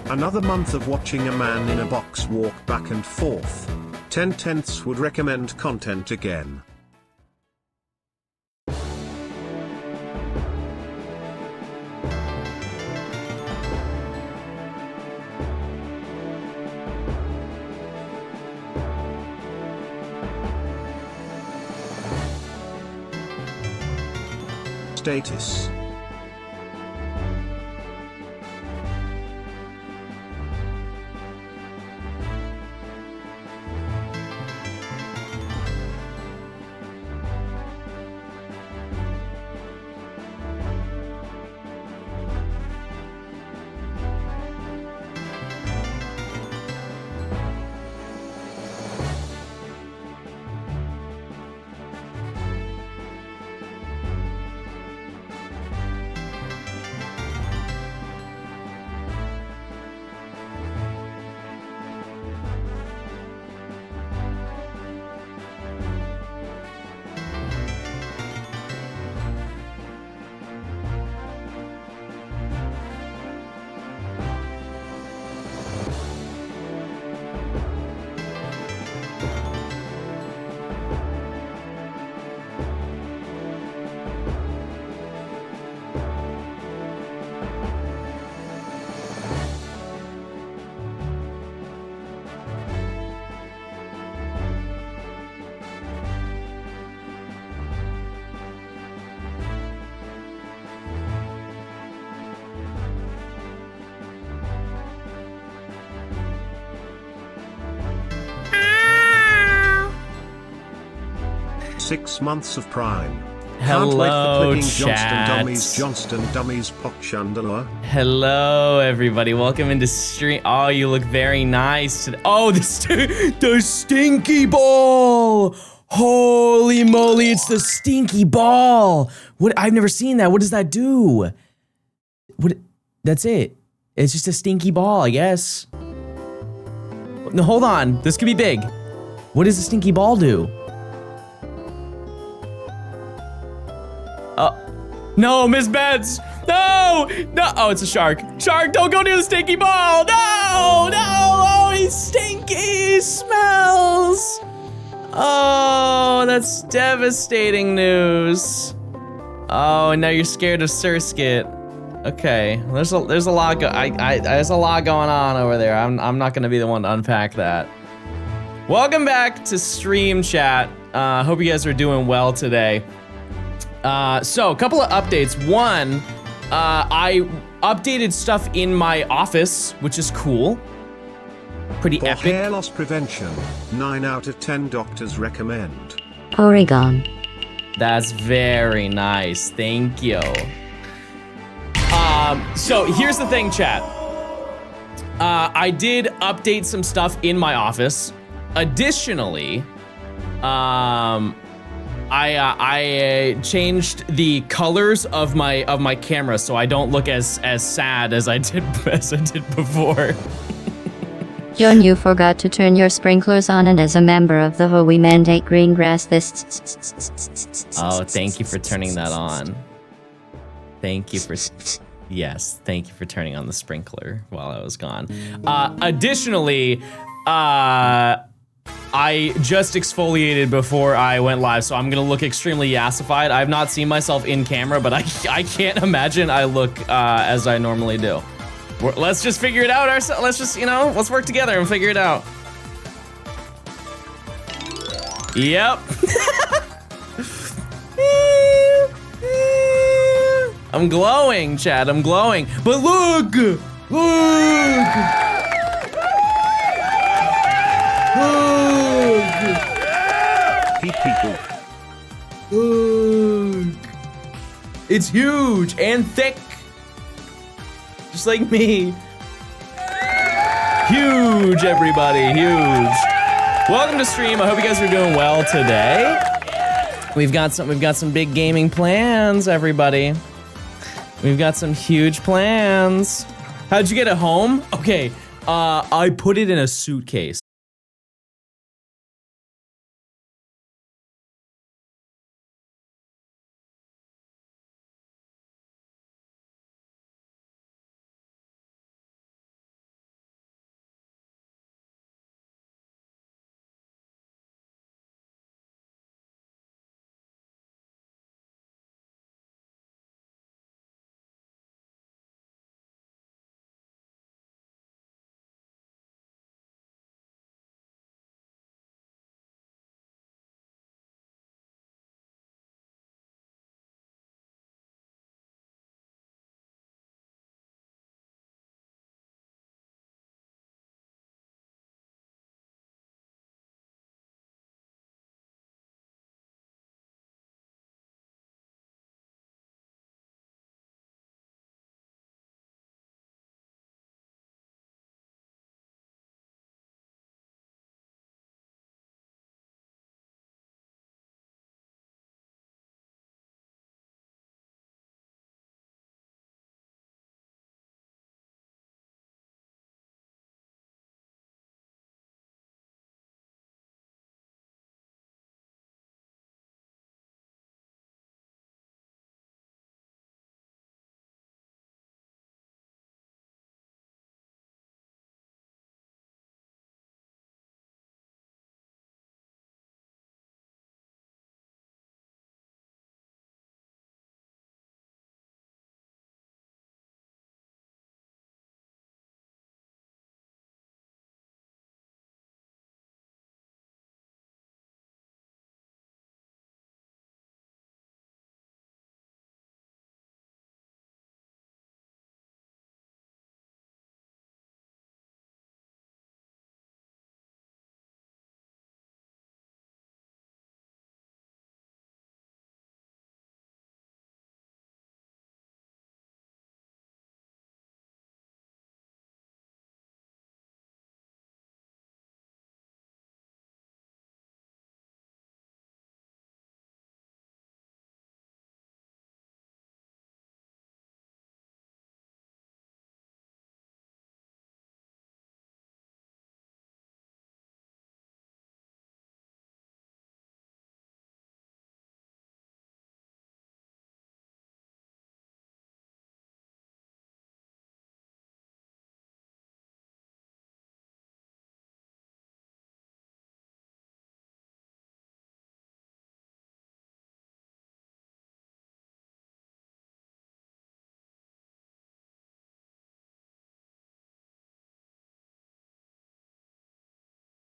Another month of watching a man in a box walk back and forth. 10/10 would recommend content again. Status. Six months of Prime. Hello, chat. Johnstone dummies, Pochandala. Hello, everybody. Welcome into stream. Oh, you look very nice today. Oh, the stinky ball. Holy moly, it's the stinky ball. What? I've never seen that. What does that do? What? That's it. It's just a stinky ball, I guess. No, hold on. This could be big. What does the stinky ball do? No, Miss Beds! No! No! Oh, it's a shark. Shark, don't go near the stinky ball! No! No! Oh, he's stinky! He smells! Oh, that's devastating news. Oh, and now you're scared of Surskit. Okay, there's a lot there's a lot going on over there. I'm not gonna be the one to unpack that. Welcome back to stream chat. Hope you guys are doing well today. So a couple of updates. One, I updated stuff in my office, which is cool. Pretty For epic. hair loss prevention, 9 out of 10 doctors recommend. Oregon. That's very nice. Thank you. So here's the thing, chat. I did update some stuff in my office. Additionally, I changed the colors of my camera so I don't look as sad as I did before. John, you forgot to turn your sprinklers on, and as a member of the VODS, we mandate green grass this. Oh, thank you for turning that on. Thank you for thank you for turning on the sprinkler while I was gone. Additionally, I just exfoliated before I went live, so I'm gonna look extremely yassified. I've not seen myself in camera, but I can't imagine I look as I normally do. Let's just figure it out ourselves. Let's just, let's work together and figure it out. Yep. I'm glowing, Chad, I'm glowing. But look! Look! People. Look. It's huge and thick. Just like me. Huge, everybody, huge. Welcome to stream. I hope you guys are doing well today. We've got some big gaming plans, everybody. We've got some huge plans. How'd you get it home? Okay, I put it in a suitcase.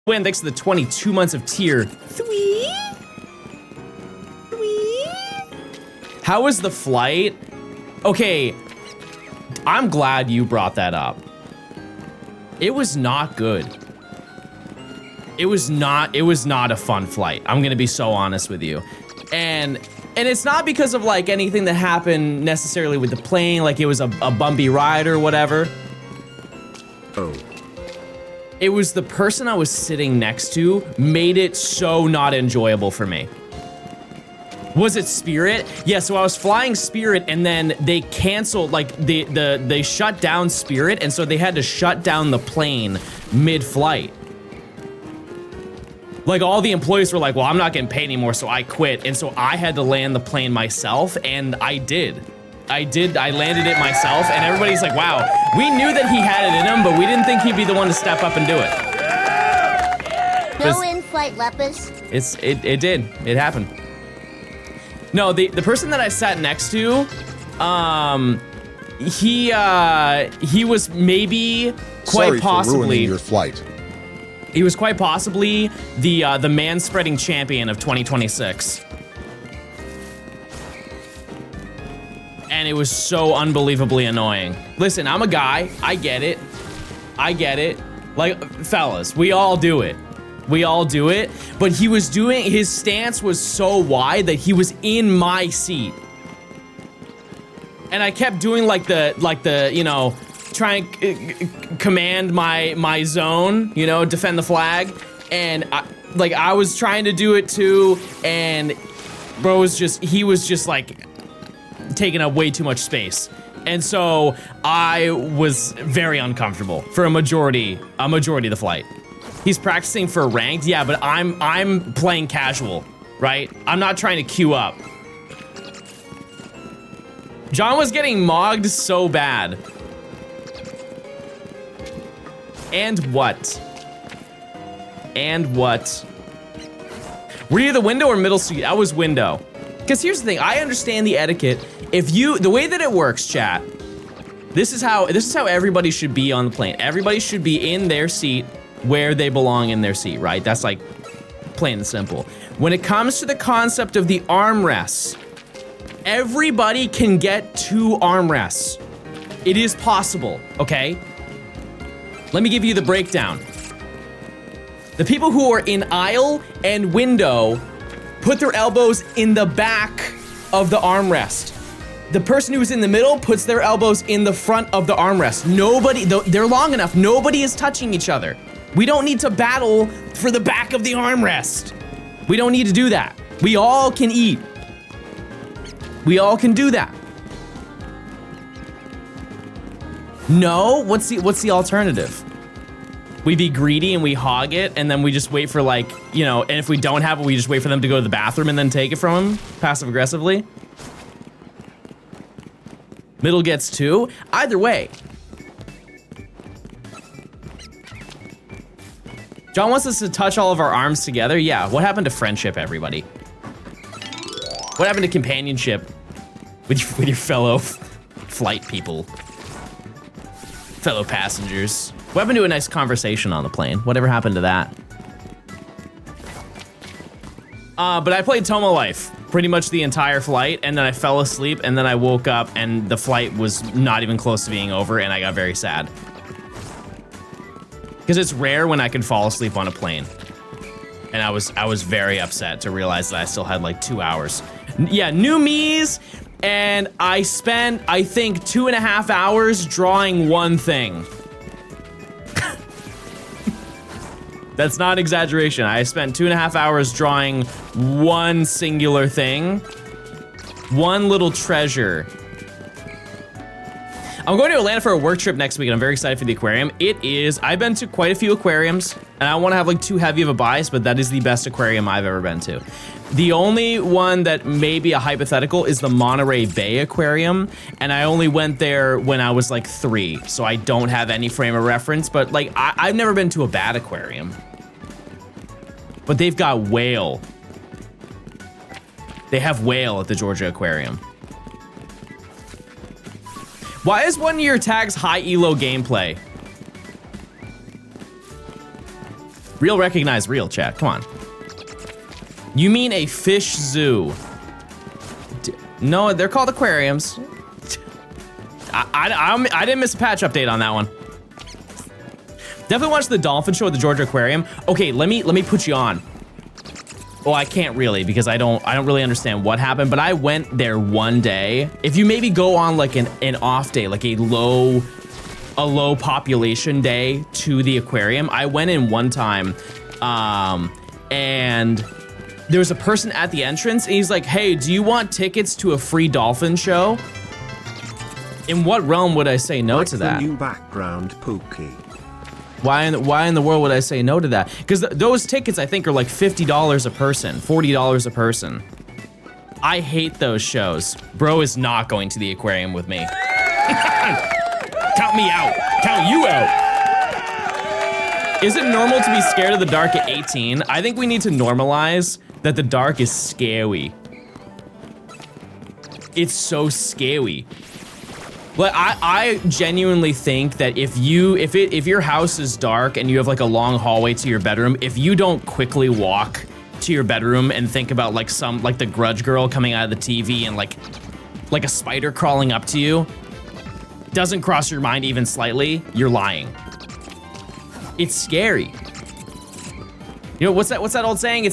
Win, thanks to the 22 months of tier 3. How was the flight? Okay, I'm glad you brought that up. It was not good. It was not a fun flight. I'm gonna be so honest with you. And it's not because of like anything that happened necessarily with the plane, like it was a bumpy ride or whatever. Oh. It was the person I was sitting next to made it so not enjoyable for me. Was it Spirit? Yeah, so I was flying Spirit and then they canceled, like they shut down Spirit, and so they had to shut down the plane mid-flight. Like all the employees were like, well, I'm not getting paid anymore, so I quit. And so I had to land the plane myself, and I did. I landed it myself, and everybody's like, wow, we knew that he had it in him, but we didn't think he'd be the one to step up and do it. No in-flight lepers. It did. It happened. No, the person that I sat next to, he was maybe quite possibly for ruining your flight. He was quite possibly the man-spreading champion of 2026. And it was so unbelievably annoying. Listen, I'm a guy. I get it. Like, fellas, we all do it. But he was doing, his stance was so wide that he was in my seat. And I kept doing like the, you know, try and command my zone, you know, defend the flag. And I was trying to do it too. And bro he was just like taking up way too much space. And so I was very uncomfortable for a majority of the flight. He's practicing for ranked, yeah, but I'm playing casual, right? I'm not trying to queue up. John was getting mogged so bad. And what? Were you the window or middle seat? I was window. Because here's the thing, I understand the etiquette. The way that it works, chat, this is how everybody should be on the plane. Everybody should be in their seat where they belong in their seat, right? That's like plain and simple. When it comes to the concept of the armrests, everybody can get 2 armrests. It is possible, okay? Let me give you the breakdown. The people who are in aisle and window put their elbows in the back of the armrest. The person who's in the middle puts their elbows in the front of the armrest. They're long enough, nobody is touching each other. We don't need to battle for the back of the armrest. We don't need to do that. We all can eat. We all can do that. No, what's the alternative? We be greedy and we hog it, and then we just wait for, like, you know, and if we don't have it, we just wait for them to go to the bathroom and then take it from them, passive aggressively. Middle gets 2. Either way. John wants us to touch all of our arms together. Yeah, what happened to friendship, everybody? What happened to companionship with your fellow flight people? Fellow passengers. What happened to a nice conversation on the plane? Whatever happened to that? But I played Tomo Life pretty much the entire flight, and then I fell asleep, and then I woke up, and the flight was not even close to being over, and I got very sad. Because it's rare when I can fall asleep on a plane. And I was very upset to realize that I still had like 2 hours. Yeah, new me's, and I spent, I think, 2.5 hours drawing one thing. That's not exaggeration. I spent 2.5 hours drawing one singular thing. One little treasure. I'm going to Atlanta for a work trip next week, and I'm very excited for the aquarium. I've been to quite a few aquariums, and I don't want to have like too heavy of a bias, but that is the best aquarium I've ever been to. The only one that may be a hypothetical is the Monterey Bay Aquarium, and I only went there when I was like 3, so I don't have any frame of reference, but like I've never been to a bad aquarium. But they've got whale. They have whale at the Georgia Aquarium. Why is one of your tags high elo gameplay? Real recognize real, chat. Come on. You mean a fish zoo? No, they're called aquariums. I didn't miss a patch update on that one. Definitely watch the dolphin show at the Georgia Aquarium. Okay, let me put you on. Well, I can't really because I don't really understand what happened, but I went there one day. If you maybe go on like an off day, like a low population day to the aquarium, I went in one time, and there was a person at the entrance and he's like, hey, do you want tickets to a free dolphin show? In what realm would I say no to that? The new background, Pookie. Why in the world would I say no to that? Because those tickets I think are like $50 a person, $40 a person. I hate those shows. Bro is not going to the aquarium with me. Count me out. Count you out. Is it normal to be scared of the dark at 18? I think we need to normalize that the dark is scary. It's so scary. But I genuinely think that if your house is dark and you have like a long hallway to your bedroom, if you don't quickly walk to your bedroom and think about like the Grudge girl coming out of the TV and like a spider crawling up to you, doesn't cross your mind even slightly, you're lying. It's scary. You know, what's that old saying?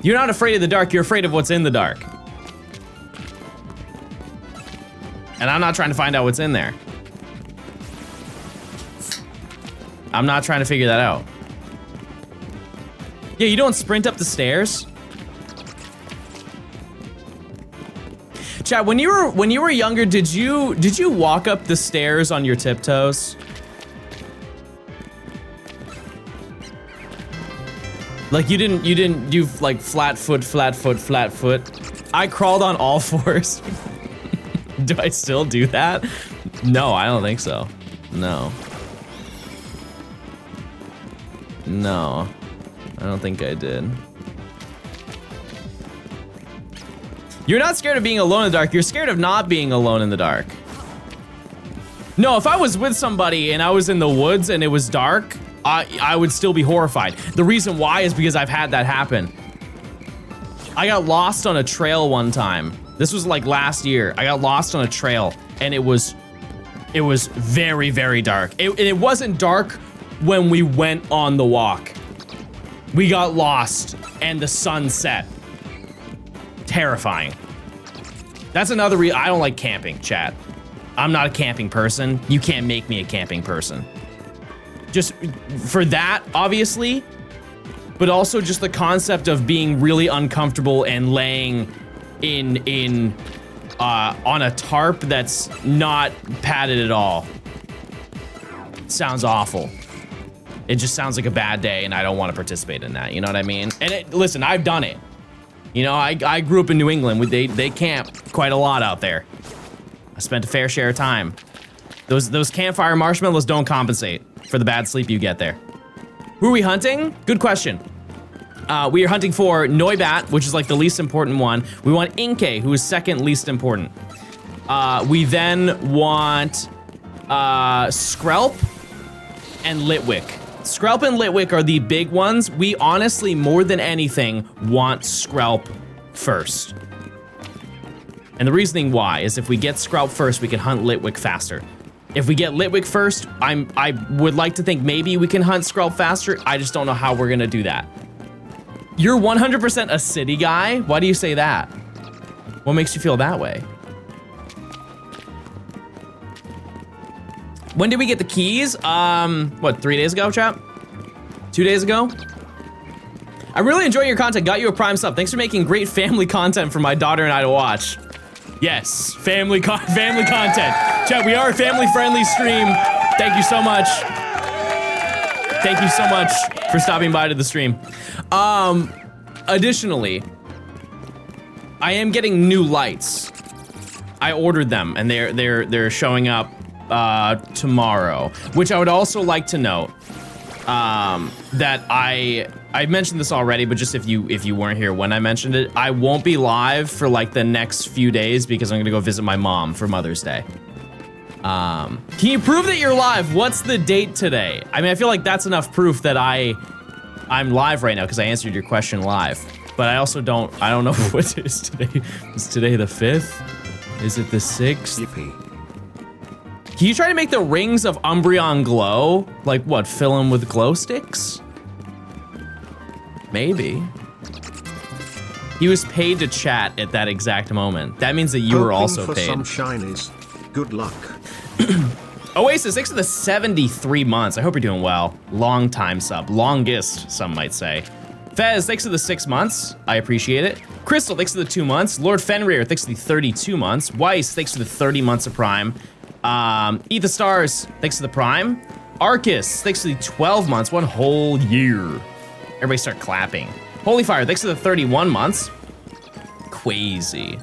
You're not afraid of the dark, you're afraid of what's in the dark. And I'm not trying to find out what's in there. I'm not trying to figure that out. Yeah, you don't sprint up the stairs. Chat, when you were younger, did you walk up the stairs on your tiptoes? Like you didn't do like flat foot. I crawled on all fours. Do I still do that? No, I don't think so. No. No, I don't think I did. You're not scared of being alone in the dark, you're scared of not being alone in the dark. No, if I was with somebody and I was in the woods and it was dark, I would still be horrified. The reason why is because I've had that happen. I got lost on a trail one time. This was like last year. I got lost on a trail and it was very, very dark. It wasn't dark when we went on the walk. We got lost and the sun set. Terrifying. That's another reason I don't like camping, chat. I'm not a camping person. You can't make me a camping person. Just for that, obviously, but also just the concept of being really uncomfortable and laying on a tarp that's not padded at all. Sounds awful. It just sounds like a bad day and I don't want to participate in that, you know what I mean? And listen, I've done it. You know, I grew up in New England. They camp quite a lot out there. I spent a fair share of time. Those campfire marshmallows don't compensate for the bad sleep you get there. Who are we hunting? Good question. We are hunting for Noibat, which is like the least important one. We want Inkay, who is second least important. We then want Skrelp and Litwick. Skrelp and Litwick are the big ones. We honestly, more than anything, want Skrelp first. And the reasoning why is if we get Skrelp first, we can hunt Litwick faster. If we get Litwick first, I would like to think maybe we can hunt Skrelp faster. I just don't know how we're gonna do that. You're 100% a city guy? Why do you say that? What makes you feel that way? When did we get the keys? What, 3 days ago, chap? 2 days ago? I'm really enjoying your content. Got you a Prime sub. Thanks for making great family content for my daughter and I to watch. Yes, family content. Chat, we are a family-friendly stream. Thank you so much. Thank you so much for stopping by to the stream. Additionally, I am getting new lights. I ordered them and they're showing up tomorrow, which I would also like to note that I mentioned this already, but just if you weren't here when I mentioned it, I won't be live for like the next few days because I'm gonna go visit my mom for Mother's Day. Can you prove that you're live? What's the date today? I mean, I feel like that's enough proof that I I'm live right now because I answered your question live. But I also don't know what it is today. Is today the 5th? Is it the 6th? Yippee. Can you try to make the rings of Umbreon glow? Like what, fill them with glow sticks? Maybe. He was paid to chat at that exact moment. That means that you were also Hoping for paid. some shinies. Good luck. Oasis, thanks to the 73 months. I hope you're doing well. Long time sub. Longest, some might say. Fez, thanks to the 6 months. I appreciate it. Crystal, thanks to the 2 months. Lord Fenrir, thanks to the 32 months. Weiss, thanks to the 30 months of Prime. Eat the Stars, thanks to the Prime. Arcus, thanks to the 12 months. 1 whole year. Everybody start clapping. Holy Fire, thanks to the 31 months. Crazy.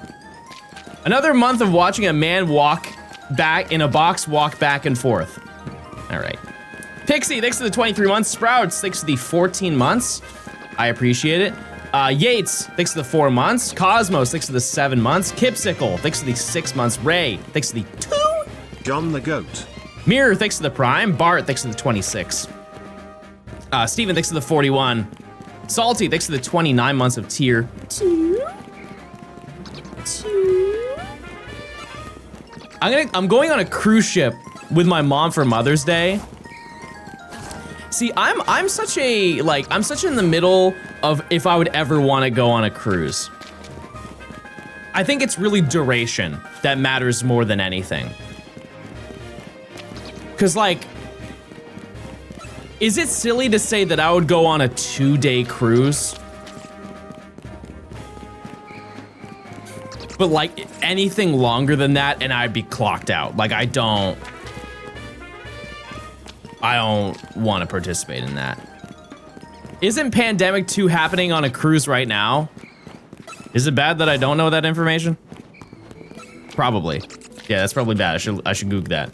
Another month of watching a man walk back in a box, walk back and forth. All right. Pixie, thanks to the 23 months. Sprouts, thanks to the 14 months. I appreciate it. Yates, thanks to the 4 months. Cosmos, thanks to the 7 months. Kipsicle, thanks to the 6 months. Ray, thanks to the 2. John the Goat. Mirror, thanks to the Prime. Bart, thanks to the 26. Steven, thanks to the 41. Salty, thanks to the 29 months of tier 2. I'm going on a cruise ship with my mom for Mother's Day. See, I'm such in the middle of if I would ever want to go on a cruise. I think it's really duration that matters more than anything. Cause like, is it silly to say that I would go on a 2-day cruise? But like anything longer than that and I'd be clocked out. Like I don't want to participate in that. Isn't Pandemic 2 happening on a cruise right now? Is it bad that I don't know that information? Probably. Yeah, that's probably bad. I should Google that.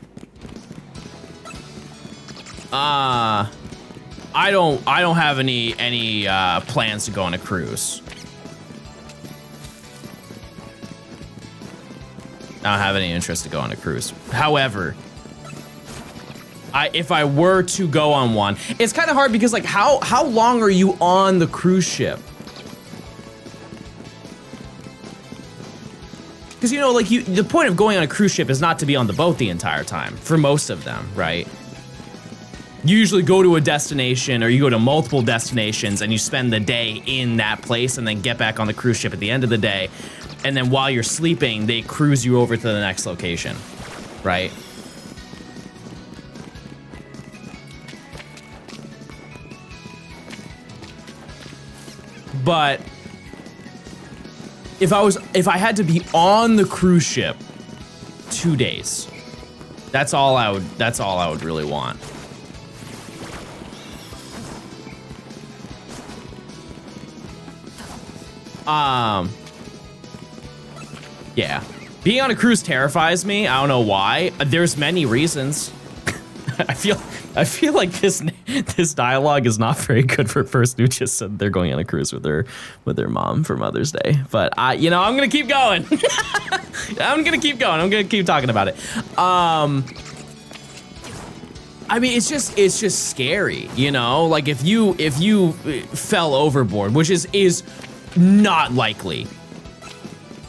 I don't have any plans to go on a cruise. I don't have any interest to go on a cruise. However, if I were to go on one, it's kind of hard because like how long are you on the cruise ship? Because you know, like the point of going on a cruise ship is not to be on the boat the entire time for most of them, right? You usually go to a destination or you go to multiple destinations and you spend the day in that place and then get back on the cruise ship at the end of the day. And then while you're sleeping, they cruise you over to the next location, right? But if I had to be on the cruise ship 2 days, that's all I would really want. Yeah. Being on a cruise terrifies me. I don't know why. There's many reasons. I feel like this dialogue is not very good for a person who just said they're going on a cruise with their mom for Mother's Day. But I'm gonna keep going. I'm gonna keep going. I'm gonna keep talking about it. I mean, it's just scary, you know? Like if you fell overboard, which is not likely.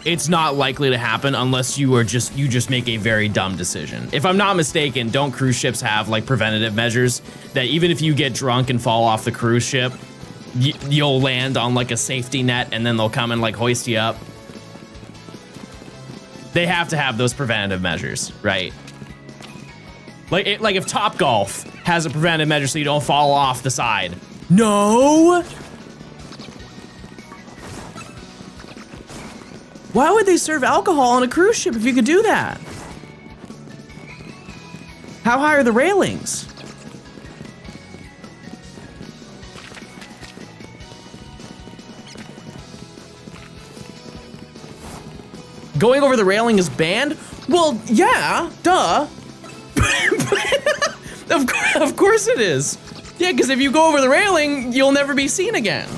It's not likely to happen unless you just make a very dumb decision. If I'm not mistaken, don't cruise ships have like preventative measures that even if you get drunk and fall off the cruise ship, you'll land on like a safety net and then they'll come and like hoist you up? They have to have those preventative measures, right? Like if Topgolf has a preventative measure so you don't fall off the side. No? Why would they serve alcohol on a cruise ship if you could do that? How high are the railings? Going over the railing is banned? Well, yeah, duh. Of course it is. Yeah, because if you go over the railing, you'll never be seen again.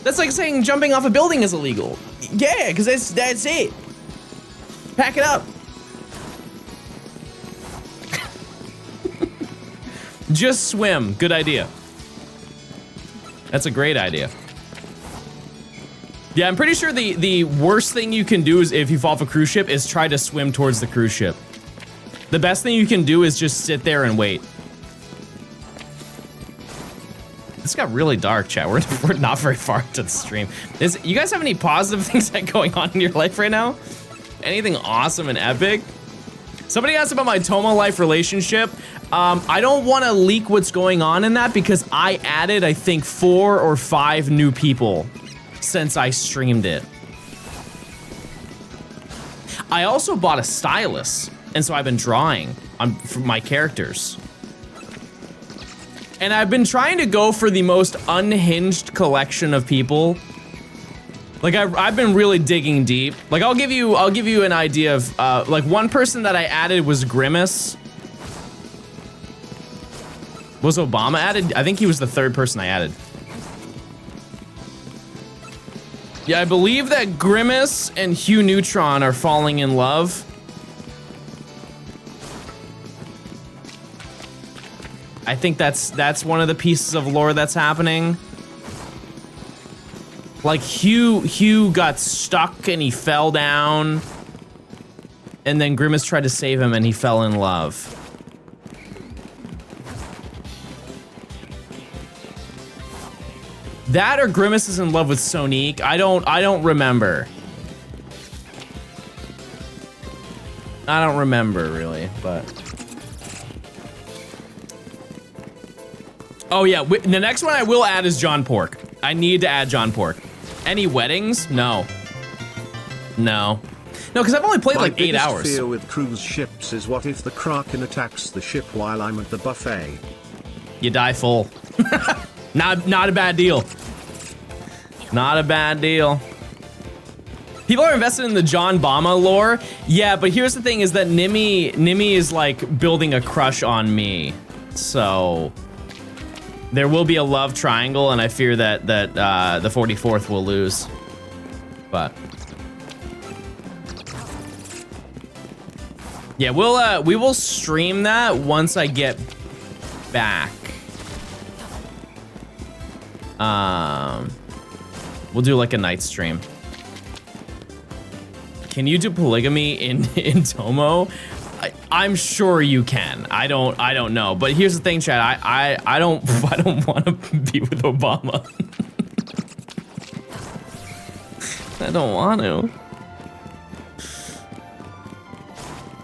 That's like saying jumping off a building is illegal. Yeah, because that's it. Pack it up. Just swim. Good idea. That's a great idea. Yeah, I'm pretty sure the worst thing you can do is if you fall off a cruise ship is try to swim towards the cruise ship. The best thing you can do is just sit there and wait. This got really dark, chat. We're not very far into the stream. You guys have any positive things that going on in your life right now? Anything awesome and epic? Somebody asked about my Tomo life relationship. I don't want to leak what's going on in that because I added, I think, 4 or 5 new people since I streamed it. I also bought a stylus, and so I've been drawing for my characters. And I've been trying to go for the most unhinged collection of people. Like I've been really digging deep. Like I'll give you an idea of like one person that I added was Grimace. Was Obama added? I think he was the 3rd person I added. Yeah, I believe that Grimace and Hugh Neutron are falling in love. I think that's one of the pieces of lore that's happening. Like Hugh got stuck and he fell down, and then Grimace tried to save him and he fell in love. That or Grimace is in love with Sonique. I don't remember. I don't remember really, but. Oh yeah, the next one I will add is John Pork. I need to add John Pork. Any weddings? No. No. No, because I've only played like 8 hours. My biggest fear with cruise ships is what if the Kraken attacks the ship while I'm at the buffet? You die full. Not a bad deal. Not a bad deal. People are invested in the John Bama lore. Yeah, but here's the thing is that Nimi is like building a crush on me. So there will be a love triangle, and I fear that the 44th will lose. But yeah, we will stream that once I get back. We'll do like a night stream. Can you do polygamy in Tomo? I'm sure you can. I don't know. But here's the thing, Chad. I don't want to be with Obama. I don't want to.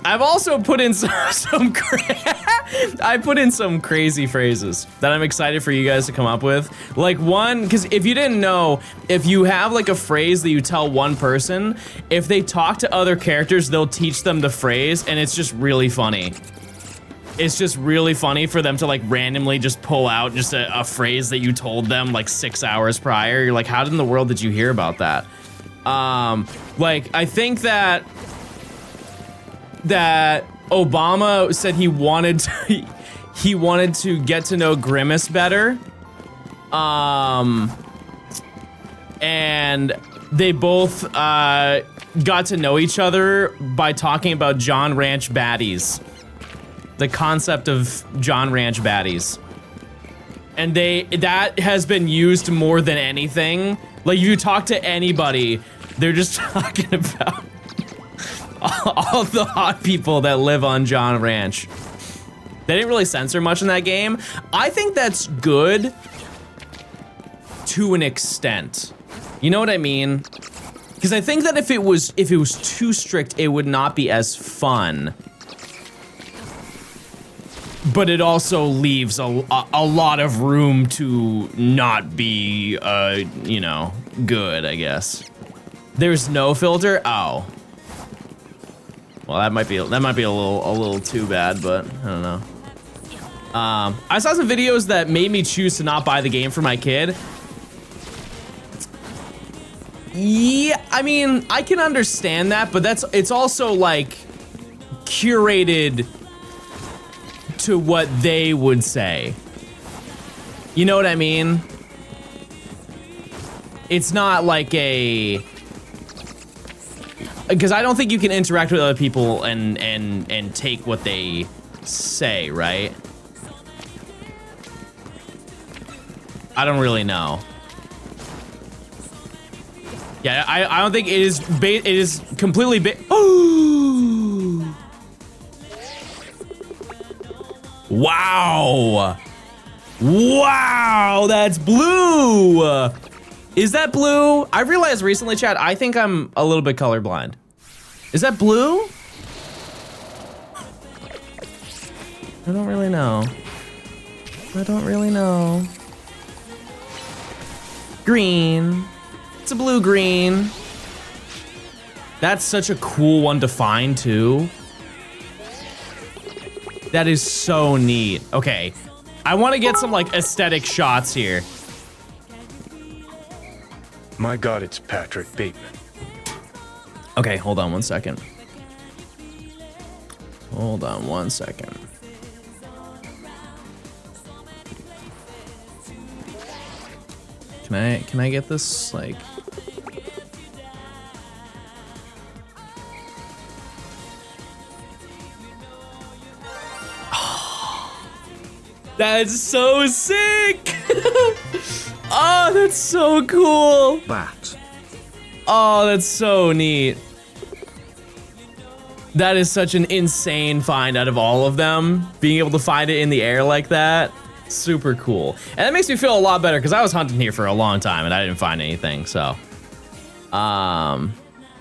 I've also put in I put in some crazy phrases that I'm excited for you guys to come up with. Like one, because if you didn't know, if you have like a phrase that you tell one person, if they talk to other characters, they'll teach them the phrase, and it's just really funny. It's just really funny for them to like randomly just pull out just a phrase that you told them like 6 hours prior. You're like, how in the world did you hear about that? Like, I think that Obama said he wanted to get to know Grimace better. And they both got to know each other by talking about John Ranch baddies. The concept of John Ranch baddies. And that has been used more than anything. Like, if you talk to anybody, they're just talking about all the hot people that live on John Ranch. They didn't really censor much in that game. I think that's good to an extent. You know what I mean? Because I think that if it was too strict, it would not be as fun. But it also leaves a lot of room to not be, you know, good, I guess. There's no filter? Oh. Well, that might be a little too bad, but I don't know. I saw some videos that made me choose to not buy the game for my kid. Yeah, I mean, I can understand that, but it's also like curated to what they would say. You know what I mean? It's not like because I don't think you can interact with other people and take what they say, right? I don't really know. Yeah, I don't think it is it is completely Oh! Wow. Wow, that's blue. Is that blue? I realized recently, chat, I think I'm a little bit colorblind. Is that blue? I don't really know. I don't really know. Green. It's a blue-green. That's such a cool one to find, too. That is so neat. Okay, I want to get some, like, aesthetic shots here. My God, it's Patrick Bateman. Okay, hold on one second. Hold on one second. Can I get this, like... That's so sick! Oh, that's so cool! Bat. Oh, that's so neat. That is such an insane find out of all of them. Being able to find it in the air like that, super cool. And that makes me feel a lot better because I was hunting here for a long time and I didn't find anything, so. All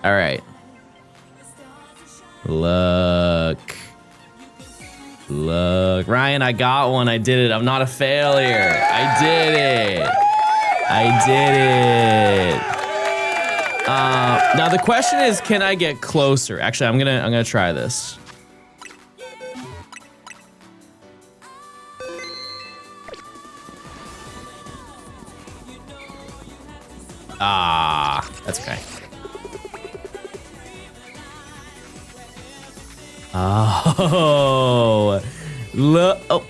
right. Look. Look, Ryan, I got one. I did it. I'm not a failure. I did it. I did it. Now the question is, can I get closer? Actually, I'm gonna try this. That's okay. Oh, look! Oh,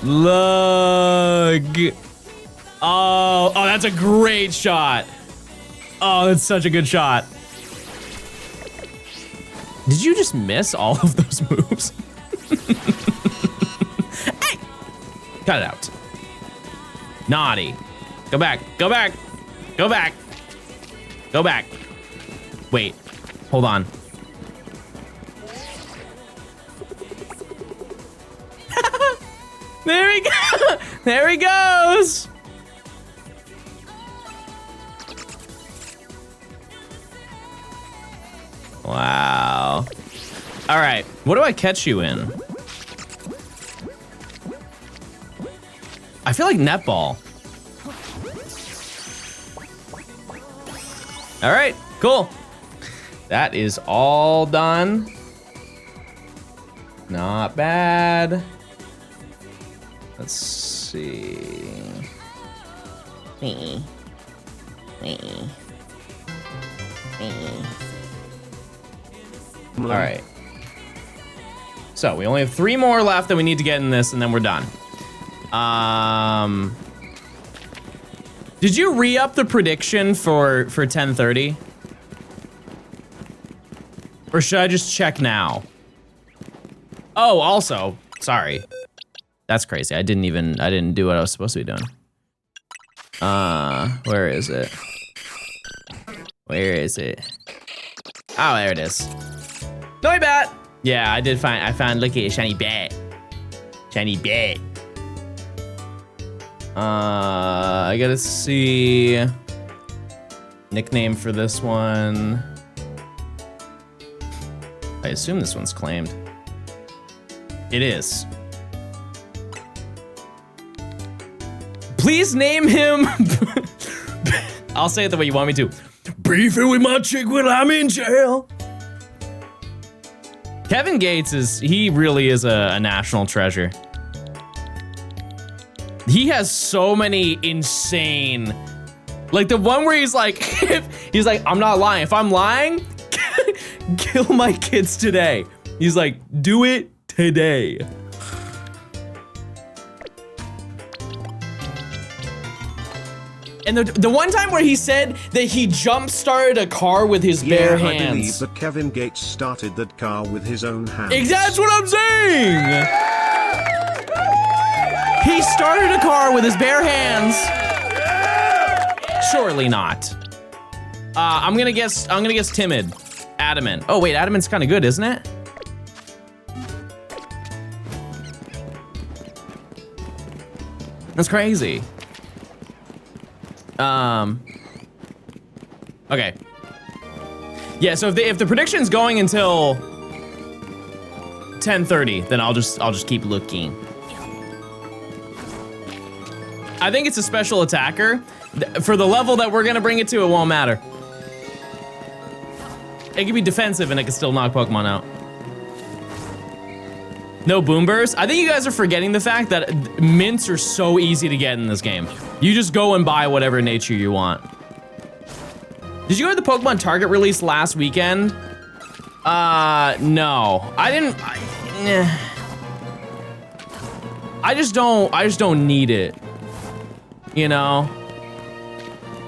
look! Oh, that's a great shot. Oh, that's such a good shot. Did you just miss all of those moves? Hey! Cut it out. Naughty. Go back. Go back. Go back. Go back. Wait. Hold on. There he go. There he goes. Wow. All right. What do I catch you in? I feel like netball. All right. Cool. That is all done. Not bad. Let's see. All right. So we only have 3 more left that we need to get in this, and then we're done. Did you re-up the prediction for 10:30? Or should I just check now? Oh, also, sorry. That's crazy. I didn't do what I was supposed to be doing. Where is it? Where is it? Oh, there it is. No bat. Yeah, I found, look at a shiny bat. Shiny bat. I gotta see nickname for this one. I assume this one's claimed. It is. Please name him. I'll say it the way you want me to. Beefing with my chick when I'm in jail. Kevin Gates he really is a national treasure. He has so many insane, like the one where he's like, he's like, I'm not lying. If I'm lying, kill my kids today. He's like, do it today. And the one time where he said that he jump-started a car with his bare hands. I believe that Kevin Gates started that car with his own hands. That's what I'm saying! started a car with his bare hands. Surely not. I'm gonna guess timid. Adamant. Oh wait, adamant's kind of good, isn't it? That's crazy. Okay. Yeah, so if the prediction's going until 10:30, then I'll just keep looking. I think it's a special attacker. For the level that we're gonna bring it to, it won't matter. It can be defensive and it can still knock Pokemon out. No boom burst. I think you guys are forgetting the fact that mints are so easy to get in this game. You just go and buy whatever nature you want. Did you go to the Pokemon Target release last weekend? No. I didn't. I just don't need it. You know?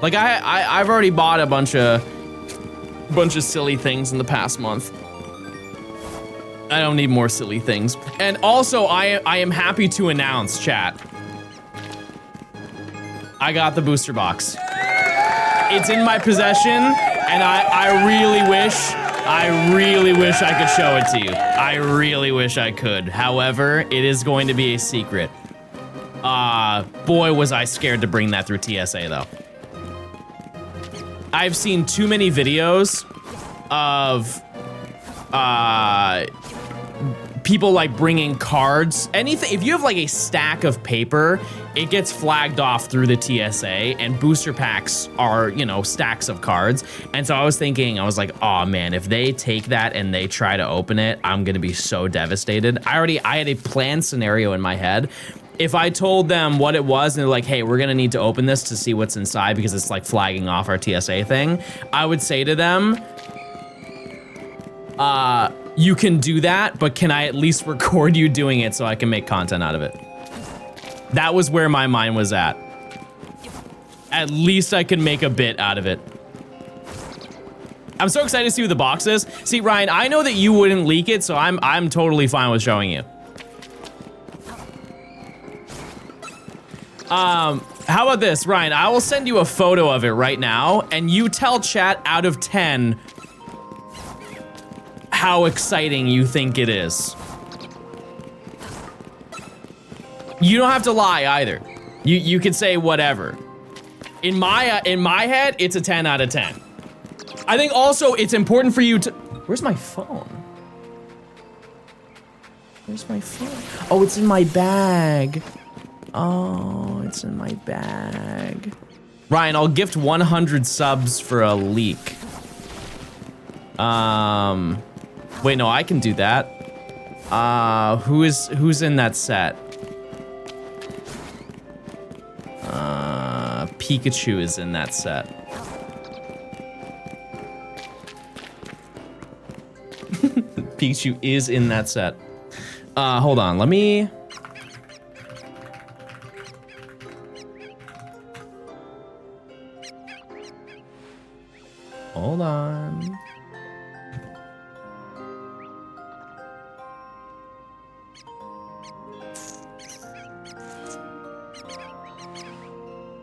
Like I've already bought a bunch of silly things in the past month. I don't need more silly things. And also, I am happy to announce, chat, I got the booster box. It's in my possession, and I really wish I could show it to you. I really wish I could. However, it is going to be a secret. Boy, was I scared to bring that through TSA, though. I've seen too many videos of, people like bringing cards, anything. If you have like a stack of paper, it gets flagged off through the TSA, and booster packs are, you know, stacks of cards. And so I was thinking, I was like, oh man, if they take that and they try to open it, I'm gonna be so devastated. I had a planned scenario in my head. If I told them what it was and they're like, hey, we're gonna need to open this to see what's inside because it's like flagging off our TSA thing, I would say to them, you can do that, but can I at least record you doing it so I can make content out of it? That was where my mind was at. At least I can make a bit out of it. I'm so excited to see what the box is. See, Ryan, I know that you wouldn't leak it, so I'm totally fine with showing you. How about this, Ryan? I will send you a photo of it right now, and you tell chat out of 10 how exciting you think it is. You don't have to lie either. You could say whatever. In my head, it's a 10 out of 10. I think also it's important for you to. Where's my phone? Where's my phone? Oh, it's in my bag. Oh, it's in my bag. Ryan, I'll gift 100 subs for a leak. Wait, no, I can do that. Who's in that set? Pikachu is in that set. Pikachu is in that set. Hold on, let me... Hold on.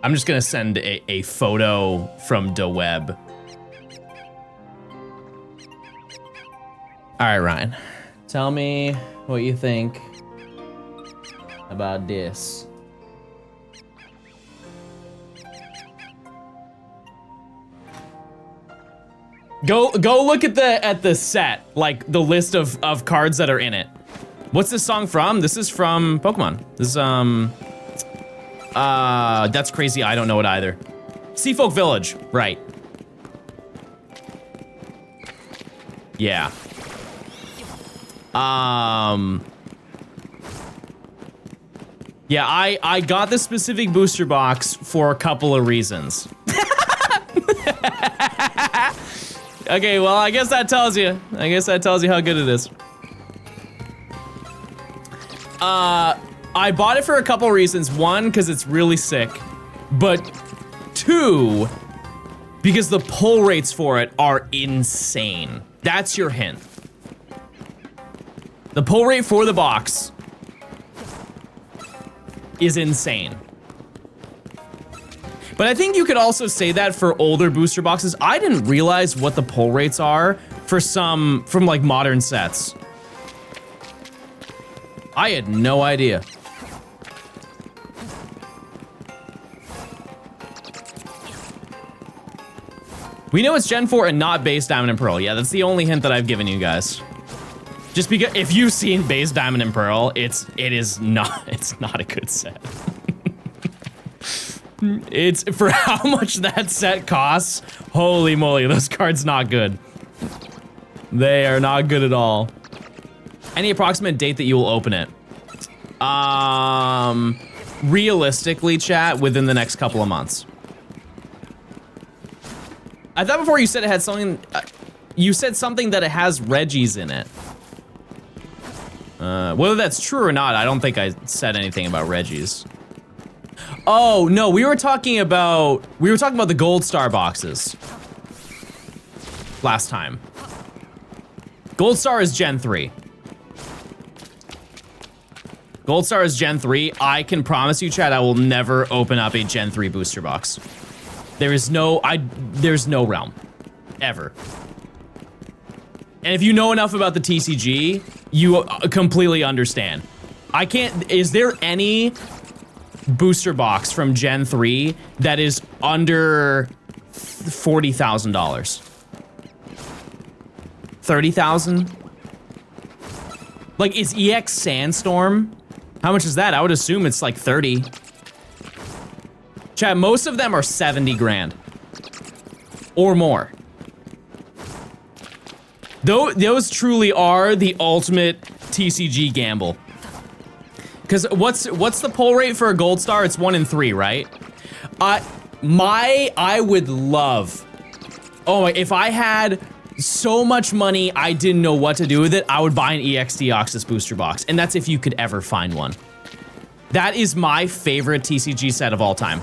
I'm just gonna send a photo from the web. All right, Ryan, tell me what you think about this. Go look at the set, like the list of cards that are in it. What's this song from? This is from Pokemon. This is that's crazy. I don't know it either. Seafolk Village, right? Yeah. Yeah, I got this specific booster box for a couple of reasons. Okay, well, I guess that tells you. I guess that tells you how good it is. I bought it for a couple reasons. One, because it's really sick. But two, because the pull rates for it are insane. That's your hint. The pull rate for the box is insane. But I think you could also say that for older booster boxes. I didn't realize what the pull rates are for some from like modern sets. I had no idea. We know it's Gen 4 and not base Diamond and Pearl. Yeah, that's the only hint that I've given you guys. Just because if you've seen base Diamond and Pearl, it's not a good set. It's for how much that set costs. Holy moly, those cards not good. They are not good at all. Any approximate date that you will open it? Realistically, chat, within the next couple of months. I thought before you said it had something, you said something that it has Reggies in it. Whether that's true or not, I don't think I said anything about Reggies. Oh, no, we were talking about the Gold Star boxes last time. Gold Star is Gen 3. Gold Star is Gen 3. I can promise you, Chad, I will never open up a Gen 3 booster box. There's no realm, ever. And if you know enough about the TCG, you completely understand. Is there any booster box from Gen 3 that is under $40,000? 30,000? Like, is EX Sandstorm? How much is that? I would assume it's like 30. Chat, most of them are 70 grand or more. Those truly are the ultimate TCG gamble. Because what's the pull rate for a Gold Star? It's 1 in 3, right? I would love. Oh, if I had so much money I didn't know what to do with it, I would buy an EX Deoxys booster box, and that's if you could ever find one. That is my favorite TCG set of all time.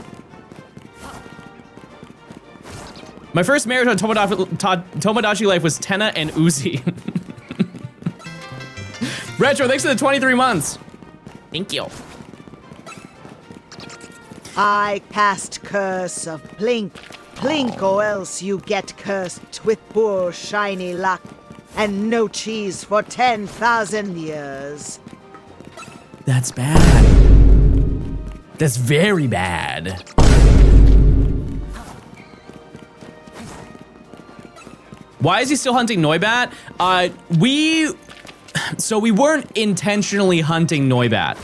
My first marriage on Tomodachi Life was Tenna and Uzi. Retro, thanks for the 23 months. Thank you. I cast curse of Plink. Plink, or else you get cursed with poor shiny luck and no cheese for 10,000 years. That's bad. That's very bad. Why is he still hunting Noibat? So we weren't intentionally hunting Noibat.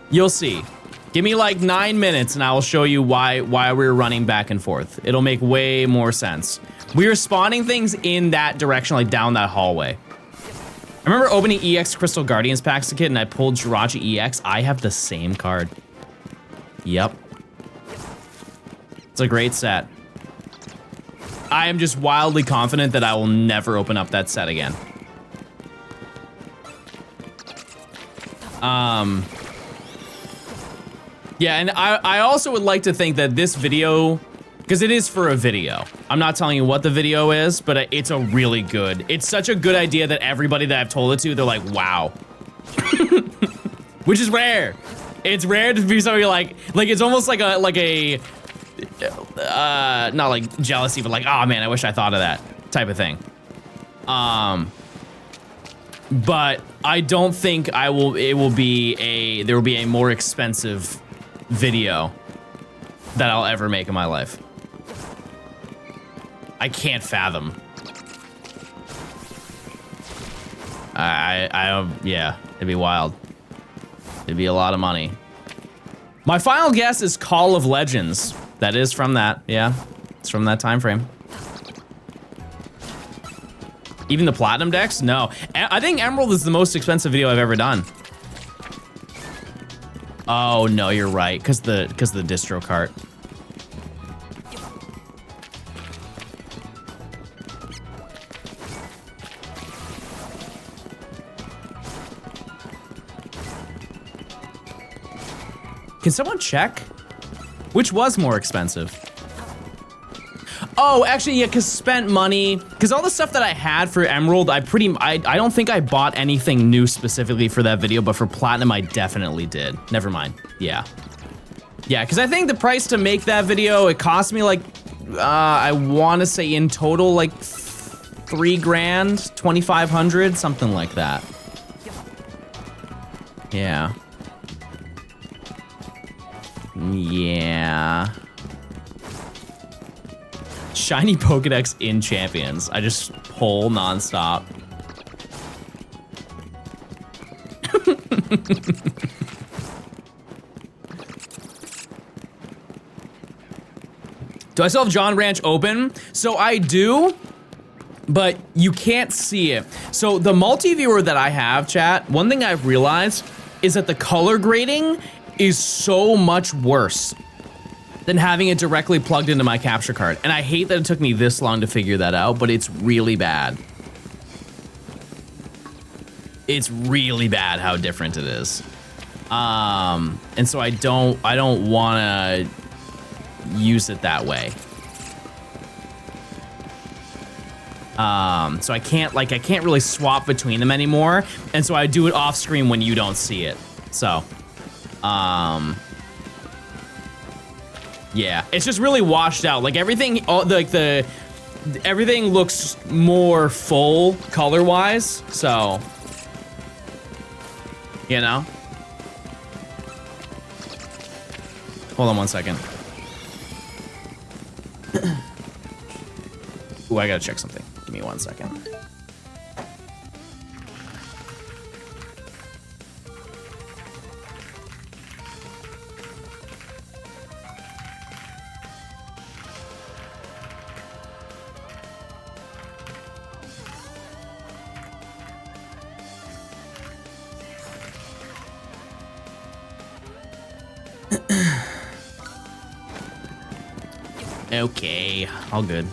You'll see. Give me like 9 minutes and I will show you why we're running back and forth. It'll make way more sense. We were spawning things in that direction, like down that hallway. I remember opening EX Crystal Guardians packs as a kid and I pulled Jirachi EX. I have the same card. Yep. It's a great set. I am just wildly confident that I will never open up that set again. Yeah, and I also would like to think that this video, because it is for a video. I'm not telling you what the video is, but it's a really good, it's such a good idea that everybody that I've told it to, they're like, wow. Which is rare. It's rare to be somebody like it's almost like a not like jealousy, but like, oh man, I wish I thought of that type of thing. But I don't think there will be a more expensive video that I'll ever make in my life. I can't fathom. Yeah, it'd be wild. It'd be a lot of money. My final guess is Call of Legends. That is from that, yeah. It's from that time frame. Even the platinum decks? No. I think Emerald is the most expensive video I've ever done. Oh no, you're right, because the distro cart. Can someone check? Which was more expensive? Oh, actually, yeah, because spent money. Because all the stuff that I had for Emerald, I don't think I bought anything new specifically for that video, but for Platinum, I definitely did. Never mind. Yeah. Yeah, because I think the price to make that video, it cost me like, I want to say in total, like 3 grand, 2,500, something like that. Yeah. Yeah. Shiny Pokedex in Champions. I just pull nonstop. Do I still have John Ranch open? So I do, but you can't see it. So the multi-viewer that I have, chat, one thing I've realized is that the color grading is so much worse than having it directly plugged into my capture card. And I hate that it took me this long to figure that out, but it's really bad. It's really bad how different it is. And so I don't wanna use it that way. So I can't really swap between them anymore. And so I do it off screen when you don't see it. So, yeah, it's just really washed out. Like everything, everything looks more full color-wise. So, you know. Hold on one second. Ooh, I gotta check something. Give me 1 second. Okay, all good.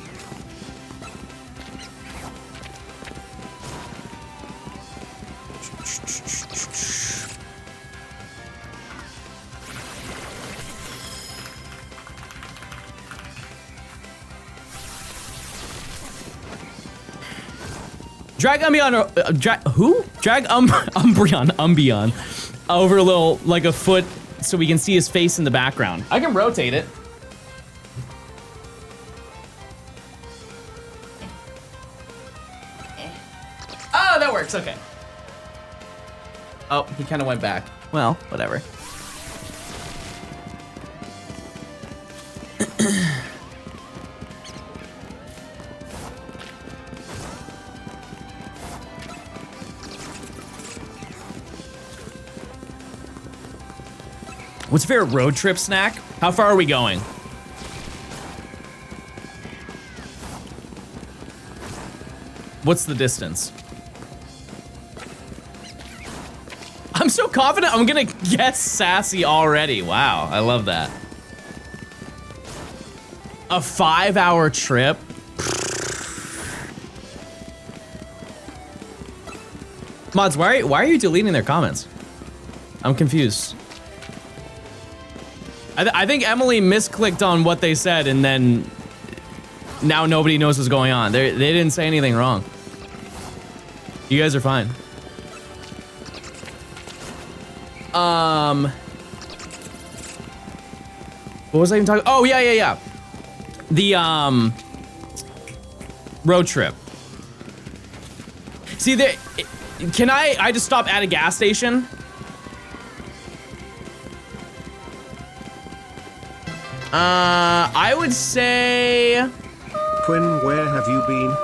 Drag Umbreon, who? Drag Umbreon over a little, like a foot, so we can see his face in the background. I can rotate it. Oh, that works, okay. Oh, he kind of went back. Well, whatever. What's your favorite road trip snack? How far are we going? What's the distance? I'm so confident I'm gonna guess sassy already. Wow, I love that. A 5-hour trip? Mods, why are you deleting their comments? I'm confused. I think Emily misclicked on what they said, and then now nobody knows what's going on. They didn't say anything wrong. You guys are fine. What was I even talking? Oh, yeah. The, road trip. See, can I just stop at a gas station? I would say... Quinn, where have you been?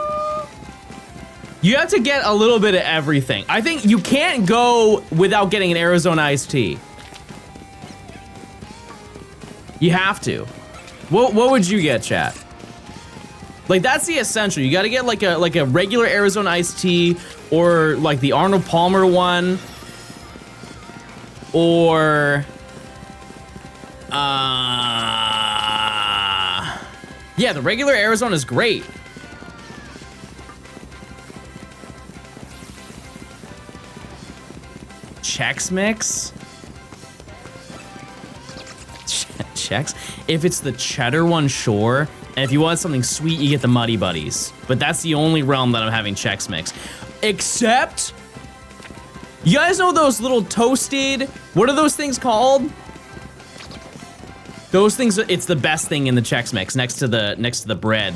You have to get a little bit of everything. I think you can't go without getting an Arizona iced tea. You have to. What would you get, chat? Like, that's the essential. You gotta get like a regular Arizona iced tea, or like the Arnold Palmer one, or yeah, the regular Arizona is great. Chex Mix? Chex? If it's the cheddar one, sure. And if you want something sweet, you get the Muddy Buddies. But that's the only realm that I'm having Chex Mix. Except, you guys know those little toasted, what are those things called? Those things, it's the best thing in the Chex Mix next to the bread.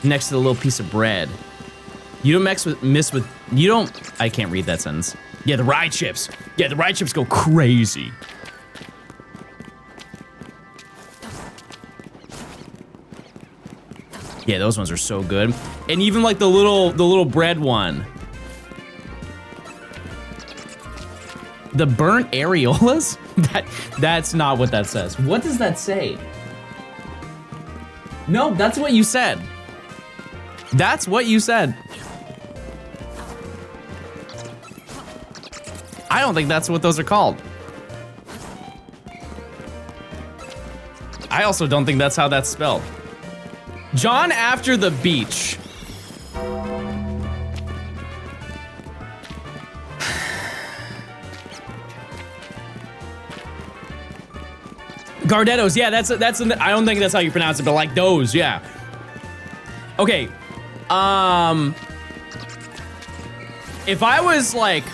Next to the little piece of bread. You don't I can't read that sentence. Yeah, the rye chips. Yeah, the rye chips go crazy. Yeah, those ones are so good. And even like the little bread one. The burnt areolas? That's not what that says. What does that say? No, that's what you said. That's what you said. I don't think that's what those are called. I also don't think that's how that's spelled. John after the beach. Gardettos, yeah, that's I don't think that's how you pronounce it, but like those, yeah. Okay, if I was like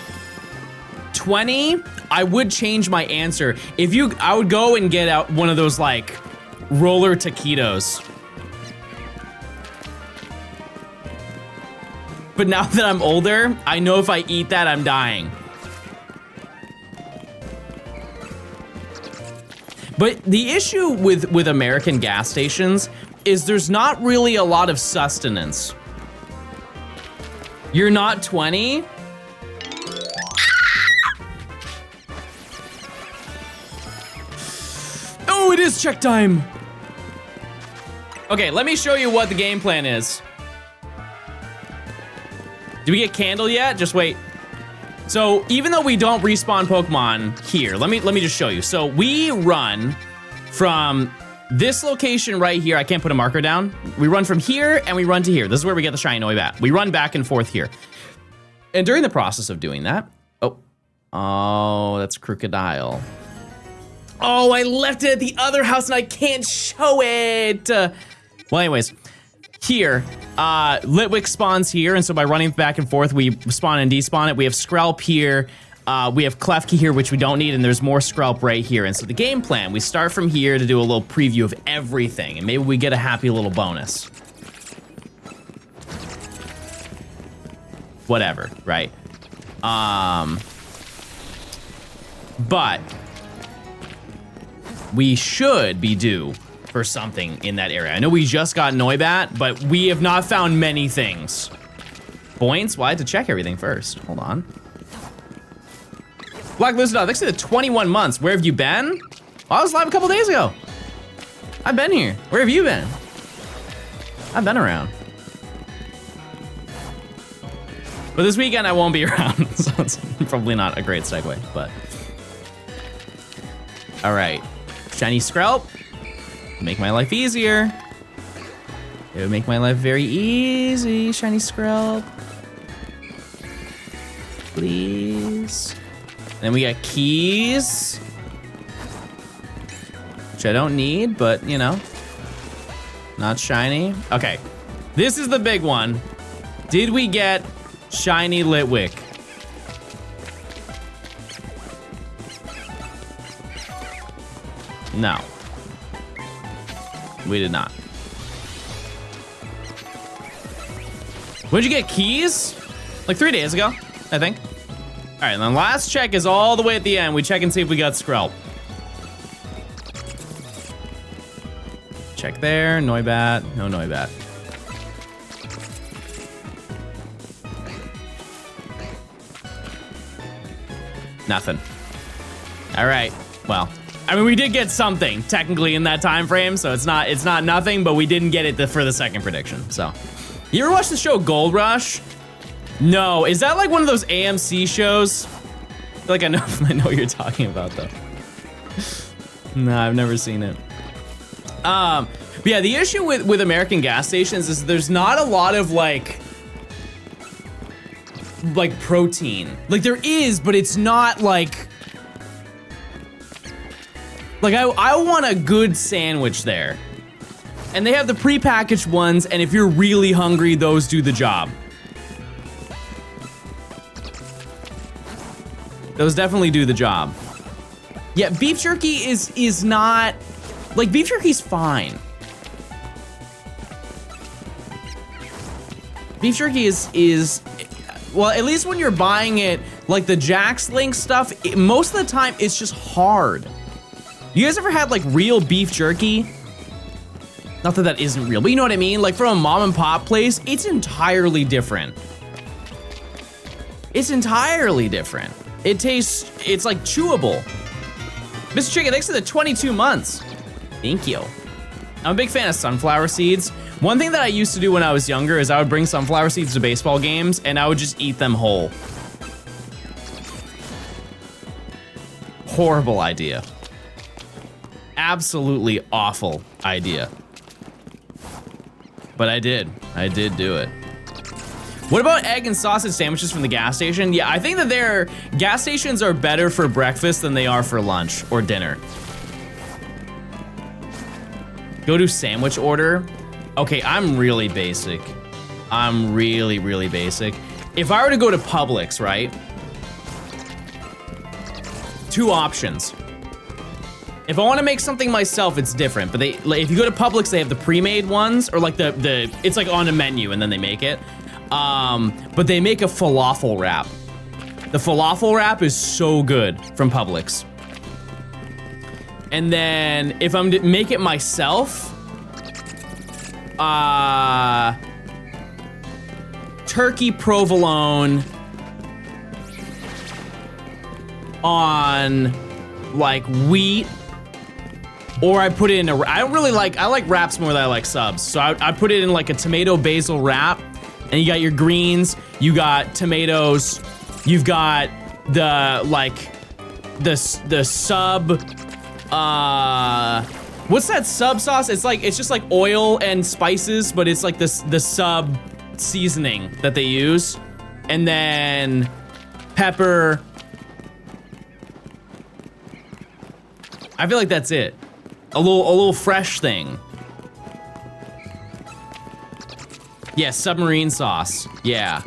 20, I would change my answer. I would go and get out one of those like roller taquitos. But now that I'm older, I know if I eat that, I'm dying. But the issue with American gas stations is there's not really a lot of sustenance. You're not 20? Oh, it is check time. Okay, let me show you what the game plan is. Did we get Candle yet? Just wait. So even though we don't respawn Pokemon here, let me just show you. So we run from this location right here. I can't put a marker down. We run from here and we run to here. This is where we get the shiny Noibat. We run back and forth here. And during the process of doing that, oh, that's Crocodile. Oh, I left it at the other house and I can't show it. Well, anyways, here, Litwick spawns here, and so by running back and forth, we spawn and despawn it. We have Skrelp here, we have Klefki here, which we don't need, and there's more Skrelp right here. And so the game plan, we start from here to do a little preview of everything, and maybe we get a happy little bonus. Whatever, right? But we should be due for something in that area. I know we just got Noibat, but we have not found many things. Points? Well, I had to check everything first. Hold on. Black Lizard Dog, thanks to the 21 months. Where have you been? Well, I was live a couple days ago. I've been here. Where have you been? I've been around. But this weekend I won't be around, so it's probably not a great segue, but. All right, shiny Skrelp. Make my life easier. It would make my life very easy, shiny Skrelp. Please. Then we got keys, which I don't need, but you know, not shiny. Okay, this is the big one. Did we get shiny Litwick? No. We did not. When did you get keys? Like 3 days ago, I think. All right, and then last check is all the way at the end. We check and see if we got Skrelp. Check there, Noibat, no Noibat. Nothing. All right, well. I mean, we did get something technically in that time frame, so it's not nothing, but we didn't get it for the second prediction. So, you ever watch the show Gold Rush? No, is that like one of those AMC shows? I feel like I know what you're talking about though. No, I've never seen it. But yeah, the issue with American gas stations is there's not a lot of like protein. Like there is, but it's not like. Like, I want a good sandwich there. And they have the prepackaged ones, and if you're really hungry, those do the job. Those definitely do the job. Yeah, beef jerky is not, like, beef jerky's fine. Beef jerky is, well, at least when you're buying it, like the Jack's Link stuff, most of the time it's just hard. You guys ever had like real beef jerky? Not that that isn't real, but you know what I mean? Like from a mom and pop place, it's entirely different. It's entirely different. It tastes, it's like chewable. Mr. Chicken, thanks for the 22 months. Thank you. I'm a big fan of sunflower seeds. One thing that I used to do when I was younger is I would bring sunflower seeds to baseball games and I would just eat them whole. Horrible idea. Absolutely awful idea. But I did do it. What about egg and sausage sandwiches from the gas station? Yeah, I think that their gas stations are better for breakfast than they are for lunch or dinner. Go to sandwich order. Okay, I'm really basic. I'm really, really basic. If I were to go to Publix, right? Two options. If I want to make something myself, it's different. But if you go to Publix, they have the pre-made ones, or like it's like on a menu and then they make it. But they make a falafel wrap. The falafel wrap is so good from Publix. And then if I'm to make it myself, turkey provolone on like wheat, or I put it in I like wraps more than I like subs. So I put it in like a tomato basil wrap, and you got your greens, you got tomatoes, you've got the sub, what's that sub sauce? It's just like oil and spices, but it's like the sub seasoning that they use. And then pepper. I feel like that's it. A little fresh thing. Yeah, submarine sauce. Yeah.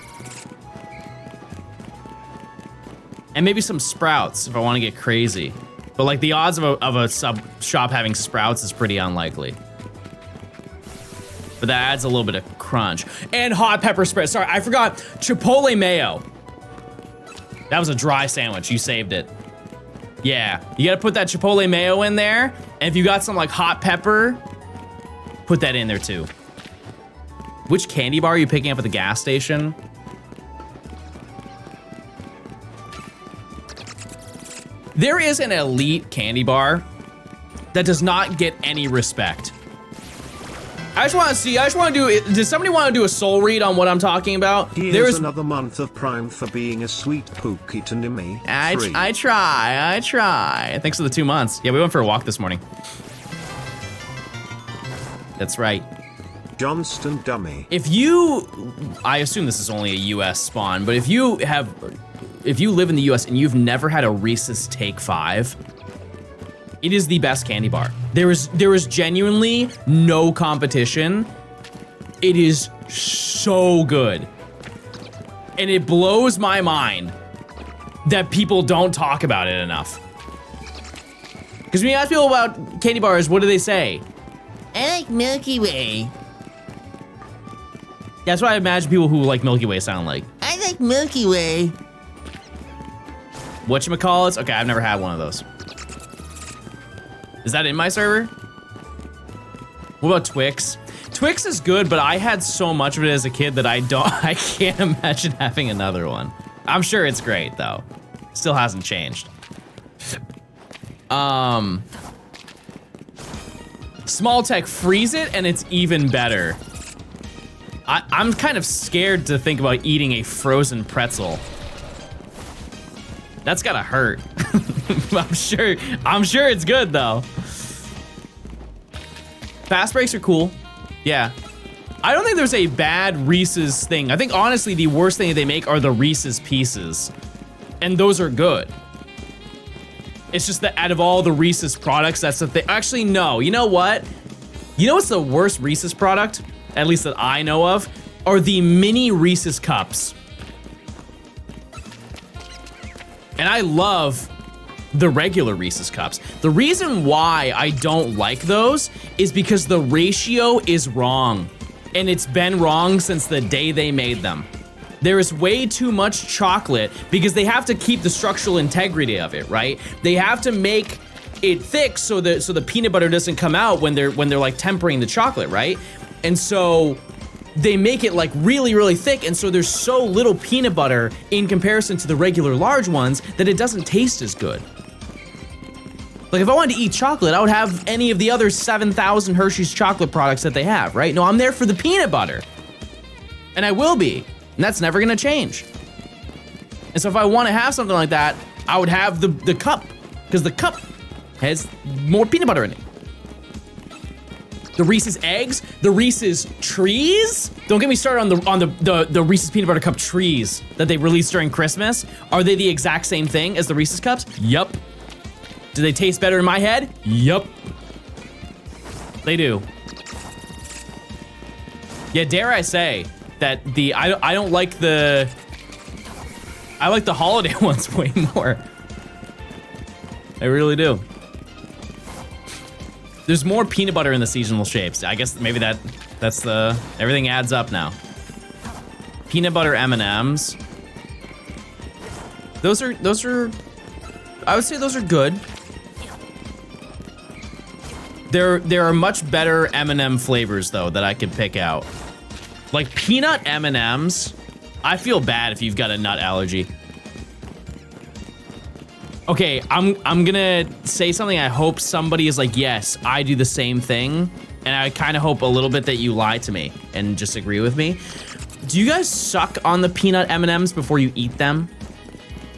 And maybe some Sprouts if I want to get crazy. But like the odds of a sub shop having Sprouts is pretty unlikely. But that adds a little bit of crunch. And hot pepper spread. Sorry, I forgot. Chipotle mayo. That was a dry sandwich. You saved it. Yeah, you gotta put that Chipotle mayo in there. And if you got some like hot pepper, put that in there too. Which candy bar are you picking up at the gas station? There is an elite candy bar that does not get any respect. I just want to do, does somebody want to do a soul read on what I'm talking about? Here's another month of Prime for being a sweet pookie to me. I try. Thanks for the 2 months. Yeah, we went for a walk this morning. That's right. Johnstone dummy. I assume this is only a US spawn, but if you live in the US and you've never had a Reese's Take 5, it is the best candy bar. There is genuinely no competition. It is so good. And it blows my mind that people don't talk about it enough. Because when you ask people about candy bars, what do they say? I like Milky Way. That's what I imagine people who like Milky Way sound like. I like Milky Way. Whatchamacallits? Okay, I've never had one of those. Is that in my server? What about Twix? Twix is good, but I had so much of it as a kid that I can't imagine having another one. I'm sure it's great though. Still hasn't changed. Small Tech, freeze it and it's even better. I'm kind of scared to think about eating a frozen pretzel. That's gotta hurt. I'm sure it's good though. Fast breaks are cool. Yeah. I don't think there's a bad Reese's thing. I think honestly the worst thing they make are the Reese's Pieces. And those are good. It's just that out of all the Reese's products, that's the thing. Actually, no. You know what? You know what's the worst Reese's product, at least that I know of, are the mini Reese's cups. And I love the regular Reese's cups. The reason why I don't like those is because the ratio is wrong. And it's been wrong since the day they made them. There is way too much chocolate because they have to keep the structural integrity of it, right? They have to make it thick so the peanut butter doesn't come out when they're like tempering the chocolate, right? And so they make it like really, really thick, and so there's so little peanut butter in comparison to the regular large ones that it doesn't taste as good. Like if I wanted to eat chocolate, I would have any of the other 7,000 Hershey's chocolate products that they have, right? No, I'm there for the peanut butter. And I will be, and that's never gonna change. And so if I wanna have something like that, I would have the cup, because the cup has more peanut butter in it. The Reese's eggs, the Reese's trees. Don't get me started on the Reese's peanut butter cup trees that they released during Christmas. Are they the exact same thing as the Reese's cups? Yup. Do they taste better in my head? Yup. They do. Yeah, dare I say that I don't like the, I like the holiday ones way more. I really do. There's more peanut butter in the seasonal shapes. I guess maybe that's the, everything adds up now. Peanut butter M&Ms. Those are, I would say those are good. There are much better M&M flavors though that I could pick out. Like peanut M&Ms, I feel bad if you've got a nut allergy. Okay, I'm gonna say something. I hope somebody is like, yes, I do the same thing. And I kind of hope a little bit that you lie to me and just agree with me. Do you guys suck on the peanut M&Ms before you eat them?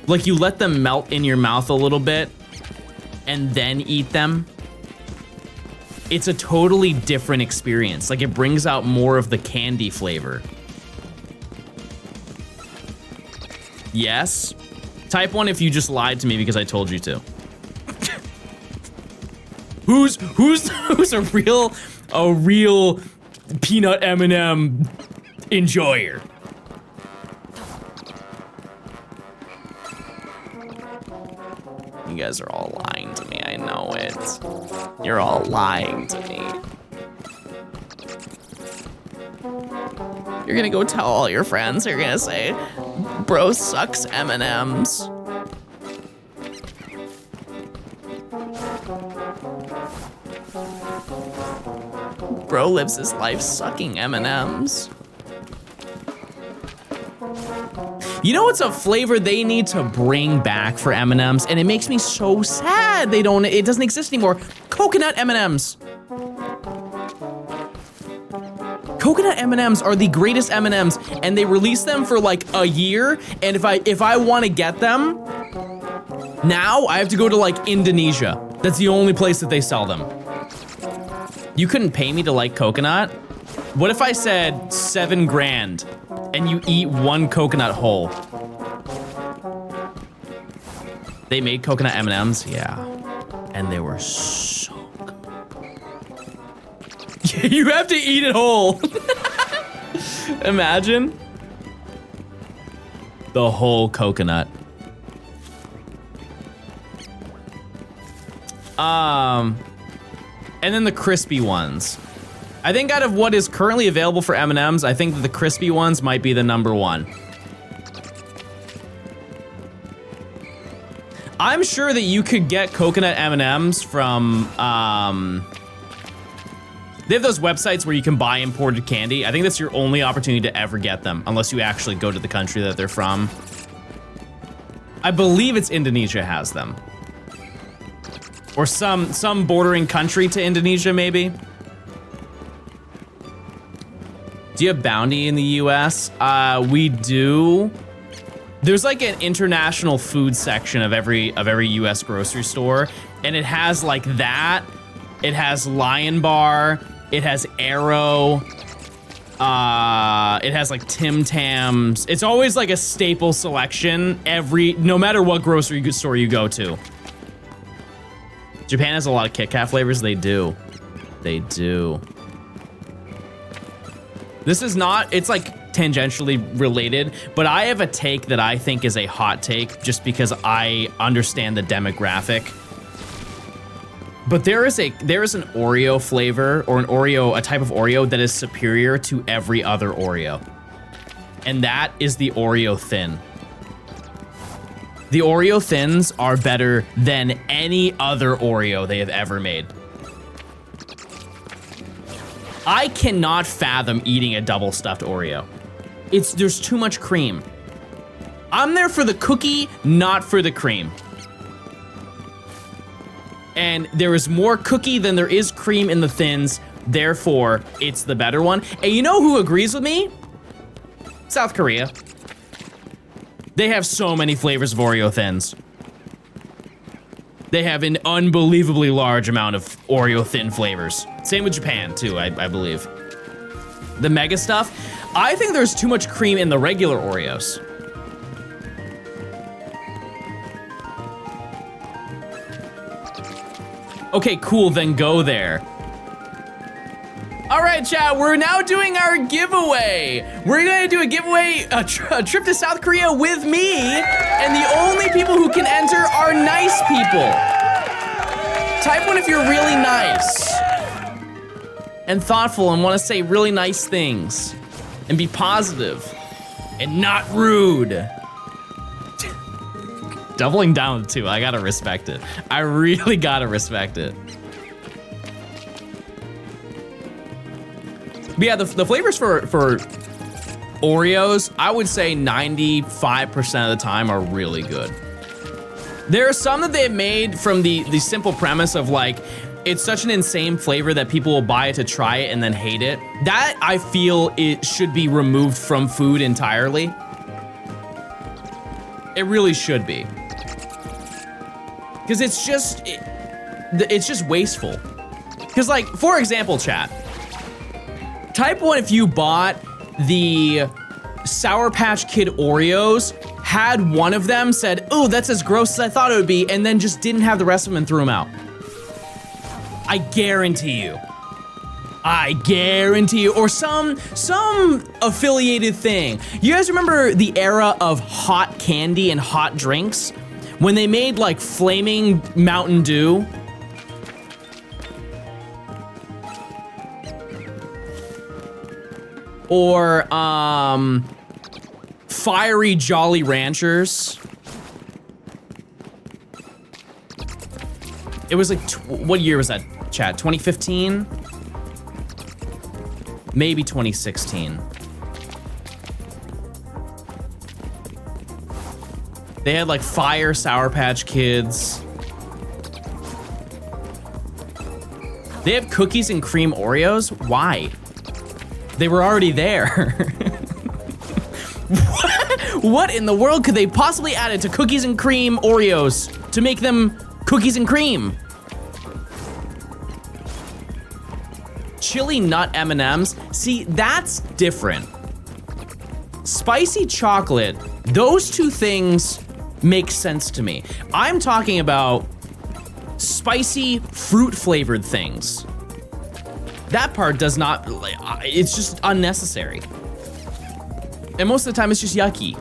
Like you let them melt in your mouth a little bit and then eat them? It's a totally different experience. Like it brings out more of the candy flavor. Yes? Type 1 if you just lied to me because I told you to. Who's a real peanut M&M enjoyer? You guys are all lying to me, I know it. You're all lying to me. You're gonna go tell all your friends, you're gonna say, bro sucks M&Ms. Bro lives his life sucking M&Ms. You know what's a flavor they need to bring back for M&Ms, and it makes me so sad it doesn't exist anymore? Coconut M&Ms. Coconut M&Ms are the greatest M&Ms, and they release them for like a year, and if I want to get them, now I have to go to like Indonesia. That's the only place that they sell them. You couldn't pay me to like coconut? What if I said 7 grand and you eat 1 coconut whole? They made coconut M&Ms, yeah. And they were so good. You have to eat it whole. Imagine. The whole coconut. And then the crispy ones. I think out of what is currently available for M&Ms, I think that the crispy ones might be the #1. I'm sure that you could get coconut M&Ms from, they have those websites where you can buy imported candy. I think that's your only opportunity to ever get them, unless you actually go to the country that they're from. I believe it's Indonesia has them. Or some bordering country to Indonesia, maybe. Do you have Bounty in the US? We do. There's like an international food section of every US grocery store, and it has like that. It has Lion Bar. It has Arrow. It has like Tim Tams. It's always like a staple selection no matter what grocery store you go to. Japan has a lot of Kit Kat flavors. They do. They do. This is not, it's like tangentially related, but I have a take that I think is a hot take just because I understand the demographic. But there is an Oreo flavor or a type of Oreo that is superior to every other Oreo. And that is the Oreo Thin. The Oreo Thins are better than any other Oreo they have ever made. I cannot fathom eating a double stuffed Oreo. There's too much cream. I'm there for the cookie, not for the cream. And there is more cookie than there is cream in the Thins, therefore it's the better one. And you know who agrees with me? South Korea. They have so many flavors of Oreo Thins. They have an unbelievably large amount of Oreo Thin flavors. Same with Japan too, I believe. The mega stuff, I think there's too much cream in the regular Oreos. Okay, cool, then go there. All right, chat, we're now doing our giveaway. We're gonna do a giveaway, a trip to South Korea with me, and the only people who can enter are nice people. Type 1 if you're really nice and thoughtful and wanna say really nice things and be positive and not rude. Doubling down too, I gotta respect it. I really gotta respect it. But yeah, the flavors for Oreos, I would say 95% of the time are really good. There are some that they've made from the simple premise of like, it's such an insane flavor that people will buy it to try it and then hate it. That, I feel, it should be removed from food entirely. It really should be. Because it's just wasteful. Because like, for example, chat, type 1 if you bought the Sour Patch Kid Oreos, had one of them, said, oh, that's as gross as I thought it would be, and then just didn't have the rest of them and threw them out. I guarantee you. I guarantee you. Or some affiliated thing. You guys remember the era of hot candy and hot drinks? When they made like flaming Mountain Dew? Or fiery Jolly Ranchers. It was like, what year was that, chat? 2015? Maybe 2016. They had like fire Sour Patch Kids. They have cookies and cream Oreos? Why? They were already there. What in the world could they possibly add it to cookies and cream Oreos to make them cookies and cream? Chili nut M&Ms. See, that's different. Spicy chocolate, those two things make sense to me. I'm talking about spicy fruit flavored things. That part does not, it's just unnecessary. And most of the time it's just yucky.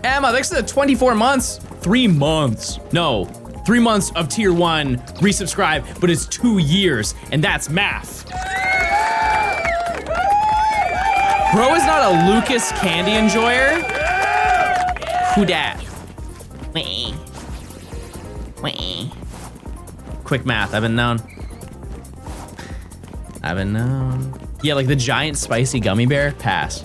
Emma, thanks for the 24 months. 3 months. No, 3 months of tier 1 resubscribe, but it's 2 years, and that's math. Bro is not a Lucas candy enjoyer? Who dat? Quick math, I've been known. Yeah, like the giant spicy gummy bear, pass.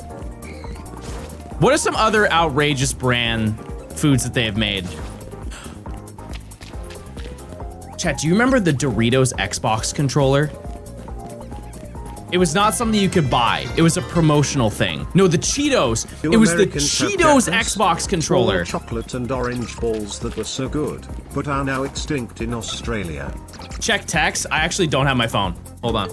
What are some other outrageous brand foods that they have made? Chat, do you remember the Doritos Xbox controller? It was not something you could buy. It was a promotional thing. No, the Cheetos. It was the Cheetos Xbox controller. Chocolate and orange balls that were so good, but are now extinct in Australia. Check text. I actually don't have my phone. Hold on.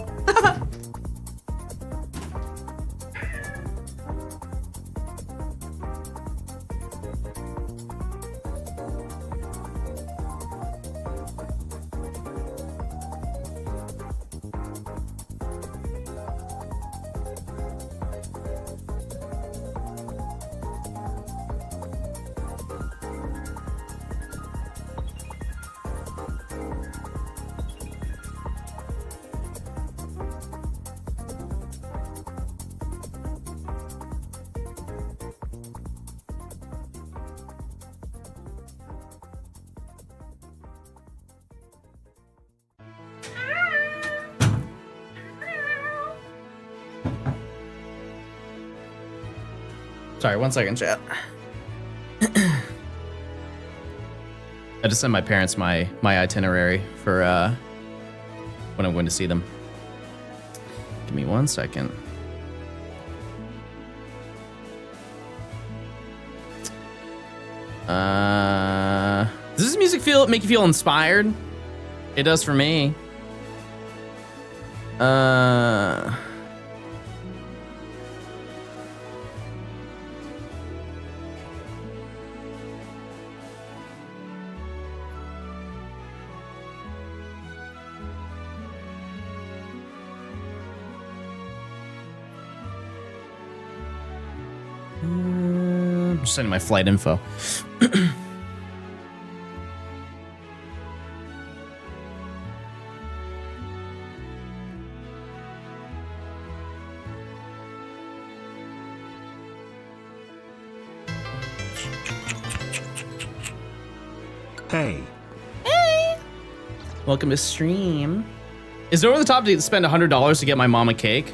Sorry, 1 second, chat. I just sent my parents my itinerary for when I'm going to see them. Give me 1 second. Does this music make you feel inspired? It does for me. I'm just sending my flight info. Hey. Hey. Welcome to stream. Is it over the top to spend $100 to get my mom a cake?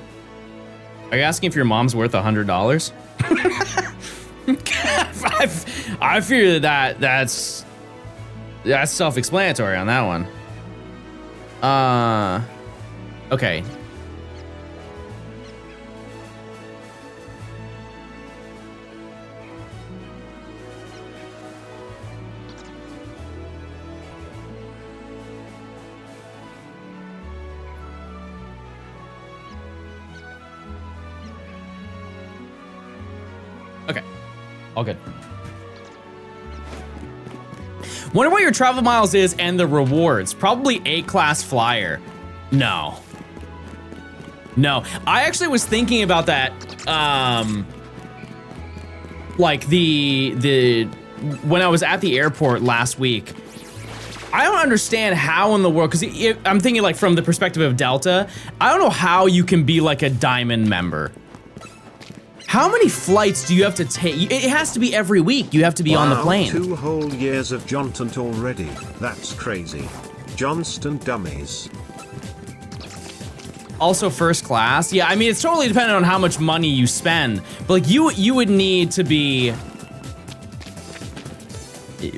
Are you asking if your mom's worth $100? I figure that's self-explanatory on that one. Okay. Okay, all good. Wonder what your travel miles is and the rewards. Probably A-class flyer. No. No, I actually was thinking about that. Like when I was at the airport last week. I don't understand how in the world, because I'm thinking like from the perspective of Delta, I don't know how you can be like a diamond member. How many flights do you have to take? It has to be every week. You have to be on the plane. 2 whole years of Johnstone already. That's crazy. Johnstone dummies. Also first class. Yeah, I mean, it's totally dependent on how much money you spend. But like you would need to be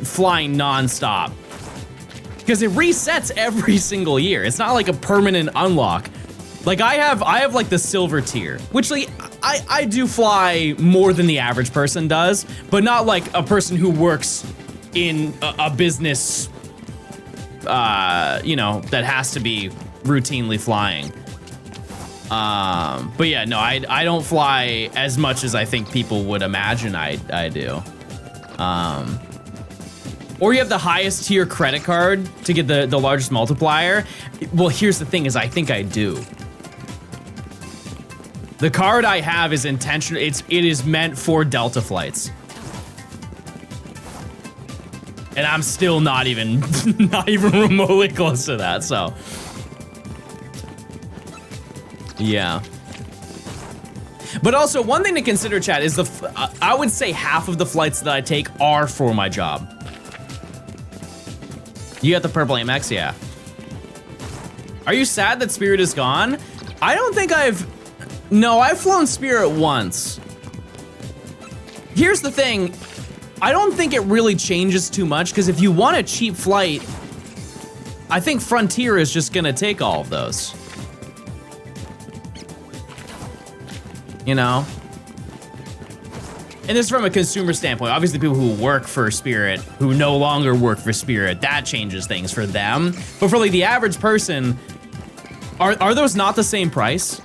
flying nonstop. Because it resets every single year. It's not like a permanent unlock. Like I have like the silver tier, which like I do fly more than the average person does, but not like a person who works in a business, you know, that has to be routinely flying. But yeah, no, I don't fly as much as I think people would imagine I do. Or you have the highest tier credit card to get the largest multiplier. Well, here's the thing is I think I do. The card I have is intentional. It is meant for Delta flights. And I'm still not even remotely close to that, so. Yeah. But also, one thing to consider, chat, is I would say half of the flights that I take are for my job. You got the purple Amex, yeah. Are you sad that Spirit is gone? I don't think no, I've flown Spirit once. Here's the thing, I don't think it really changes too much, because if you want a cheap flight, I think Frontier is just gonna take all of those. You know? And this is from a consumer standpoint. Obviously, people who work for Spirit, who no longer work for Spirit, that changes things for them. But for like the average person, are those not the same price?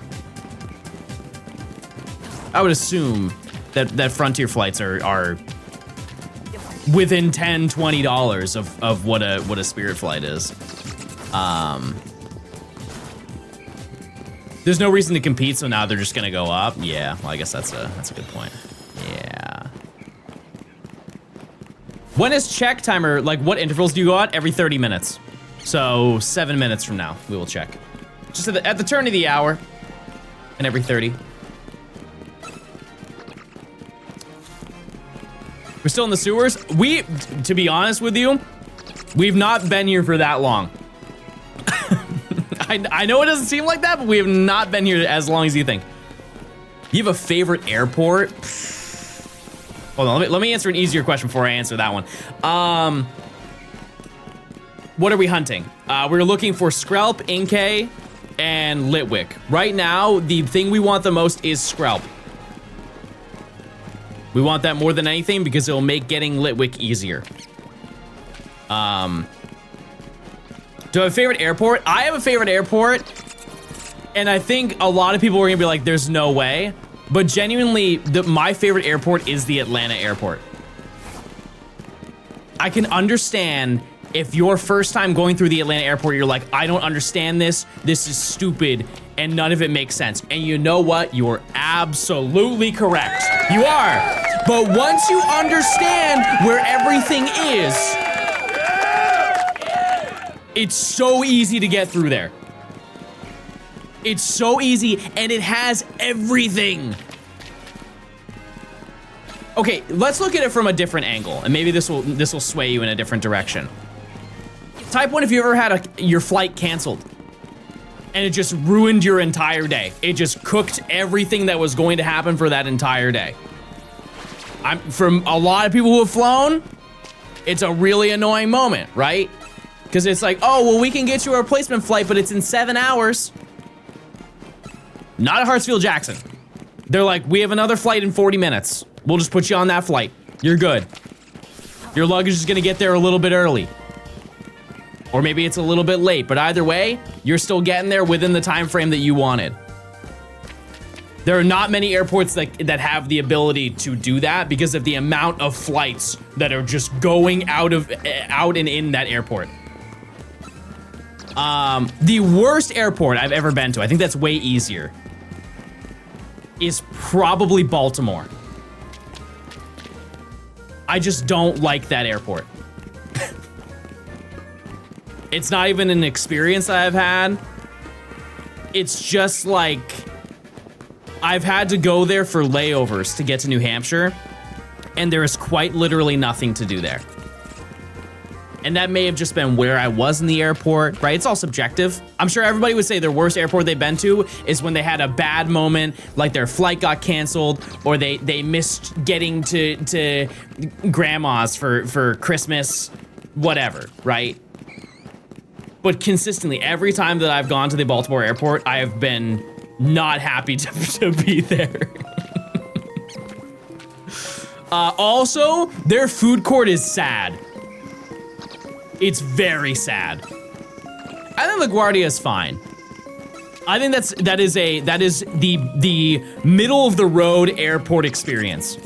I would assume that Frontier flights are within $10, $20 of what a Spirit flight is. There's no reason to compete, so now they're just gonna go up. Yeah, well, I guess that's a good point. Yeah. When is check timer? Like, what intervals do you go at? Every 30 minutes. So 7 minutes from now, we will check. Just at the turn of the hour, and every 30. We're still in the sewers. To be honest with you, we've not been here for that long. I know it doesn't seem like that, but we have not been here as long as you think. You have a favorite airport? Hold on, let me answer an easier question before I answer that one. What are we hunting? We're looking for Skrelp, Inkay, and Litwick. Right now, the thing we want the most is Skrelp. We want that more than anything because it'll make getting Litwick easier. Do I have a favorite airport? I have a favorite airport, and I think a lot of people are gonna be like, there's no way. But genuinely, my favorite airport is the Atlanta airport. I can understand if your first time going through the Atlanta airport, you're like, I don't understand this. This is stupid, and none of it makes sense. And you know what? You are absolutely correct. You are. But once you understand where everything is, it's so easy to get through there. It's so easy, and it has everything. Okay, let's look at it from a different angle, and maybe this will sway you in a different direction. Type 1 if you ever had your flight canceled, and it just ruined your entire day. It just cooked everything that was going to happen for that entire day. From a lot of people who have flown, it's a really annoying moment, right? Because it's like, oh, well, we can get you a replacement flight, but it's in 7 hours. Not at Hartsfield-Jackson. They're like, we have another flight in 40 minutes. We'll just put you on that flight. You're good. Your luggage is gonna get there a little bit early. Or maybe it's a little bit late, but either way, you're still getting there within the time frame that you wanted. There are not many airports that have the ability to do that because of the amount of flights that are just going out and in that airport. The worst airport I've ever been to, I think that's way easier, is probably Baltimore. I just don't like that airport. It's not even an experience that I've had. It's just like, I've had to go there for layovers to get to New Hampshire, and there is quite literally nothing to do there. And that may have just been where I was in the airport, right? It's all subjective. I'm sure everybody would say their worst airport they've been to is when they had a bad moment, like their flight got canceled, or they missed getting to grandma's for Christmas, whatever, right? But consistently, every time that I've gone to the Baltimore airport, I have been not happy to be there. Also, their food court is sad. It's very sad. I think LaGuardia is fine. I think that is the middle of the road airport experience.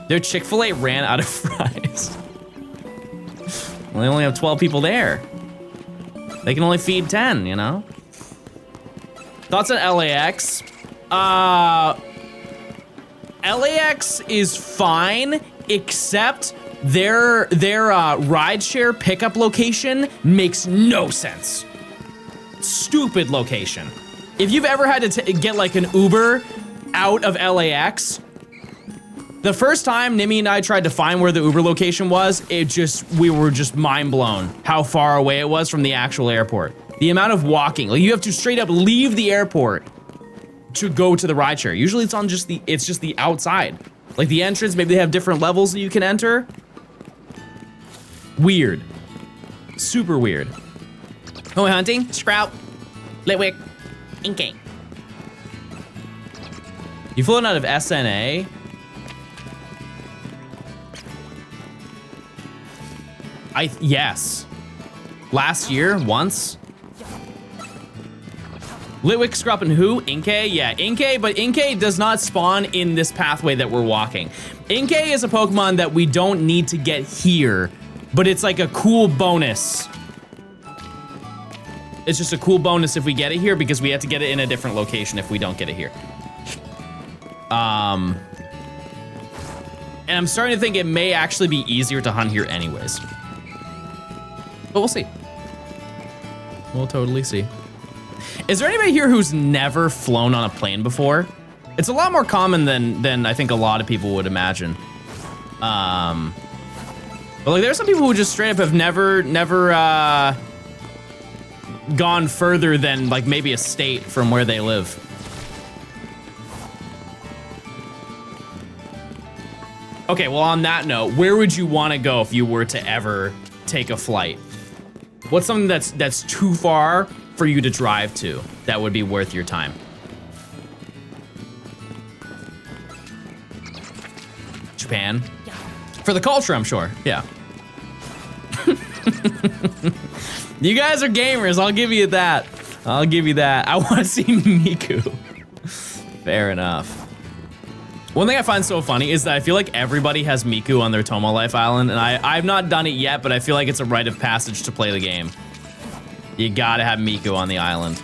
Their Chick-fil-A ran out of fries. Well, they only have 12 people there. They can only feed 10, you know? Thoughts on LAX? LAX is fine, except their rideshare pickup location makes no sense. Stupid location. If you've ever had to get like an Uber out of LAX, the first time Nimmy and I tried to find where the Uber location was, we were just mind blown how far away it was from the actual airport. The amount of walking, like you have to straight up leave the airport to go to the rideshare. Usually it's just the outside. Like the entrance, maybe they have different levels that you can enter. Weird. Super weird. Going hunting, Sprout, Litwick, Inkay. You flown out of SNA? Yes. Last year, once. Litwick, Scrupp, and who? Inkay? Yeah, Inkay, but Inkay does not spawn in this pathway that we're walking. Inkay is a Pokemon that we don't need to get here, but it's like a cool bonus. It's just a cool bonus if we get it here because we have to get it in a different location if we don't get it here. And I'm starting to think it may actually be easier to hunt here anyways. But we'll see. We'll totally see. Is there anybody here who's never flown on a plane before? It's a lot more common than I think a lot of people would imagine. But like there's some people who just straight up have never gone further than like maybe a state from where they live. Okay, well, on that note, where would you want to go if you were to ever take a flight? What's something that's too far for you to drive to that would be worth your time? Japan. For the culture, I'm sure. Yeah. You guys are gamers. I'll give you that. I'll give you that. I want to see Miku. Fair enough. One thing I find so funny is that I feel like everybody has Miku on their Tomo Life Island, and I've not done it yet, but I feel like it's a rite of passage to play the game. You gotta have Miku on the island.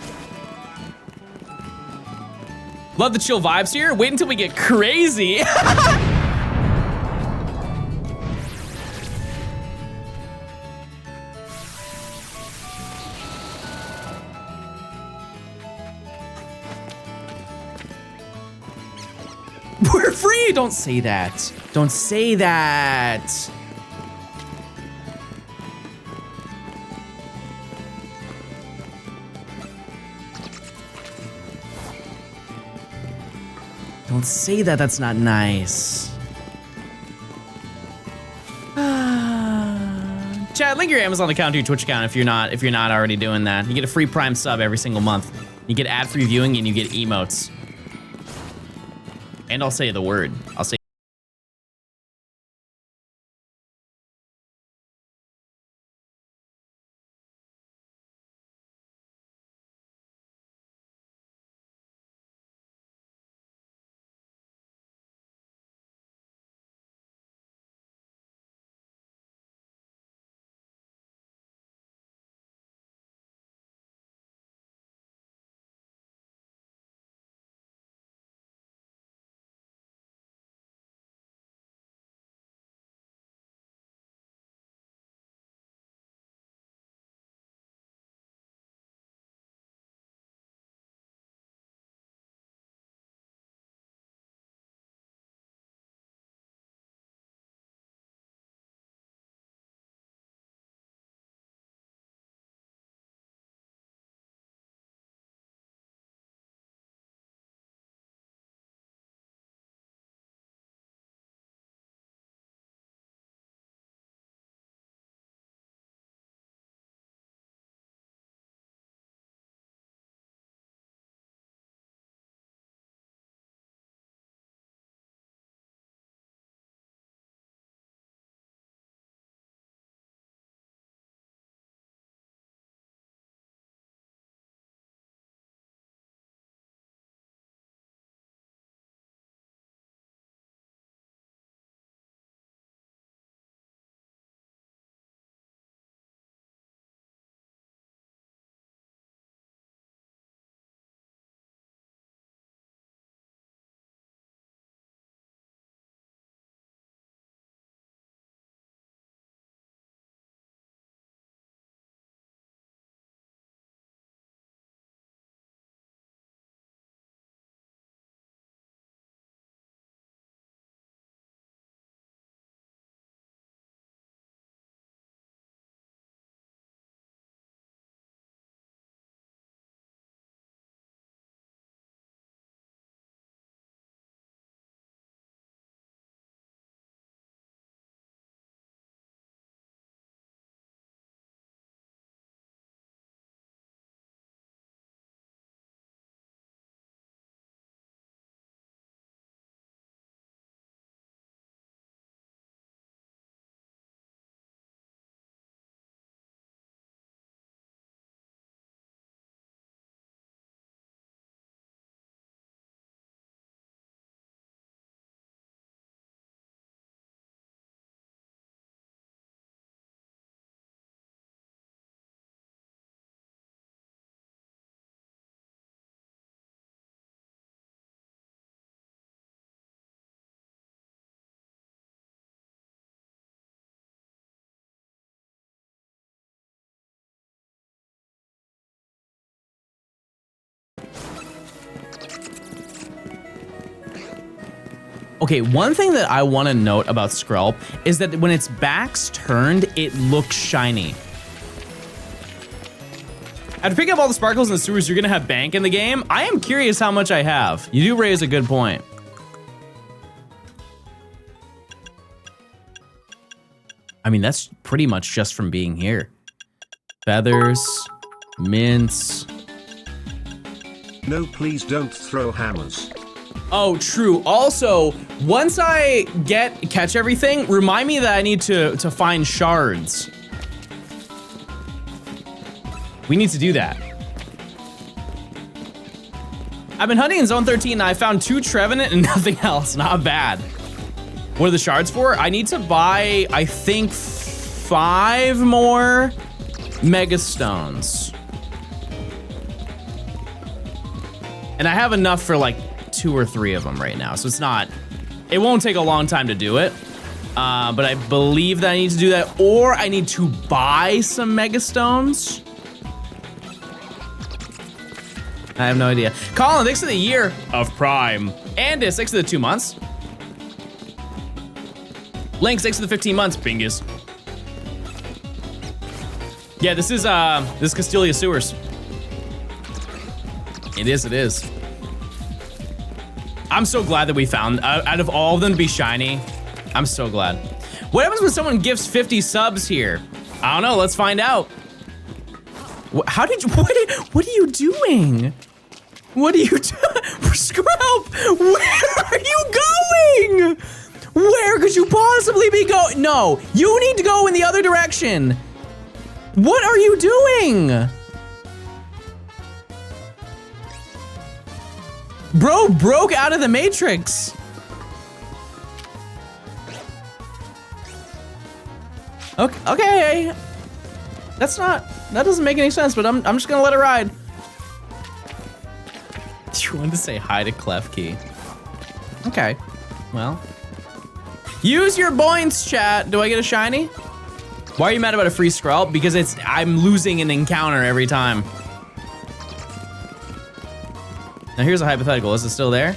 Love the chill vibes here. Wait until we get crazy. We're free! Don't say that. Don't say that. Don't say that. That's not nice. Chad, link your Amazon account to your Twitch account if you're not already doing that. You get a free Prime sub every single month. You get ad-free viewing and you get emotes. And I'll say the word. I'll say. Okay, one thing that I want to note about Skrelp is that when its back's turned, it looks shiny. After picking up all the sparkles in the sewers, you're gonna have bank in the game. I am curious how much I have. You do raise a good point. I mean, that's pretty much just from being here. Feathers, mints. No, please don't throw hammers. Oh, true. Also, once I catch everything, remind me that I need to find shards. We need to do that. I've been hunting in Zone 13 and I found 2 Trevenant and nothing else. Not bad. What are the shards for? I need to buy, I think, 5 more Mega Stones. And I have enough for like 2 or 3 of them right now. So it won't take a long time to do it. But I believe that I need to do that, or I need to buy some Mega Stones. I have no idea. Colin, thanks for the year of Prime. Andis, thanks for the 2 months. Lynx, thanks for the 15 months. Bingus. Yeah, this is Castelia Sewers. It is. I'm so glad that we found, out of all of them to be shiny, I'm so glad. What happens when someone gifts 50 subs here? I don't know, let's find out. How did you, what are you doing? What are you doing? Scrub, where are you going? Where could you possibly be going? No, you need to go in the other direction. What are you doing? Bro broke out of the Matrix. Okay. That doesn't make any sense, but I'm just gonna let it ride. You wanted to say hi to Klefki. Okay, well. Use your points, chat. Do I get a shiny? Why are you mad about a free scrub? Because I'm losing an encounter every time. Now here's a hypothetical. Is it still there?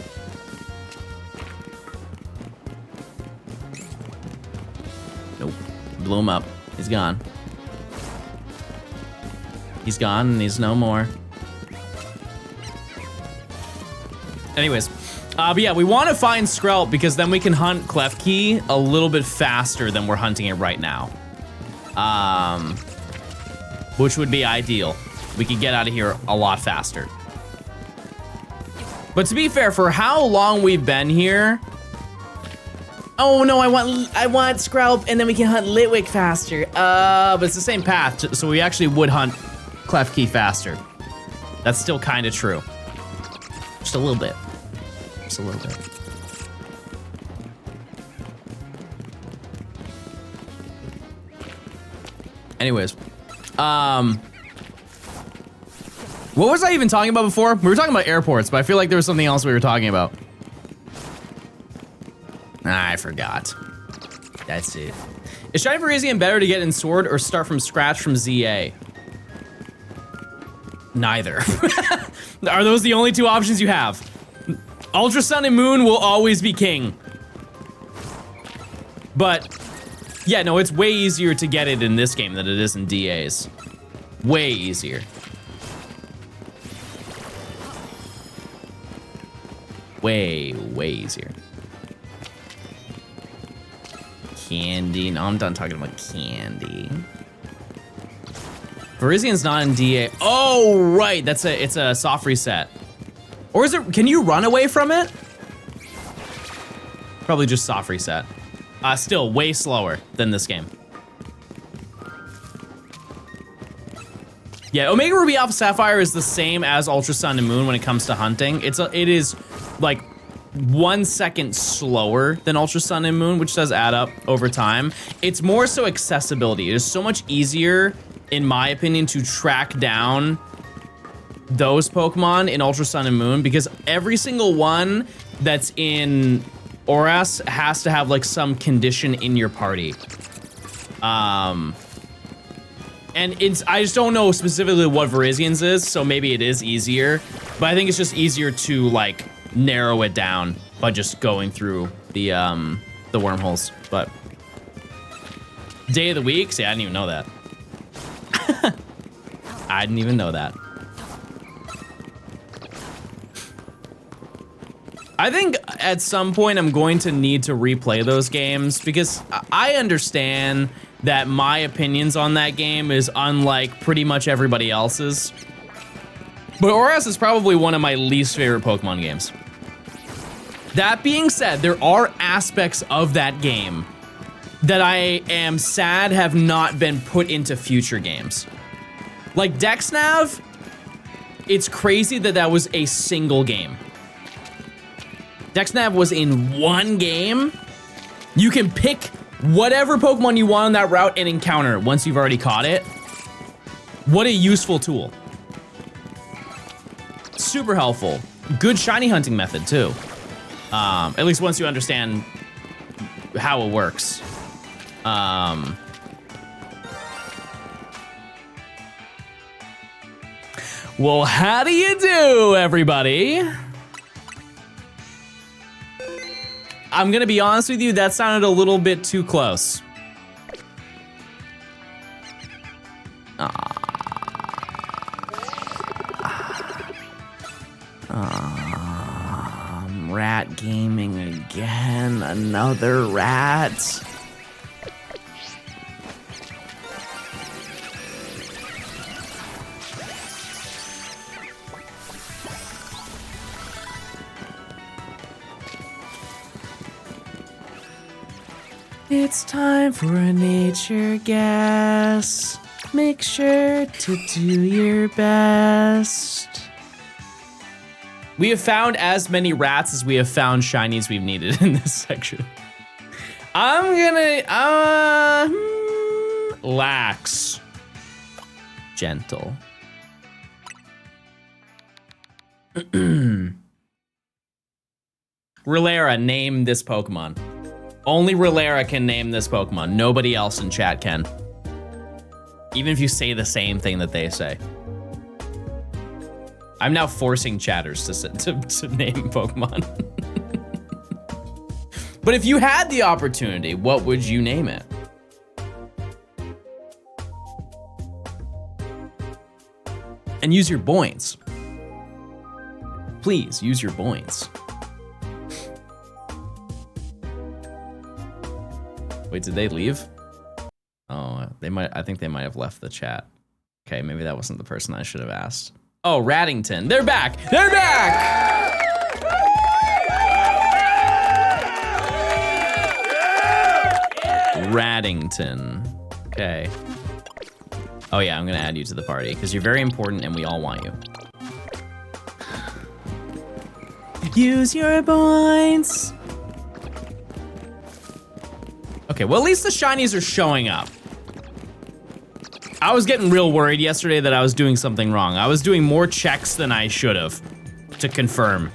Nope. Blew him up. He's gone. He's gone and he's no more. Anyways, but yeah, we want to find Skrelp because then we can hunt Klefki a little bit faster than we're hunting it right now. Which would be ideal. We could get out of here a lot faster. But to be fair, for how long we've been here, oh no, I want Skrelp and then we can hunt Litwick faster. But it's the same path, so we actually would hunt Klefki faster. That's still kind of true. Just a little bit. Just a little bit. Anyways, what was I even talking about before? We were talking about airports, but I feel like there was something else we were talking about. I forgot. That's it. Is Shiny Virizion better to get in Sword or start from scratch from ZA? Neither. Are those the only 2 options you have? Ultra Sun and Moon will always be king. But, yeah, no, it's way easier to get it in this game than it is in DA's. Way easier. Way easier. Candy. No, I'm done talking about candy. Verizion's not in DA. Oh, right. It's a soft reset. Or is it, can you run away from it? Probably just soft reset. Still way slower than this game. Yeah, Omega Ruby Alpha Sapphire is the same as Ultra Sun and Moon when it comes to hunting. It is like 1 second slower than Ultra Sun and Moon, which does add up over time. It's more so accessibility. It is so much easier, in my opinion, to track down those Pokemon in Ultra Sun and Moon because every single one that's in Oras has to have like some condition in your party. And I just don't know specifically what Verizion's is, so maybe it is easier, but I think it's just easier to like narrow it down by just going through the wormholes. But day of the week, see, I didn't even know that. I didn't even know that. I think at some point I'm going to need to replay those games because I understand that my opinions on that game is unlike pretty much everybody else's. But ORAS is probably one of my least favorite Pokemon games. That being said, there are aspects of that game that I am sad have not been put into future games. Like DexNav, it's crazy that that was a single game. DexNav was in one game. You can pick whatever Pokemon you want on that route and encounter it once you've already caught it. What a useful tool. Super helpful. Good shiny hunting method too. At least once you understand how it works. Well, how do you do, everybody? I'm gonna be honest with you, that sounded a little bit too close. Rat gaming again, another rat. It's time for a nature guess. Make sure to do your best. We have found as many rats as we have found shinies we've needed in this section. I'm gonna, lax. Gentle. Rillera, name this Pokemon. Only Rillera can name this Pokemon. Nobody else in chat can. Even if you say the same thing that they say. I'm now forcing chatters to name Pokemon. But if you had the opportunity, what would you name it? And use your points. Please use your points. Wait, did they leave? Oh, they might. I think they might have left the chat. Okay, maybe that wasn't the person I should have asked. Oh, Raddington. They're back. They're back. Raddington. Okay. Oh yeah, I'm gonna add you to the party because you're very important and we all want you. Use your points. Okay, well, at least the shinies are showing up. I was getting real worried yesterday that I was doing something wrong. I was doing more checks than I should have to confirm.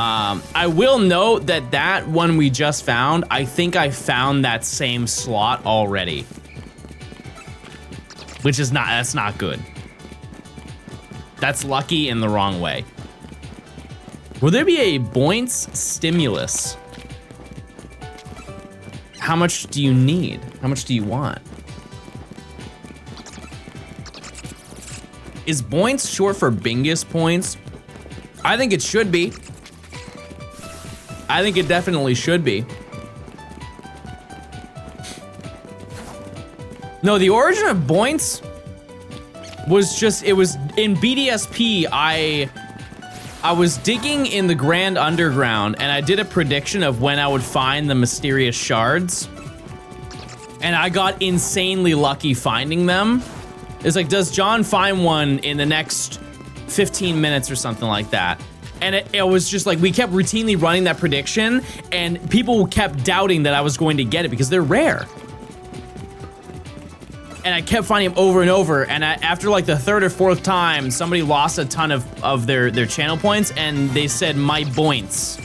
I will note that that one we just found, I think I found that same slot already. Which is that's not good. That's lucky in the wrong way. Will there be a Boints stimulus? How much do you need? How much do you want? Is Boints short for Bingus points? I think it should be. I think it definitely should be. No, the origin of Boints was just, it was in BDSP, I was digging in the Grand Underground and I did a prediction of when I would find the mysterious shards. And I got insanely lucky finding them. It's like, does John find one in the next 15 minutes or something like that? And it was just like, we kept routinely running that prediction and people kept doubting that I was going to get it because they're rare. And I kept finding them over and over. And after like the third or fourth time, somebody lost a ton of their channel points and they said my points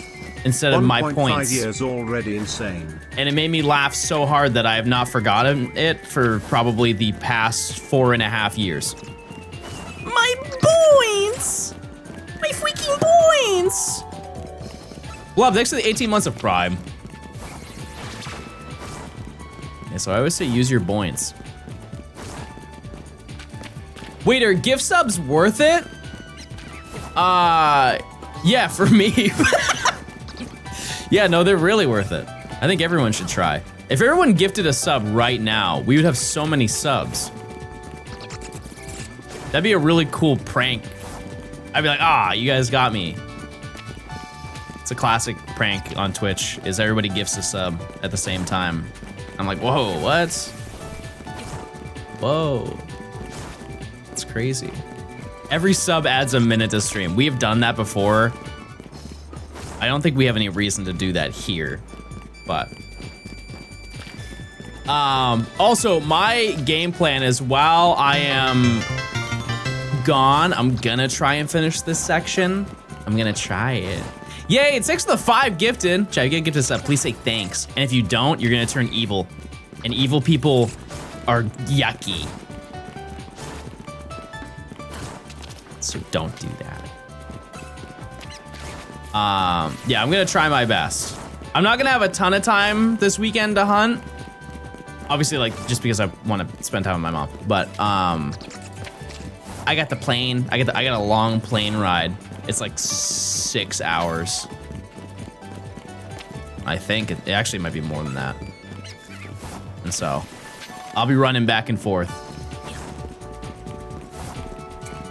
instead of my points. 1.5 years already insane. And it made me laugh so hard that I have not forgotten it for probably the past 4.5 years. My points! My freaking points! Love, thanks for the 18 months of Prime. Yeah, so I always say use your points. Wait, are gift subs worth it? Yeah, for me. Yeah, no, they're really worth it. I think everyone should try. If everyone gifted a sub right now, we would have so many subs. That'd be a really cool prank. I'd be like, ah, you guys got me. It's a classic prank on Twitch, is everybody gifts a sub at the same time. I'm like, whoa, what? Whoa. It's crazy. Every sub adds a minute to stream. We have done that before. I don't think we have any reason to do that here, but. Also, my game plan is while I am gone, I'm gonna try and finish this section. I'm gonna try it. Yay, it's 6 to the 5 gifted. Chat, you get gifted sub, please say thanks. And if you don't, you're gonna turn evil. And evil people are yucky. So don't do that. Yeah, I'm gonna try my best. I'm not gonna have a ton of time this weekend to hunt. Obviously, like, just because I want to spend time with my mom. But, I got the plane. I got a long plane ride. It's like 6 hours. I think it actually might be more than that. And so, I'll be running back and forth.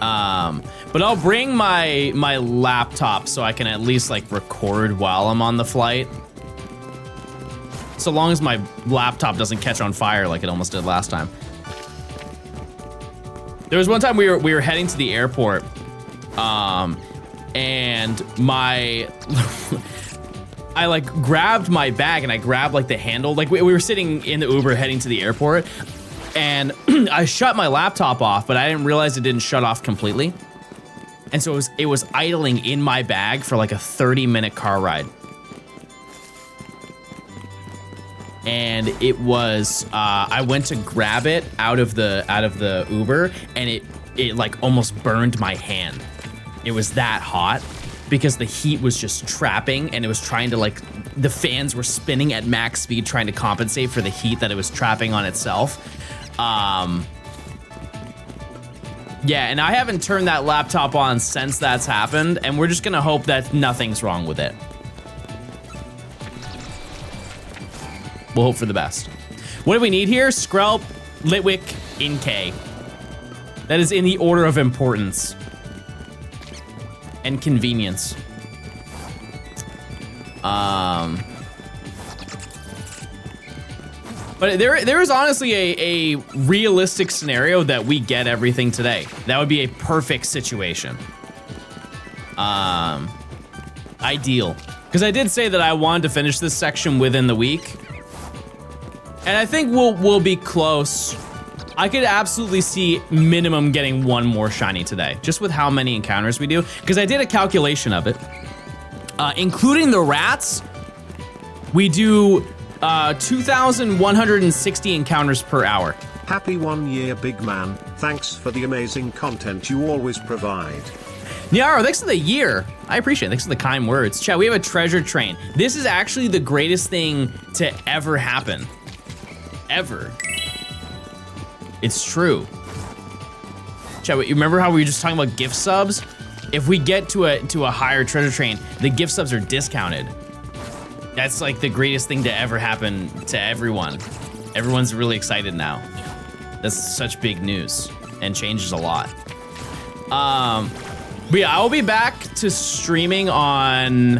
But I'll bring my laptop so I can at least like record while I'm on the flight. So long as my laptop doesn't catch on fire like it almost did last time. There was one time we were heading to the airport, and I like grabbed my bag and I grabbed like the handle. Like we were sitting in the Uber heading to the airport, and I shut my laptop off, but I didn't realize it didn't shut off completely. And so it was idling in my bag for like a 30-minute car ride. And it was, I went to grab it out of the Uber, and it like almost burned my hand. It was that hot because the heat was just trapping, and it was trying to like, the fans were spinning at max speed trying to compensate for the heat that it was trapping on itself. Yeah, and I haven't turned that laptop on since that's happened, and we're just gonna hope that nothing's wrong with it. We'll hope for the best. What do we need here? Skrelp, Litwick, Inkay. That is in the order of importance. And convenience. But there is honestly a realistic scenario that we get everything today. That would be a perfect situation. Ideal. Because I did say that I wanted to finish this section within the week. And I think we'll be close. I could absolutely see minimum getting one more shiny today, just with how many encounters we do. Because I did a calculation of it. Including the rats, we do 2,160 encounters per hour. Happy 1 year, big man. Thanks for the amazing content you always provide. Niaro, thanks for the year. I appreciate it. Thanks for the kind words. Chat, we have a treasure train. This is actually the greatest thing to ever happen. Ever. It's true. Chat, you remember how we were just talking about gift subs? If we get to a higher treasure train, the gift subs are discounted. That's like the greatest thing to ever happen to everyone. Everyone's really excited now. That's such big news and changes a lot. But yeah, I'll be back to streaming on,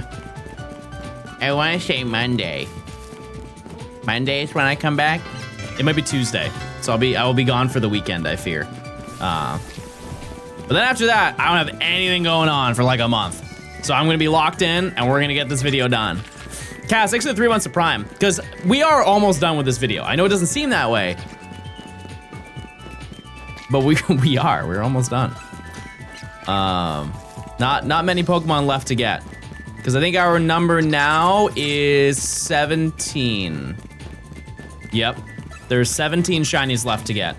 I want to say Monday. Monday is when I come back. It might be Tuesday. So I will be gone for the weekend, I fear. But then after that, I don't have anything going on for like a month. So I'm gonna be locked in and we're gonna get this video done. Cass, thanks for the 3 months of Prime, because we are almost done with this video. I know it doesn't seem that way, but we are. We're almost done. Not many Pokemon left to get, because I think our number now is 17. Yep, there's 17 shinies left to get.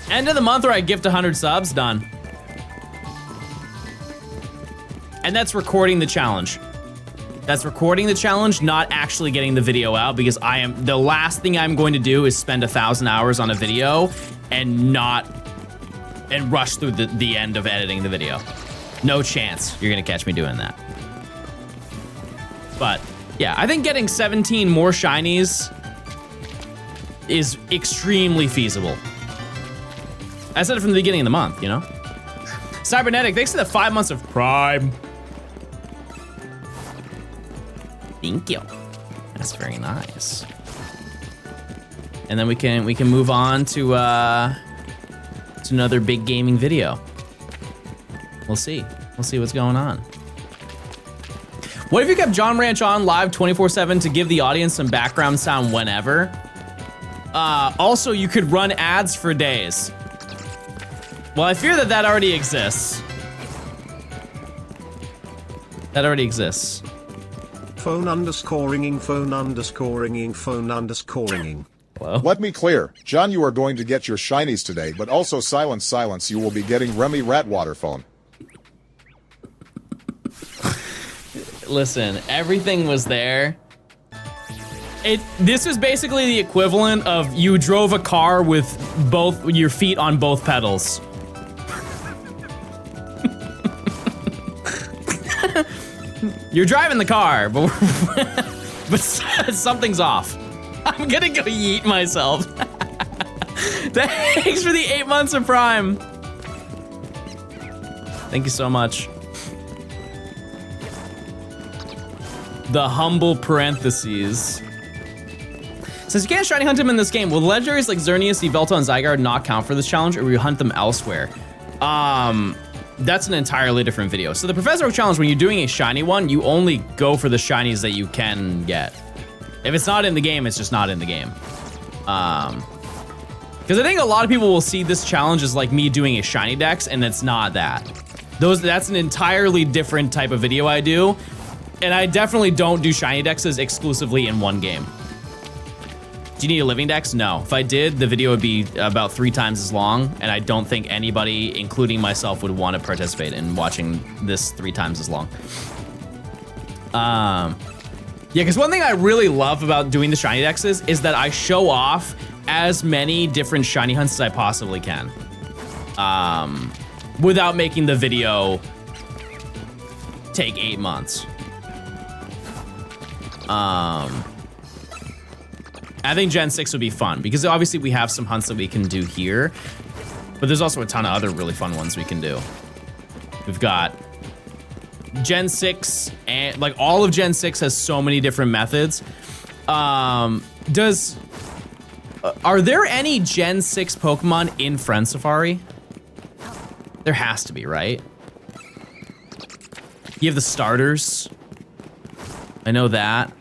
End of the month where I gift 100 subs, done. And that's recording the challenge. That's recording the challenge, not actually getting the video out, because the last thing I'm going to do is spend 1,000 hours on a video and rush through the end of editing the video. No chance you're gonna catch me doing that. But Yeah, I think getting 17 more shinies is extremely feasible. I said it from the beginning of the month, you know? Cybernetic, thanks to the 5 months of Prime. Thank you. That's very nice. And then we can move on to another big gaming video. We'll see. We'll see what's going on. What if you kept John Ranch on live 24/7 to give the audience some background sound whenever? Also, you could run ads for days. Well, I fear that already exists. That already exists. Phone underscoringing, phone underscoringing, phone underscoringing. Hello? Let me clear. John, you are going to get your shinies today, but also silence, you will be getting Remy Ratwater phone. Listen, everything was there. This is basically the equivalent of you drove a car with both your feet on both pedals. You're driving the car, but something's off. I'm gonna go yeet myself. Thanks for the 8 months of Prime. Thank you so much. The humble parentheses. Since you can't shiny hunt him in this game, will legendaries like Xerneas, Yveltal, and Zygarde not count for this challenge, or will you hunt them elsewhere? That's an entirely different video. So the Professor Oak challenge, when you're doing a shiny one, you only go for the shinies that you can get. If it's not in the game, it's just not in the game. Because I think a lot of people will see this challenge as like me doing a shiny dex, and it's not that. That's an entirely different type of video I do. And I definitely don't do shiny dexes exclusively in one game. Do you need a living dex? No. If I did, the video would be about 3 times as long, and I don't think anybody, including myself, would want to participate in watching this 3 times as long. Yeah, because one thing I really love about doing the shiny dexes is that I show off as many different shiny hunts as I possibly can. Without making the video take 8 months. I think Gen 6 would be fun because obviously we have some hunts that we can do here, but there's also a ton of other really fun ones we can do. We've got Gen 6, and like all of Gen 6 has so many different methods. Are there any Gen 6 Pokemon in Friend Safari? There has to be, right? You have the starters. I know that.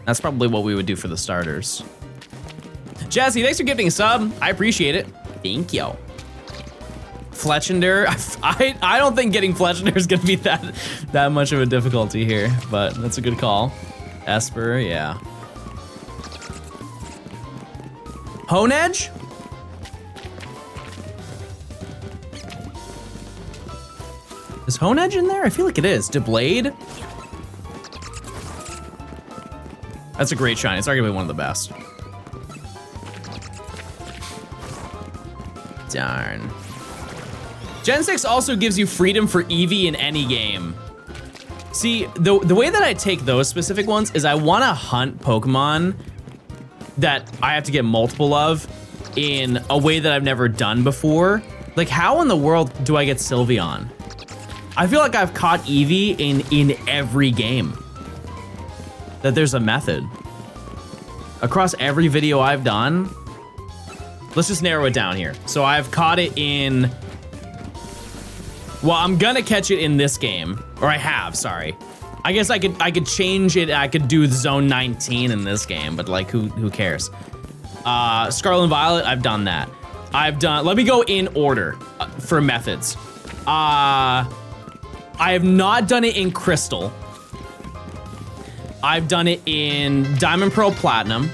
That's probably what we would do for the starters. Jazzy, thanks for gifting a sub. I appreciate it. Thank you. Fletchender. I don't think getting Fletchender is gonna be that much of a difficulty here, but that's a good call. Esper, yeah. Honedge? Is Honedge in there? I feel like it is. Deblade? That's a great shine. It's arguably one of the best. Darn. Gen 6 also gives you freedom for Eevee in any game. See, the way that I take those specific ones is I want to hunt Pokemon that I have to get multiple of in a way that I've never done before. Like, how in the world do I get Sylveon? I feel like I've caught Eevee in every game. That there's a method. Across every video I've done, let's just narrow it down here. So I've caught it in, well, I'm gonna catch it in this game, or I have, sorry. I guess I could change it. I could do zone 19 in this game, but like who cares? Scarlet and Violet, I've done that. Let me go in order for methods. I have not done it in Crystal. I've done it in Diamond, Pearl, Platinum.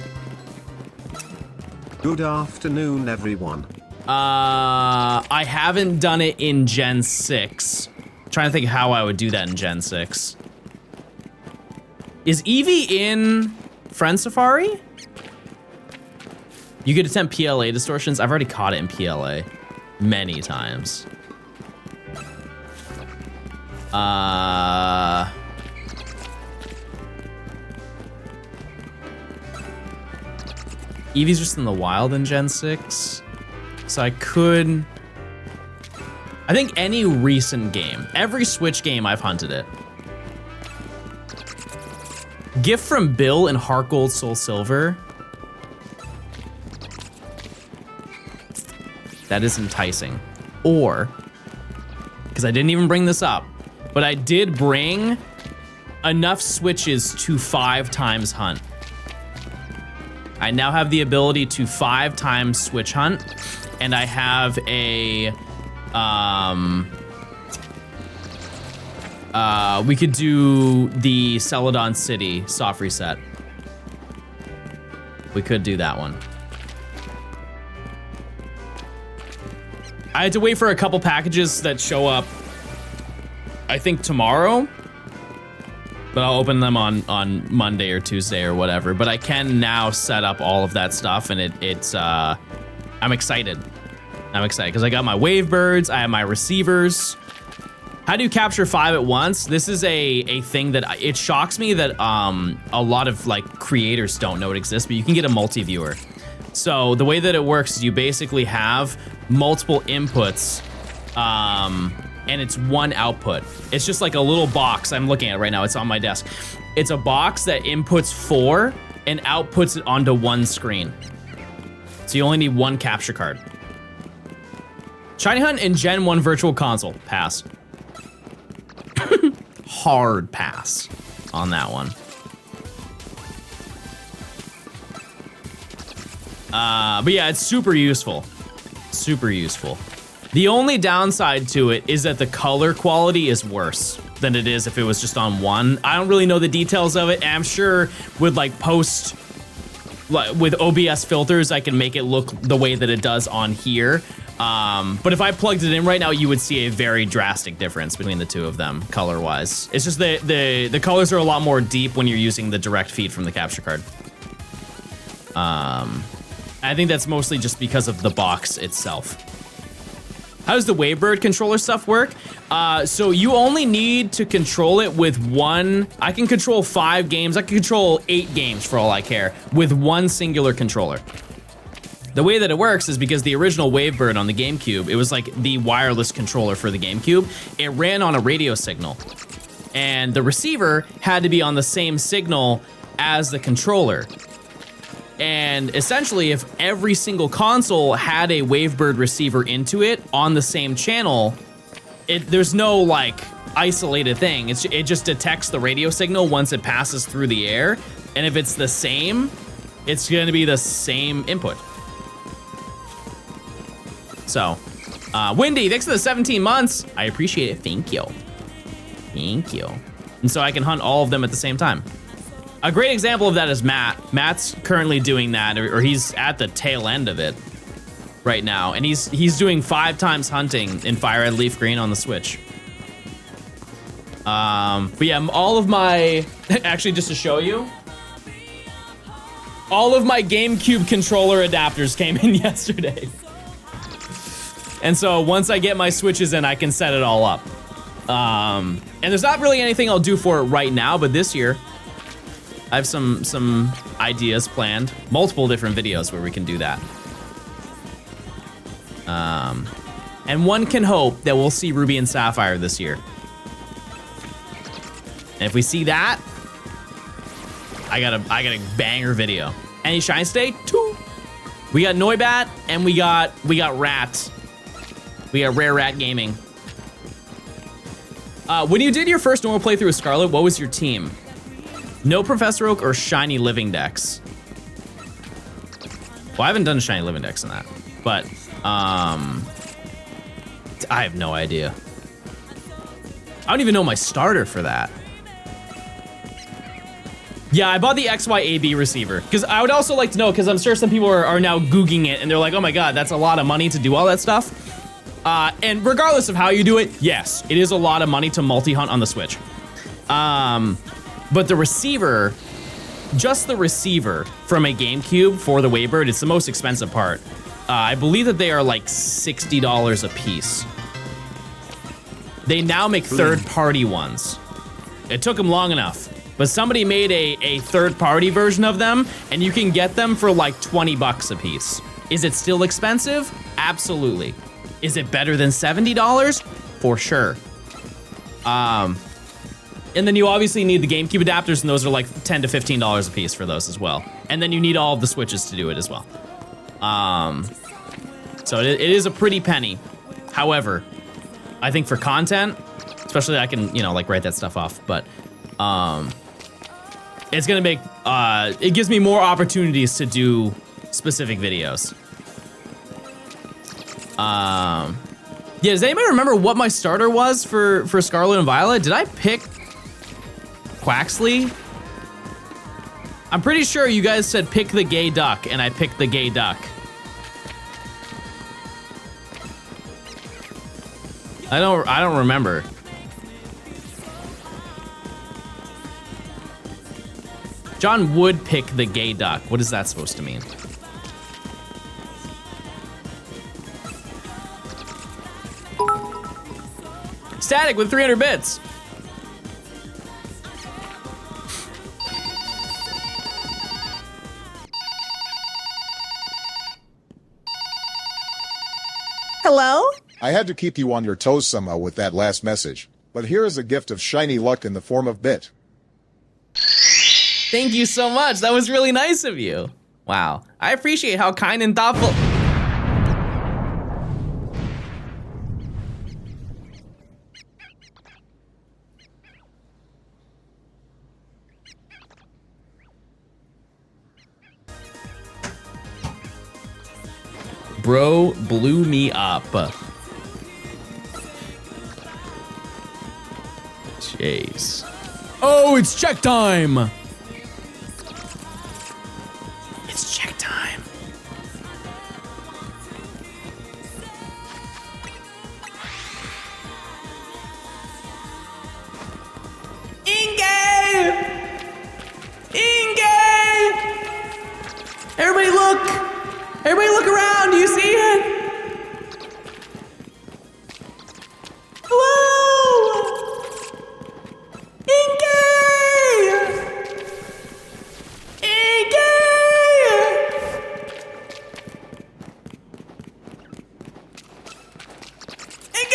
Good afternoon, everyone. I haven't done it in Gen 6. I'm trying to think how I would do that in Gen 6. Is Eevee in Friend Safari? You could attempt PLA distortions. I've already caught it in PLA many times. Eevee's just in the wild in Gen 6. So I could... I think any recent game, every Switch game, I've hunted it. Gift from Bill in Heart Gold Soul Silver. That is enticing. Or, because I didn't even bring this up, but I did bring enough switches to 5 times hunt. I now have the ability to 5 times switch hunt, and I have a, we could do the Celadon City soft reset. We could do that one. I had to wait for a couple packages that show up, I think tomorrow, but I'll open them on Monday or Tuesday or whatever. But I can now set up all of that stuff, and it's I'm excited. I'm excited because I got my wave birds, I have my receivers. How do you capture 5 at once? This is a thing that it shocks me that a lot of like creators don't know it exists, but you can get a multi-viewer. So the way that it works is you basically have multiple inputs, and it's one output. It's just like a little box. I'm looking at it right now. It's on my desk. It's a box that inputs 4 and outputs it onto one screen. So you only need 1 capture card. Shiny Hunt in Gen 1 Virtual Console. Pass. Hard pass on that one. But yeah, it's super useful. Super useful. The only downside to it is that the color quality is worse than it is if it was just on one. I don't really know the details of it. And I'm sure with like with OBS filters, I can make it look the way that it does on here. But if I plugged it in right now, you would see a very drastic difference between the two of them color-wise. It's just the colors are a lot more deep when you're using the direct feed from the capture card. I think that's mostly just because of the box itself. How does the Wavebird controller stuff work? So you only need to control it with one. I can control 5 games. I can control 8 games for all I care with one singular controller. The way that it works is because the original Wavebird on the GameCube, it was like the wireless controller for the GameCube. It ran on a radio signal, and the receiver had to be on the same signal as the controller. And essentially, if every single console had a Wavebird receiver into it on the same channel, there's no like isolated thing. It just detects the radio signal once it passes through the air. And if it's the same, it's gonna be the same input. So, Wendy, thanks for the 17 months. I appreciate it, thank you. Thank you. And so I can hunt all of them at the same time. A great example of that is Matt. Matt's currently doing that, or he's at the tail end of it right now. And he's doing 5 times hunting in Fire Red Leaf Green on the Switch. But yeah, all of my, actually just to show you, all of my GameCube controller adapters came in yesterday. And so once I get my switches in, I can set it all up. And there's not really anything I'll do for it right now, but this year, I have some ideas planned. Multiple different videos where we can do that. And one can hope that we'll see Ruby and Sapphire this year. And if we see that, I got a banger video. Any Shine State? 2. We got Noibat and we got Rat. We got Rare Rat Gaming. When you did your first normal playthrough with Scarlet, what was your team? No Professor Oak or Shiny Living Dex? Well, I haven't done a Shiny Living Dex in that, but I have no idea. I don't even know my starter for that. Yeah, I bought the XYAB receiver because I would also like to know, because I'm sure some people are now Googling it and they're like, oh my God, that's a lot of money to do all that stuff. And regardless of how you do it, yes, it is a lot of money to multi-hunt on the Switch. But the receiver, just the receiver from a GameCube for the Wavebird, it's the most expensive part. I believe that they are like $60 a piece. they now make third-party ones. It took them long enough, but somebody made a third-party version of them, and you can get them for like 20 bucks a piece. Is it still expensive? Absolutely. Is it better than $70? For sure. And then you obviously need the GameCube adapters, and those are like $10 to $15 a piece for those as well. And then you need all of the Switches to do it as well. So it is a pretty penny. However, I think for content, especially I can, like write that stuff off, but it's gonna make, it gives me more opportunities to do specific videos. Yeah, does anybody remember what my starter was for Scarlet and Violet? Did I pick Quaxley? I'm pretty sure you guys said pick the gay duck, and I picked the gay duck. I don't remember. John would pick the gay duck. What is that supposed to mean? Static with 300 bits. Hello? I had to keep you on your toes somehow with that last message. But here is a gift of shiny luck in the form of bit. Thank you so much. That was really nice of you. Wow. I appreciate how kind and thoughtful. Bro blew me up. Jeez. Oh, it's check time. It's check time. Inge! Inge! Everybody look! Everybody look around, do you see it? Hello! Inge! Inge! Inge!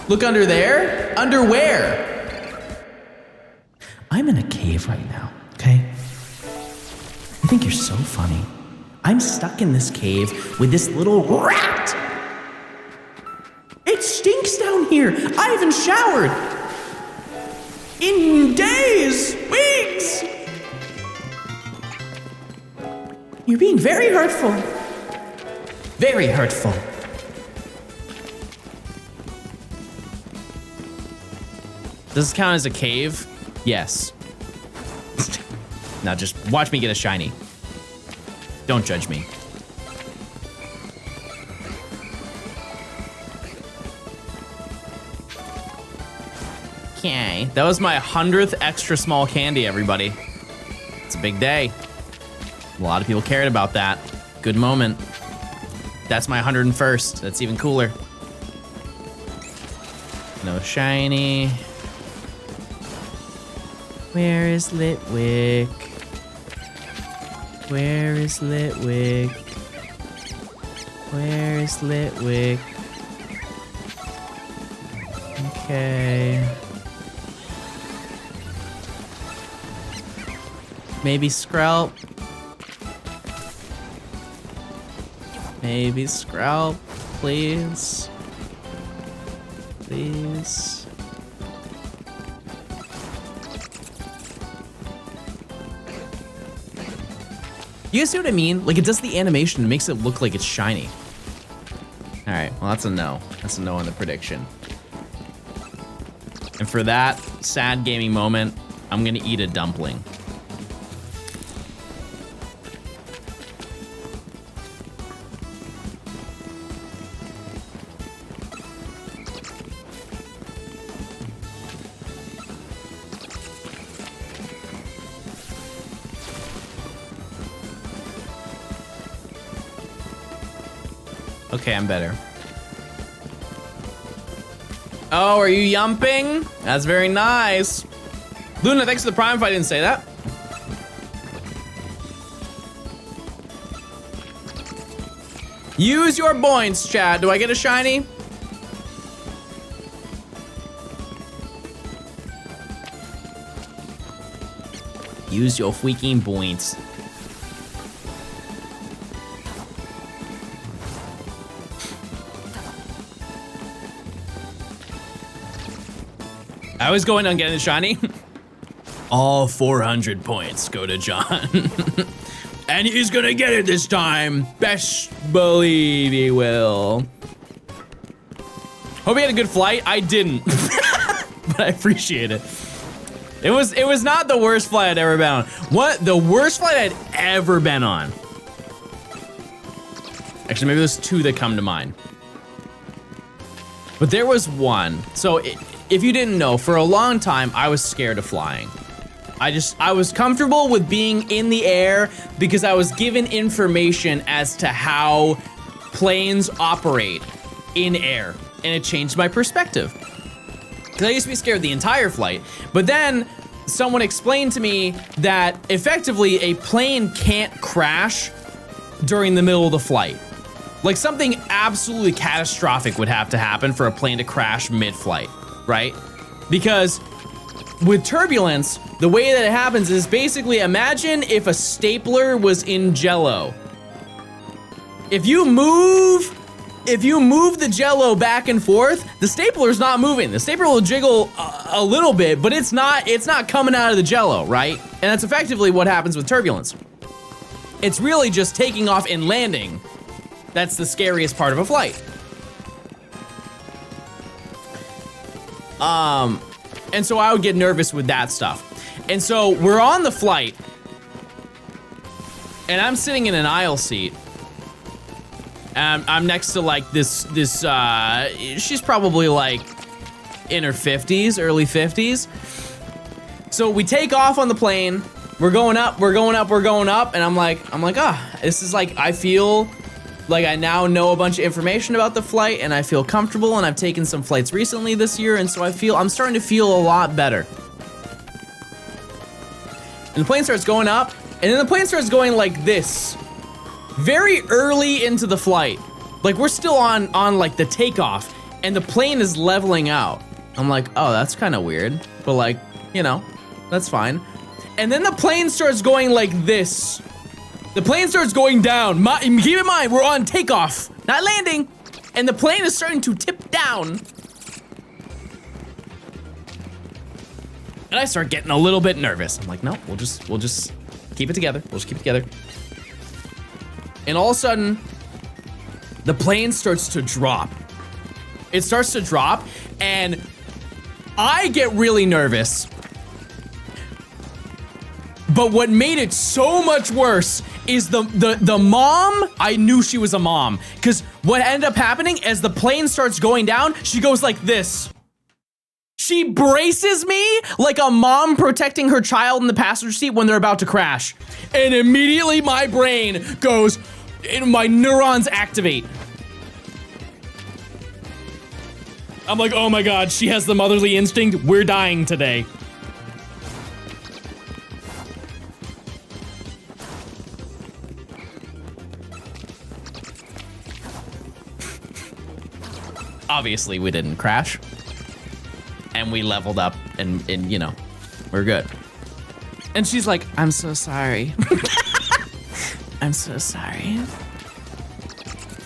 Look under there? Under where? I'm in a cave right now, okay? I think you're so funny. I'm stuck in this cave with this little rat. It stinks down here. I haven't showered in days, weeks. You're being very hurtful. Very hurtful. Does this count as a cave? Yes. Now just watch me get a shiny. Don't judge me. Okay, that was my 100th extra small candy, everybody. It's a big day. A lot of people cared about that. Good moment. That's my 101st. That's even cooler. No shiny. Where is Litwick? Where is Litwick? Where is Litwick? Okay. Maybe Skrelp. Maybe Skrelp, please. Please. You guys see what I mean? Like, it does the animation, it makes it look like it's shiny. All right, well, that's a no. That's a no on the prediction. And for that sad gaming moment, I'm gonna eat a dumpling. Okay, I'm better. Oh, are you yumping? That's very nice. Luna, thanks for the prime if I didn't say that. Use your points, chat. Do I get a shiny? Use your freaking points. I was going on getting the shiny. All 400 points go to John. And he's gonna get it this time. Best believe he will. Hope you had a good flight. I didn't, but I appreciate it. It was not the worst flight I'd ever been on. What the worst flight I'd ever been on? Actually, maybe there's two that come to mind. But there was one. So if you didn't know, for a long time I was scared of flying. I was comfortable with being in the air because I was given information as to how planes operate in air, and it changed my perspective. Because I used to be scared the entire flight, but then someone explained to me that effectively a plane can't crash during the middle of the flight. Like something absolutely catastrophic would have to happen for a plane to crash mid-flight, right? Because with turbulence, the way that it happens is basically imagine if a stapler was in Jell-O. If you move the Jell-O back and forth, the stapler's not moving. The stapler will jiggle a little bit, but it's not coming out of the Jell-O, right? And that's effectively what happens with turbulence. It's really just taking off and landing. That's the scariest part of a flight. And so I would get nervous with that stuff. And so we're on the flight, and I'm sitting in an aisle seat. I'm next to like this, she's probably like in her 50s, early 50s. So we take off on the plane, we're going up, and I'm like, this is like, I feel like I now know a bunch of information about the flight, and I feel comfortable, and I've taken some flights recently this year, and so I'm starting to feel a lot better. And the plane starts going up, and then the plane starts going like this. Very early into the flight. Like we're still on like the takeoff, and the plane is leveling out. I'm like, oh, that's kind of weird, but like, you know, that's fine. And then the plane starts going like this. The plane starts going down. Keep in mind, we're on takeoff, not landing. And the plane is starting to tip down. And I start getting a little bit nervous. I'm like, no, we'll just keep it together. We'll just keep it together. And all of a sudden, the plane starts to drop. It starts to drop, and I get really nervous. But what made it so much worse is the mom, I knew she was a mom, because what ended up happening as the plane starts going down, she goes like this. She braces me like a mom protecting her child in the passenger seat when they're about to crash. And immediately my brain goes, and my neurons activate. I'm like, oh my God, she has the motherly instinct. We're dying today. Obviously, we didn't crash. And we leveled up, and you know, we're good. And she's like, I'm so sorry. I'm so sorry.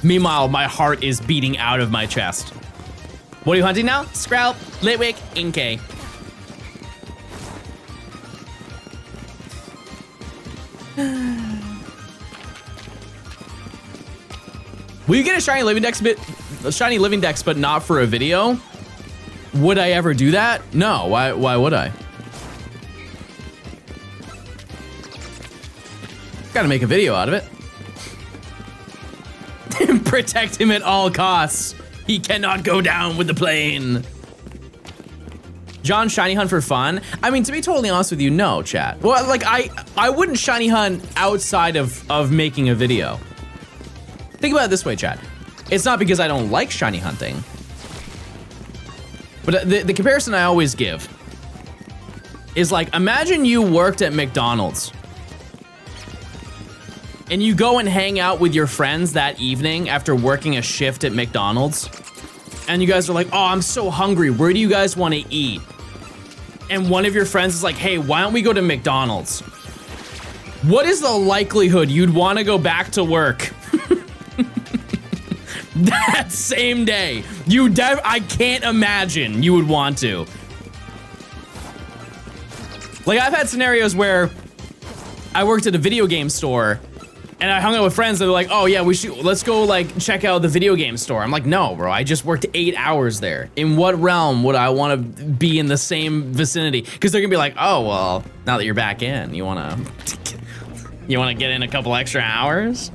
Meanwhile, my heart is beating out of my chest. What are you hunting now? Sprout, Litwick, Inkay. Will you get a shiny living dex, but not for a video? Would I ever do that? No. Why would I? Gotta make a video out of it. Protect him at all costs. He cannot go down with the plane. John, shiny hunt for fun? I mean, to be totally honest with you, no, chat. Well, like, I wouldn't shiny hunt outside of making a video. Think about it this way, chat. It's not because I don't like shiny hunting. But the comparison I always give is like, imagine you worked at McDonald's and you go and hang out with your friends that evening after working a shift at McDonald's. And you guys are like, oh, I'm so hungry. Where do you guys want to eat? And one of your friends is like, hey, why don't we go to McDonald's? What is the likelihood you'd want to go back to work that same day? I can't imagine you would want to. Like, I've had scenarios where I worked at a video game store and I hung out with friends and they're like, oh yeah, let's go like check out the video game store. I'm like, no, bro, I just worked 8 hours there. In what realm would I want to be in the same vicinity? Because they're gonna be like, oh, well, now that you're back in, you wanna get in a couple extra hours?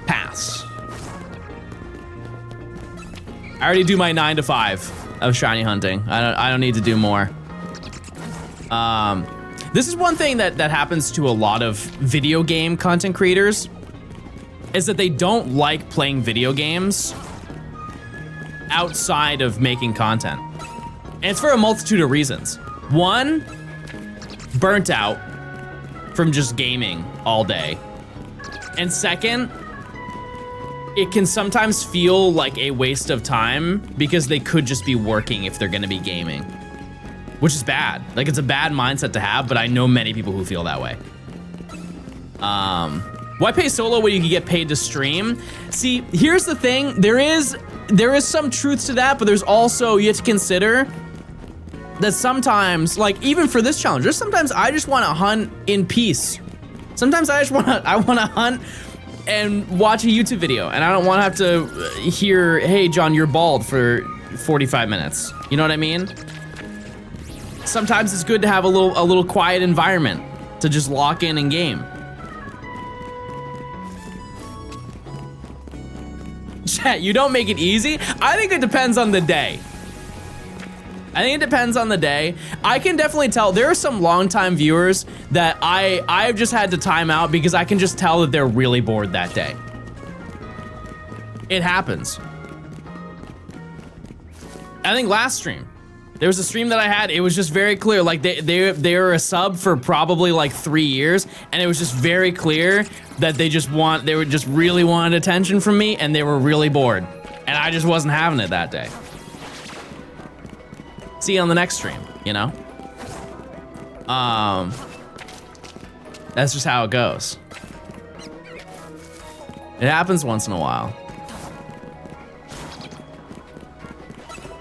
Pass. I already do my 9 to 5 of shiny hunting. I don't need to do more. This is one thing that happens to a lot of video game content creators, is that they don't like playing video games outside of making content. And it's for a multitude of reasons. One, burnt out from just gaming all day. And second, it can sometimes feel like a waste of time because they could just be working if they're gonna be gaming. Which is bad. Like, it's a bad mindset to have, but I know many people who feel that way. Why pay solo when you can get paid to stream? See, here's the thing. There is some truth to that, but there's also, you have to consider that sometimes, like even for this challenge, there's sometimes I just want to hunt in peace. Sometimes I want to hunt and watch a YouTube video, and I don't want to have to hear, hey, John, you're bald for 45 minutes. You know what I mean? Sometimes it's good to have a little quiet environment to just lock in and game. Chat, you don't make it easy? I think it depends on the day. I think it depends on the day. I can definitely tell there are some longtime viewers that I've just had to time out because I can just tell that they're really bored that day. It happens. I think last stream, there was a stream that I had, it was just very clear, like they were a sub for probably like 3 years, and it was just very clear that they would just really wanted attention from me, and they were really bored. And I just wasn't having it that day. See you on the next stream, you know? That's just how it goes. It happens once in a while.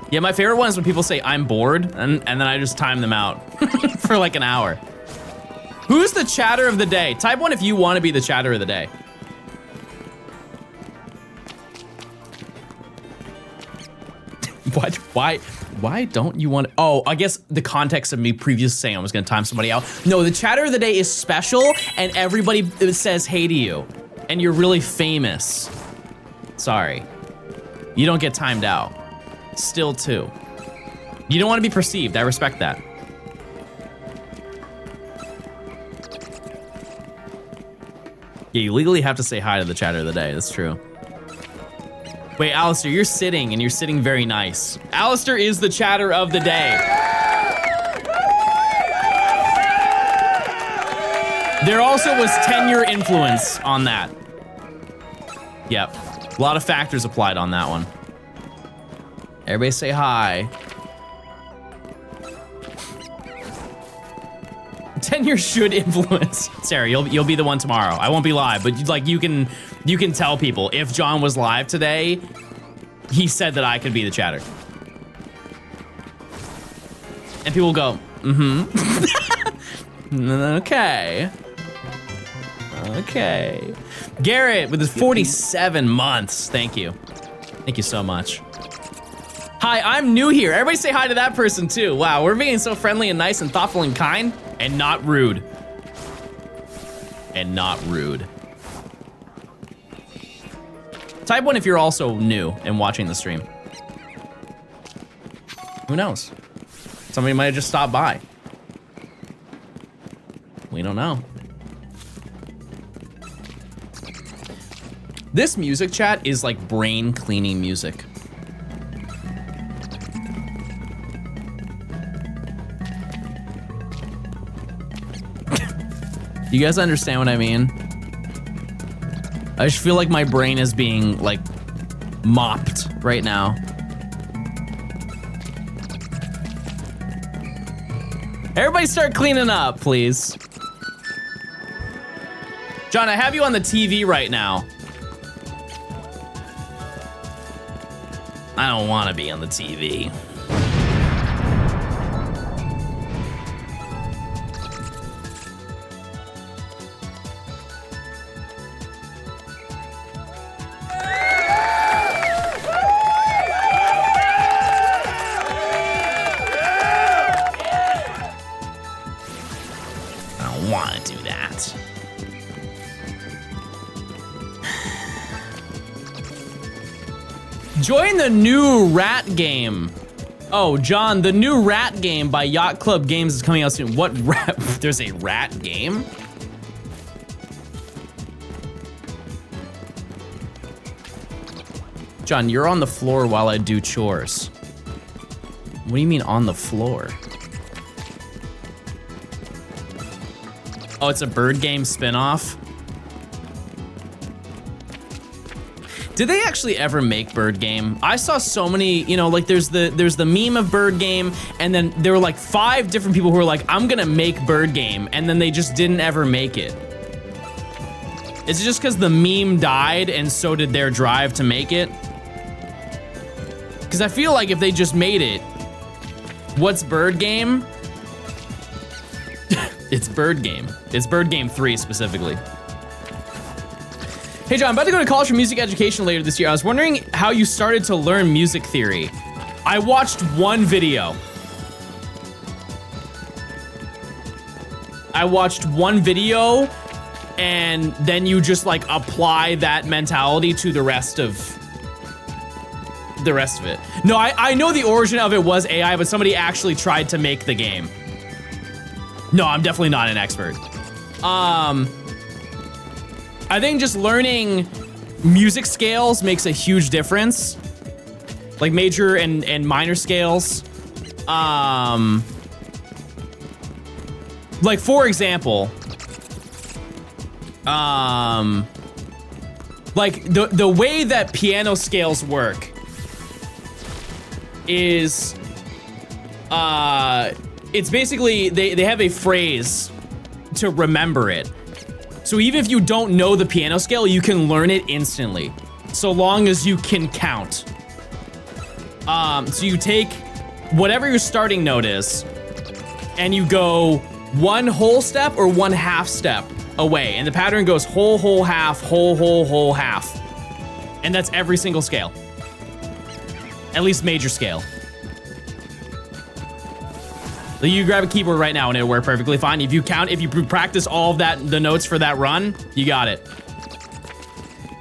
Yeah, my favorite one is when people say I'm bored, and then I just time them out for like an hour. Who's the chatter of the day? Type 1 if you want to be the chatter of the day. What? Why don't you want to? Oh, I guess the context of me previously saying I was gonna time somebody out. No, the chatter of the day is special, and everybody says hey to you, and you're really famous. Sorry. You don't get timed out. Still 2. You don't want to be perceived. I respect that. Yeah, you legally have to say hi to the chatter of the day. That's true. Wait, Alistair, you're sitting, and you're sitting very nice. Alistair is the chatter of the day. There also was tenure influence on that. Yep. A lot of factors applied on that one. Everybody say hi. Tenure should influence. Sarah, you'll be the one tomorrow. I won't be live, but like you can tell people if John was live today, he said that I could be the chatter. And people go, okay. Okay. Garrett with his 47 months. Thank you. Thank you so much. Hi, I'm new here. Everybody say hi to that person too. Wow, we're being so friendly and nice and thoughtful and kind and not rude. And not rude. Type 1 if you're also new and watching the stream. Who knows? Somebody might have just stopped by. We don't know. This music chat is like brain cleaning music. You guys understand what I mean? I just feel like my brain is being like mopped right now. Everybody start cleaning up, please. John, I have you on the TV right now. I don't want to be on the TV. I don't want to do that. Join the new rat game. Oh, John, the new rat game by Yacht Club Games is coming out soon. What rat? There's a rat game? John, you're on the floor while I do chores. What do you mean on the floor? Oh, it's a bird game spinoff? Did they actually ever make Bird Game? I saw so many, you know, like there's the meme of Bird Game, and then there were like 5 different people who were like, I'm gonna make Bird Game, and then they just didn't ever make it. Is it just because the meme died and so did their drive to make it? Because I feel like if they just made it, what's Bird Game? It's Bird Game. It's Bird Game 3 specifically. Hey John, I'm about to go to college for music education later this year. I was wondering how you started to learn music theory. I watched one video. And then you just like apply that mentality to the rest of it. No, I know the origin of it was AI, but somebody actually tried to make the game. No, I'm definitely not an expert. I think just learning music scales makes a huge difference. Like major and minor scales. Like for example, like the way that piano scales work is, it's basically, they have a phrase to remember it. So even if you don't know the piano scale, you can learn it instantly, so long as you can count. So you take whatever your starting note is, and you go 1 whole step or 1 half step away, and the pattern goes whole, whole, half, whole, whole, whole, half. And that's every single scale. At least major scale. You grab a keyboard right now and it'll work perfectly fine. If you practice all of that, the notes for that run, you got it.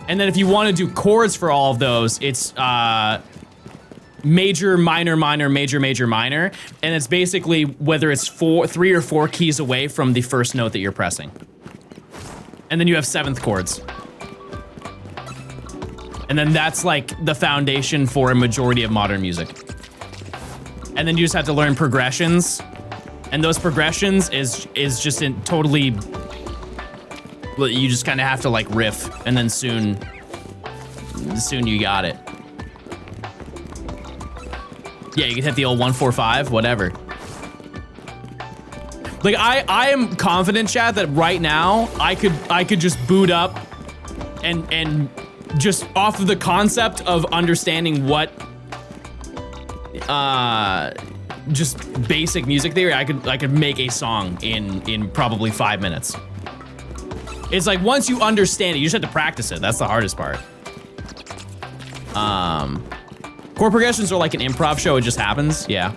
And then if you want to do chords for all of those, it's major, minor, minor, major, major, minor. And it's basically whether it's 3 or 4 keys away from the first note that you're pressing. And then you have 7th chords. And then that's like the foundation for a majority of modern music. And then you just have to learn progressions. And those progressions is just totally, you just kind of have to like riff, and then soon you got it. Yeah, you can hit the old 1-4-5, whatever. Like I am confident, chat, that right now I could just boot up and just off of the concept of understanding what just basic music theory, I could make a song in probably 5 minutes. It's like once you understand it, you just have to practice it. That's the hardest part. Chord progressions are like an improv show, it just happens. Yeah.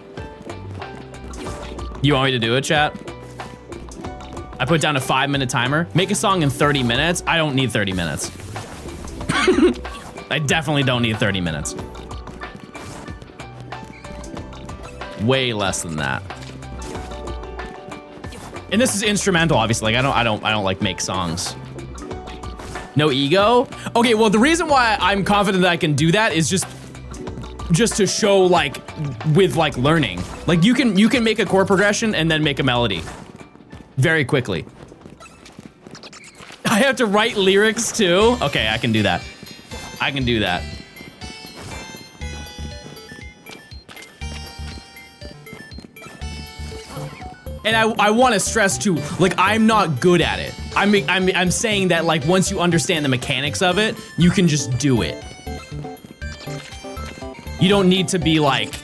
You want me to do it, chat? I put down a 5-minute timer. Make a song in 30 minutes. I don't need 30 minutes. I definitely don't need 30 minutes. Way less than that. And this is instrumental, obviously. Like I don't like make songs. No ego? Okay, well, the reason why I'm confident that I can do that is just to show like, with like learning. Like you can make a chord progression and then make a melody very quickly. I have to write lyrics too? Okay, I can do that. I can do that. And I want to stress too, like I'm not good at it. I'm saying that like once you understand the mechanics of it, you can just do it. You don't need to be like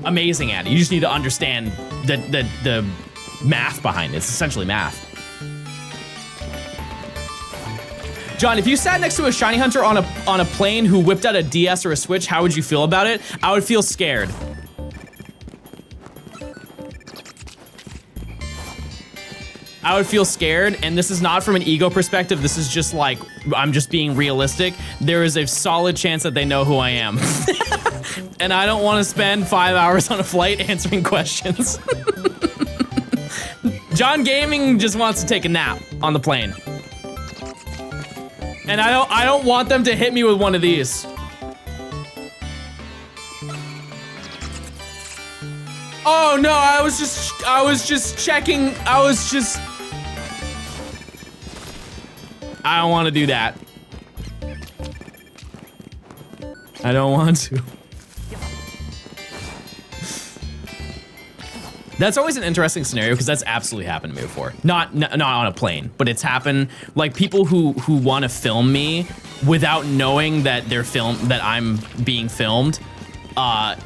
amazing at it. You just need to understand the math behind it. It's essentially math. John, if you sat next to a shiny hunter on a plane who whipped out a DS or a Switch, how would you feel about it? I would feel scared. I would feel scared, and this is not from an ego perspective. This is just like, I'm just being realistic. There is a solid chance that they know who I am. And I don't want to spend 5 hours on a flight answering questions. John Gaming just wants to take a nap on the plane. And I don't want them to hit me with one of these. Oh no, I was just checking. I don't want to do that. I don't want to. That's always an interesting scenario because that's absolutely happened to me before. Not on a plane, but it's happened. Like people who want to film me without knowing that that I'm being filmed.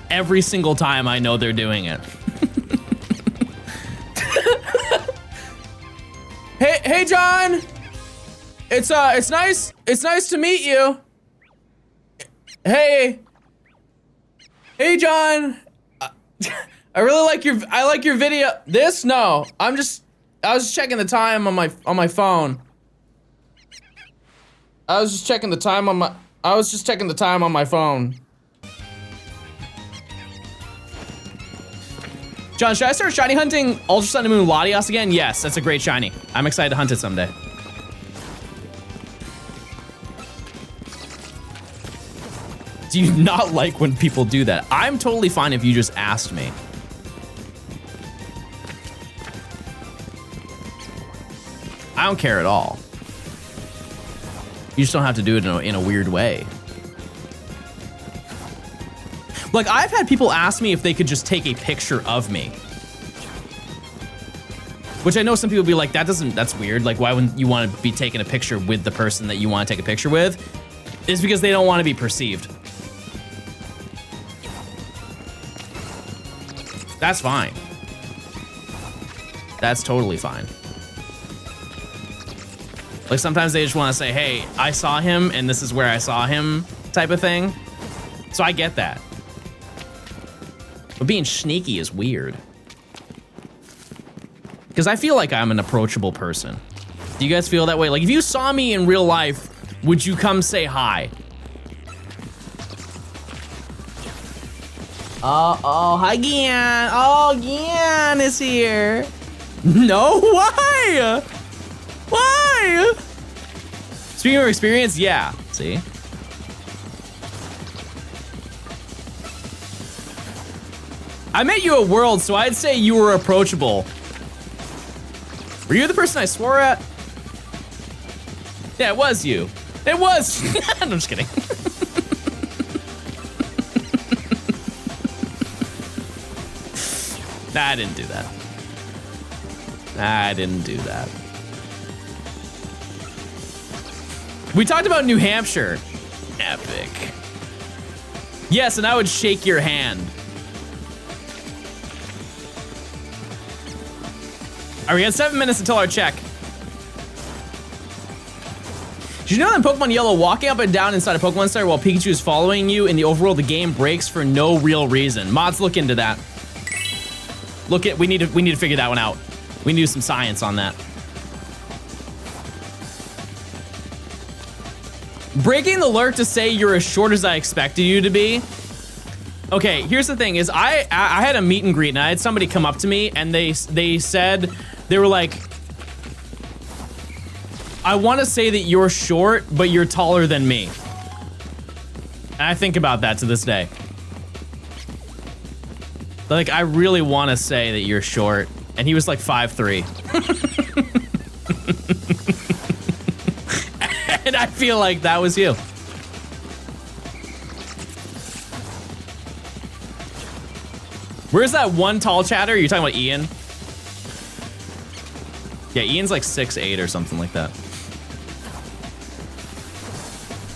Every single time I know they're doing it. Hey John. It's nice to meet you. Hey John. I like your video. This? No. I was just checking the time on my phone. I was just checking the time on my phone. John, should I start shiny hunting Ultra Sun and Moon Latios again? Yes, that's a great shiny. I'm excited to hunt it someday. Do you not like when people do that? I'm totally fine if you just asked me. I don't care at all. You just don't have to do it in a weird way. Like, I've had people ask me if they could just take a picture of me. Which I know some people be like, that's weird. Like, why wouldn't you want to be taking a picture with the person that you want to take a picture with? It's because they don't want to be perceived. That's fine. That's totally fine. Like sometimes they just want to say, hey, I saw him and this is where I saw him type of thing. So I get that. But being sneaky is weird. Because I feel like I'm an approachable person. Do you guys feel that way? Like if you saw me in real life, would you come say hi? Oh, hi Gian. Oh, Gian is here. No, why? Why? Speaking of experience, yeah, see? I met you at World, so I'd say you were approachable. Were you the person I swore at? Yeah, it was you. It was. I'm just kidding. Nah, I didn't do that. I didn't do that. We talked about New Hampshire. Epic. Yes, and I would shake your hand. All right, we got 7 minutes until our check. Did you know that in Pokemon Yellow, walking up and down inside a Pokemon Center while Pikachu is following you in the overworld, the game breaks for no real reason? Mods, look into that. We need to figure that one out. We need to do some science on that. Breaking the lurk to say you're as short as I expected you to be. Okay, here's the thing is I had a meet and greet and I had somebody come up to me and they said, they were like, I want to say that you're short, but you're taller than me. And I think about that to this day. Like, I really want to say that you're short. And he was like 5'3". And I feel like that was you. Where's that one tall chatter? You're talking about Ian? Yeah, Ian's like 6'8" or something like that.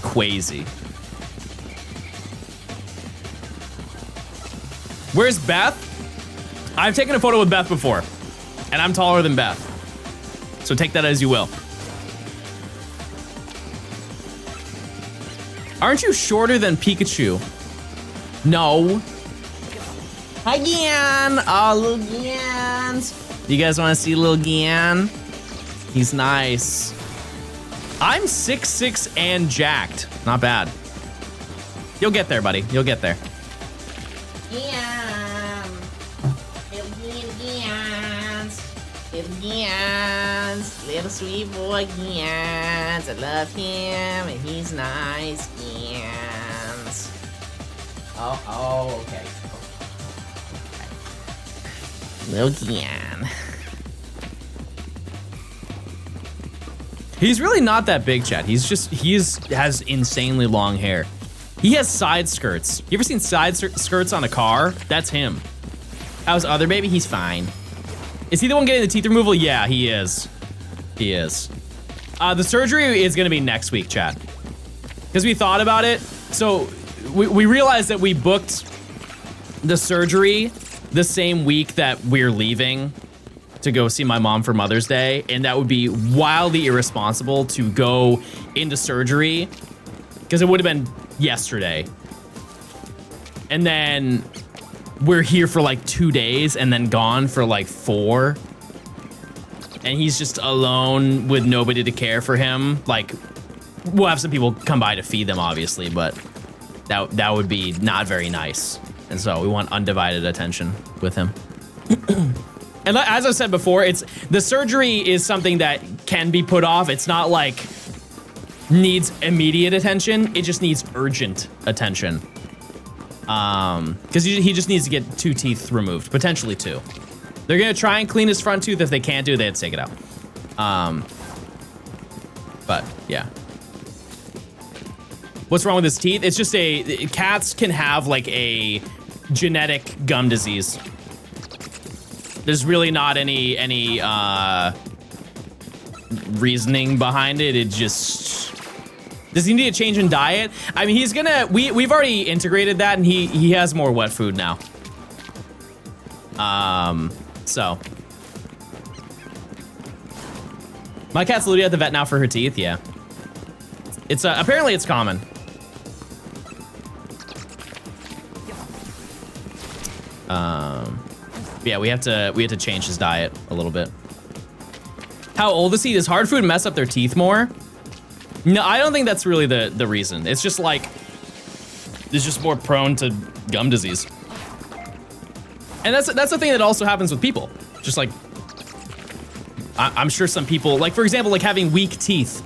Crazy. Where's Beth? I've taken a photo with Beth before, and I'm taller than Beth. So take that as you will. Aren't you shorter than Pikachu? No. Hi, Gian. Oh, little Gian. You guys want to see little Gian? He's nice. I'm 6'6" and jacked. Not bad. You'll get there, buddy. You'll get there. Gian. Little Gians. Little Gians. Little sweet boy Gians. I love him, and he's nice. Gians. Oh, okay. Little Gian. He's really not that big, Chad. He has insanely long hair. He has side skirts. You ever seen side skirts on a car? That's him. How's other baby? He's fine. Is he the one getting the teeth removal? Yeah, he is. He is. The surgery is gonna be next week, Chad. Because we thought about it. So we realized that we booked the surgery the same week that we're leaving to go see my mom for Mother's Day, and that would be wildly irresponsible to go into surgery because it would have been yesterday. And then we're here for like 2 days and then gone for like 4. And he's just alone with nobody to care for him. Like, we'll have some people come by to feed them, obviously, but that would be not very nice. And so we want undivided attention with him. And as I said before, the surgery is something that can be put off. It's not like needs immediate attention. It just needs urgent attention. Because he just needs to get 2 teeth removed, potentially 2. They're gonna try and clean his front tooth. If they can't do it, they have to take it out. But yeah. What's wrong with his teeth? It's just cats can have like a genetic gum disease. There's really not any reasoning behind it. It just, does he need a change in diet? I mean, we've already integrated that, and he has more wet food now. So. My cat's literally at the vet now for her teeth, yeah. It's apparently it's common. Yeah, we have to change his diet a little bit. How old is he? Does hard food mess up their teeth more? No, I don't think that's really the reason. It's just like, it's just more prone to gum disease. And that's the thing that also happens with people. Just like, I'm sure some people, like for example, like having weak teeth.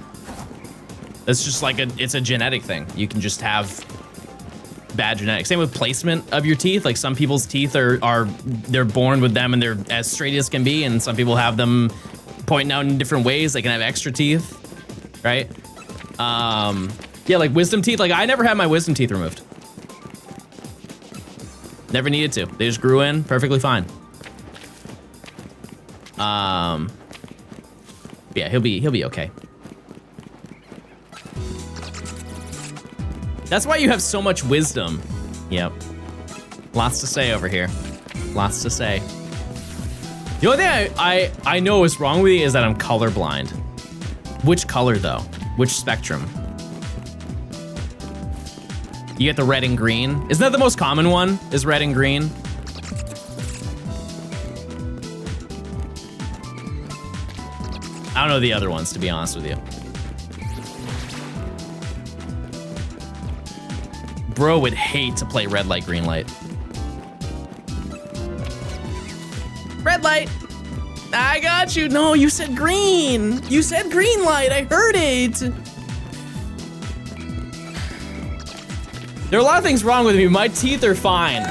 That's just like it's a genetic thing. You can just have bad genetics. Same with placement of your teeth. Like some people's teeth they're born with them and they're as straight as can be, and some people have them pointing out in different ways. They can have extra teeth, right? Yeah, like wisdom teeth. Like I never had my wisdom teeth removed. Never needed to. They just grew in perfectly fine. Yeah, he'll be okay. That's why you have so much wisdom. Yep. Lots to say over here. Lots to say. The only thing I know is wrong with you is that I'm colorblind. Which color though? Which spectrum? You get the red and green. Isn't that the most common one? Is red and green? I don't know the other ones, to be honest with you. Bro would hate to play red light, green light. Red light. I got you. No, you said green. You said green light. I heard it. There are a lot of things wrong with me. My teeth are fine.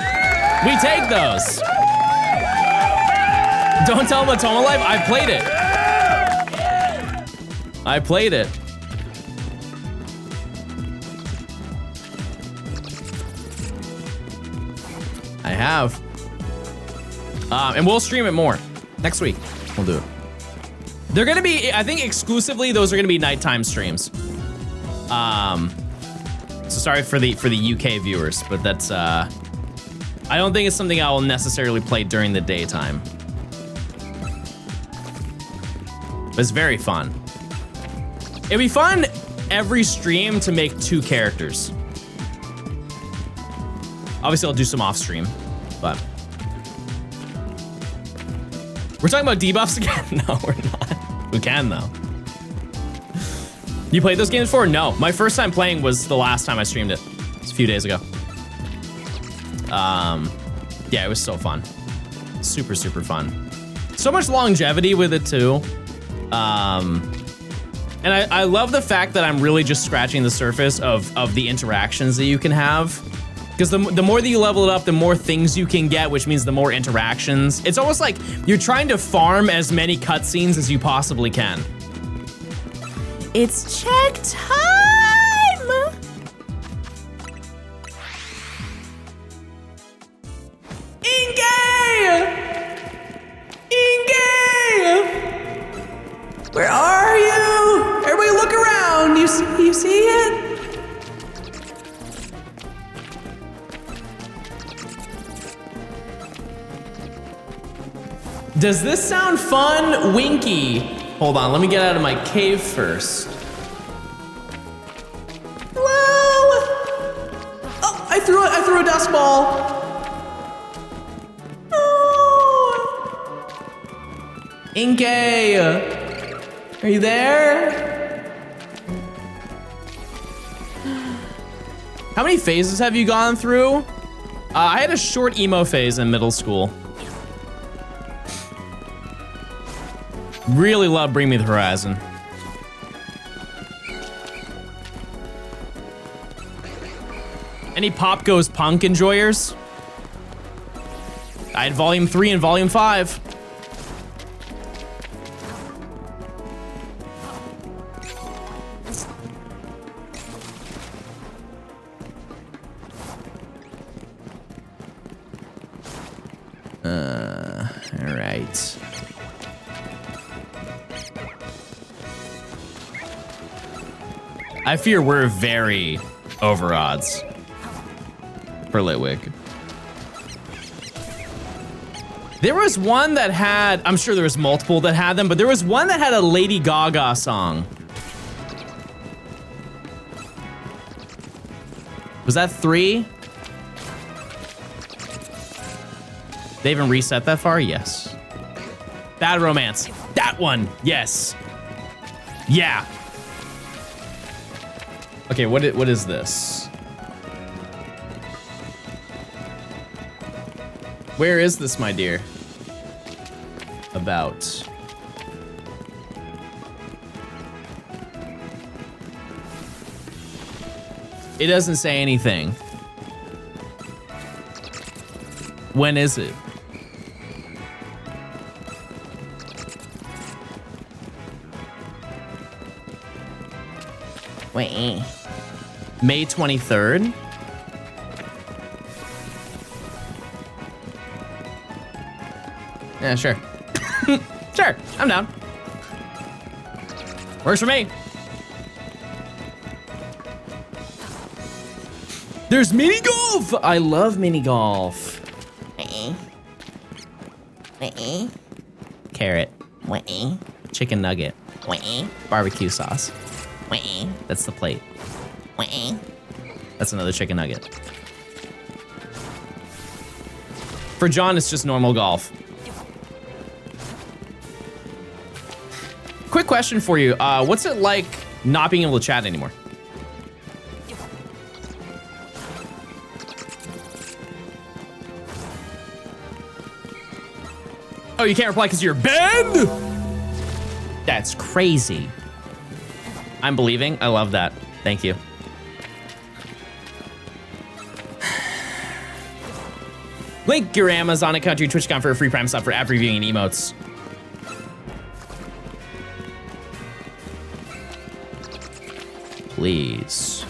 We take those. Don't tell them it's Home Life. I played it. I played it. I have. And we'll stream it more. Next week, we'll do it. They're gonna be, I think exclusively, those are gonna be nighttime streams. So sorry for the UK viewers, but that's, I don't think it's something I will necessarily play during the daytime. But it's very fun. It'd be fun every stream to make 2 characters. Obviously I'll do some off stream, but. We're talking about debuffs again? No, we're not. We can though. You played those games before? No, my first time playing was the last time I streamed it. It was a few days ago. Yeah, it was so fun. Super, super fun. So much longevity with it too. And I love the fact that I'm really just scratching the surface of the interactions that you can have. Because the more that you level it up, the more things you can get, which means the more interactions. It's almost like you're trying to farm as many cutscenes as you possibly can. It's check time! Inge! Inge! Where are you? Everybody look around. You see it? Does this sound fun, Winky? Hold on, let me get out of my cave first. Hello? Oh, I threw a dust ball. Oh. Inkay, are you there? How many phases have you gone through? I had a short emo phase in middle school. Really love Bring Me the Horizon. Any Pop Goes Punk enjoyers? I had Volume 3 and Volume 5. All right. I fear we're very over odds for Litwig. There was one that had, I'm sure there was multiple that had them, but there was one that had a Lady Gaga song. Was that 3? They even reset that far? Yes. Bad Romance. That one. Yes. Yeah. Okay, what is this? Where is this, my dear? About. It doesn't say anything. When is it? Wait. May 23rd? Yeah, sure. Sure, I'm down. Works for me. There's mini golf! I love mini golf. Carrot. Chicken nugget. Barbecue sauce. That's the plate. That's another chicken nugget. For John, it's just normal golf. Quick question for you. What's it like not being able to chat anymore? Oh, you can't reply because you're banned? That's crazy. I'm believing. I love that. Thank you. Link your Amazon account to your Twitch account for a free Prime sub for app reviewing and emotes. Please.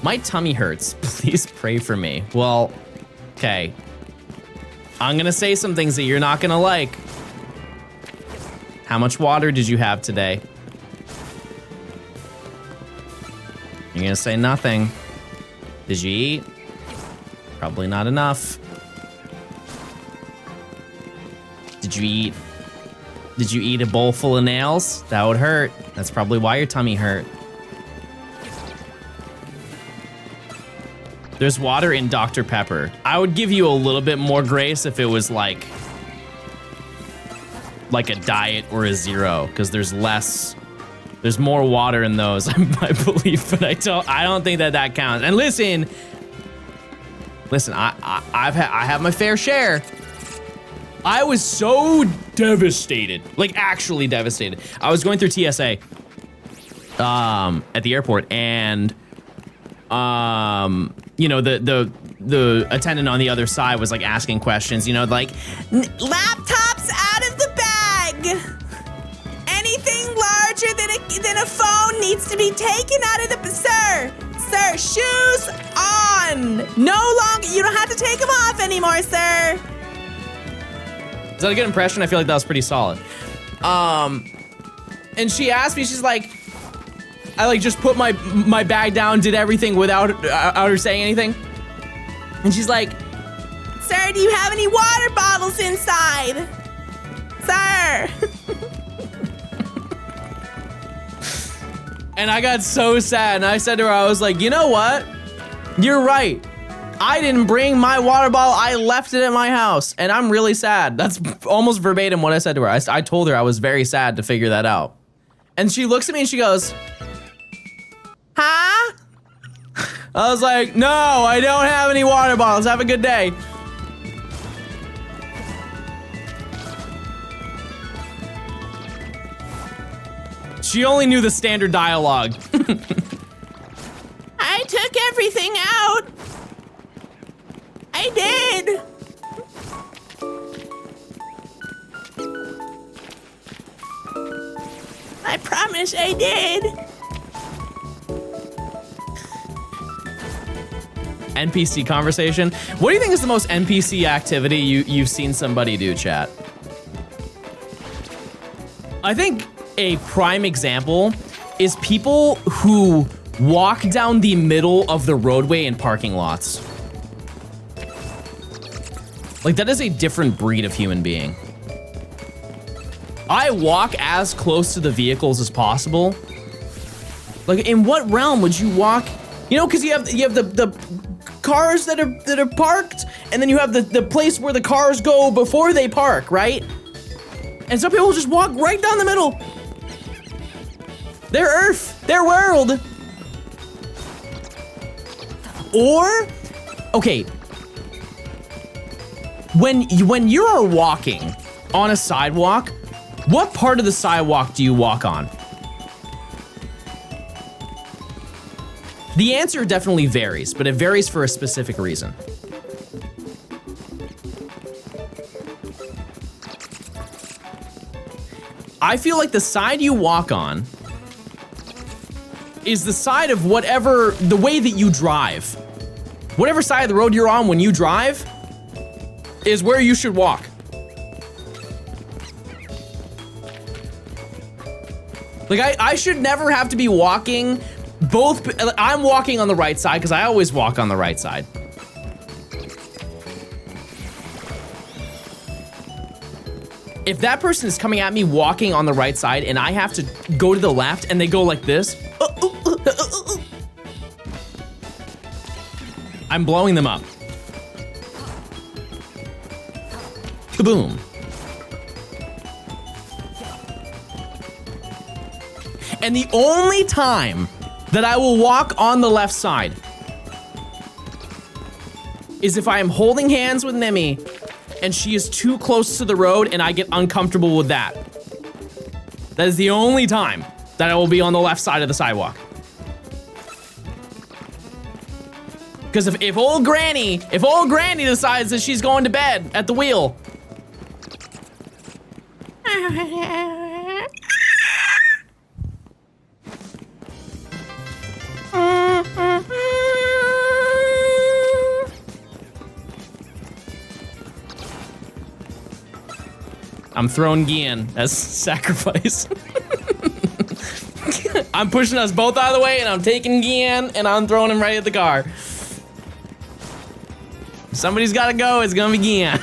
My tummy hurts. Please pray for me. Well, okay. I'm gonna say some things that you're not gonna like. How much water did you have today? You're gonna say nothing. Did you eat? Probably not enough. Did you eat? Did you eat a bowl full of nails? That would hurt. That's probably why your tummy hurt. There's water in Dr. Pepper. I would give you a little bit more grace if it was like a diet or a zero, because there's more water in those, I believe, but I don't think that counts. And listen, I have my fair share. I was so devastated, like actually devastated. I was going through TSA at the airport, and you know, the attendant on the other side was like asking questions, you know, like laptops out of the bag. Anything larger than a phone needs to be taken out of the sir, shoes on. No longer, you don't have to take them off anymore, sir. Is that a good impression? I feel like that was pretty solid. And she asked me, she's like, I like just put my bag down, did everything without her saying anything. And she's like, sir, do you have any water bottles inside? Sir. And I got so sad, and I said to her, I was like, you know what? You're right. I didn't bring my water bottle. I left it at my house, and I'm really sad. That's almost verbatim what I said to her. I told her I was very sad to figure that out. And she looks at me and she goes, huh? I was like, no, I don't have any water bottles. Have a good day. She only knew the standard dialogue. I took everything out. I did. I promise I did. NPC conversation. What do you think is the most NPC activity you've seen somebody do, chat? I think a prime example is people who walk down the middle of the roadway in parking lots. Like, that is a different breed of human being. I walk as close to the vehicles as possible. Like, in what realm would you walk? You know, because you have the cars that are parked, and then you have the place where the cars go before they park, right? And some people just walk right down the middle. Their earth, their world. Or, okay, when you are walking on a sidewalk, what part of the sidewalk do you walk on? The answer definitely varies, but it varies for a specific reason. I feel like the side you walk on is the side of whatever, the way that you drive. Whatever side of the road you're on when you drive is where you should walk. Like, I should never have to be walking both. I'm walking on the right side because I always walk on the right side. If that person is coming at me walking on the right side and I have to go to the left and they go like this, I'm blowing them up. Kaboom. And the only time that I will walk on the left side is if I am holding hands with Nemi and she is too close to the road and I get uncomfortable with that. That is the only time that I will be on the left side of the sidewalk. Because if old granny decides that she's going to bed at the wheel. I'm throwing Gian as sacrifice. I'm pushing us both out of the way and I'm taking Gian and I'm throwing him right at the car. Somebody's gotta go, it's gonna be Gian.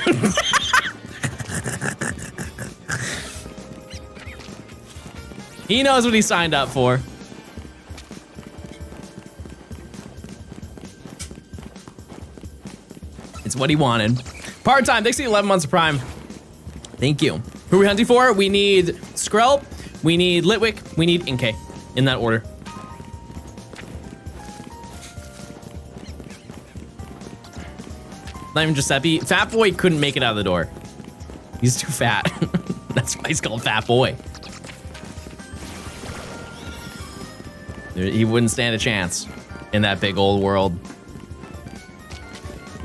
He knows what he signed up for. It's what he wanted. Part-time, thanks for the 11 months of Prime. Thank you. Who are we hunting for? We need Skrelp, we need Litwick, we need Inkay. In that order. Not even Giuseppe. Fat Boy couldn't make it out of the door. He's too fat. That's why he's called Fat Boy. He wouldn't stand a chance in that big old world.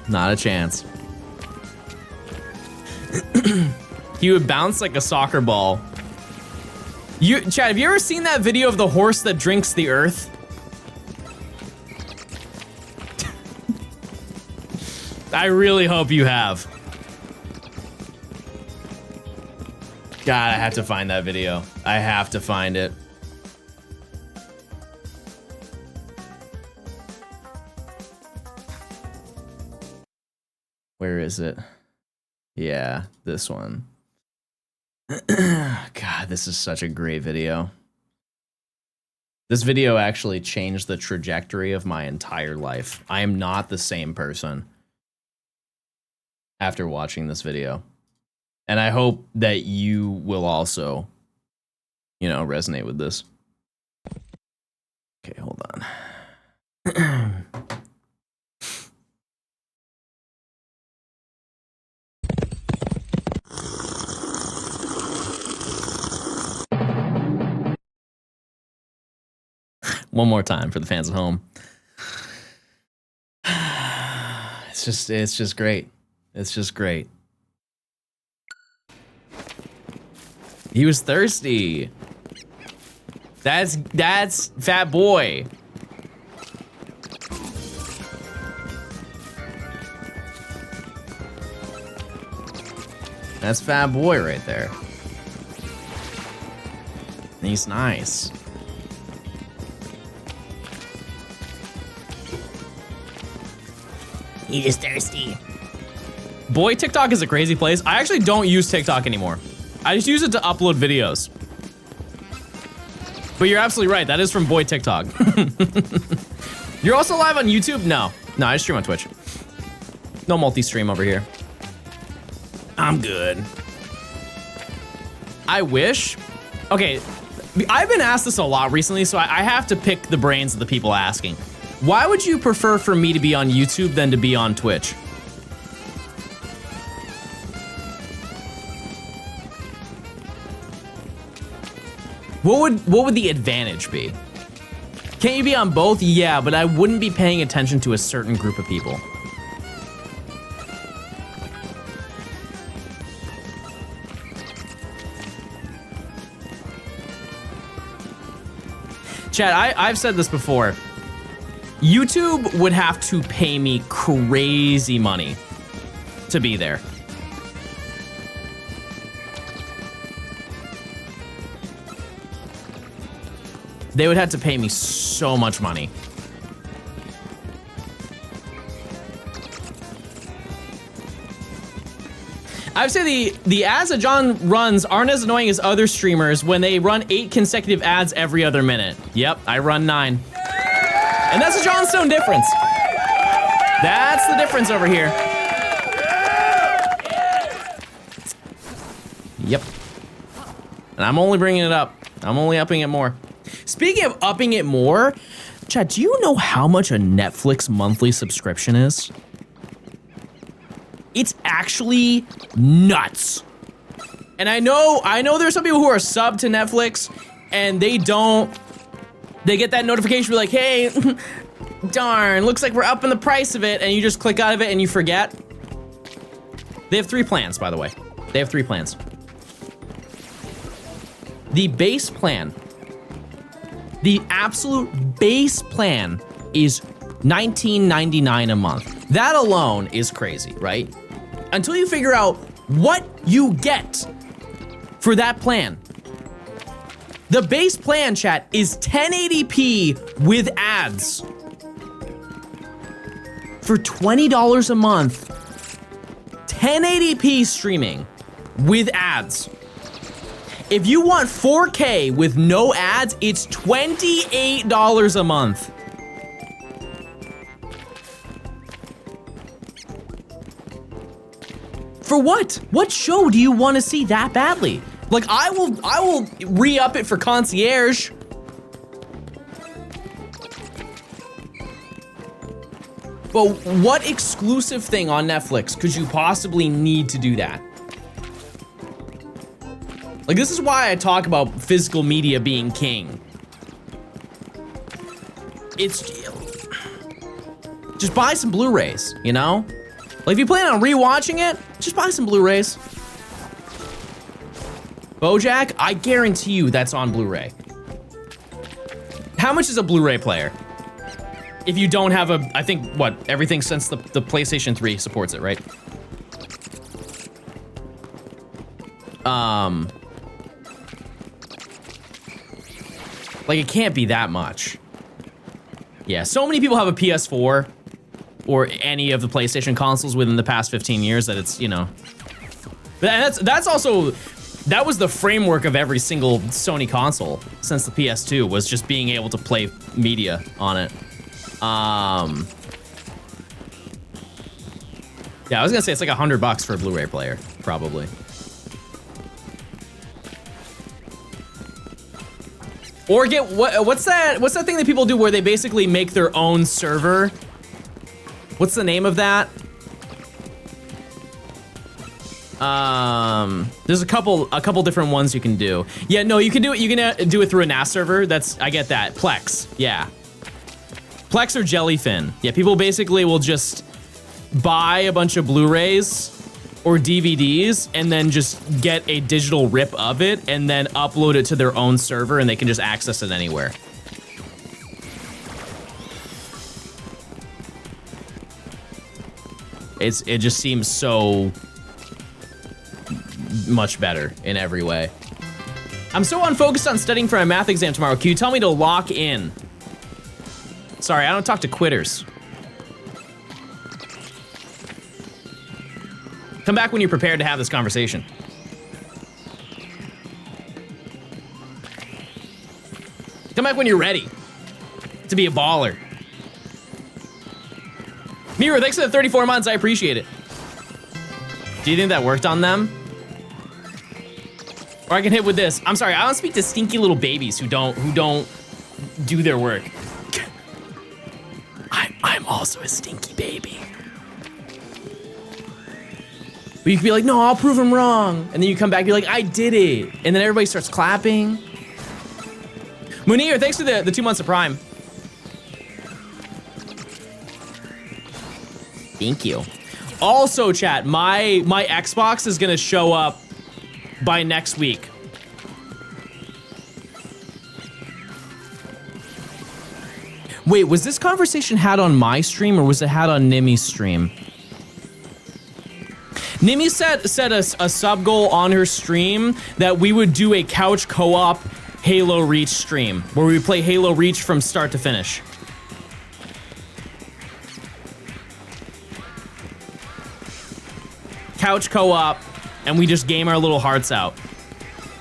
Not a chance. He would bounce like a soccer ball. Chad, have you ever seen that video of the horse that drinks the earth? I really hope you have. God, I have to find that video. I have to find it. Where is it? Yeah, this one. God, this is such a great video. This video actually changed the trajectory of my entire life. I am not the same person after watching this video. And I hope that you will also, you know, resonate with this. Okay, hold on. One more time for the fans at home. It's just great. It's just great. He was thirsty. That's Fat Boy. That's Fat Boy right there. And he's nice. He is thirsty. Boy, TikTok is a crazy place. I actually don't use TikTok anymore. I just use it to upload videos. But you're absolutely right. That is from Boy TikTok. You're also live on YouTube? No, I stream on Twitch. No multi-stream over here. I'm good. I wish. Okay, I've been asked this a lot recently, so I have to pick the brains of the people asking. Why would you prefer for me to be on YouTube than to be on Twitch? What would the advantage be? Can't you be on both? Yeah, but I wouldn't be paying attention to a certain group of people. Chad, I've said this before. YouTube would have to pay me crazy money to be there. They would have to pay me so much money. I would say the ads that John runs aren't as annoying as other streamers when they run 8 consecutive ads every other minute. Yep, I run 9. And that's a Johnstone difference. That's the difference over here. Yep. And I'm only bringing it up. I'm only upping it more. Speaking of upping it more, Chad, do you know how much a Netflix monthly subscription is? It's actually nuts. And I know there's some people who are sub to Netflix and they get that notification like, hey, darn, looks like we're upping the price of it, and you just click out of it and you forget. They have 3 plans, by the way. They have 3 plans. The base plan, the absolute base plan is $19.99 a month. That alone is crazy, right? Until you figure out what you get for that plan. The base plan, chat, is 1080p with ads. For $20 a month, 1080p streaming with ads. If you want 4K with no ads, it's $28 a month. For what? What show do you want to see that badly? Like, I will re-up it for Concierge. But what exclusive thing on Netflix could you possibly need to do that? Like, this is why I talk about physical media being king. It's just buy some Blu-rays, you know? Like, if you plan on rewatching it, just buy some Blu-rays. BoJack, I guarantee you that's on Blu-ray. How much is a Blu-ray player? If you don't have I think, what, everything since the PlayStation 3 supports it, right? Like, it can't be that much. Yeah, so many people have a PS4 or any of the PlayStation consoles within the past 15 years that it's, you know. But that's also, that was the framework of every single Sony console since the PS2, was just being able to play media on it. Yeah, I was gonna say it's like $100 for a Blu-ray player, probably. Or get, what's that thing that people do where they basically make their own server? What's the name of that? There's a couple different ones you can do. Yeah, no, you can do it through a NAS server. I get that. Plex, yeah. Plex or Jellyfin. Yeah, people basically will just buy a bunch of Blu-rays or DVDs and then just get a digital rip of it and then upload it to their own server and they can just access it anywhere. It just seems so much better in every way. I'm so unfocused on studying for my math exam tomorrow. Can you tell me to lock in? Sorry, I don't talk to quitters. Come back when you're prepared to have this conversation. Come back when you're ready to be a baller. Mira, thanks for the 34 months. I appreciate it. Do you think that worked on them? Or I can hit with this. I'm sorry, I don't speak to stinky little babies who don't do their work. I'm also a stinky baby. But you could be like, no, I'll prove him wrong. And then you come back and be like, I did it. And then everybody starts clapping. Munir, thanks for the 2 months of Prime. Thank you. Also, chat, my Xbox is gonna show up by next week. Wait, was this conversation had on my stream or was it had on Nimi's stream? Nimi set a sub goal on her stream that we would do a couch co-op Halo Reach stream where we play Halo Reach from start to finish. Couch co-op, and we just game our little hearts out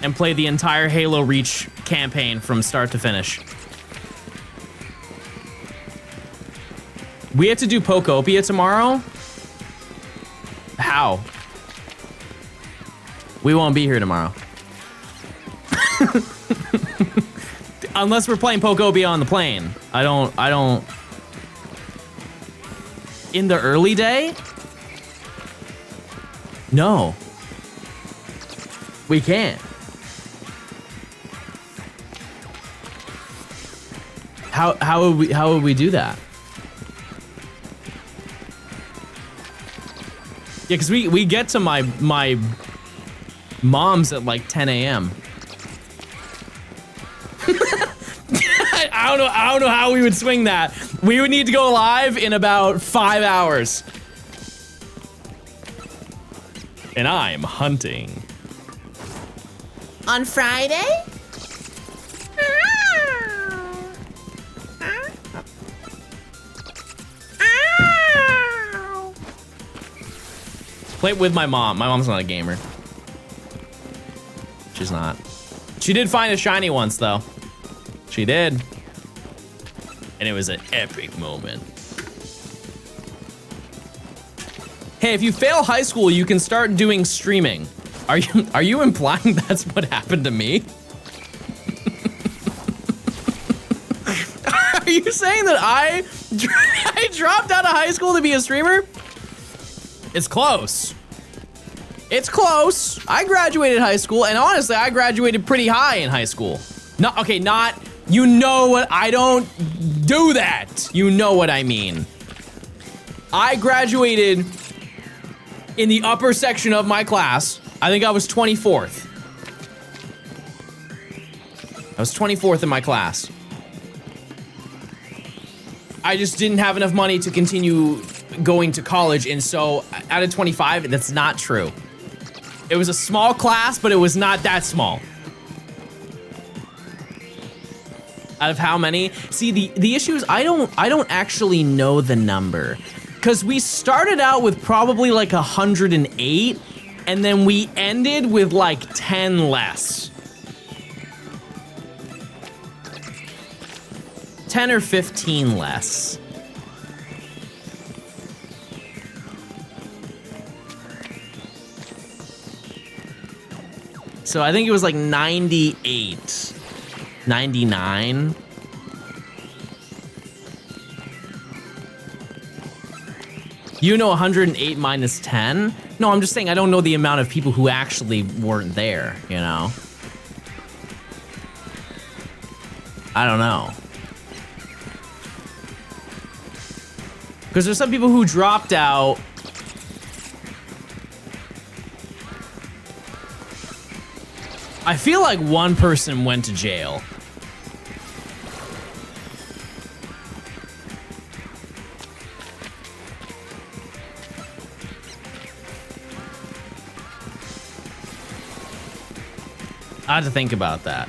and play the entire Halo Reach campaign from start to finish. We have to do Pokopia tomorrow? How? We won't be here tomorrow. Unless we're playing Pokopia on the plane. I don't. In the early day? No. We can't. How would we do that? Yeah, because we get to my mom's at like 10 a.m. I don't know how we would swing that. We would need to go live in about 5 hours. And I'm hunting. On Friday? Play it with my mom. My mom's not a gamer. She's not. She did find a shiny once, though. She did. And it was an epic moment. Hey, if you fail high school, you can start doing streaming. Are you implying that's what happened to me? Are you saying that I dropped out of high school to be a streamer? It's close. It's close. I graduated high school, and honestly, I graduated pretty high in high school. You know what? I don't do that. You know what I mean. I graduated in the upper section of my class. I think I was 24th. I was 24th in my class. I just didn't have enough money to continue going to college, and so out of 25, that's not true. It was a small class, but it was not that small. Out of how many? See, the issue is I don't actually know the number, because we started out with probably like 108, and then we ended with like 10 less. 10 or 15 less. So I think it was like 98, 99. You know 108 minus 10? No, I'm just saying I don't know the amount of people who actually weren't there, you know? I don't know. Because there's some people who dropped out. I feel like one person went to jail. I had to think about that.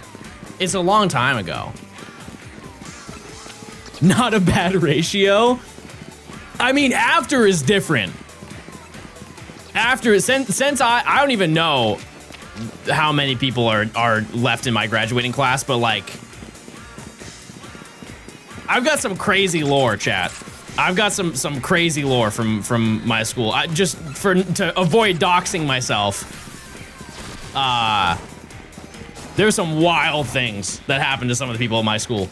It's a long time ago. Not a bad ratio. I mean, after is different. After, since I don't even know how many people are left in my graduating class, but like, I've got some crazy lore, chat. I've got some crazy lore from my school. To avoid doxing myself. There's some wild things that happened to some of the people at my school.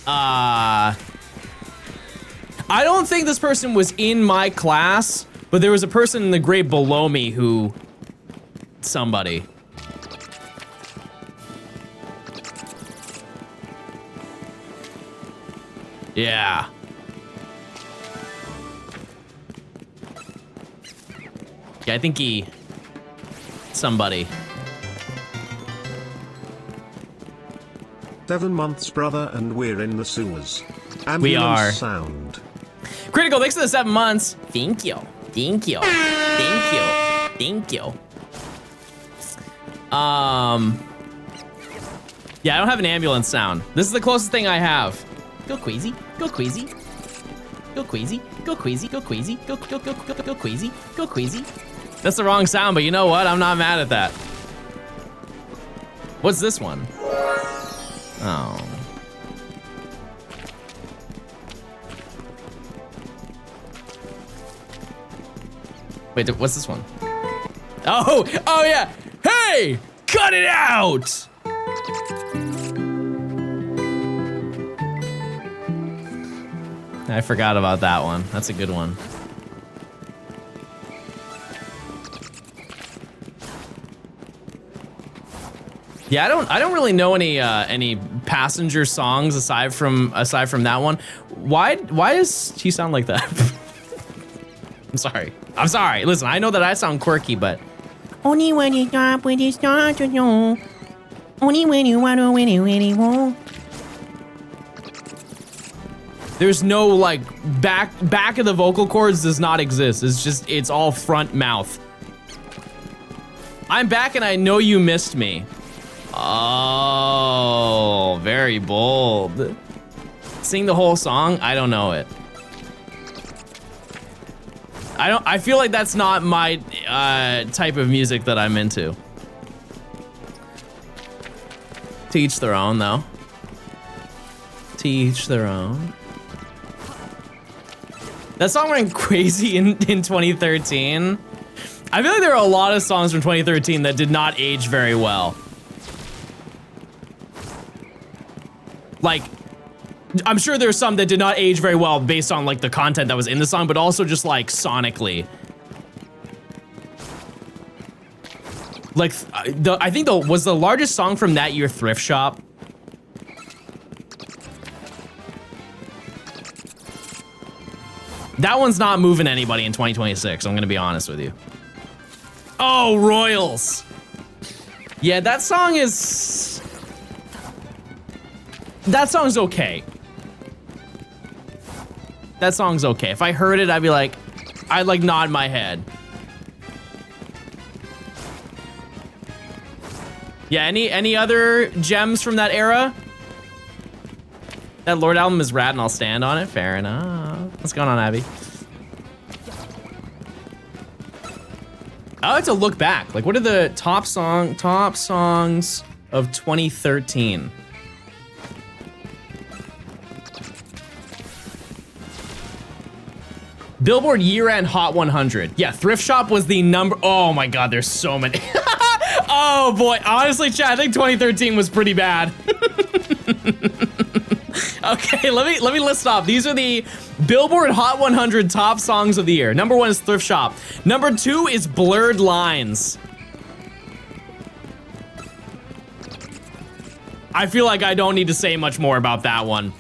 I don't think this person was in my class, but there was a person in the grade below me who... Somebody. Yeah. Yeah, I think he... Somebody. 7 months, brother, and we're in the sewers. Ambulance We are. Sound. Critical, thanks for the 7 months. Thank you. Thank you. Thank you. Thank you. Yeah, I don't have an ambulance sound. This is the closest thing I have. Go crazy. Go crazy. Go crazy. Go crazy. Go crazy. Go crazy. Go crazy. That's the wrong sound, but you know what? I'm not mad at that. What's this one? Oh. Wait, what's this one? Oh yeah. Hey, cut it out. I forgot about that one. That's a good one. Yeah, I don't really know any passenger songs aside from that one. Why does he sound like that? I'm sorry. Listen, I know that I sound quirky, but only when you stop when you start to know. Only when you want to when you won't. There's no like back of the vocal cords does not exist. It's all front mouth. I'm back and I know you missed me. Oh, very bold. Sing the whole song? I don't know it. I feel like that's not my type of music that I'm into. To each their own, though. To each their own. That song went crazy in 2013. I feel like there are a lot of songs from 2013 that did not age very well. Like, I'm sure there's some that did not age very well based on like the content that was in the song, but also just like sonically. Like, I think was the largest song from that year Thrift Shop. That one's not moving anybody in 2026, I'm gonna be honest with you. Oh, Royals. Yeah, that song's okay. That song's okay. If I heard it, I'd like nod my head. Yeah, any other gems from that era? That Lord album is rad and I'll stand on it. Fair enough. What's going on, Abby? I like to look back. Like, what are the top songs of 2013? Billboard year-end Hot 100. Yeah, Thrift Shop was the number. Oh my God, there's so many. Oh boy, honestly, chat, I think 2013 was pretty bad. Okay, let me list off. These are the Billboard Hot 100 top songs of the year. Number 1 is Thrift Shop. Number 2 is Blurred Lines. I feel like I don't need to say much more about that one.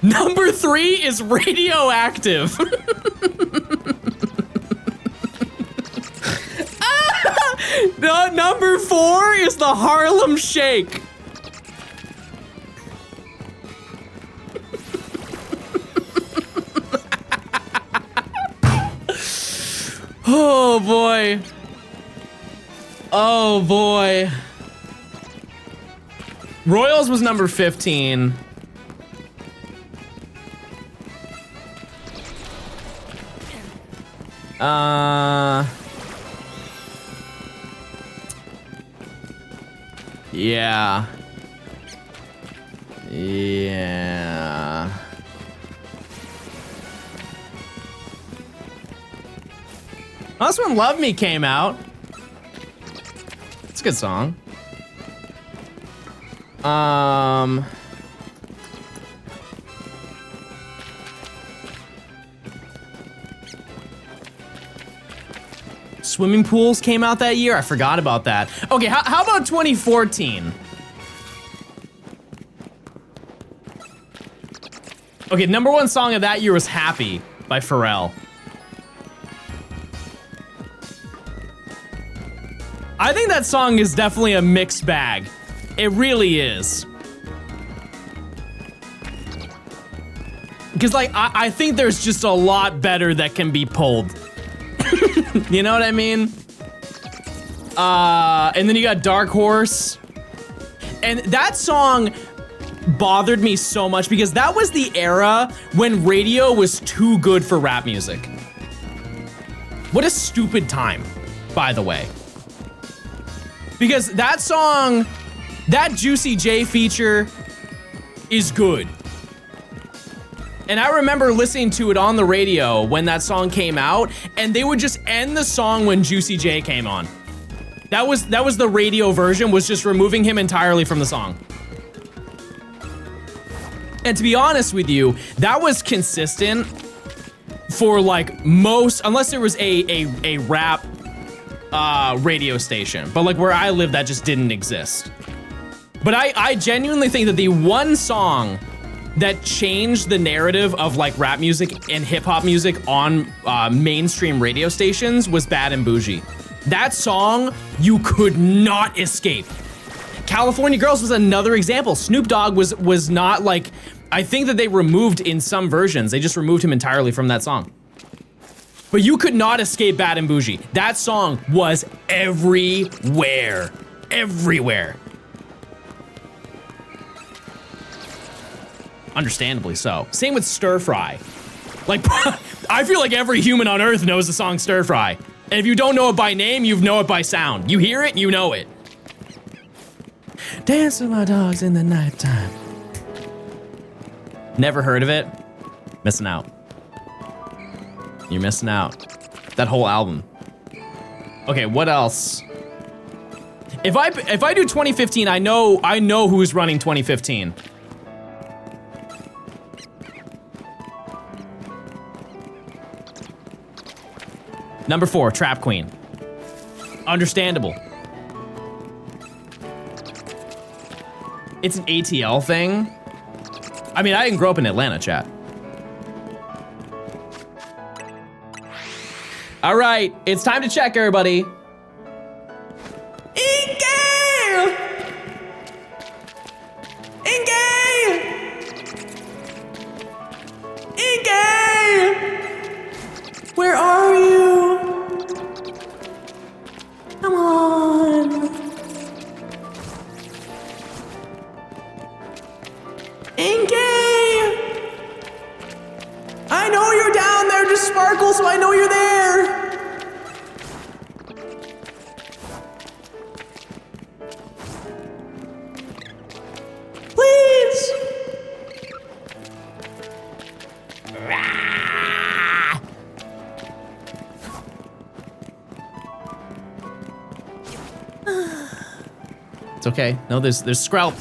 Number 3 is Radioactive. Number 4 is the Harlem Shake. Oh boy. Oh boy. Royals was number 15. Yeah. Yeah. That's when Love Me came out. It's a good song. Swimming Pools came out that year. I forgot about that. Okay, how about 2014? Okay, number 1 song of that year was Happy by Pharrell. I think that song is definitely a mixed bag. It really is. Because like, I think there's just a lot better that can be pulled. You know what I mean? And then you got Dark Horse. And that song bothered me so much because that was the era when radio was too good for rap music. What a stupid time, by the way. Because that song, that Juicy J feature is good. And I remember listening to it on the radio when that song came out, and they would just end the song when Juicy J came on. That was the radio version, was just removing him entirely from the song. And to be honest with you, that was consistent for like most, unless there was a rap radio station. But like where I live, that just didn't exist. But I genuinely think that the one song that changed the narrative of like rap music and hip hop music on mainstream radio stations was Bad and Bougie. That song, you could not escape. California Girls was another example. Snoop Dogg was not like, I think that they removed in some versions, they just removed him entirely from that song. But you could not escape Bad and Bougie. That song was everywhere, everywhere. Understandably so. Same with Stir Fry. Like, I feel like every human on earth knows the song Stir Fry. And if you don't know it by name, you know it by sound. You hear it, you know it. Dance with my dogs in the nighttime. Never heard of it? Missing out. You're missing out. That whole album. Okay, what else? If I do 2015, I know who's running 2015. Number 4, Trap Queen. Understandable. It's an ATL thing. I mean, I didn't grow up in Atlanta, chat. All right, it's time to check, everybody. Where are you? Come on. Inkay! I know you're down there, just sparkle so I know you're there. Please. It's okay. No, there's Skrelp.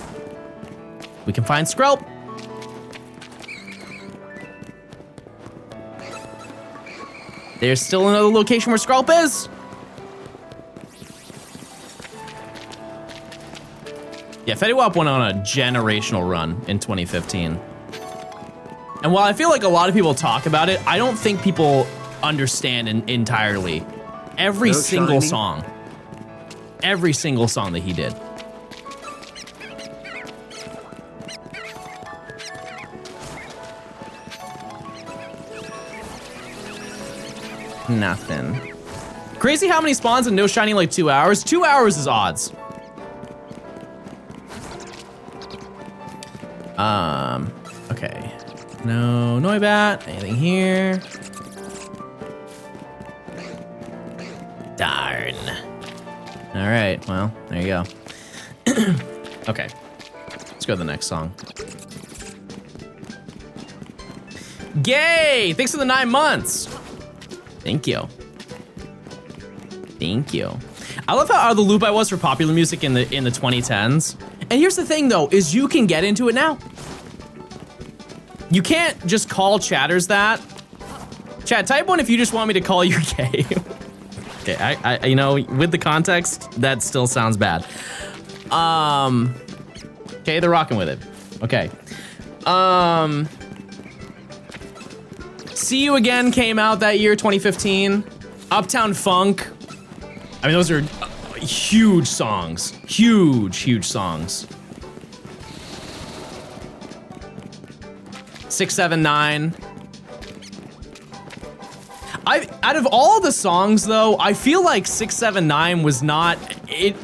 We can find Skrelp. There's still another location where Skrelp is. Yeah, Fetty Wap went on a generational run in 2015. And while I feel like a lot of people talk about it, I don't think people understand entirely every single song. Every single song that he did. Nothing. Crazy how many spawns and no shiny in like 2 hours? 2 hours is odds. Okay. No Noibat. Anything here? Darn. All right, well, there you go. Okay, let's go to the next song. Gay! Thanks for the 9 months. Thank you. Thank you. I love how out of the loop I was for popular music in the 2010s. And here's the thing though, is you can get into it now. You can't just call chatters that. Chat, type 1 if you just want me to call you gay. Okay, I you know, with the context, that still sounds bad. Okay, they're rocking with it. Okay. See You Again came out that year, 2015. Uptown Funk. I mean, those are huge songs. Huge songs. 679. Out of all the songs though, I feel like 679 was not it.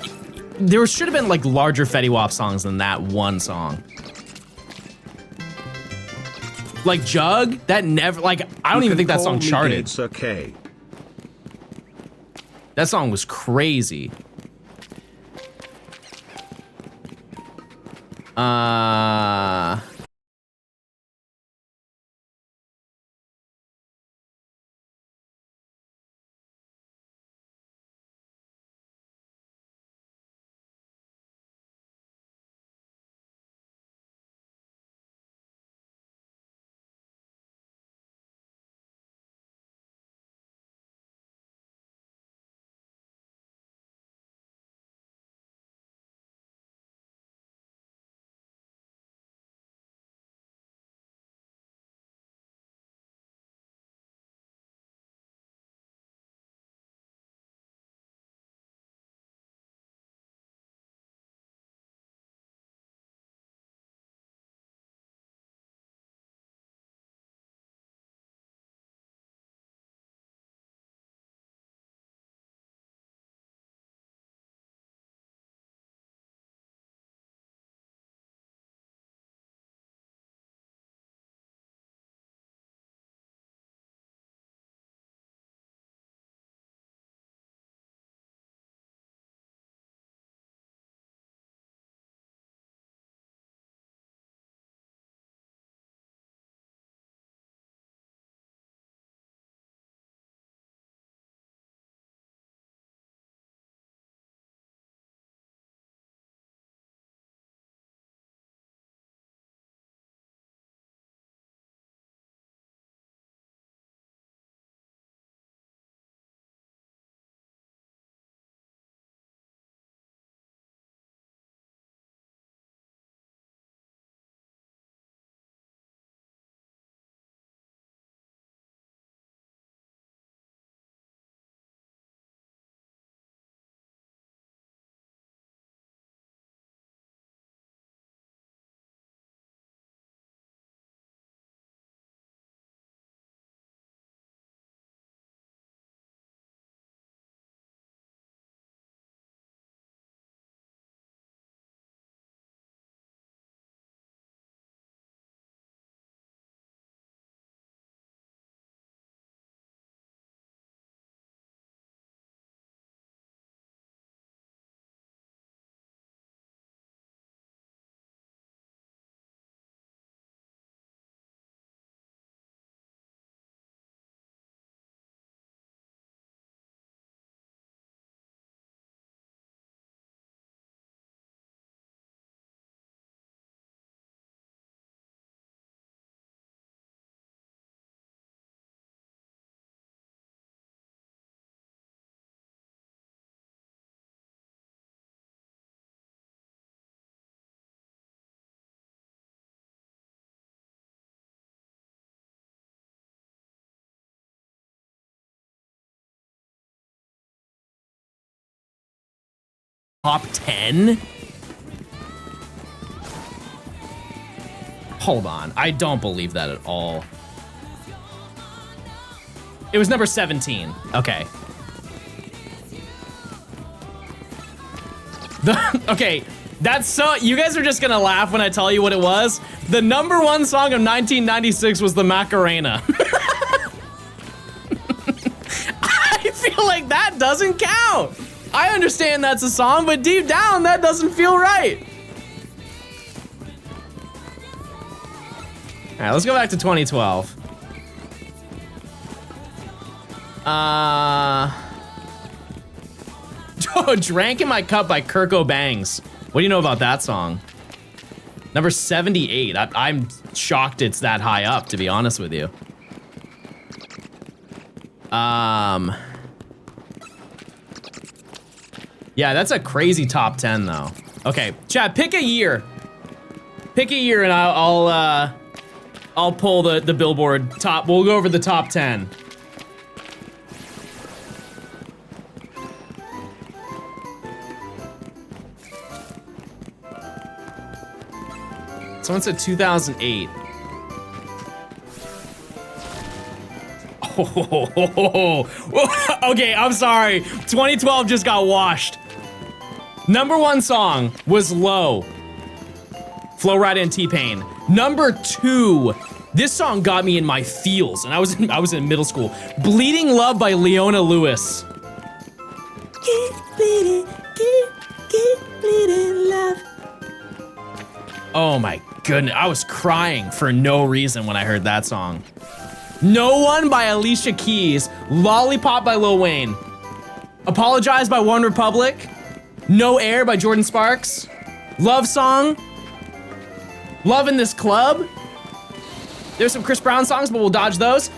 There should have been like larger Fetty Wap songs than that one song. Like Jug, that never like I don't even think that song charted. It's okay. That song was crazy. top 10? Hold on, I don't believe that at all. It was number 17, okay. Okay, that's so, you guys are just gonna laugh when I tell you what it was. The #1 song of 1996 was the Macarena. I feel like that doesn't count. I understand that's a song, but deep down, that doesn't feel right. All right, let's go back to 2012. Drank in My Cup by Kurt Bangs. What do you know about that song? Number 78. I'm shocked it's that high up, to be honest with you. Yeah, that's a crazy top 10 though. Okay, chat, pick a year. Pick a year and I'll pull the Billboard top. We'll go over the top 10. Someone said 2008. Oh, okay, I'm sorry. 2012 just got washed. #1 song was Low. Flo Rida and T-Pain. #2. This song got me in my feels, and I was in middle school. Bleeding Love by Leona Lewis. Keep bleeding love. Oh my goodness, I was crying for no reason when I heard that song. No One by Alicia Keys. Lollipop by Lil Wayne. Apologize by One Republic. No Air by Jordan Sparks. Love Song. Love in This Club. There's some Chris Brown songs, but we'll dodge those.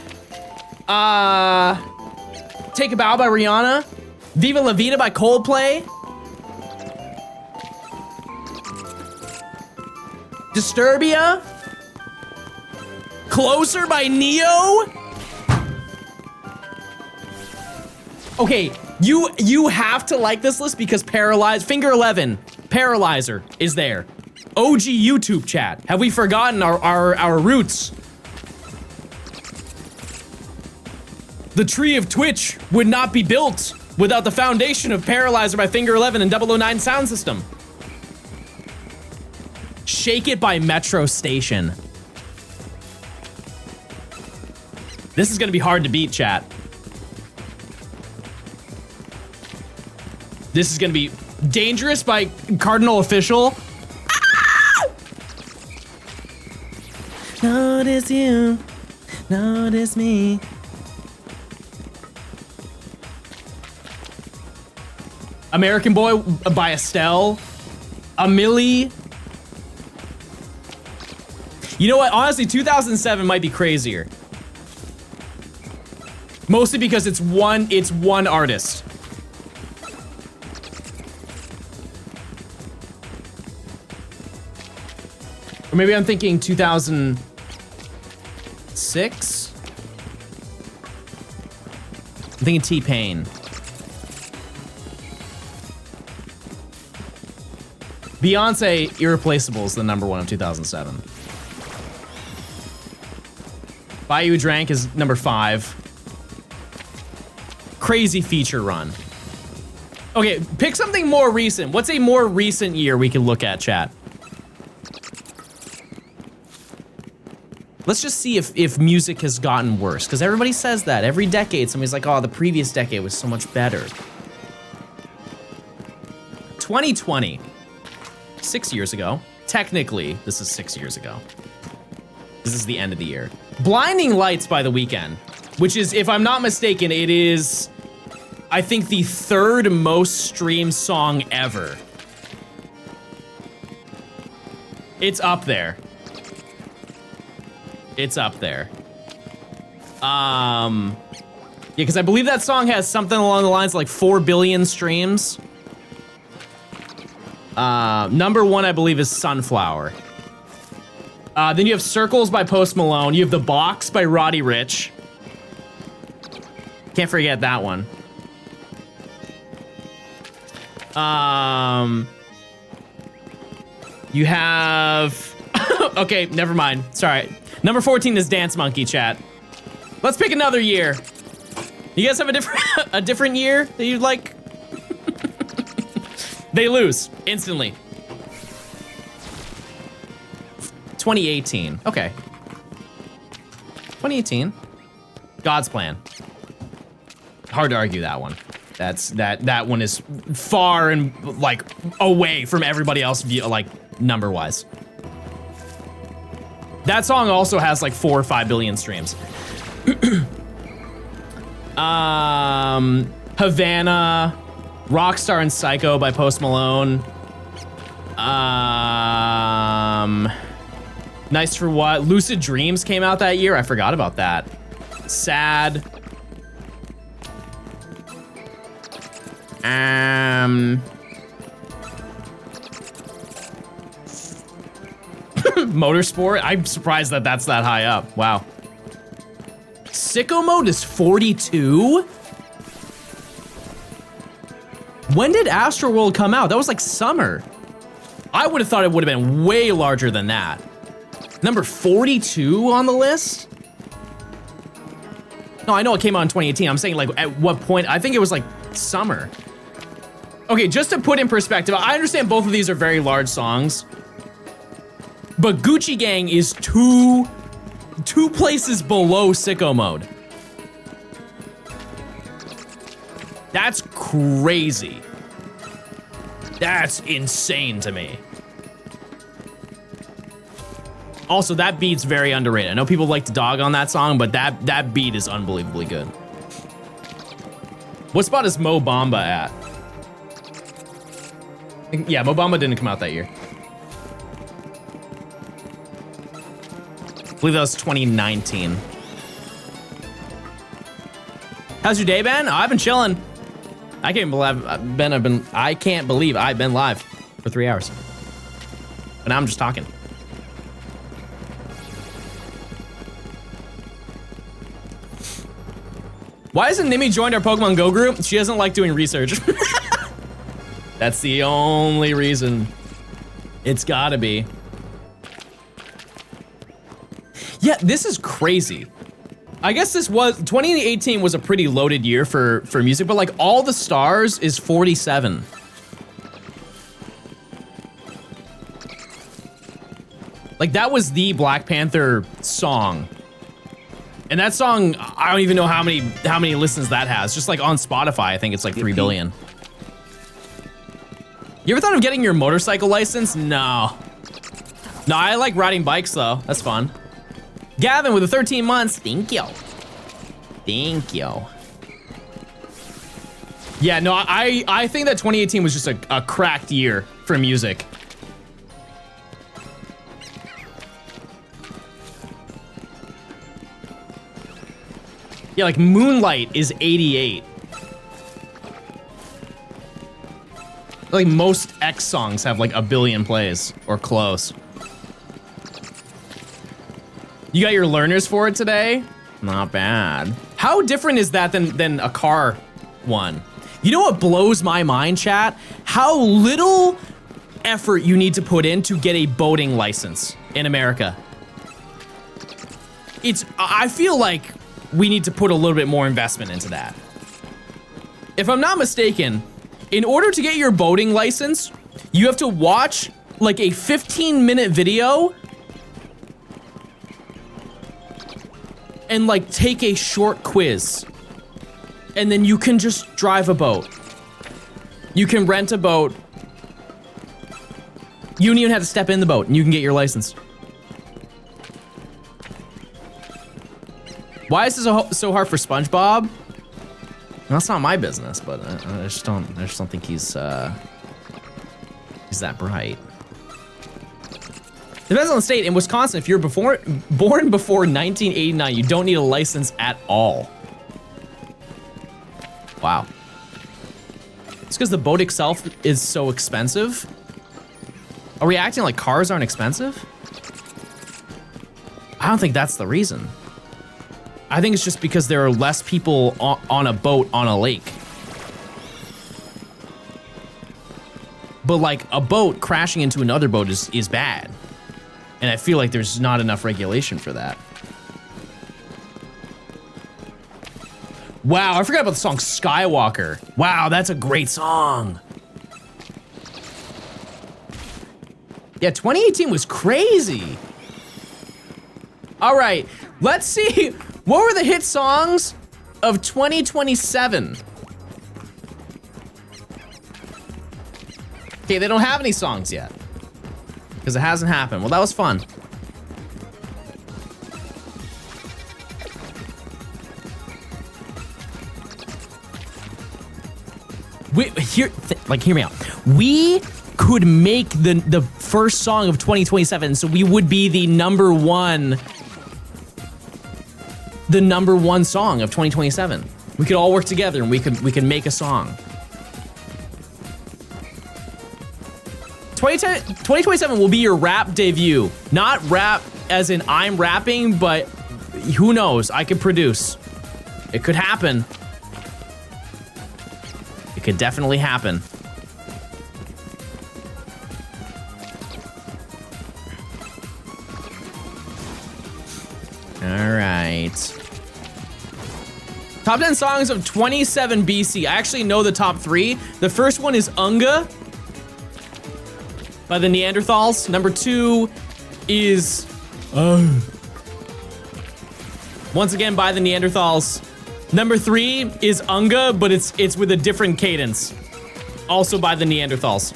Take a Bow by Rihanna. Viva La Vida by Coldplay. Disturbia. Closer by Neo. Okay, you have to like this list because Finger 11, Paralyzer is there. OG YouTube chat. Have we forgotten our roots? The tree of Twitch would not be built without the foundation of Paralyzer by Finger 11 and 009 Sound System. Shake It by Metro Station. This is gonna be hard to beat, chat. This is gonna be Dangerous by Cardinal Official. Ah! Notice you, notice me. American Boy by Estelle. A Millie. You know what? Honestly, 2007 might be crazier. Mostly because it's one artist. Or maybe I'm thinking 2006? I'm thinking T-Pain. Beyonce, Irreplaceable is the #1 of 2007. Buy You a Drank is #5. Crazy feature run. Okay, pick something more recent. What's a more recent year we can look at, chat? Let's just see if music has gotten worse, because everybody says that. Every decade, somebody's like, oh, the previous decade was so much better. 2020. 6 years ago. Technically, this is 6 years ago. This is the end of the year. Blinding Lights by The Weeknd, which is, if I'm not mistaken, it is, I think, the 3rd most streamed song ever. It's up there. It's up there. Yeah, because I believe that song has something along the lines of like 4 billion streams. #1, I believe, is Sunflower. Then you have Circles by Post Malone. You have The Box by Roddy Ricch. Can't forget that one. You have... okay, never mind. Sorry. Number 14 is Dance Monkey, chat. Let's pick another year. You guys have a different year that you'd like? They lose instantly. 2018. Okay. 2018. God's Plan. Hard to argue that one. That one is far and like away from everybody else, like number wise. That song also has like 4 or 5 billion streams. Havana, Rockstar and Psycho by Post Malone. Nice for What? Lucid Dreams came out that year. I forgot about that. Sad. Motorsport? I'm surprised that that's that high up. Wow. Sicko Mode is 42? When did Astroworld come out? That was like summer. I would have thought it would have been way larger than that. Number 42 on the list? No, I know it came out in 2018. I'm saying like at what point? I think it was like summer. Okay, just to put in perspective, I understand both of these are very large songs, but Gucci Gang is two places below Sicko Mode. That's crazy. That's insane to me. Also, that beat's very underrated. I know people like to dog on that song, but that beat is unbelievably good. What spot is Mo Bamba at? Yeah, Mo Bamba didn't come out that year. I believe that was 2019. How's your day been? Oh, I've been chilling. I can't believe I've been live for 3 hours. But now I'm just talking. Why hasn't Nimi joined our Pokemon Go group? She doesn't like doing research. That's the only reason. It's gotta be. Yeah, this is crazy. I guess 2018 was a pretty loaded year for music, but like All the Stars is 47. Like that was the Black Panther song. And that song, I don't even know how many listens that has. Just like on Spotify, I think it's like 3 billion. You ever thought of getting your motorcycle license? No. No, I like riding bikes though. That's fun. Gavin with the 13 months. Thank you. Thank you. Yeah, no, I think that 2018 was just a cracked year for music. Yeah, like Moonlight is 88. Like most X songs have like 1 billion plays or close. You got your learners for it today? Not bad. How different is that than a car one? You know what blows my mind, chat? How little effort you need to put in to get a boating license in America. I feel like we need to put a little bit more investment into that. If I'm not mistaken, in order to get your boating license, you have to watch like a 15-minute video and like take a short quiz. And then you can just drive a boat. You can rent a boat. You don't even have to step in the boat and you can get your license. Why is this so hard for SpongeBob? That's not my business, but I just don't think he's that bright. Depends on the state. In Wisconsin, if you're born before 1989, you don't need a license at all. Wow. It's because the boat itself is so expensive. Are we acting like cars aren't expensive? I don't think that's the reason. I think it's just because there are less people on a boat on a lake. but like a boat crashing into another boat is bad. And I feel like there's not enough regulation for that. Wow, I forgot about the song Skywalker. Wow, that's a great song. Yeah, 2018 was crazy. All right, let's see. What were the hit songs of 2027? Okay, they don't have any songs yet because it hasn't happened. Well, that was fun. Hear me out. We could make the first song of 2027, so we would be the number one song of 2027. We could all work together and we can make a song. 2027 will be your rap debut. Not rap as in I'm rapping, but who knows? I could produce. It could happen. It could definitely happen. All right. Top 10 songs of 27 BC. I actually know the top 3. The first one is Unga by the Neanderthals. Number 2 is once again by the Neanderthals. Number 3 is Unga, but it's with a different cadence. Also by the Neanderthals.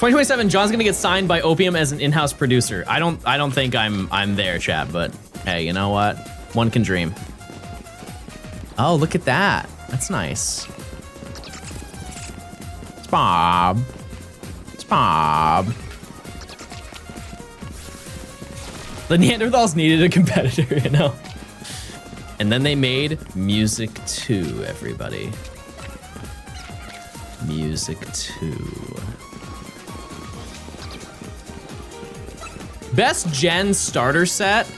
2027, John's gonna get signed by Opium as an in-house producer. I don't think I'm there, chat, but hey, you know what? One can dream. Oh, look at that. That's nice. It's Bob. It's Bob. The Neanderthals needed a competitor, you know? And then they made Music 2, everybody. Music 2. Best gen starter set?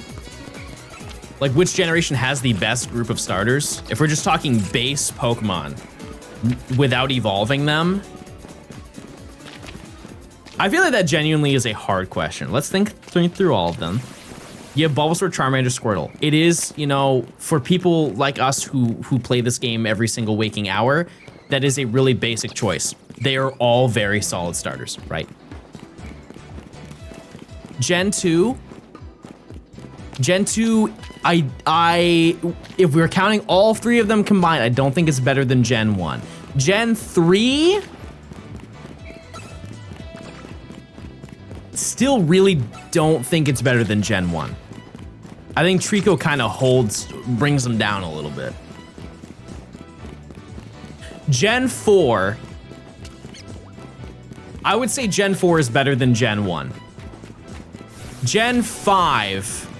Like which generation has the best group of starters? If we're just talking base Pokemon without evolving them. I feel like that genuinely is a hard question. Let's think through all of them. You have Bulbasaur, Charmander, Squirtle. It is, you know, for people like us who play this game every single waking hour, that is a really basic choice. They are all very solid starters, right? Gen 2. Gen 2, if we're counting all 3 of them combined, I don't think it's better than Gen 1. Gen 3, still really don't think it's better than Gen 1. I think Trico kind of brings them down a little bit. Gen 4, I would say Gen 4 is better than Gen 1. Gen 5,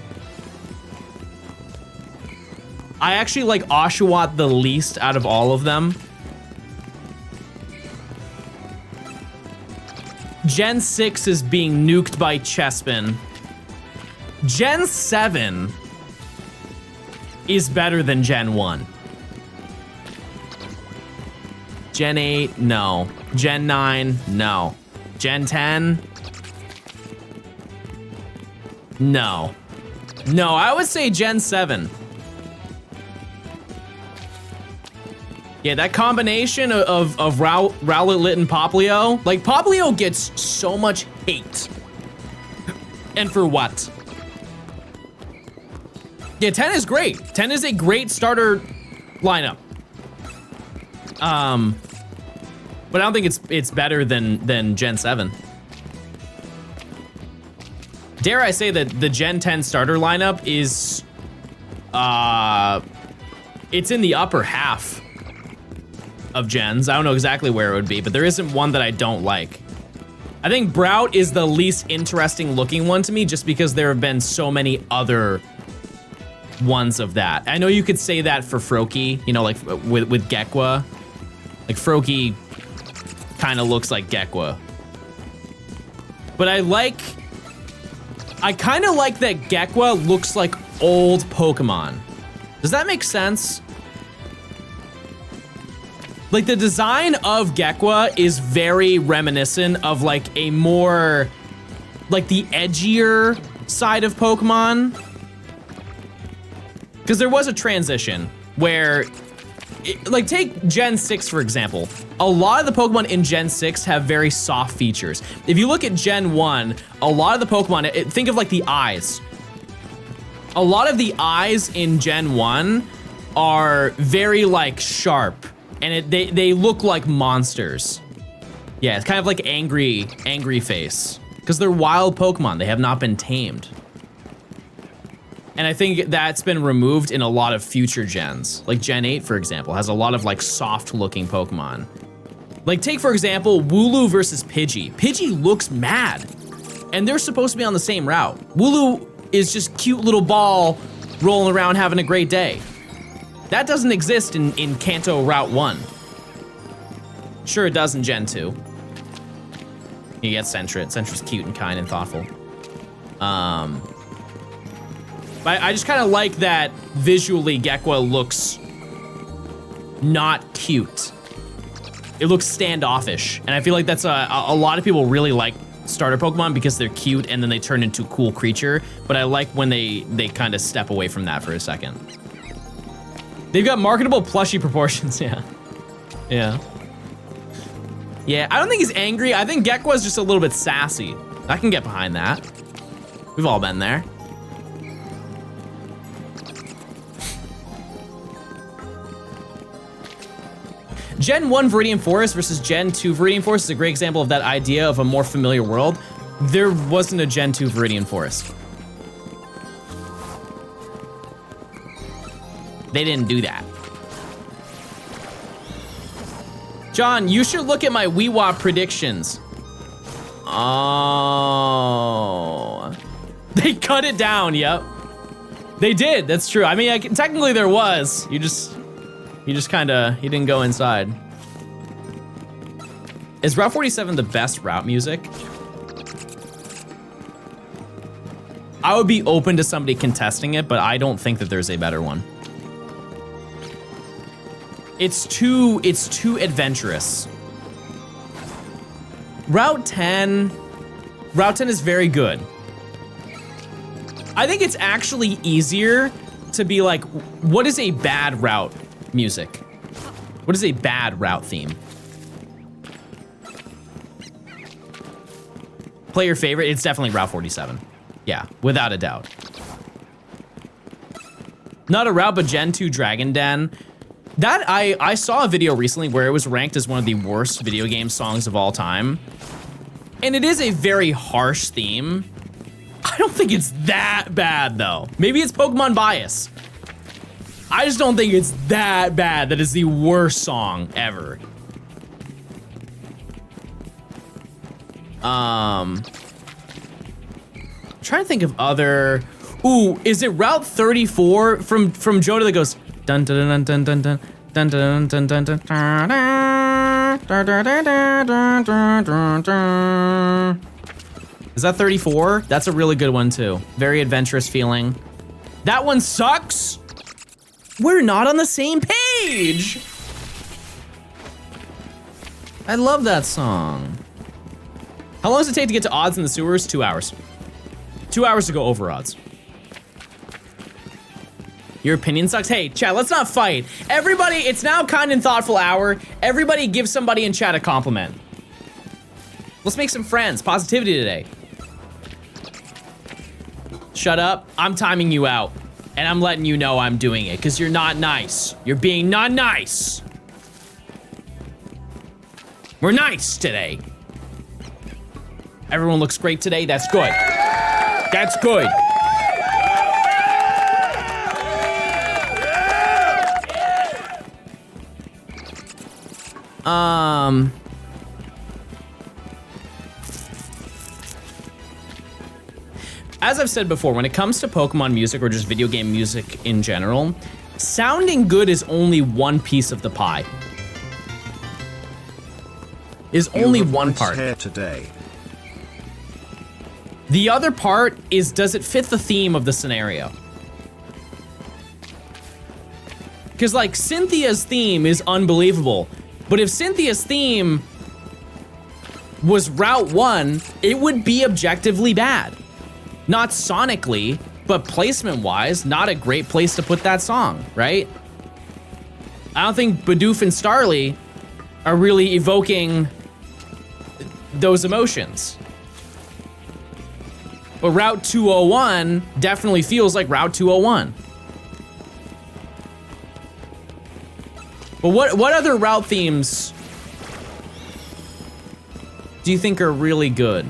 I actually like Oshawott the least out of all of them. Gen 6 is being nuked by Chespin. Gen 7 is better than Gen 1. Gen 8, no. Gen 9, no. Gen 10, no. No, I would say Gen 7. Yeah, that combination of Rowlet, Lit, and Popplio. Like, Popplio gets so much hate. And for what? Yeah, 10 is great. 10 is a great starter lineup. But I don't think it's better than Gen 7. Dare I say that the Gen 10 starter lineup is, it's in the upper half of gens. I don't know exactly where it would be, but there isn't one that I don't like. I think Brout is the least interesting looking one to me just because there have been so many other ones of that. I know you could say that for Froakie, you know, like with Gekwa. Like Froakie kind of looks like Gekwa. But I kind of like that Gekwa looks like old Pokemon. Does that make sense? Like the design of Gekwa is very reminiscent of like a more, like the edgier side of Pokemon. Because there was a transition where, like take Gen 6 for example. A lot of the Pokemon in Gen 6 have very soft features. If you look at Gen 1, a lot of the Pokemon, think of like the eyes. A lot of the eyes in Gen 1 are very like sharp and they look like monsters. Yeah, it's kind of like angry face. Because they're wild Pokemon, they have not been tamed. And I think that's been removed in a lot of future gens. Like Gen 8, for example, has a lot of like soft looking Pokemon. Like take, for example, Wooloo versus Pidgey. Pidgey looks mad. And they're supposed to be on the same route. Wooloo is just cute little ball rolling around having a great day. That doesn't exist in Kanto Route 1. Sure it does in Gen 2. You get Sentret. Sentret's cute and kind and thoughtful. But I just kind of like that visually Gekwa looks not cute. It looks standoffish. And I feel like that's a lot of people really like starter Pokemon because they're cute and then they turn into a cool creature. But I like when they kind of step away from that for a second. They've got marketable plushie proportions, yeah. Yeah. Yeah, I don't think he's angry. I think Gekwa's just a little bit sassy. I can get behind that. We've all been there. Gen 1 Viridian Forest versus Gen 2 Viridian Forest is a great example of that idea of a more familiar world. There wasn't a Gen 2 Viridian Forest. They didn't do that. John, you should look at my Weewop predictions. Oh. They cut it down, yep. They did, that's true. I mean, technically there was. You just kinda, you didn't go inside. Is Route 47 the best route music? I would be open to somebody contesting it, but I don't think that there's a better one. It's too adventurous. Route 10 is very good. I think it's actually easier to be like, what is a bad route music? What is a bad route theme? Play your favorite, it's definitely Route 47. Yeah, without a doubt. Not a route, but Gen 2 Dragon Den. That, I saw a video recently where it was ranked as one of the worst video game songs of all time. And it is a very harsh theme. I don't think it's that bad though. Maybe it's Pokemon bias. I just don't think it's that bad that it's the worst song ever. I'm trying to think of other. Ooh, is it Route 34 from Joda that goes dun dun dun dun dun dun dun dun dun dun dun. Is that 34? That's a really good one too. Very adventurous feeling. That one sucks. We're not on the same page. I love that song. How long does it take to get to odds in the sewers? 2 hours. 2 hours to go over odds. Your opinion sucks. Hey, chat, let's not fight. Everybody, it's now kind and thoughtful hour. Everybody give somebody in chat a compliment. Let's make some friends. Positivity today. Shut up. I'm timing you out. And I'm letting you know I'm doing it because you're not nice. You're being not nice. We're nice today. Everyone looks great today. That's good. That's good. As I've said before, when it comes to Pokemon music or just video game music in general, sounding good is only one piece of the pie. Is only one part. Hair today. The other part is, does it fit the theme of the scenario? Because like Cynthia's theme is unbelievable, But if Cynthia's theme was Route 1, it would be objectively bad. Not sonically, but placement-wise, not a great place to put that song, right? I don't think Bidoof and Starly are really evoking those emotions. But Route 201 definitely feels like Route 201. But what other route themes do you think are really good?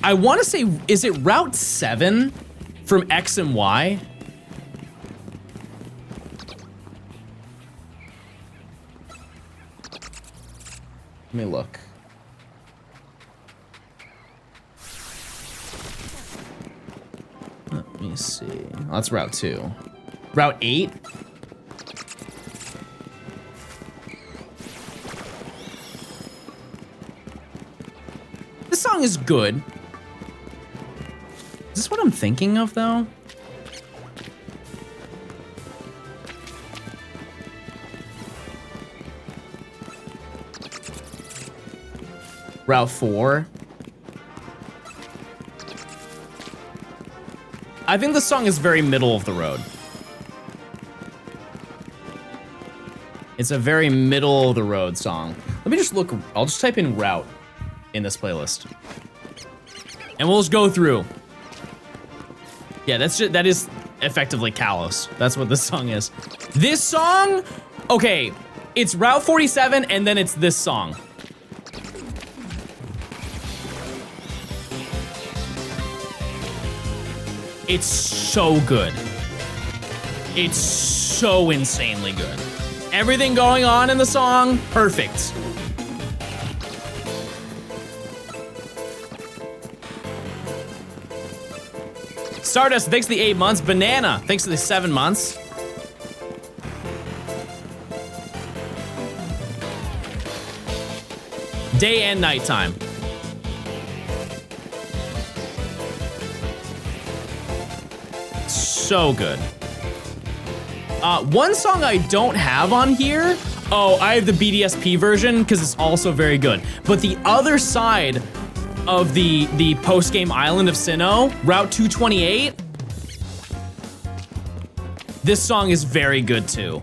I want to say, is it Route 7 from X and Y? Let me look. Let me see. Oh, that's Route 2. Route 8? This song is good. Is this what I'm thinking of, though? Route 4? I think the song is very middle of the road. It's a very middle of the road song. Let me just look. I'll just type in route in this playlist. And we'll just go through. Yeah, that is effectively Kalos. That's what this song is. This song, okay, it's Route 47 and then it's this song. It's so good. It's so insanely good. Everything going on in the song, perfect. Stardust, thanks for the 8 months. Banana, thanks for the 7 months. Day and nighttime. So good. One song I don't have on here. Oh, I have the BDSP version because it's also very good. But the other side of the post-game island of Sinnoh, Route 228, this song is very good too.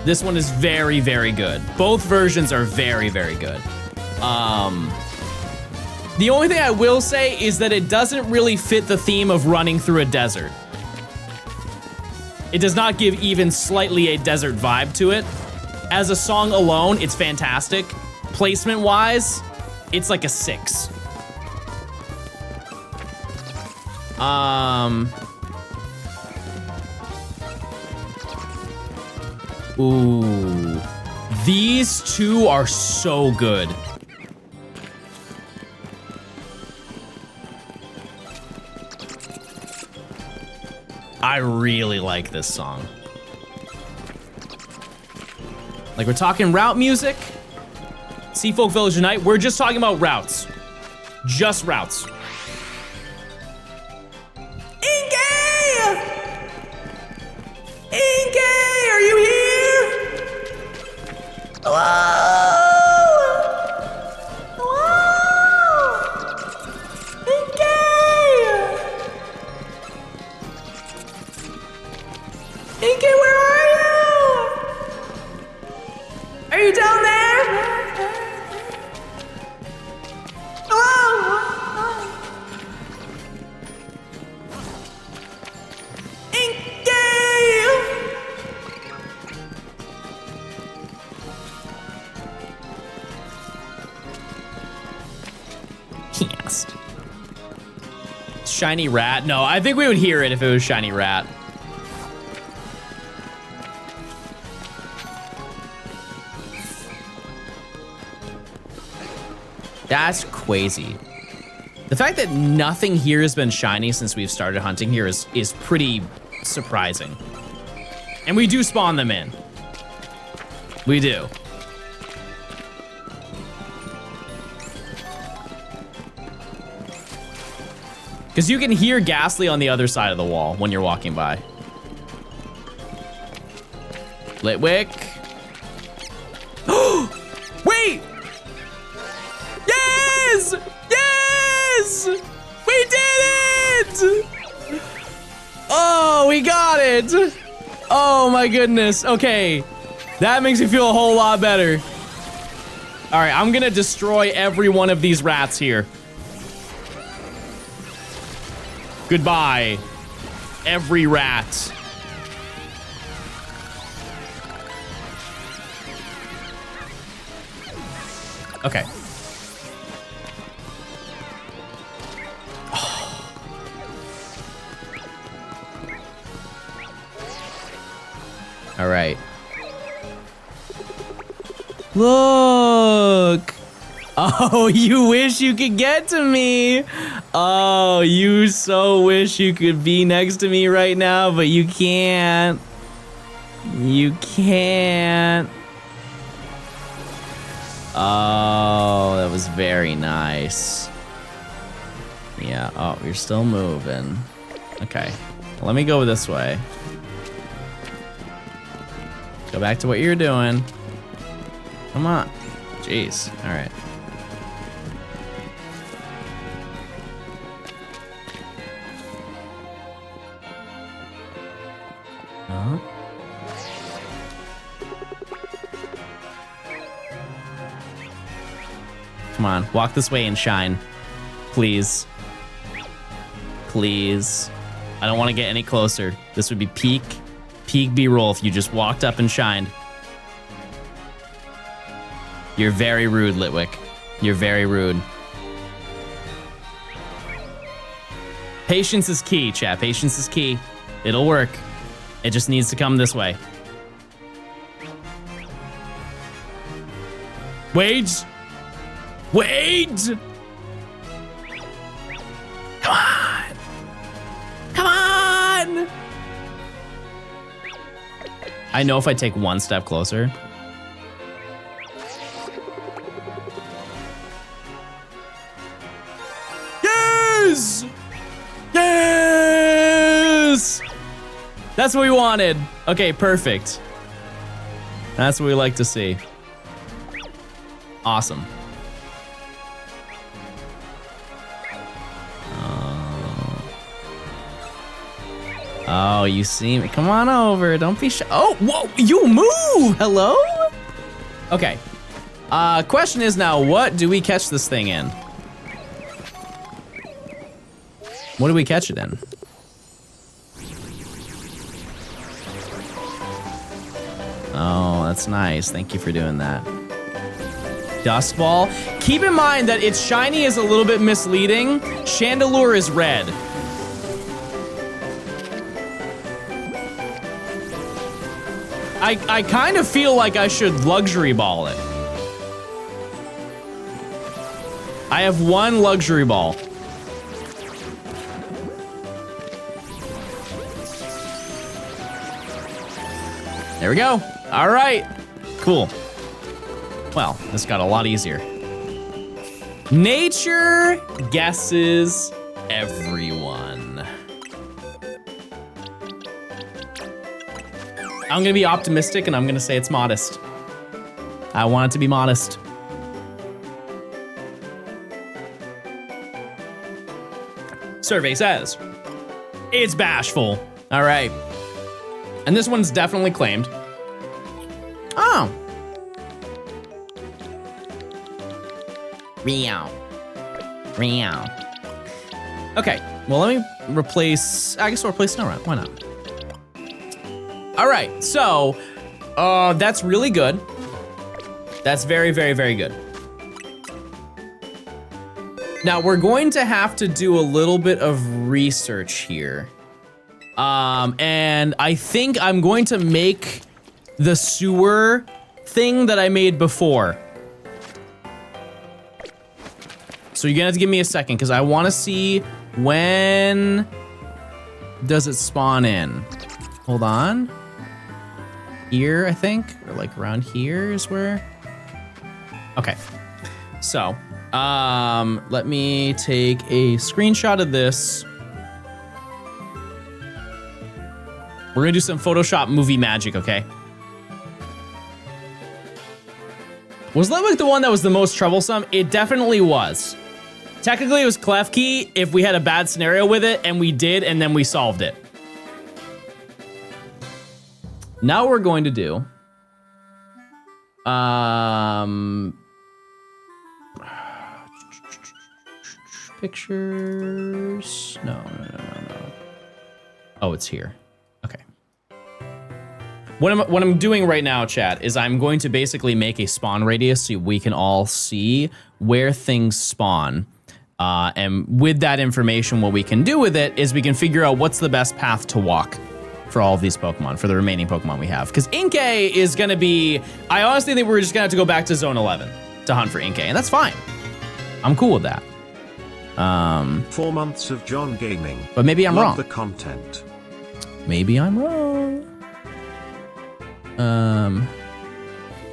This one is very, very good. Both versions are very, very good. The only thing I will say is that it doesn't really fit the theme of running through a desert. It does not give even slightly a desert vibe to it. As a song alone, it's fantastic. Placement-wise, it's like a 6. Ooh. These two are so good. I really like this song. Like, we're talking route music. Sea Folk Village Unite. We're just talking about routes. Just routes. Inkay! Inkay, are you here? Hello? Inkay, where are you? Are you down there? Hello? Inkay! Yes. Shiny Rat? No, I think we would hear it if it was Shiny Rat. That's crazy. The fact that nothing here has been shiny since we've started hunting here is pretty surprising. And we do spawn them in. We do. Because you can hear Ghastly on the other side of the wall when you're walking by. Litwick. Wait! Yes! Yes! We did it! Oh, we got it! Oh my goodness. Okay. That makes me feel a whole lot better. All right, I'm gonna destroy every one of these rats here. Goodbye, every rat. Okay. All right. Look. Oh, you wish you could get to me. Oh, you so wish you could be next to me right now, but you can't. You can't. Oh, that was very nice. Yeah, oh, you're still moving. Okay, let me go this way. Go back to what you're doing. Come on. Jeez, all right. Come on, walk this way and shine. Please. Please. I don't want to get any closer. This would be peak B-roll if you just walked up and shined. You're very rude, Litwick. You're very rude. Patience is key, chat. Patience is key. It'll work. It just needs to come this way. Wait! Wait! Come on! Come on! I know if I take one step closer. Yes! Yes! That's what we wanted. Okay, perfect. That's what we like to see. Awesome. Oh, you see me. Come on over. Don't be shy. Oh, whoa, you move. Hello? Okay. Question is now, what do we catch this thing in? What do we catch it in? Oh, that's nice. Thank you for doing that. Dust ball. Keep in mind that its shiny is a little bit misleading. Chandelure is red. I kind of feel like I should luxury ball it. I have one luxury ball. There we go. All right. Cool. Well, this got a lot easier. Nature guesses everyone. I'm gonna be optimistic and I'm gonna say it's modest. I want it to be modest. Survey says, it's bashful. All right. And this one's definitely claimed. Oh. Meow. Meow. Okay, well, let me replace, I guess we'll replace Snow-Rat, why not? All right, so, that's really good. That's very, very, very good. Now, we're going to have to do a little bit of research here. And I think I'm going to make the sewer thing that I made before. So you're gonna have to give me a second because I want to see when does it spawn in. Hold on. Here, I think, or like around here is where. Okay, so Let me take a screenshot of this. We're gonna do some Photoshop movie magic, okay? Was Limerick the one that was the most troublesome? It definitely was. Technically, it was Klefki if we had a bad scenario with it, and we did, and then we solved it. Now what we're going to do... Pictures... No. Oh, it's here. Okay. What I'm doing right now, chat, is I'm going to basically make a spawn radius so we can all see where things spawn. And with that information, what we can do with it is we can figure out what's the best path to walk for all of these Pokemon, for the remaining Pokemon we have. Because Inkay is going to be... I honestly think we're just going to have to go back to Zone 11 to hunt for Inkay, and that's fine. I'm cool with that. 4 months of John Gaming. But maybe I'm wrong. The content. Maybe I'm wrong.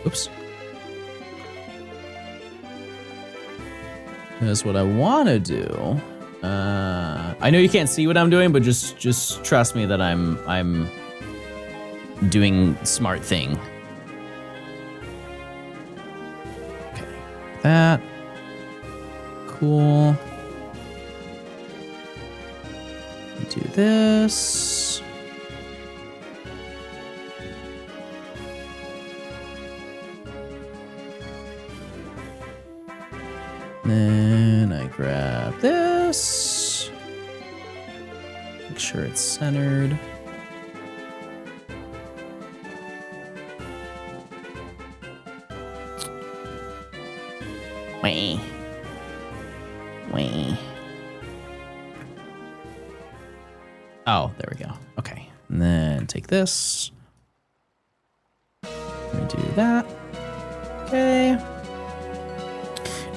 Oops. That's what I want to do. I know you can't see what I'm doing, but just trust me that I'm doing smart thing. Okay, that. Cool. Do this. Then I grab this. Make sure it's centered. Wait. Oh, there we go. Okay. And then take this. And do that. Okay.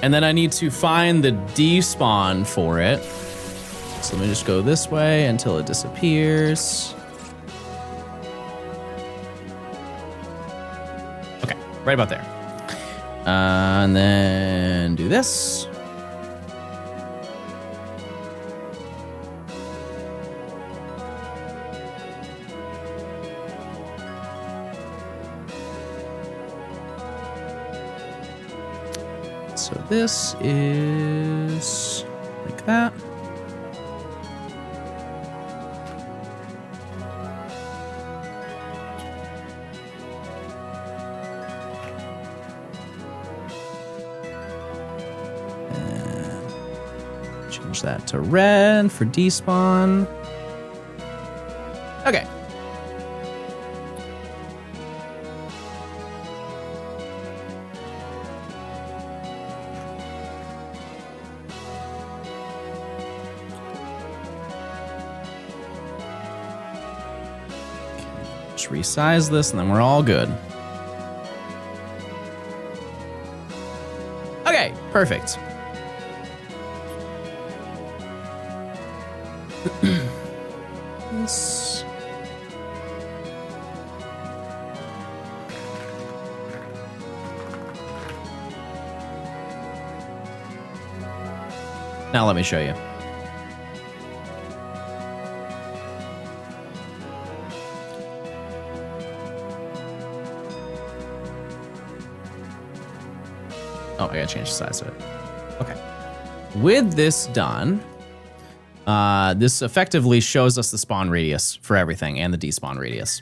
And then I need to find the despawn for it. So let me just go this way until it disappears. Okay, right about there. And then do this. So this is like that. And change that to red for despawn. Okay. Resize this and then we're all good. Okay, perfect. This. Now let me show you. Oh, I gotta change the size of it. Okay. With this done, this effectively shows us the spawn radius for everything and the despawn radius.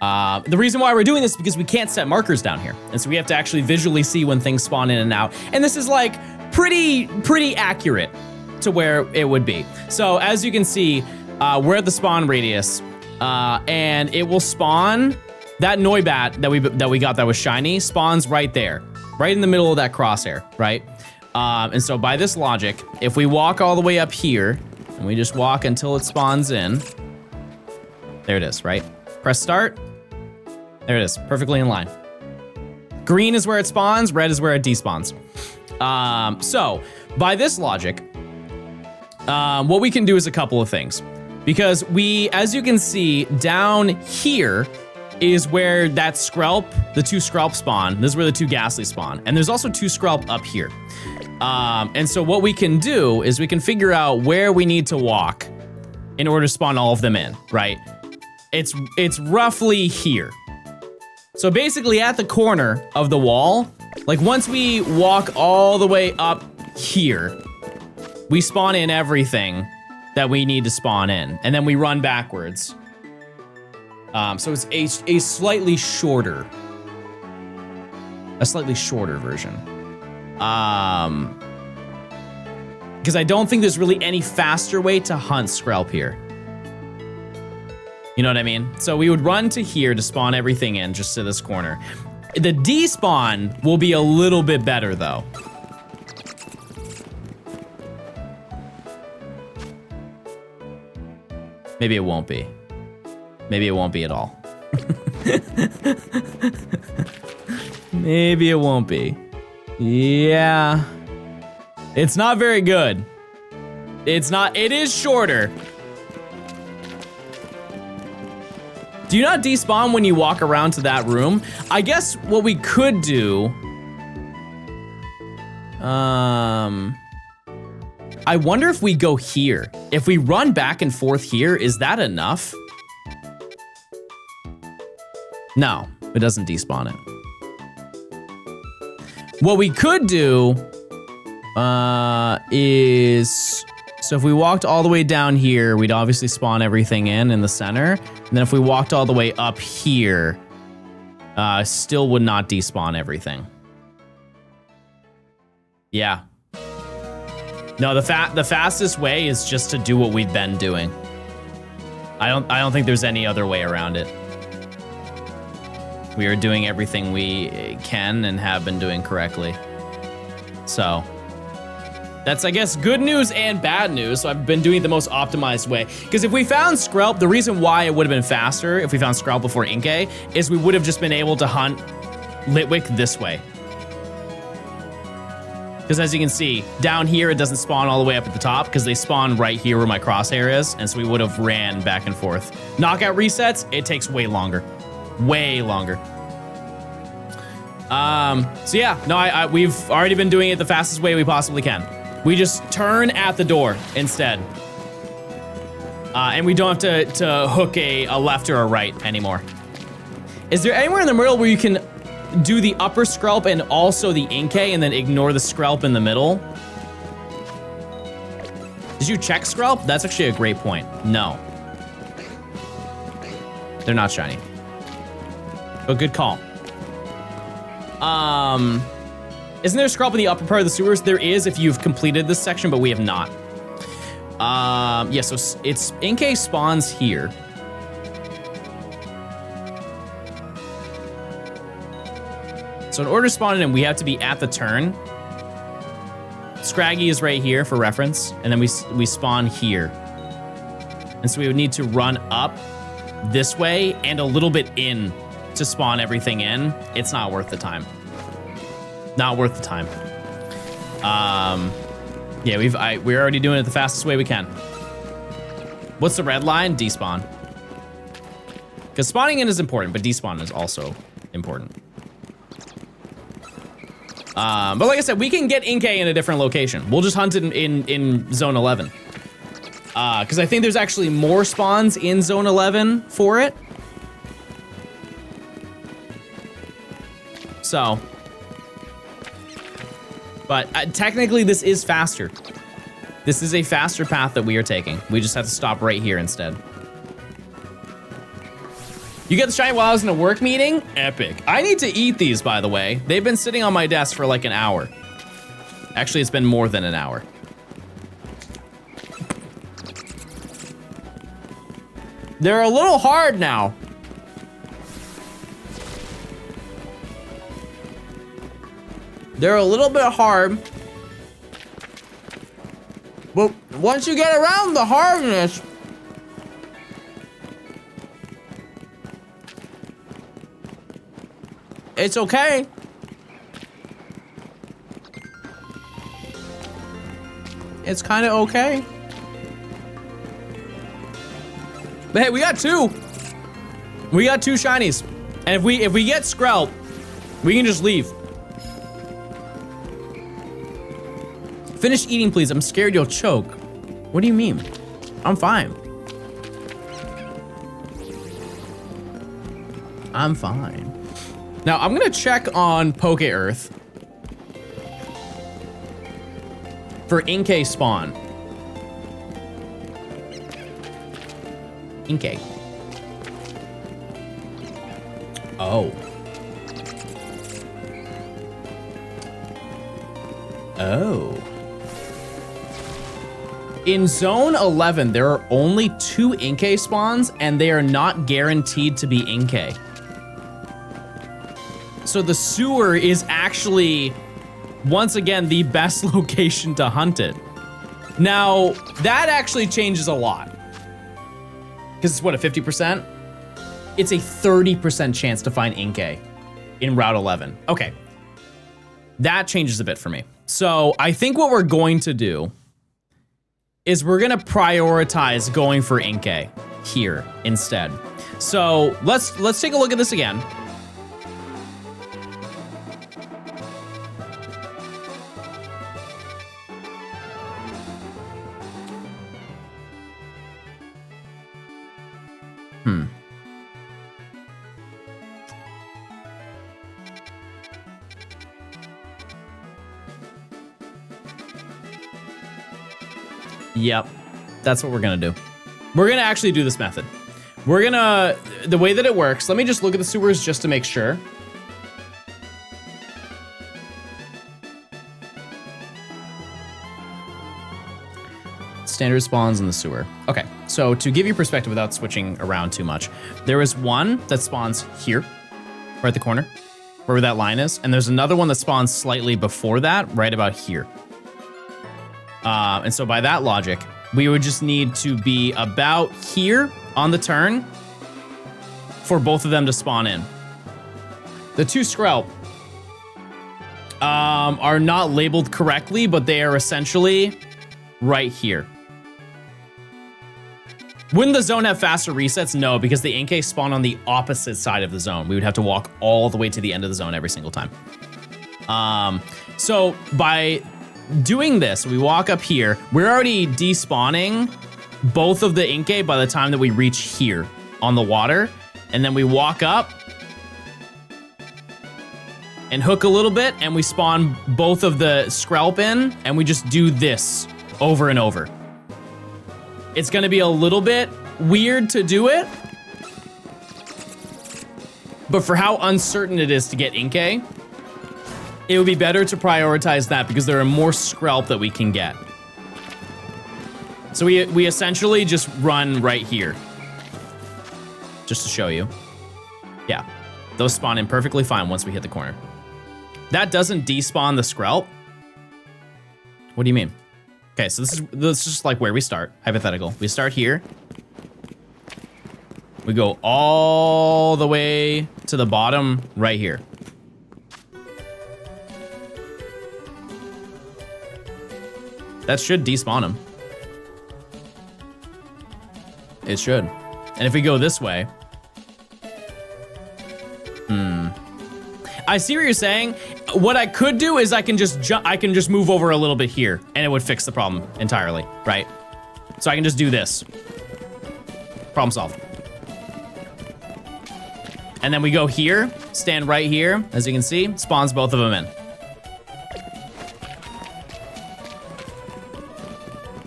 The reason why we're doing this is because we can't set markers down here. And so we have to actually visually see when things spawn in and out. And this is like pretty accurate to where it would be. So as you can see, we're at the spawn radius and it will spawn that Noibat that we got that was shiny spawns right there. Right in the middle of that crosshair, right? And so by this logic, if we walk all the way up here, and we just walk until it spawns in, there it is, right? Press start, there it is, perfectly in line. Green is where it spawns, red is where it despawns. So by this logic, what we can do is a couple of things. Because we, as you can see, down here, is where that Skrelp, the 2 Skrelp spawn. This is where the 2 Ghastly spawn. And there's also 2 Skrelp up here. And so what we can do is we can figure out where we need to walk in order to spawn all of them in, right? It's roughly here. So basically at the corner of the wall, like once we walk all the way up here, we spawn in everything that we need to spawn in, and then we run backwards. So it's a slightly shorter version. Because I don't think there's really any faster way to hunt Skrelp here. You know what I mean? So we would run to here to spawn everything in, just to this corner. The despawn will be a little bit better though. Maybe it won't be. Maybe it won't be at all. Maybe it won't be. Yeah. It's not very good. It's not, it is shorter. Do you not despawn when you walk around to that room? I guess what we could do, I wonder if we go here. If we run back and forth here, is that enough? No, it doesn't despawn it. What we could do is, so if we walked all the way down here, we'd obviously spawn everything in the center. And then if we walked all the way up here, still would not despawn everything. Yeah. No, the fastest way is just to do what we've been doing. I don't think there's any other way around it. We are doing everything we can and have been doing correctly. So that's, I guess, good news and bad news. So I've been doing it the most optimized way. Because if we found Skrelp, the reason why it would have been faster if we found Skrelp before Inkay is we would have just been able to hunt Litwick this way. Because as you can see, down here, it doesn't spawn all the way up at the top because they spawn right here where my crosshair is. And so we would have ran back and forth. Knockout resets, it takes way longer. Way longer. So yeah, no, we've already been doing it the fastest way we possibly can. We just turn at the door instead. And we don't have to hook a left or a right anymore. Is there anywhere in the middle where you can do the upper Skrelp and also the Inkay and then ignore the Skrelp in the middle? Did you check Skrelp? That's actually a great point. No. They're not shiny. But good call. Isn't there a Skrelp in the upper part of the sewers? There is if you've completed this section, but we have not. Yeah, so it's Inkay spawns here. So in order to spawn it in, we have to be at the turn. Scraggy is right here for reference, and then we spawn here. And so we would need to run up this way and a little bit in to spawn everything in. It's not worth the time. Not worth the time. Yeah, we're already doing it the fastest way we can. What's the red line? Despawn. Because spawning in is important, but despawn is also important. But like I said, we can get Inkay in a different location. We'll just hunt it in Zone 11. Because I think there's actually more spawns in Zone 11 for it. So. But technically, this is faster. This is a faster path that we are taking. We just have to stop right here instead. You get the shiny while I was in a work meeting? Epic. I need to eat these, by the way. They've been sitting on my desk for like an hour. Actually, it's been more than an hour. They're a little hard now. They're a little bit hard. But once you get around the hardness, it's okay. It's kind of okay. But hey, we got two. We got 2 shinies. And if we get Skrelp, we can just leave. Finish eating, please. I'm scared you'll choke. What do you mean? I'm fine. I'm fine. Now, I'm gonna check on Poke Earth for Inkay spawn. Inkay. Oh. Oh. In Zone 11, there are only 2 Inkay spawns, and they are not guaranteed to be Inkay. So the sewer is actually, once again, the best location to hunt it. Now, that actually changes a lot. Because it's what, a 50%? It's a 30% chance to find Inkay in Route 11. Okay. That changes a bit for me. So I think what we're going to do is we're gonna prioritize going for Inkay here instead. So let's take a look at this again. Yep, that's what we're gonna do. We're gonna actually do this method. We're gonna, the way that it works, let me just look at the sewers just to make sure. Standard spawns in the sewer. Okay, so to give you perspective without switching around too much, there is one that spawns here, right at the corner, where that line is, and there's another one that spawns slightly before that, right about here. And so by that logic, we would just need to be about here on the turn for both of them to spawn in. The 2 Skrelp are not labeled correctly, but they are essentially right here. Wouldn't the zone have faster resets? No, because the Inkay spawn on the opposite side of the zone. We would have to walk all the way to the end of the zone every single time. So by doing this, we walk up here. We're already despawning both of the Inkay by the time that we reach here on the water. And then we walk up and hook a little bit, and we spawn both of the Skrelp in, and we just do this over and over. It's gonna be a little bit weird to do it, but for how uncertain it is to get Inkay, it would be better to prioritize that because there are more Skrelp that we can get. So we essentially just run right here. Just to show you. Yeah, those spawn in perfectly fine once we hit the corner. That doesn't despawn the Skrelp. What do you mean? Okay, so this is just like where we start, hypothetical. We start here. We go all the way to the bottom right here. That should despawn him. It should. And if we go this way... I see what you're saying. What I could do is I can just move over a little bit here, and it would fix the problem entirely, right? So I can just do this. Problem solved. And then we go here, stand right here. As you can see, spawns both of them in.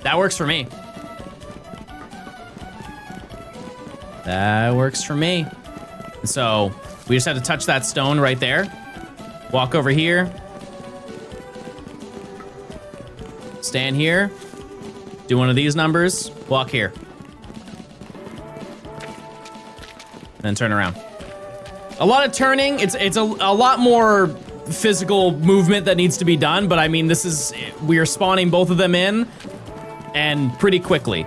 That works for me. That works for me. So we just have to touch that stone right there. Walk over here. Stand here. Do one of these numbers. Walk here. Then turn around. A lot of turning. It's a lot more physical movement that needs to be done, but I mean, we are spawning both of them in and pretty quickly.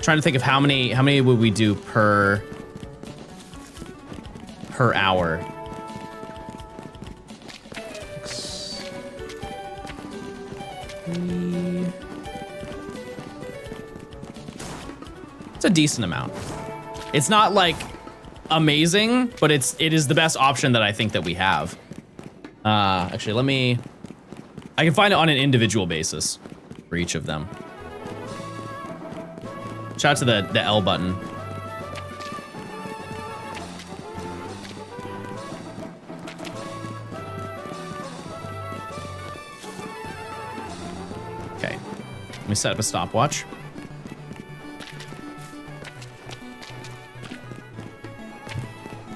Trying to think of how many would we do per hour. It's a decent amount. It's not like amazing, but it is the best option that I think that we have. Actually, I can find it on an individual basis for each of them. Shout out to the L button. Okay, let me set up a stopwatch.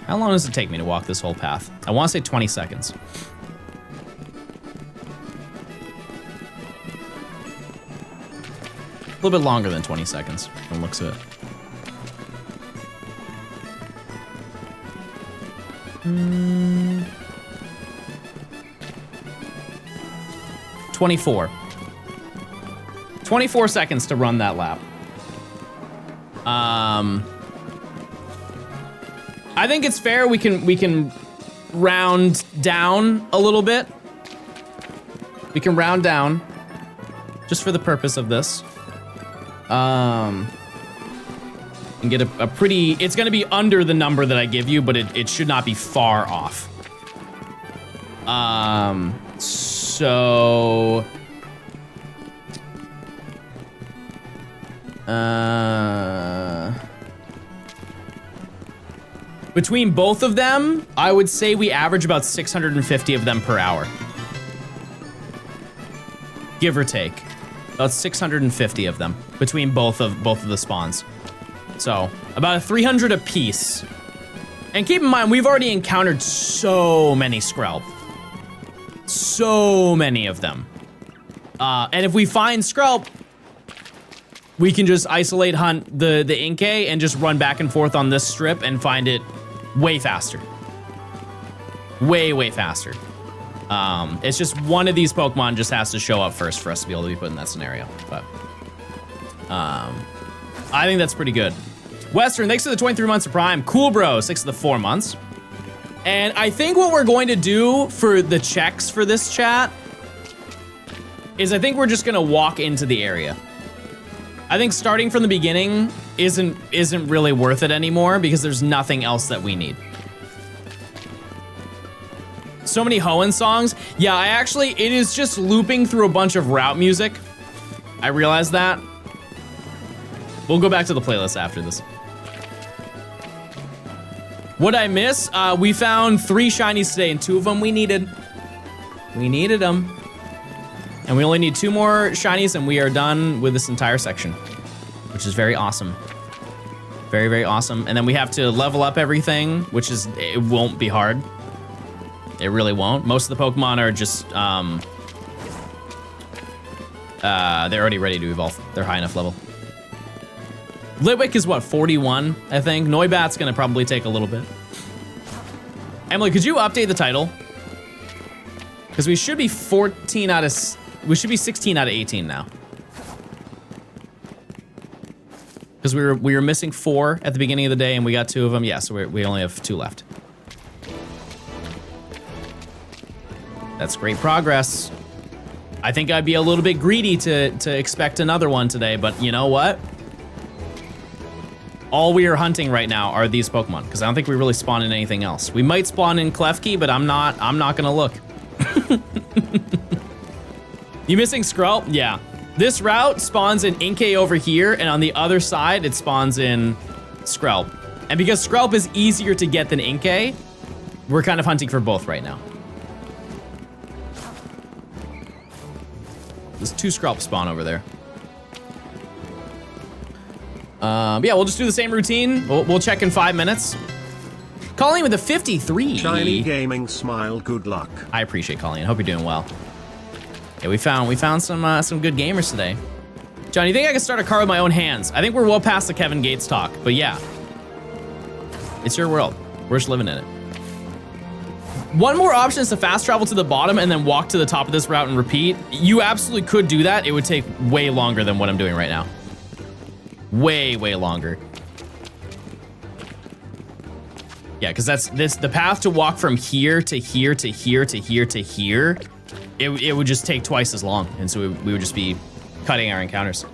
How long does it take me to walk this whole path? I want to say 20 seconds. A little bit longer than 20 seconds from the looks of it. 24 seconds to run that lap. I think it's fair. We can round down a little bit. We can round down just for the purpose of this. And get a pretty, it's gonna be under the number that I give you, but it should not be far off. Between both of them, I would say we average about 650 of them per hour. Give or take. About 650 of them between both of the spawns. So, about 300 a piece. And keep in mind, we've already encountered so many Skrelp. So many of them. And if we find Skrelp, we can just isolate hunt the Inkay and just run back and forth on this strip and find it way faster. Way faster. It's just one of these Pokemon just has to show up first for us to be able to be put in that scenario. But I think that's pretty good. Western, thanks for the 23 months of Prime. Cool Bro, 6 of the 4 months. And I think what we're going to do for the checks for this chat is I think we're just gonna walk into the area. I think starting from the beginning isn't really worth it anymore because there's nothing else that we need. So many Hoenn songs. Yeah, it is just looping through a bunch of route music. I realize that. We'll go back to the playlist after this. What'd I miss? We found 3 shinies today and 2 of them we needed. We needed them. And we only need 2 more shinies and we are done with this entire section, which is very awesome. Very awesome. And then we have to level up everything, which it won't be hard. It really won't. Most of the Pokemon are just, they're already ready to evolve. They're high enough level. Litwick is what, 41, I think? Noibat's gonna probably take a little bit. Emily, could you update the title? Because we should be 16 out of 18 now. Because we were missing 4 at the beginning of the day and we got 2 of them. Yeah, so we only have 2 left. That's great progress. I think I'd be a little bit greedy to expect another one today, but you know what? All we are hunting right now are these Pokemon, because I don't think we really spawn in anything else. We might spawn in Klefki, but I'm not gonna look. You missing Skrelp? Yeah. This route spawns in Inkay over here, and on the other side, it spawns in Skrelp. And because Skrelp is easier to get than Inkay, we're kind of hunting for both right now. There's 2 Skrelp spawn over there. Yeah, we'll just do the same routine. We'll check in 5 minutes. Colleen with a 53. Shiny Gaming Smile, good luck. I appreciate Colleen. Hope you're doing well. Yeah, we found some good gamers today. John, you think I can start a car with my own hands? I think we're well past the Kevin Gates talk, but yeah. It's your world. We're just living in it. One more option is to fast travel to the bottom and then walk to the top of this route and repeat. You absolutely could do that. It would take way longer than what I'm doing right now. Way longer. Yeah, because the path to walk from here to here to here to here to here, it would just take twice as long, and so we would just be cutting our encounters.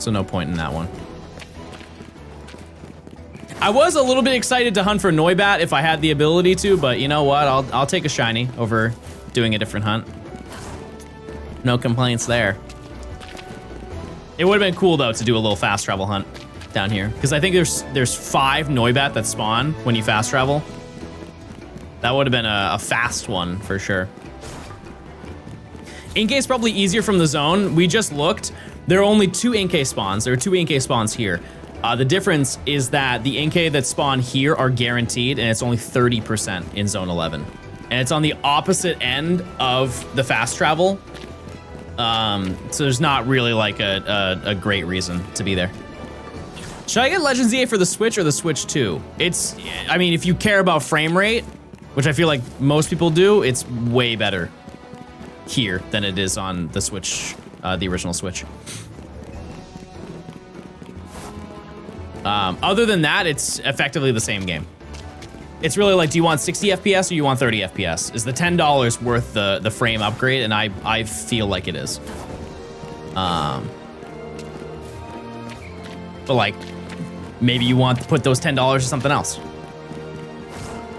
So no point in that one. I was a little bit excited to hunt for Noibat if I had the ability to, but you know what? I'll take a shiny over doing a different hunt. No complaints there. It would have been cool though to do a little fast travel hunt down here, because I think there's 5 Noibat that spawn when you fast travel. That would have been a fast one for sure. Inkay is probably easier from the zone. We just looked. There are only 2 Inkay spawns. There are 2 Inkay spawns here. The difference is that the Inkay that spawn here are guaranteed, and it's only 30% in zone 11. And it's on the opposite end of the fast travel. So there's not really like a great reason to be there. Should I get Legends EA for the Switch or the Switch 2? I mean, if you care about frame rate, which I feel like most people do, it's way better here than it is on the Switch, the original Switch. Other than that, it's effectively the same game. It's really like, do you want 60 FPS or you want 30 FPS? Is the $10 worth the frame upgrade? And I feel like it is. But like, maybe you want to put those $10 to something else.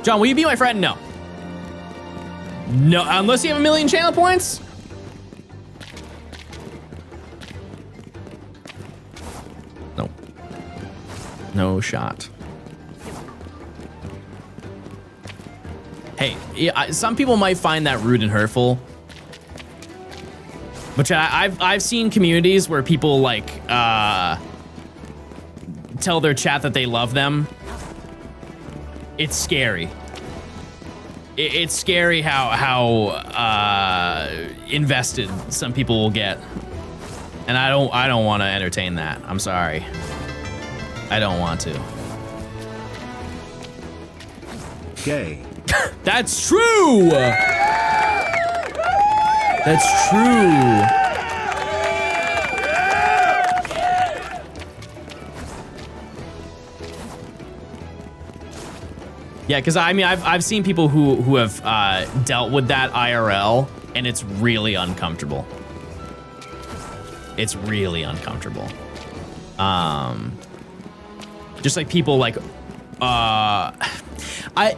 John, will you be my friend? No. No, unless you have 1 million channel points. No. No shot. Hey, yeah, some people might find that rude and hurtful, which I've seen communities where people like tell their chat that they love them. It's scary. It's scary how invested some people will get, and I don't want to entertain that. I'm sorry. I don't want to. Gay. That's true. That's true. Yeah, because I mean, I've seen people who have dealt with that IRL, and it's really uncomfortable. It's really uncomfortable. Just like people like, I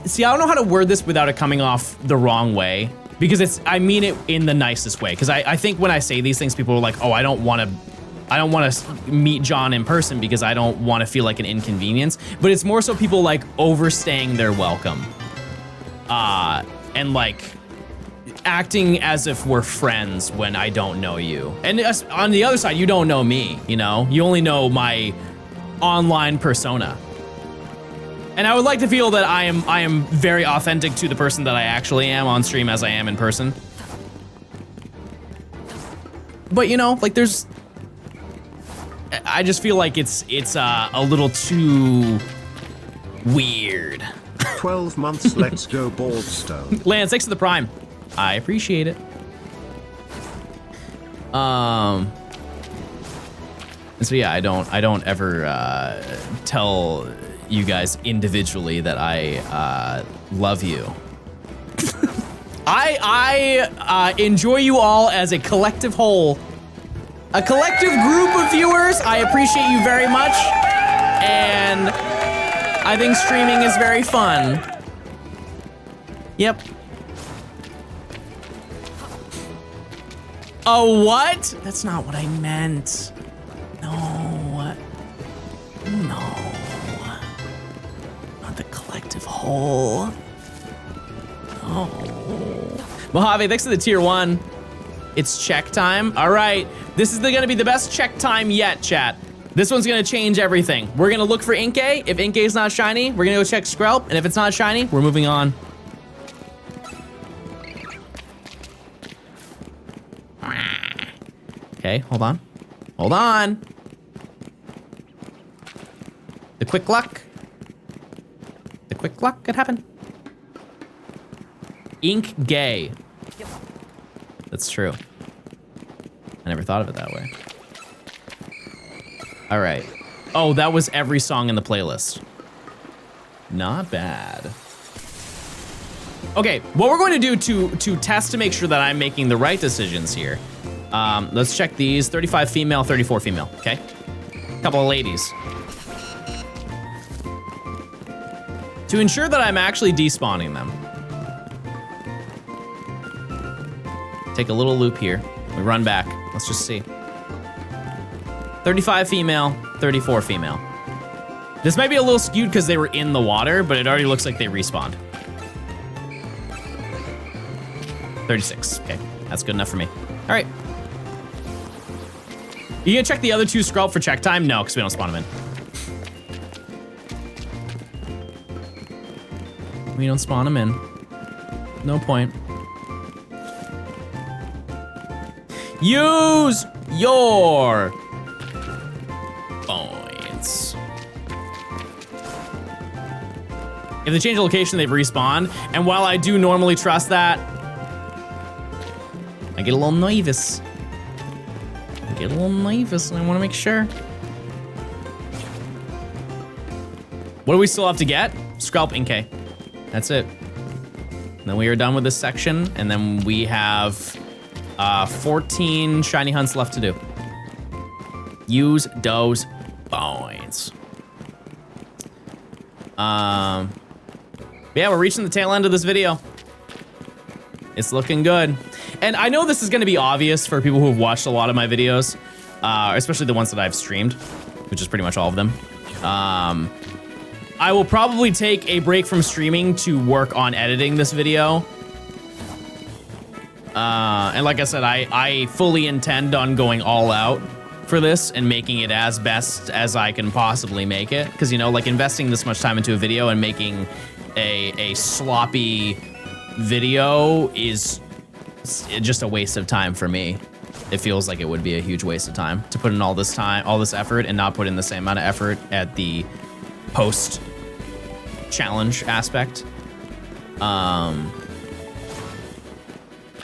don't know how to word this without it coming off the wrong way, because I mean it in the nicest way. Because I think when I say these things, people are like, oh, I don't want to meet John in person because I don't want to feel like an inconvenience. But it's more so people like overstaying their welcome, and like acting as if we're friends when I don't know you. And on the other side, you don't know me. You know, you only know my online persona. And I would like to feel that I am very authentic to the person that I actually am on stream as I am in person. But you know, like I just feel like it's a little too weird. 12 months, let's go Baldstone. Lance, thanks to the Prime. I appreciate it. And so yeah, I don't ever tell you guys individually that I love you. I enjoy you all as a collective whole. A collective group of viewers. I appreciate you very much. And I think streaming is very fun. Yep. Oh, what? That's not what I meant. No. No. Not the collective whole. Oh. Mojave, thanks to the tier 1. It's check time. All right. This is gonna be the best check time yet, chat. This one's gonna change everything. We're gonna look for Inkay. If Inkay is not shiny, we're gonna go check Skrelp. And if it's not shiny, we're moving on. Okay, hold on. Hold on. The quick luck. The quick luck could happen. Ink gay. That's true. I never thought of it that way. All right. Oh, that was every song in the playlist. Not bad. Okay, what we're going to do to test to make sure that I'm making the right decisions here. Let's check these. 35 female, 34 female, okay? Couple of ladies. To ensure that I'm actually despawning them. Take a little loop here. We run back. Let's just see. 35 female, 34 female. This might be a little skewed because they were in the water, but it already looks like they respawned. 36, okay. That's good enough for me. All right. You gonna check the other two scrub for check time? No, because we don't spawn them in. We don't spawn them in. No point. Use your points. If they change the location, they've respawned. And while I do normally trust that, I get a little nervous. And I want to make sure. What do we still have to get? Scalp Inkay. That's it. And then we are done with this section, and then we have 14 shiny hunts left to do. Use those points. Yeah, we're reaching the tail end of this video. It's looking good. And I know this is gonna be obvious for people who have watched a lot of my videos, especially the ones that I've streamed, which is pretty much all of them. I will probably take a break from streaming to work on editing this video. And like I said, I fully intend on going all out for this and making it as best as I can possibly make it. Because, you know, like investing this much time into a video and making a sloppy video is just a waste of time for me. It feels like it would be a huge waste of time to put in all this time, all this effort, and not put in the same amount of effort at the post challenge aspect.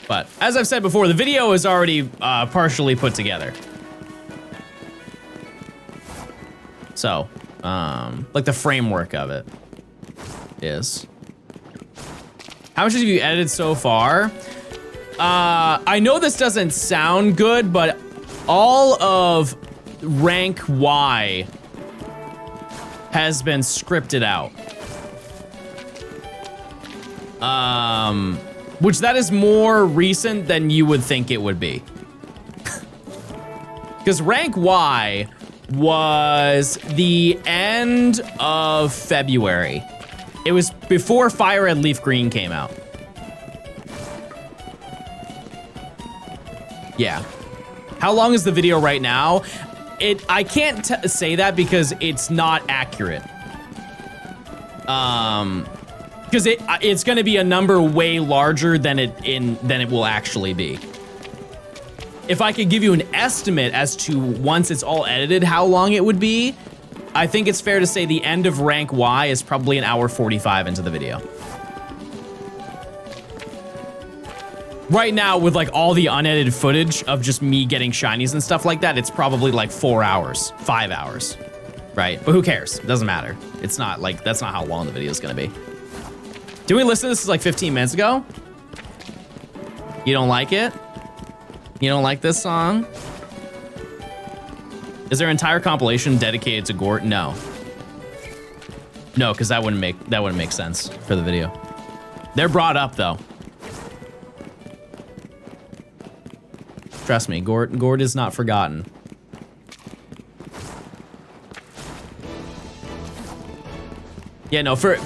But as I've said before, the video is already partially put together. So, like the framework of it is. How much have you edited so far? I know this doesn't sound good, but all of rank Y has been scripted out. Which that is more recent than you would think it would be. Because rank Y was the end of February. It was before Fire Red Leaf Green came out. Yeah. How long is the video right now? I can't say that because it's not accurate. Because it's going to be a number way larger than it will actually be. If I could give you an estimate as to once it's all edited, how long it would be, I think it's fair to say the end of rank Y is probably 1:45 into the video. Right now, with like all the unedited footage of just me getting shinies and stuff like that, it's probably like 4 hours, 5 hours, right? But who cares? It doesn't matter. It's not like, that's not how long the video is gonna be. Did we listen to this like 15 minutes ago? You don't like it? You don't like this song? Is there an entire compilation dedicated to Gort? No. No, because that wouldn't make sense for the video. They're brought up though. Trust me, Gort is not forgotten. Yeah, no, for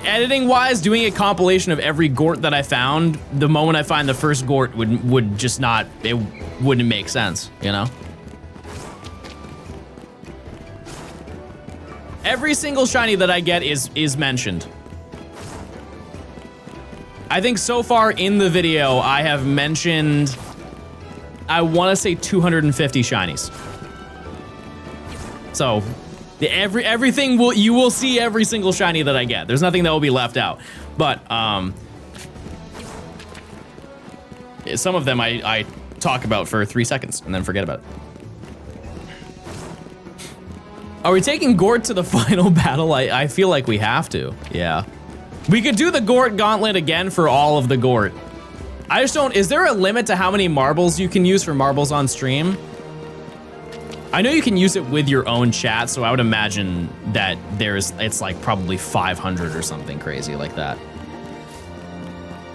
editing wise, doing a compilation of every Gort that I found, the moment I find the first Gort would just not, it wouldn't make sense, you know? Every single shiny that I get is mentioned. I think so far in the video, I have mentioned, I want to say 250 shinies. So everything you will see every single shiny that I get. There's nothing that will be left out. But some of them I talk about for 3 seconds and then forget about it. Are we taking Gort to the final battle? I feel like we have to. Yeah. We could do the Gort gauntlet again for all of the Gort. I just don't, is there a limit to how many marbles you can use for marbles on stream? I know you can use it with your own chat, so I would imagine that it's like probably 500 or something crazy like that.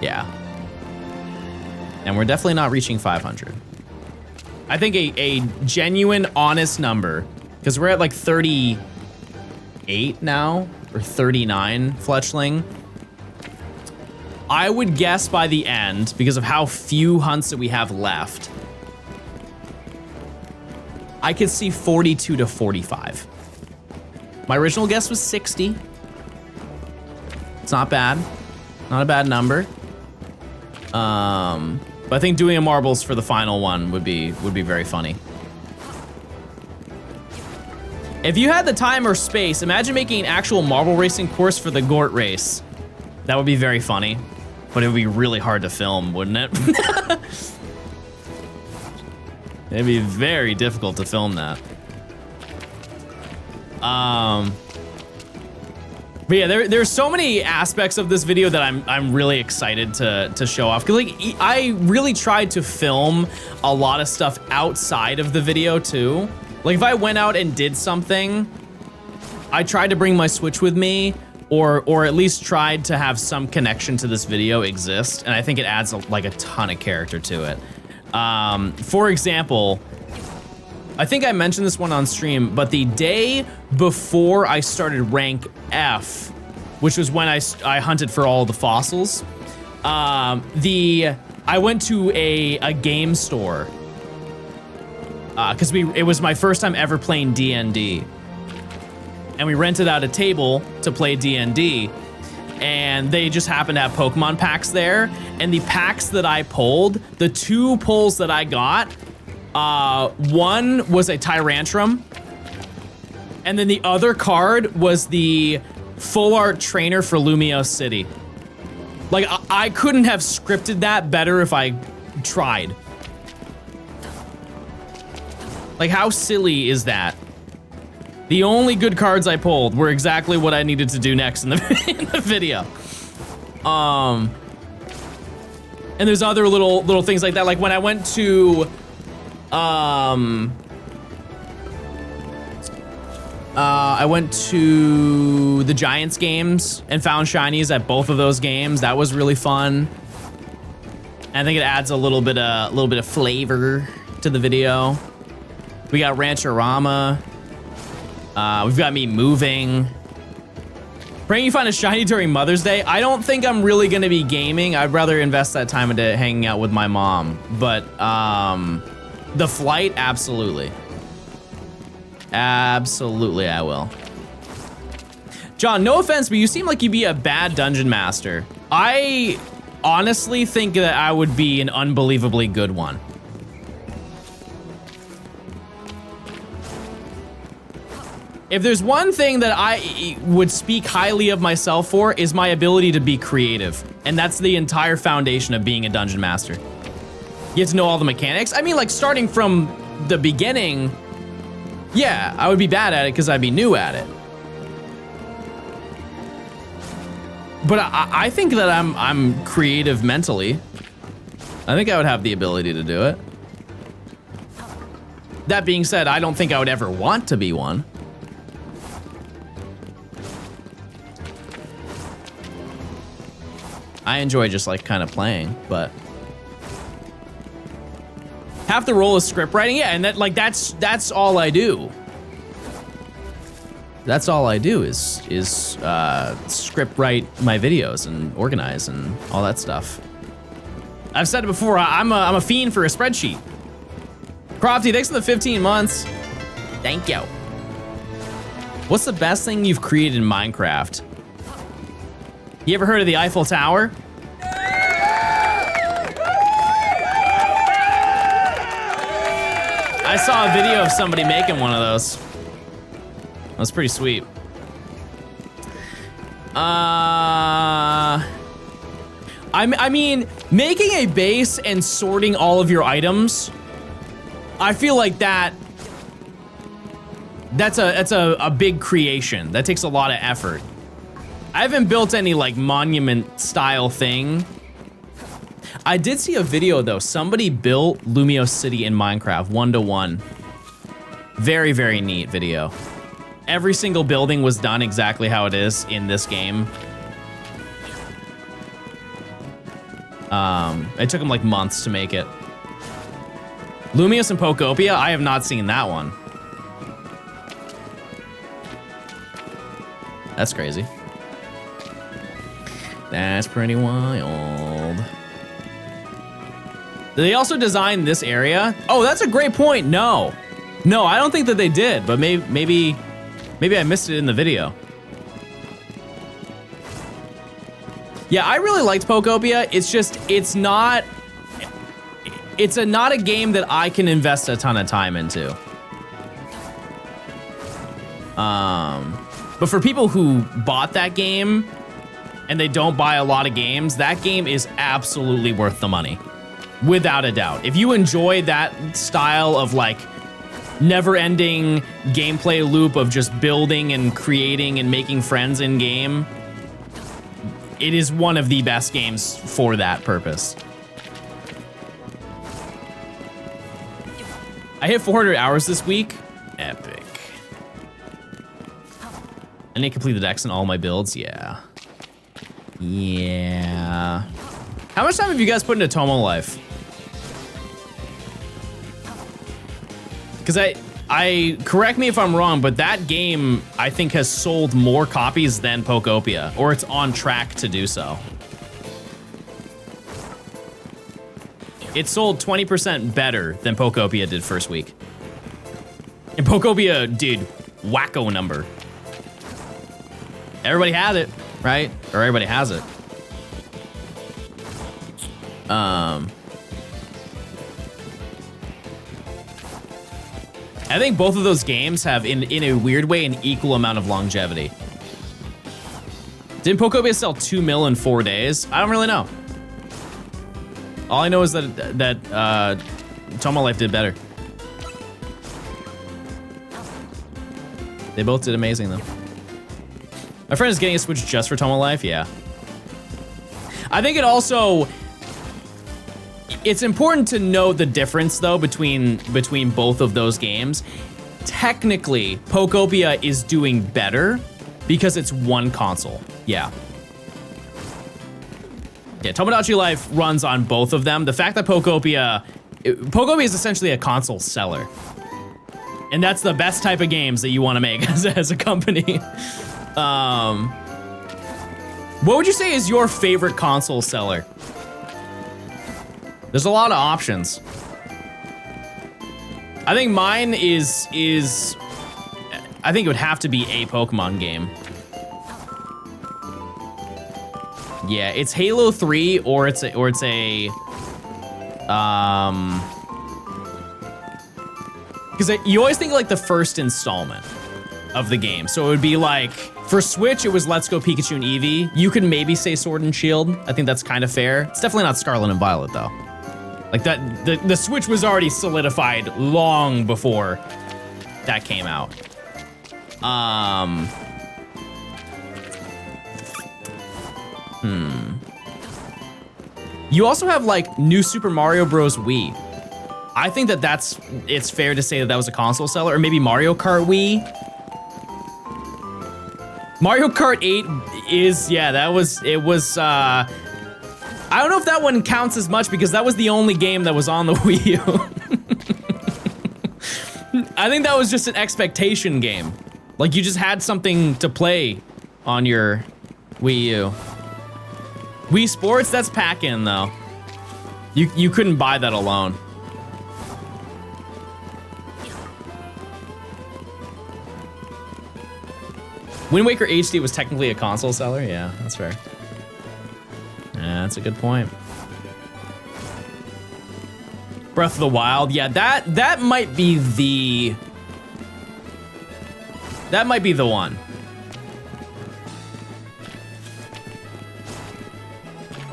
Yeah. And we're definitely not reaching 500. I think a genuine, honest number, because we're at like 38 now, or 39 fletchling. I would guess by the end, because of how few hunts that we have left, I could see 42 to 45. My original guess was 60. It's not bad. Not a bad number. But I think doing a marbles for the final one would be very funny. If you had the time or space, imagine making an actual marble racing course for the Gort race. That would be very funny, but it would be really hard to film, wouldn't it? It'd be very difficult to film that. But yeah, there's so many aspects of this video that I'm really excited to show off. Cause like I really tried to film a lot of stuff outside of the video too. Like if I went out and did something, I tried to bring my Switch with me, or at least tried to have some connection to this video exist, and I think it adds like a ton of character to it. For example, I think I mentioned this one on stream, but the day before I started rank F, which was when I hunted for all the fossils, I went to a game store, because it was my first time ever playing D&D, and we rented out a table to play D&D, and they just happened to have Pokemon packs there, and the packs that I pulled, the 2 pulls that I got, one was a Tyrantrum, and then the other card was the full art trainer for Lumio City. Like, I couldn't have scripted that better if I tried. Like, how silly is that? The only good cards I pulled were exactly what I needed to do next in the video. And there's other little things like that. Like when I went to, the Giants games and found shinies at both of those games. That was really fun. And I think it adds a little bit of flavor to the video. We got Rancherama. We've got me moving. Praying you find a shiny during Mother's Day. I don't think I'm really gonna be gaming. I'd rather invest that time into hanging out with my mom. But the flight, absolutely. Absolutely, I will. John, no offense, but you seem like you'd be a bad dungeon master. I honestly think that I would be an unbelievably good one. If there's one thing that I would speak highly of myself for, is my ability to be creative. And that's the entire foundation of being a dungeon master. You have to know all the mechanics. I mean, like starting from the beginning, yeah, I would be bad at it because I'd be new at it. But I think that I'm creative mentally. I think I would have the ability to do it. That being said, I don't think I would ever want to be one. I enjoy just like kind of playing, but half the role is script writing. Yeah, and that's all I do. That's all I do is script write my videos and organize and all that stuff. I've said it before. I'm a fiend for a spreadsheet. Crofty, thanks for the 15 months. Thank you. What's the best thing you've created in Minecraft? You ever heard of the Eiffel Tower? I saw a video of somebody making one of those. That's pretty sweet. I mean, making a base and sorting all of your items, I feel like that's a big creation. That takes a lot of effort. I haven't built any like monument style thing. I did see a video though. Somebody built Lumio City in Minecraft 1-to-1. Very, very neat video. Every single building was done exactly how it is in this game. It took them like months to make it. Lumios and Pokopia, I have not seen that one. That's crazy. That's pretty wild. Did they also design this area? Oh, that's a great point. No, I don't think that they did, but maybe I missed it in the video. Yeah, I really liked Pokopia. It's just, it's not a game that I can invest a ton of time into. But for people who bought that game and they don't buy a lot of games, that game is absolutely worth the money. Without a doubt. If you enjoy that style of like never-ending gameplay loop of just building and creating and making friends in game, it is one of the best games for that purpose. I hit 400 hours this week. Epic. I need to complete the decks in all my builds. Yeah. How much time have you guys put into Tomo Life? Because I correct me if I'm wrong, but that game I think has sold more copies than Pokopia, or it's on track to do so. It sold 20% better than Pokopia did first week. And Pokopia did wacko number. Everybody has it, right? Or everybody has it. I think both of those games have, in a weird way, an equal amount of longevity. Didn't Pokopia sell 2 mil in 4 days? I don't really know. All I know is that Tomo Life did better. They both did amazing though. My friend is getting a Switch just for Tomo Life, yeah. I think it's important to know the difference though between both of those games. Technically, Pokopia is doing better because it's one console. Yeah. Yeah, Tomodachi Life runs on both of them. The fact that Pokopia is essentially a console seller. And that's the best type of games that you want to make as a company. What would you say is your favorite console seller? There's a lot of options. I think mine is I think it would have to be a Pokemon game. Yeah, it's Halo 3 or it's a because you always think like the first installment of the game. So it would be like, for Switch, it was Let's Go Pikachu and Eevee. You could maybe say Sword and Shield. I think that's kind of fair. It's definitely not Scarlet and Violet though. Like that, the Switch was already solidified long before that came out. You also have like New Super Mario Bros. Wii. I think it's fair to say that was a console seller, or maybe Mario Kart Wii. Mario Kart 8 is, yeah, I don't know if that one counts as much because that was the only game that was on the Wii U. I think that was just an expectation game. Like you just had something to play on your Wii U. Wii Sports, that's pack-in though. You couldn't buy that alone. Wind Waker HD was technically a console seller? Yeah, that's fair. Yeah, that's a good point. Breath of the Wild, yeah, that might be the one.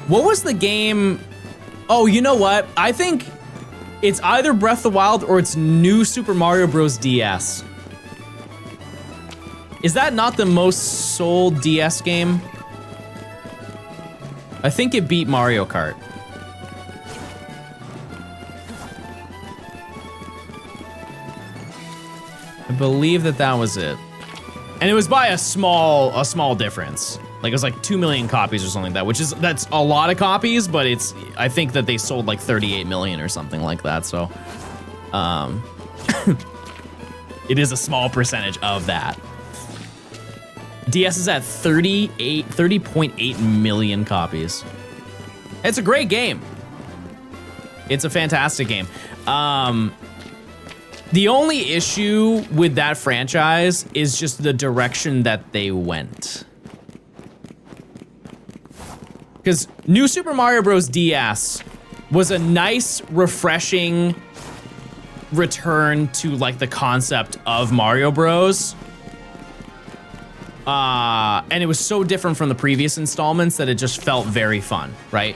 What was the game? Oh, you know what? I think it's either Breath of the Wild or it's New Super Mario Bros. DS. Is that not the most sold DS game? I think it beat Mario Kart. believe that was it. And it was by a small difference. Like it was like 2 million copies or something like that, that's a lot of copies, but I think that they sold like 38 million or something like that. So, it is a small percentage of that. DS is at 30.8 million copies. It's a great game. It's a fantastic game. The only issue with that franchise is just the direction that they went. Because New Super Mario Bros. DS was a nice, refreshing return to like the concept of Mario Bros. And it was so different from the previous installments that it just felt very fun, right?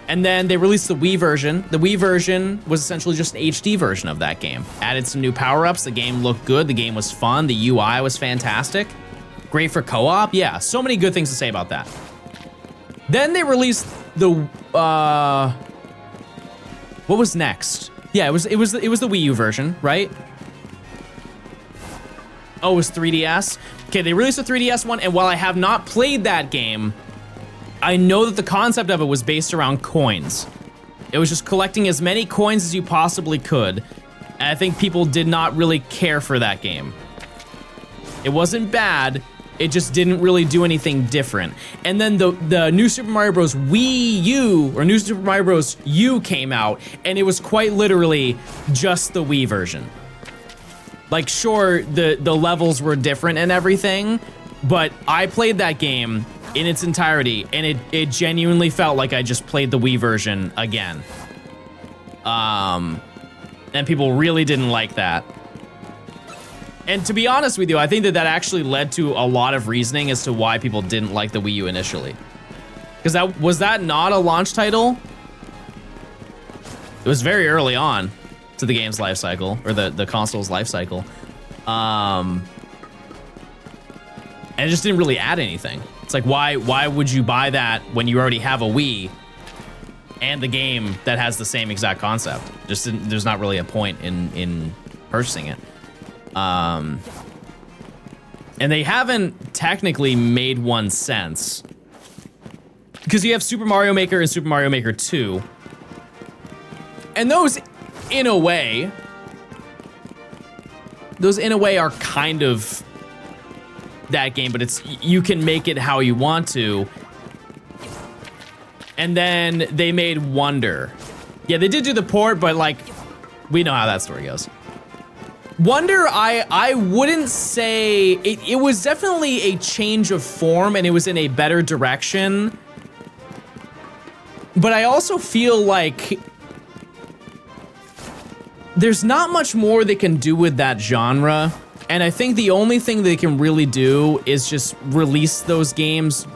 And then they released the Wii version. The Wii version was essentially just an HD version of that game. Added some new power-ups, the game looked good, the game was fun, the UI was fantastic. Great for co-op, yeah, so many good things to say about that. Then they released the, what was next? Yeah, it was the Wii U version, right? Oh, it was 3DS? Okay, they released a 3DS one, and while I have not played that game, I know that the concept of it was based around coins. It was just collecting as many coins as you possibly could, and I think people did not really care for that game. It wasn't bad, it just didn't really do anything different. And then the New Super Mario Bros. Wii U, or New Super Mario Bros. U came out, and it was quite literally just the Wii version. Like, sure, the levels were different and everything, but I played that game in its entirety, and it genuinely felt like I just played the Wii version again. And people really didn't like that. And to be honest with you, I think that actually led to a lot of reasoning as to why people didn't like the Wii U initially. Because was that not a launch title? It was very early on to the game's life cycle, or the console's life cycle. And it just didn't really add anything. It's like, why would you buy that when you already have a Wii and the game that has the same exact concept? There's not really a point in purchasing it. And they haven't technically made one since. Because you have Super Mario Maker and Super Mario Maker 2. And those, in a way, are kind of that game, but you can make it how you want to. And then they made Wonder. Yeah, they did do the port, but like, we know how that story goes. Wonder, I wouldn't say, it was definitely a change of form, and it was in a better direction. But I also feel like there's not much more they can do with that genre. And I think the only thing they can really do is just release those games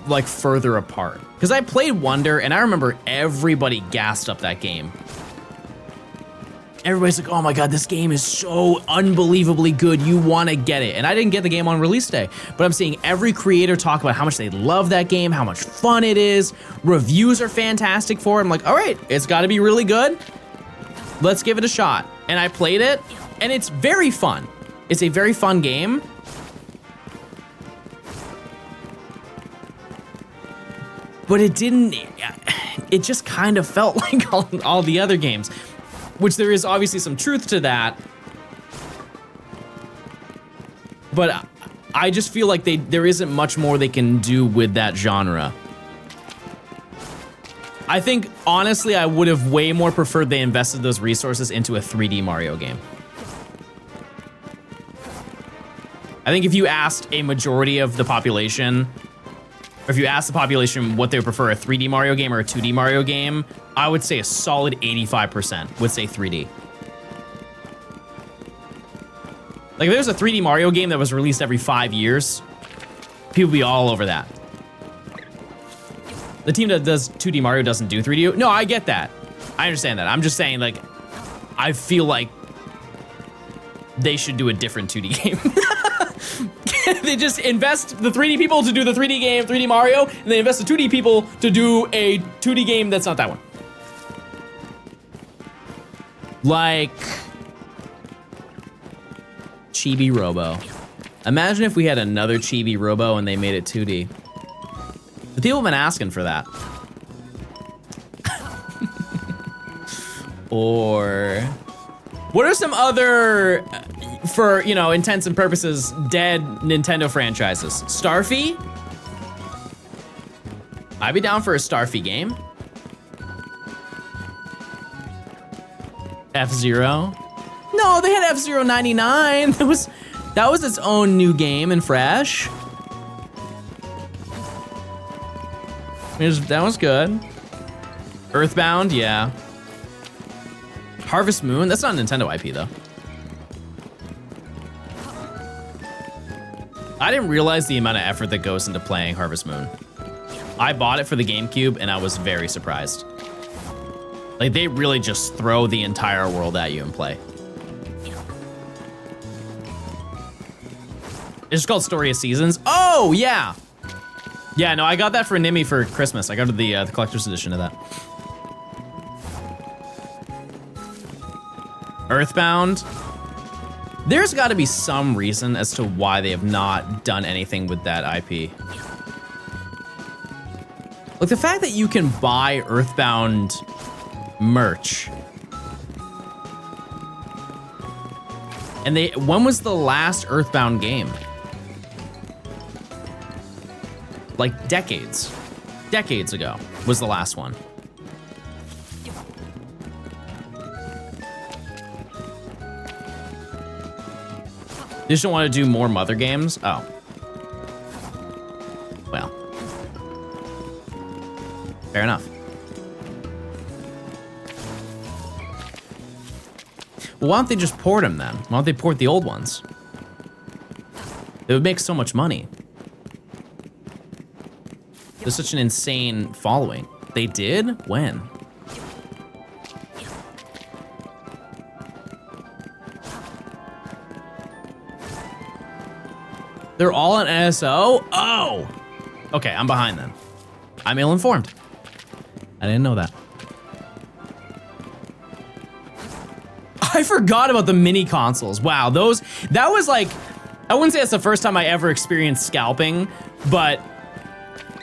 like further apart. Because I played Wonder, and I remember everybody gassed up that game. Everybody's like, oh my god, this game is so unbelievably good, you want to get it. And I didn't get the game on release day, but I'm seeing every creator talk about how much they love that game, how much fun it is. Reviews are fantastic for it. I'm like, all right, it's got to be really good. Let's give it a shot. And I played it, and it's very fun. It's a very fun game. But it just kind of felt like all the other games. Which there is obviously some truth to that. But I just feel like there isn't much more they can do with that genre. I think, honestly, I would have way more preferred they invested those resources into a 3D Mario game. I think if you asked a majority of the population, or if you asked the population what they would prefer, a 3D Mario game or a 2D Mario game, I would say a solid 85% would say 3D. Like, if there's a 3D Mario game that was released every 5 years, people would be all over that. The team that does 2D Mario doesn't do 3D. No, I get that. I understand that. I'm just saying, like, I feel like they should do a different 2D game. They just invest the 3D people to do the 3D game, 3D Mario, and they invest the 2D people to do a 2D game that's not that one. Like, Chibi Robo. Imagine if we had another Chibi Robo and they made it 2D. The people have been asking for that. Or what are some other, for, you know, intents and purposes, dead Nintendo franchises? Starfy? I'd be down for a Starfy game. F-Zero. No, they had F-Zero 99. That was its own new game and fresh. That was good. Earthbound, yeah. Harvest Moon, that's not a Nintendo IP though. I didn't realize the amount of effort that goes into playing Harvest Moon. I bought it for the GameCube and I was very surprised. Like, they really just throw the entire world at you and play. It's called Story of Seasons. Oh, yeah. Yeah, no, I got that for Nimmy for Christmas. I got the collector's edition of that. Earthbound. There's got to be some reason as to why they have not done anything with that IP. Like, the fact that you can buy Earthbound merch. And when was the last Earthbound game? Like decades ago was the last one. They just don't want to do more Mother games? Oh. Well. Fair enough. Well, why don't they just port them then? Why don't they port the old ones? It would make so much money. There's such an insane following. They did? When? They're all on NSO? Oh! Okay, I'm behind then. I'm ill-informed. I didn't know that. I forgot about the mini consoles. Wow, that was like, I wouldn't say that's the first time I ever experienced scalping, but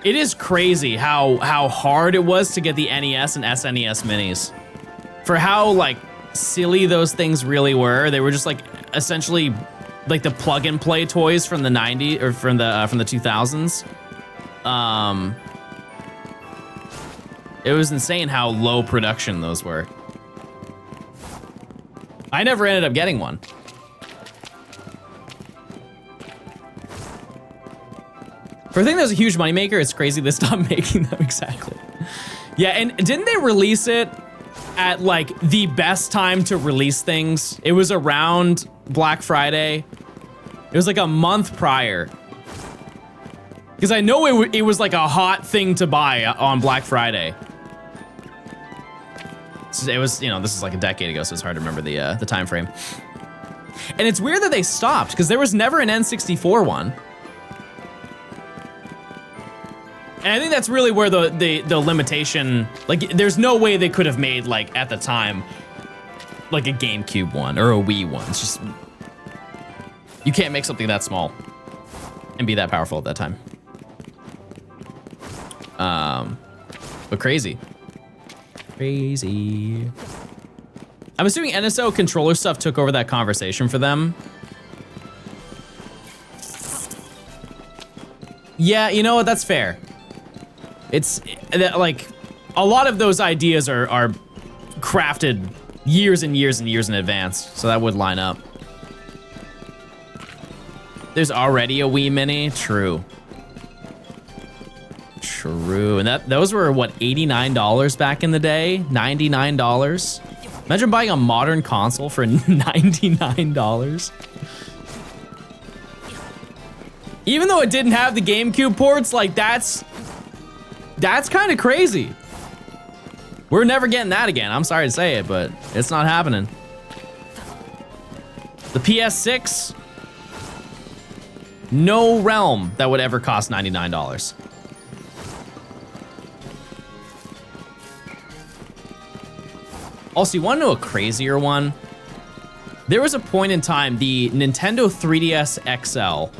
it is crazy how hard it was to get the NES and SNES minis. For how like silly those things really were. They were just like essentially like the plug and play toys from the 90s or from the 2000s. It was insane how low production those were. I never ended up getting one. For a thing that was a huge moneymaker, it's crazy they stopped making them. Exactly. Yeah, and didn't they release it at like the best time to release things? It was around Black Friday. It was like a month prior. Because I know it was like a hot thing to buy on Black Friday. It was, you know, this is like a decade ago, so it's hard to remember the time frame. And it's weird that they stopped, because there was never an N64 one. And I think that's really where the limitation, like, there's no way they could have made, like, at the time, like a GameCube one or a Wii one. It's just, you can't make something that small and be that powerful at that time. But crazy. Crazy. I'm assuming NSO controller stuff took over that conversation for them. Yeah, you know what? That's fair. It's like a lot of those ideas are crafted years and years and years in advance, so that would line up. There's already a Wii Mini. True. True, and those were what, $89 back in the day? $99. Imagine buying a modern console for $99. Even though it didn't have the GameCube ports, like that's kind of crazy. We're never getting that again. I'm sorry to say it, but it's not happening. The PS6, no realm that would ever cost $99. Also, you want to know a crazier one? There was a point in time, the Nintendo 3DS XL,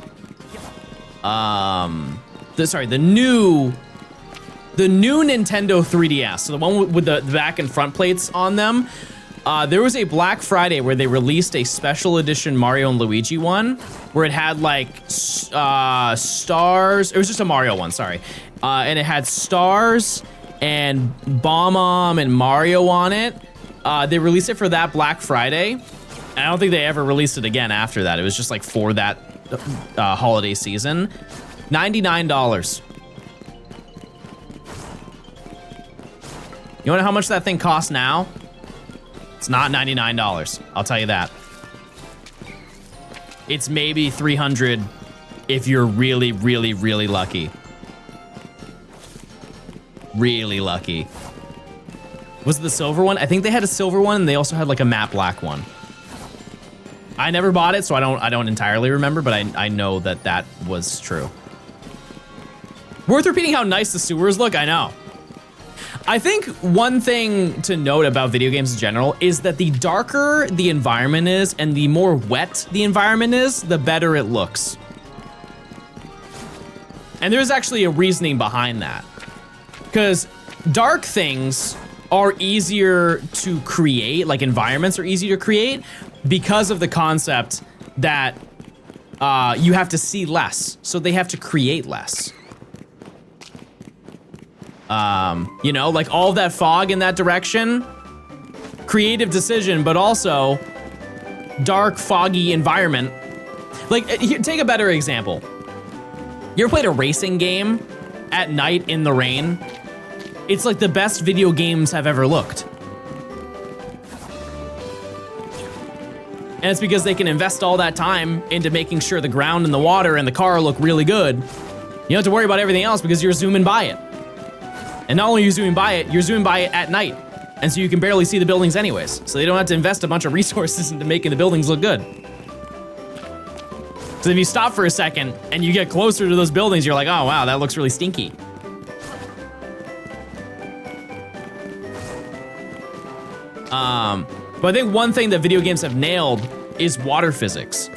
the new Nintendo 3DS, so the one with the back and front plates on them, there was a Black Friday where they released a special edition Mario and Luigi one, where it had like stars. It was just a Mario one, sorry. And it had stars and Bomb and Mario on it. They released it for that Black Friday. I don't think they ever released it again after that. It was just like for that holiday season. $99. You wanna know how much that thing costs now? It's not $99, I'll tell you that. It's maybe $300 if you're really, really, really lucky. Really lucky. Was it the silver one? I think they had a silver one and they also had like a matte black one. I never bought it, so I don't entirely remember, but I know that that was true. Worth repeating how nice the sewers look, I know. I think one thing to note about video games in general is that the darker the environment is and the more wet the environment is, the better it looks. And there's actually a reasoning behind that. Because dark things are easier to create, like environments are easier to create, because of the concept that you have to see less, so they have to create less. You know, like all that fog in that direction, creative decision, but also dark, foggy environment. Like, here, take a better example. You ever played a racing game at night in the rain? It's like the best video games have ever looked. And it's because they can invest all that time into making sure the ground and the water and the car look really good. You don't have to worry about everything else because you're zooming by it. And not only are you zooming by it, you're zooming by it at night. And so you can barely see the buildings anyways. So they don't have to invest a bunch of resources into making the buildings look good. So if you stop for a second and you get closer to those buildings, you're like, oh wow, that looks really stinky. But I think one thing that video games have nailed is water physics.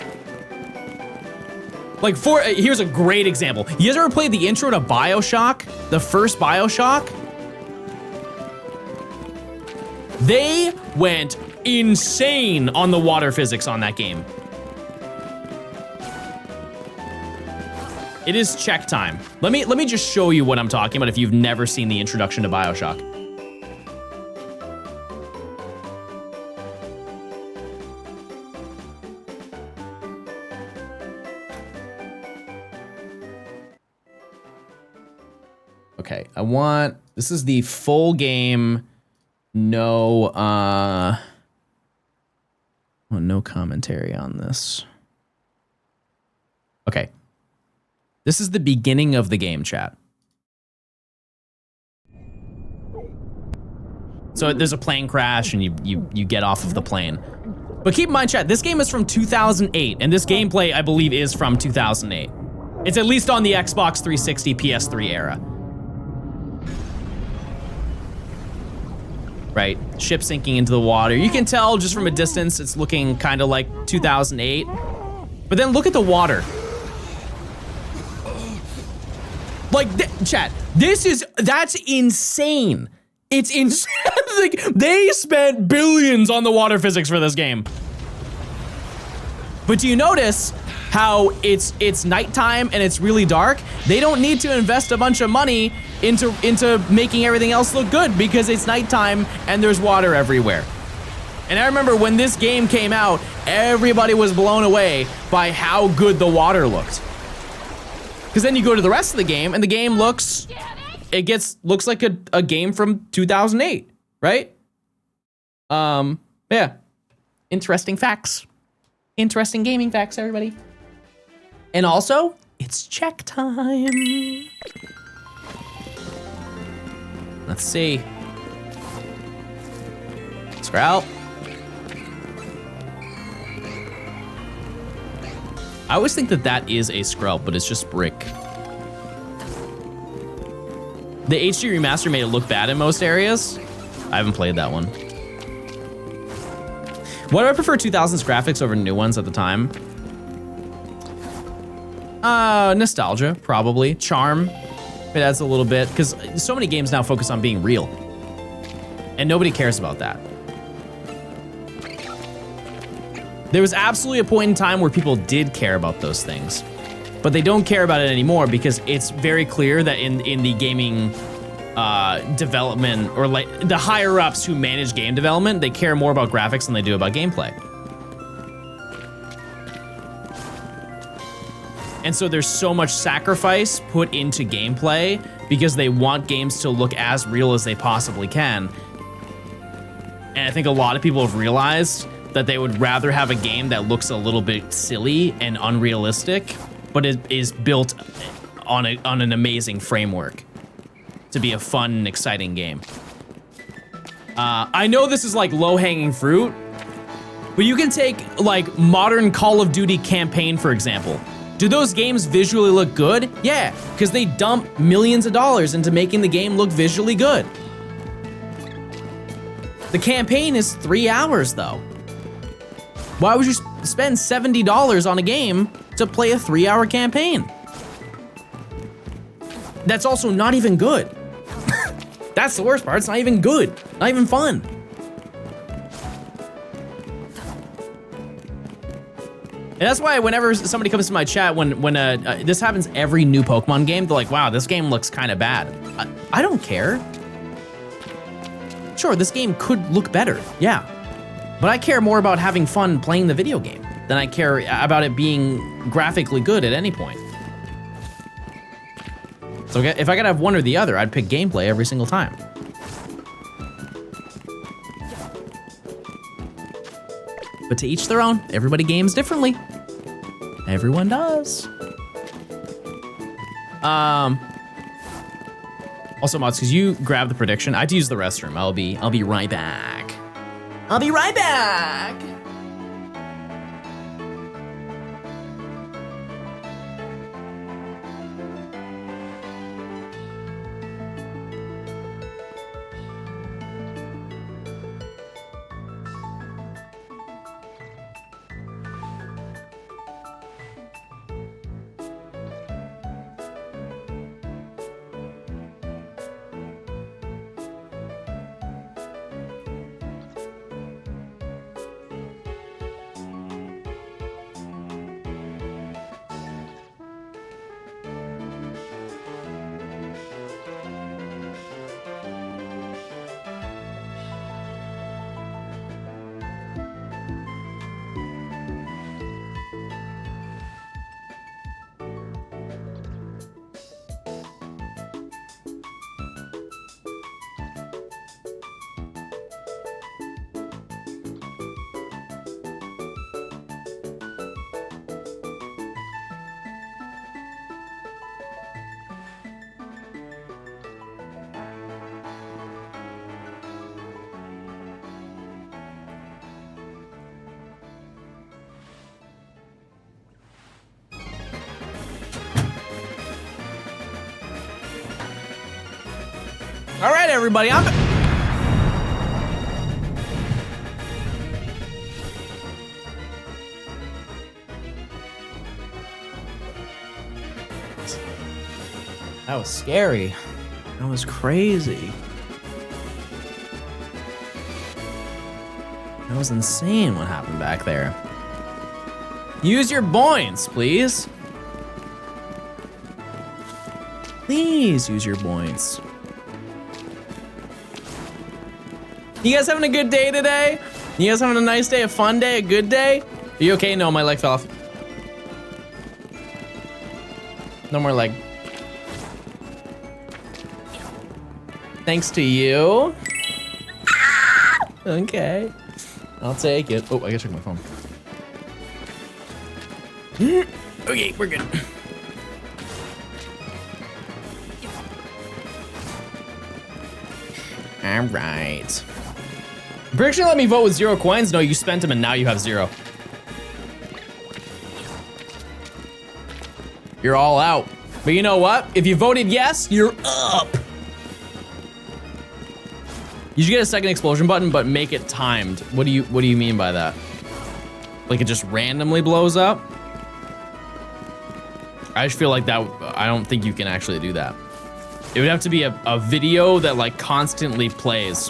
Like here's a great example. You guys ever played the intro to BioShock? The first BioShock? They went insane on the water physics on that game. It is check time. Let me just show you what I'm talking about if you've never seen the introduction to BioShock. Okay, this is the full game, no commentary on this. Okay. This is the beginning of the game, chat. So there's a plane crash and you get off of the plane. But keep in mind, chat, this game is from 2008, and this gameplay, I believe, is from 2008. It's at least on the Xbox 360, PS3 era. Right, ship sinking into the water. You can tell just from a distance, it's looking kind of like 2008. But then look at the water. Like, chat, that's insane. It's insane. Like, they spent billions on the water physics for this game. But do you notice how it's nighttime and it's really dark? They don't need to invest a bunch of money into making everything else look good because it's nighttime and there's water everywhere. And I remember when this game came out, everybody was blown away by how good the water looked. Because then you go to the rest of the game and the game looks like a game from 2008, right? Yeah. Interesting facts. Interesting gaming facts, everybody. And also, it's check time. Let's see. Sprout. I always think that is a Sprout, but it's just brick. The HD remaster made it look bad in most areas. I haven't played that one. Why do I prefer 2000s graphics over new ones at the time? Nostalgia, probably. Charm, it adds a little bit, because so many games now focus on being real. And nobody cares about that. There was absolutely a point in time where people did care about those things, but they don't care about it anymore because it's very clear that in the gaming development, or like the higher ups who manage game development, they care more about graphics than they do about gameplay. And so there's so much sacrifice put into gameplay because they want games to look as real as they possibly can. And I think a lot of people have realized that they would rather have a game that looks a little bit silly and unrealistic, but it is built on an amazing framework to be a fun and exciting game. I know this is like low-hanging fruit, but you can take like modern Call of Duty campaign, for example. Do those games visually look good? Yeah, because they dump millions of dollars into making the game look visually good. The campaign is 3 hours though. Why would you spend $70 on a game to play a 3-hour campaign? That's also not even good. That's the worst part, it's not even good, not even fun. And that's why whenever somebody comes to my chat, when this happens every new Pokemon game, they're like, wow, this game looks kind of bad. I don't care. Sure, this game could look better, yeah. But I care more about having fun playing the video game than I care about it being graphically good at any point. So if I could have one or the other, I'd pick gameplay every single time. But to each their own, everybody games differently. Everyone does. Also, Mods, because you grab the prediction, I had to use the restroom. I'll be right back. I'll be right back. All right, everybody, I'm... That was scary. That was crazy. That was insane what happened back there. Use your points, please. Please use your points. You guys having a good day today? You guys having a nice day, a fun day, a good day? Are you okay? No, my leg fell off. No more leg. Thanks to you. Okay. I'll take it. Oh, I gotta check my phone. Okay, we're good. All right. Prediction let me vote with 0 coins. No, you spent them and now you have 0. You're all out. But you know what? If you voted yes, you're up. You should get a second explosion button, but make it timed. What do you mean by that? Like it just randomly blows up? I just feel like that, I don't think you can actually do that. It would have to be a video that like constantly plays.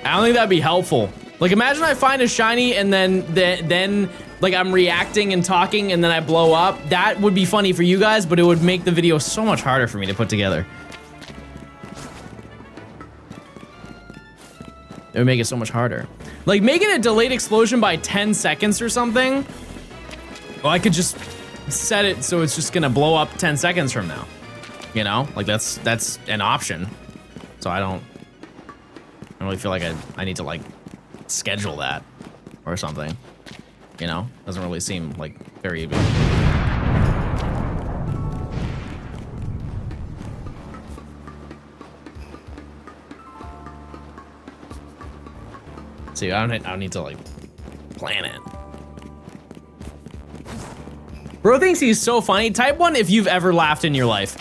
I don't think that'd be helpful. Like imagine I find a shiny and then like I'm reacting and talking and then I blow up. That would be funny for you guys, but it would make the video so much harder for me to put together. It would make it so much harder. Like making a delayed explosion by 10 seconds or something. Well, I could just set it so it's just gonna blow up 10 seconds from now. You know, like that's an option. So I don't really feel like I need to like schedule that or something. You know, doesn't really seem like very. See, I don't need to like plan it. Bro thinks he's so funny. Type 1 if you've ever laughed in your life.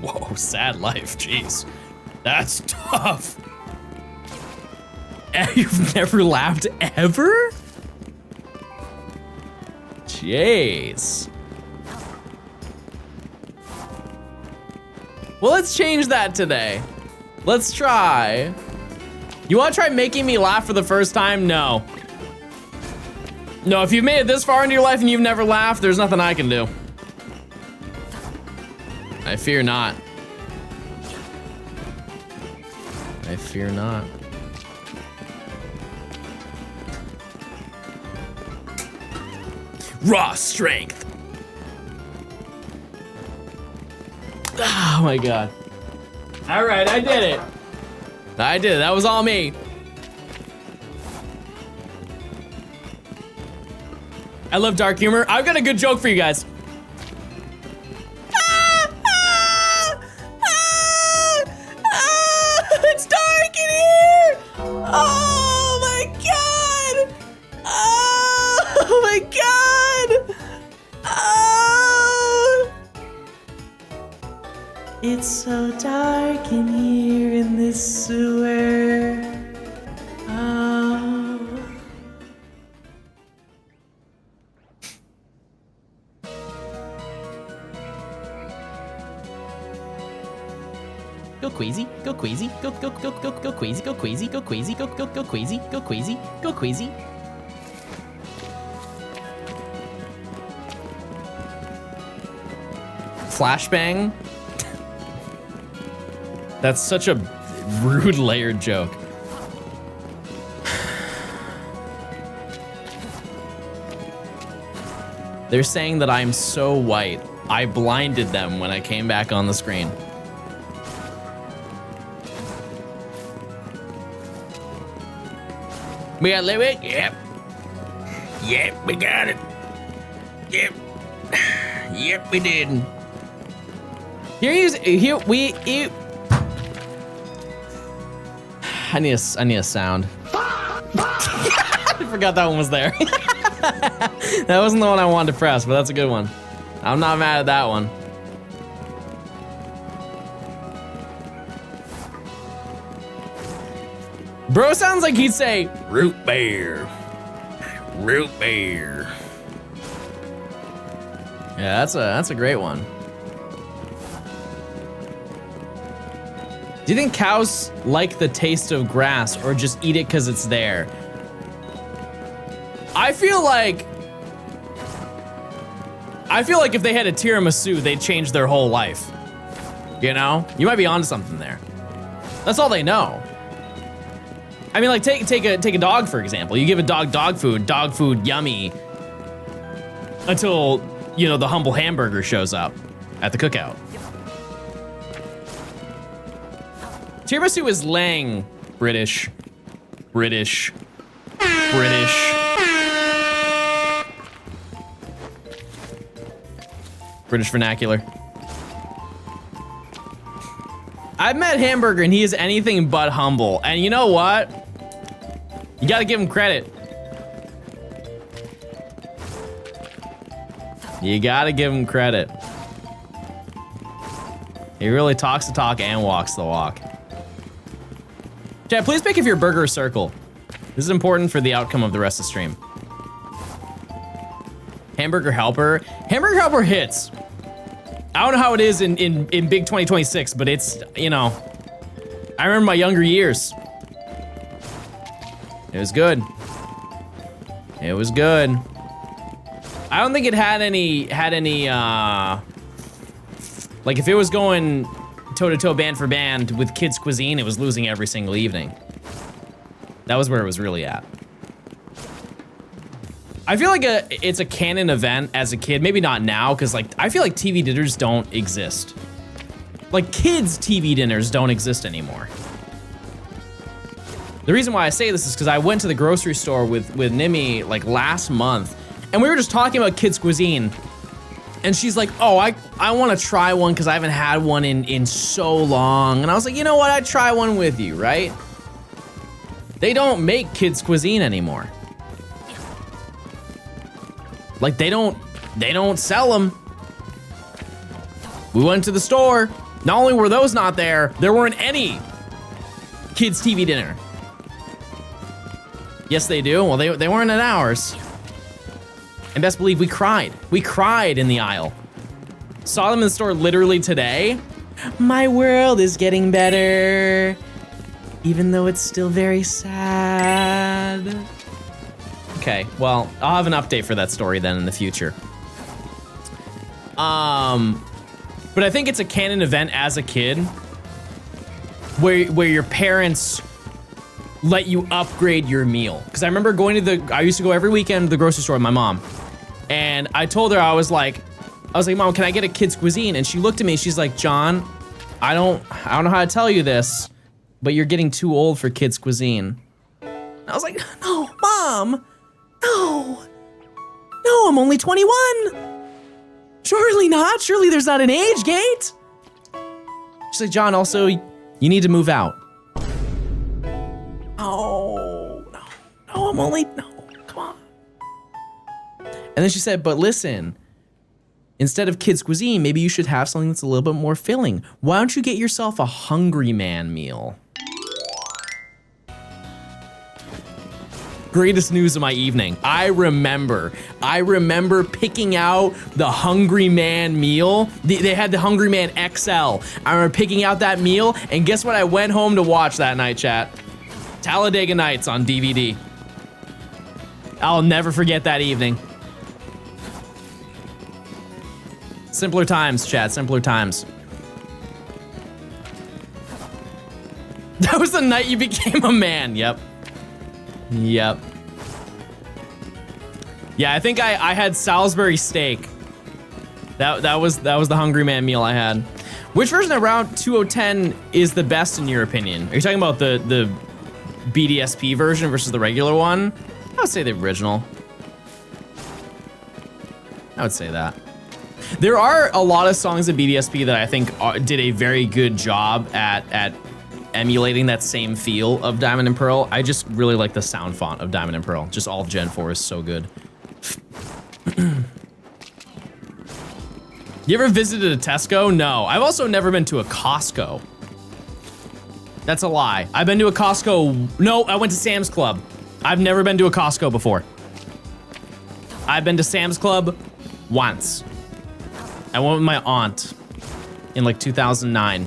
Whoa, sad life, jeez. That's tough. You've never laughed ever? Jeez. Well, let's change that today. Let's try. You wanna try making me laugh for the first time? No. No, if you've made it this far into your life and you've never laughed, there's nothing I can do. I fear not. I fear not. Raw strength. Oh my god. All right, I did it. I did it. That was all me. I love dark humor. I've got a good joke for you guys. It's dark in here. Oh my god. Oh my god. Oh. It's so dark in here in this sewer. Oh. Go Queasy, go Queasy, go Queasy, go Queasy, go Queasy, go Queasy, go Queasy, go Queasy. Flashbang. That's such a rude layered joke. They're saying that I'm so white. I blinded them when I came back on the screen. We got Louis? Yep. Yep, we got it. Yep. Yep, we did. I need a sound. I forgot that one was there. That wasn't the one I wanted to press, but that's a good one. I'm not mad at that one. Bro sounds like he'd say, root beer. Root beer. Yeah, that's a great one. Do you think cows like the taste of grass or just eat it because it's there? I feel like if they had a tiramisu, they'd change their whole life. You know? You might be onto something there. That's all they know. I mean, like take a dog for example. You give a dog food, yummy. Until, you know, the humble hamburger shows up at the cookout. Tiramisu is Lang. British vernacular. I've met Hamburger and he is anything but humble. And you know what? You gotta give him credit. You gotta give him credit. He really talks the talk and walks the walk. Chat, please pick if your burger or circle. This is important for the outcome of the rest of the stream. Hamburger Helper. Hamburger Helper hits. I don't know how it is in big 2026, but it's, you know, I remember my younger years. It was good. It was good. I don't think it had any, like if it was going toe-to-toe band for band with Kids Cuisine, it was losing every single evening. That was where it was really at. I feel like it's a canon event as a kid. Maybe not now, because like I feel like TV dinners don't exist. Like kids' TV dinners don't exist anymore. The reason why I say this is because I went to the grocery store with Nimi like last month, and we were just talking about Kids Cuisine, and she's like, "Oh, I want to try one because I haven't had one in so long." And I was like, "You know what? I'd try one with you, right?" They don't make Kids Cuisine anymore. Like they don't sell them. We went to the store. Not only were those not there weren't any kids TV dinner. Yes, they do. Well, they weren't at ours. And best believe we cried. We cried in the aisle. Saw them in the store literally today. My world is getting better, even though it's still very sad. Okay, well, I'll have an update for that story then in the future. But I think it's a canon event as a kid where your parents let you upgrade your meal. Because I remember going to I used to go every weekend to the grocery store with my mom. And I told her, I was like, Mom, can I get a Kids Cuisine? And she looked at me, she's like, John, I don't know how to tell you this, but you're getting too old for Kids Cuisine. And I was like, no, Mom. No, I'm only 21. Surely not. Surely there's not an age gate. She's like, John, also, you need to move out. Oh, no, come on. And then she said, but listen, instead of Kids Cuisine, maybe you should have something that's a little bit more filling. Why don't you get yourself a Hungry Man meal? Greatest news of my evening. I remember picking out the Hungry Man meal. They had the Hungry Man XL. I remember picking out that meal, and guess what I went home to watch that night, chat? Talladega Nights on DVD. I'll never forget that evening. Simpler times, chat, simpler times. That was the night you became a man, yep. Yep. Yeah, I think I had Salisbury steak. That was the Hungry Man meal I had. Which version of Route 2010 is the best in your opinion? Are you talking about the BDSP version versus the regular one? I would say the original. I would say that. There are a lot of songs in BDSP that I think did a very good job at emulating that same feel of Diamond and Pearl. I just really like the sound font of Diamond and Pearl. Just all of Gen 4 is so good. You ever visited a Tesco? No. I've also never been to a Costco. That's a lie. I've been to a Costco. No, I went to Sam's Club. I've never been to a Costco before. I've been to Sam's Club once. I went with my aunt in like 2009.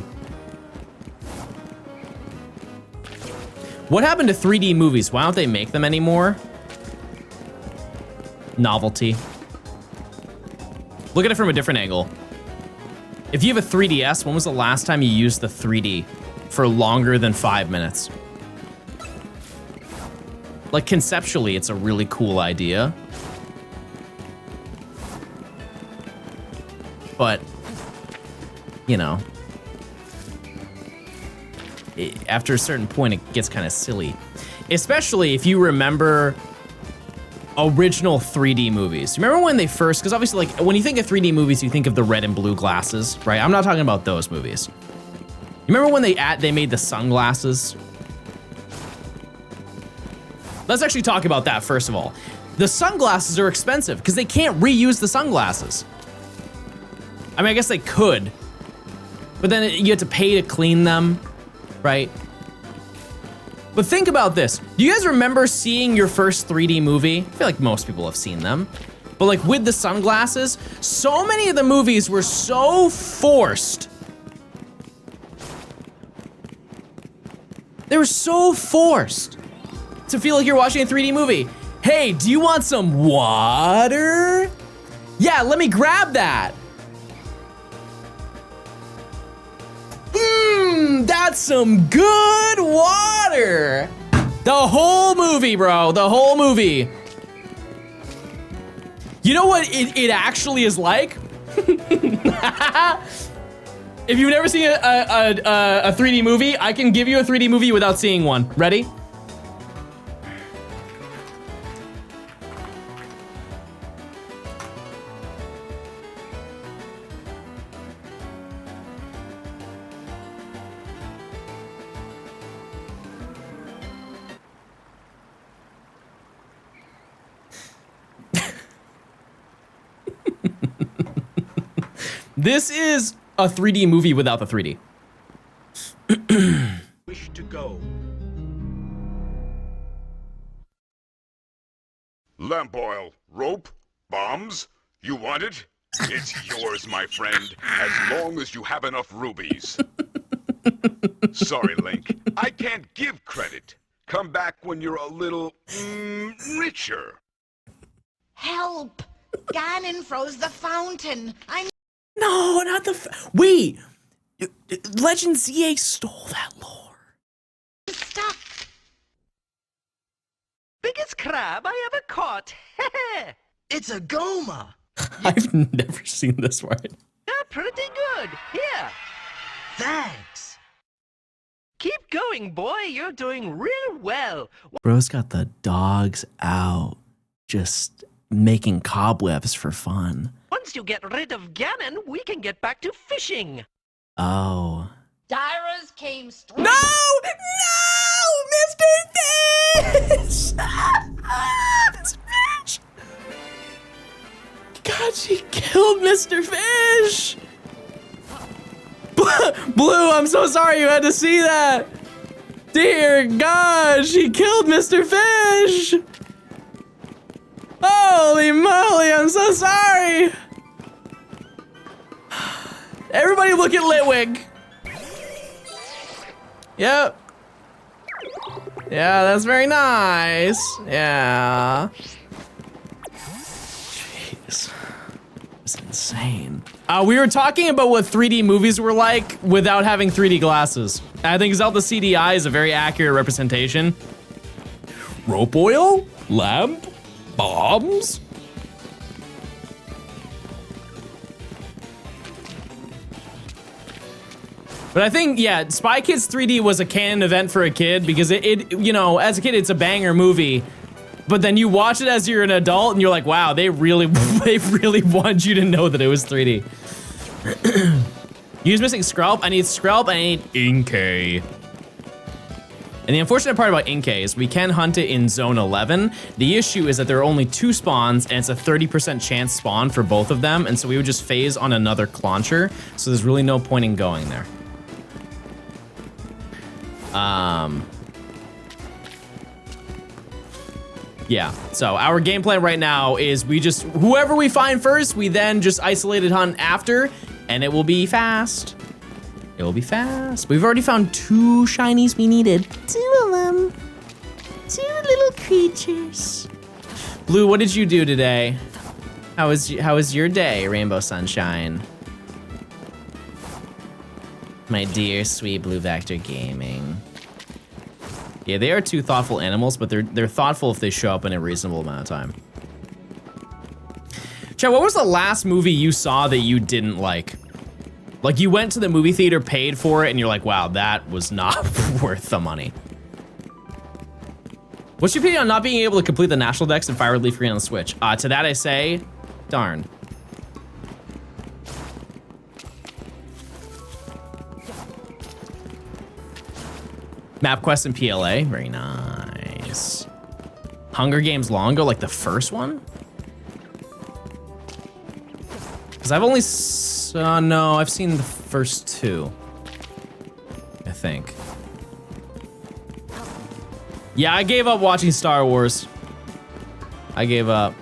What happened to 3D movies? Why don't they make them anymore? Novelty. Look at it from a different angle. If you have a 3DS, when was the last time you used the 3D for longer than 5 minutes? Like conceptually, it's a really cool idea. But, you know, after a certain point, it gets kind of silly. Especially if you remember original 3D movies. Remember when they first, because obviously like when you think of 3D movies, you think of the red and blue glasses, right? I'm not talking about those movies. You remember when they made the sunglasses? Let's actually talk about that first of all. The sunglasses are expensive because they can't reuse the sunglasses. I mean, I guess they could, but then you have to pay to clean them, right? But think about this. Do you guys remember seeing your first 3D movie? I feel like most people have seen them. But like with the sunglasses, so many of the movies were so forced. They were so forced to feel like you're watching a 3D movie. Hey, do you want some water? Yeah, let me grab that. That's some good water. The whole movie, bro, the whole movie. You know what it actually is like? If you've never seen a 3D movie, I can give you a 3D movie without seeing one. Ready? This is a 3D movie without the 3D. Wish to go. Lamp oil, rope, bombs? You want it? It's yours, my friend, as long as you have enough rubies. Sorry, Link. I can't give credit. Come back when you're a little, richer. Help! Ganon froze the fountain. No, not the. Wait, Legend ZA stole that lore. Stuck. Biggest crab I ever caught. It's a goma. I've never seen this one. They're pretty good. Here. Thanks. Keep going, boy. You're doing real well. Bro's got the dogs out, just making cobwebs for fun. Once you get rid of Ganon, we can get back to fishing. Oh. Dyra's came straight. No! No! Mr. Fish! Mr. Fish! God, she killed Mr. Fish! Blue, I'm so sorry you had to see that. Dear God, she killed Mr. Fish! Holy moly, I'm so sorry! Everybody look at Litwig. Yep. Yeah, that's very nice. Yeah. Jeez. It's insane. We were talking about what 3D movies were like without having 3D glasses. I think Zelda CDI is a very accurate representation. Rope oil? Lamp? Bombs? But I think, yeah, Spy Kids 3D was a canon event for a kid because it you know, as a kid, it's a banger movie. But then you watch it as you're an adult and you're like, wow, they really want you to know that it was 3D. You're missing Skrelp. I need Skrelp. I need Inkay. And the unfortunate part about Inkay is we can hunt it in Zone 11. The issue is that there are only 2 spawns and it's a 30% chance spawn for both of them. And so we would just phase on another Clauncher. So there's really no point in going there. Yeah, so our game plan right now is we just, whoever we find first, we then just isolated hunt after, and it will be fast. It will be fast. We've already found 2 shinies we needed. 2 of them. 2 little creatures. Blue, what did you do today? How was your day, Rainbow Sunshine? My dear, sweet Blue Vector Gaming. Yeah, they are 2 thoughtful animals, but they're thoughtful if they show up in a reasonable amount of time. Chad, what was the last movie you saw that you didn't like? Like you went to the movie theater, paid for it, and you're like, wow, that was not worth the money. What's your opinion on not being able to complete the National Dex and Fire Leaf Green on the Switch? To that I say, darn. MapQuest and PLA, very nice. Hunger Games long ago, like the first one? Because I've only, no, I've seen the first two, I think. Yeah, I gave up watching Star Wars. I gave up.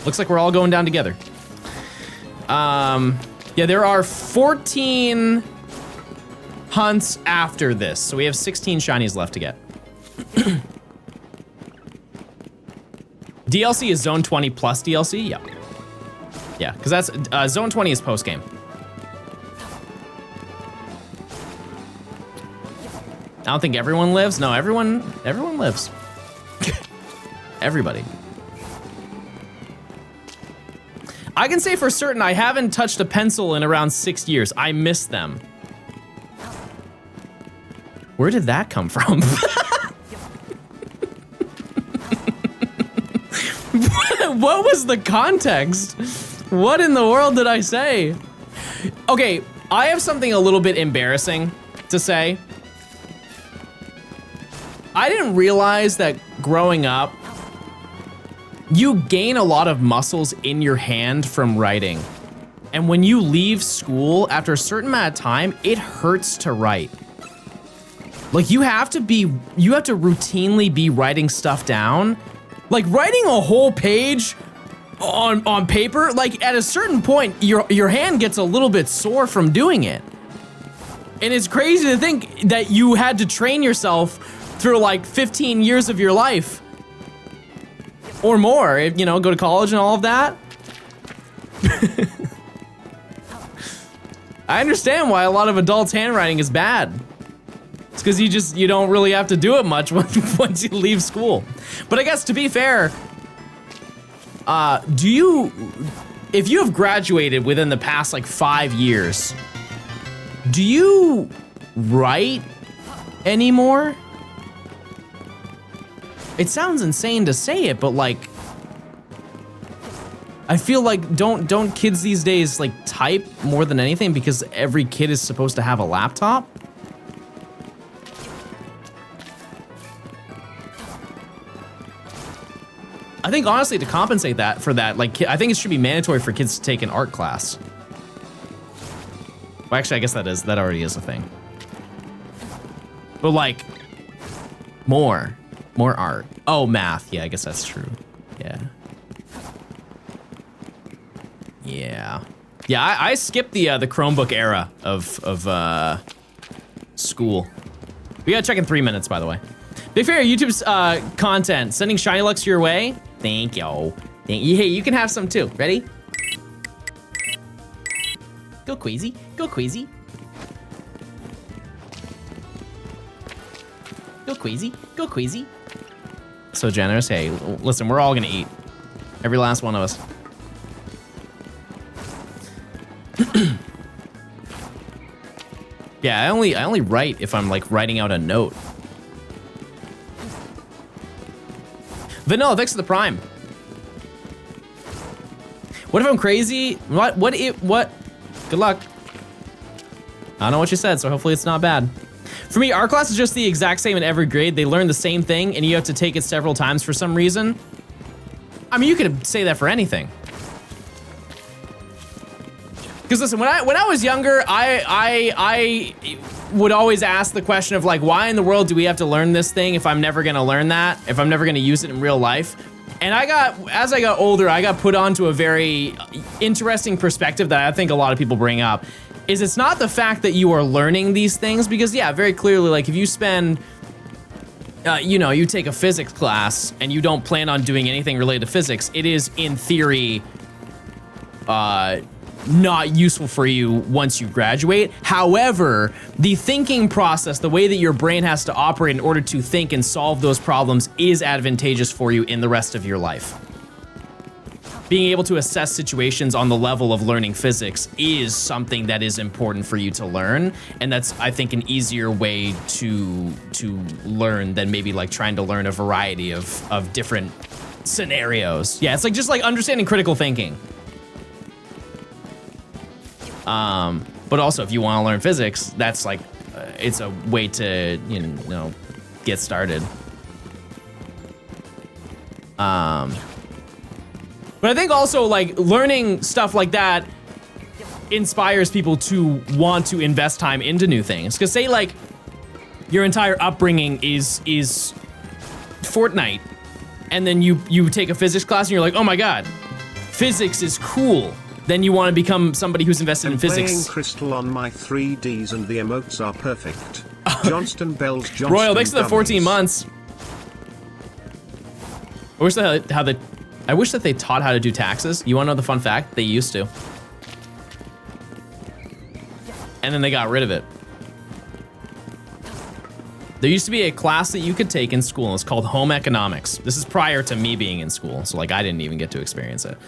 Looks like we're all going down together. Yeah, there are 14 hunts after this, so we have 16 shinies left to get. DLC is Zone 20 plus DLC? Yeah. Yeah, because that's, Zone 20 is post-game. I don't think everyone lives. No, everyone lives. Everybody. I can say for certain I haven't touched a pencil in around 6 years. I miss them. Where did that come from? What was the context? What in the world did I say? Okay, I have something a little bit embarrassing to say. I didn't realize that growing up, you gain a lot of muscles in your hand from writing. And when you leave school, after a certain amount of time, it hurts to write. Like you have to routinely be writing stuff down. Like writing a whole page on paper, like at a certain point, your hand gets a little bit sore from doing it. And it's crazy to think that you had to train yourself through like 15 years of your life Or more, you know, go to college and all of that. I understand why a lot of adults' handwriting is bad. It's because you don't really have to do it much once you leave school. But I guess to be fair, if you have graduated within the past like 5 years, do you write anymore? It sounds insane to say it, but like, I feel like don't kids these days like type more than anything because every kid is supposed to have a laptop? I think honestly to compensate for that, like I think it should be mandatory for kids to take an art class. Well, actually, I guess that already is a thing. But like, more art. Oh, math. Yeah, I guess that's true. Yeah. Yeah, I skipped the Chromebook era of school. We gotta check in 3 minutes, by the way. Big fan of YouTube's content. Sending Shiny Lux your way. Thank you. Hey, you can have some too. Ready? Go Queasy. Go Queasy. Go Queasy. Go Queasy. So generous. Hey, listen, we're all gonna eat. Every last one of us. Yeah, I only write if I'm like writing out a note. Vanilla, thanks for the prime. What if I'm crazy? What? Good luck. I don't know what you said, so hopefully it's not bad. For me, art class is just the exact same in every grade. They learn the same thing, and you have to take it several times for some reason. I mean, you could say that for anything. Because listen, when I was younger, I would always ask the question of like, why in the world do we have to learn this thing if I'm never gonna learn that, if I'm never gonna use it in real life? And as I got older, I got put onto a very interesting perspective that I think a lot of people bring up, is it's not the fact that you are learning these things, because yeah, very clearly, like if you spend, you take a physics class and you don't plan on doing anything related to physics, it is in theory, not useful for you once you graduate. However, the thinking process, the way that your brain has to operate in order to think and solve those problems is advantageous for you in the rest of your life. Being able to assess situations on the level of learning physics is something that is important for you to learn, and that's, I think, an easier way to learn than maybe like trying to learn a variety of different scenarios. Yeah, it's like just like understanding critical thinking. But also if you want to learn physics, that's like, it's a way to, get started. But I think also like learning stuff like that inspires people to want to invest time into new things. Cause say like your entire upbringing is Fortnite, and then you take a physics class and you're like, oh my God, physics is cool. Then you want to become somebody who's invested in physics. Playing Crystal on my 3Ds and the emotes are perfect. Johnston Bells, Johnston Royal, thanks for the 14 months. I wish that they taught how to do taxes. You want to know the fun fact? They used to. And then they got rid of it. There used to be a class that you could take in school, and it's called home economics. This is prior to me being in school, so like I didn't even get to experience it.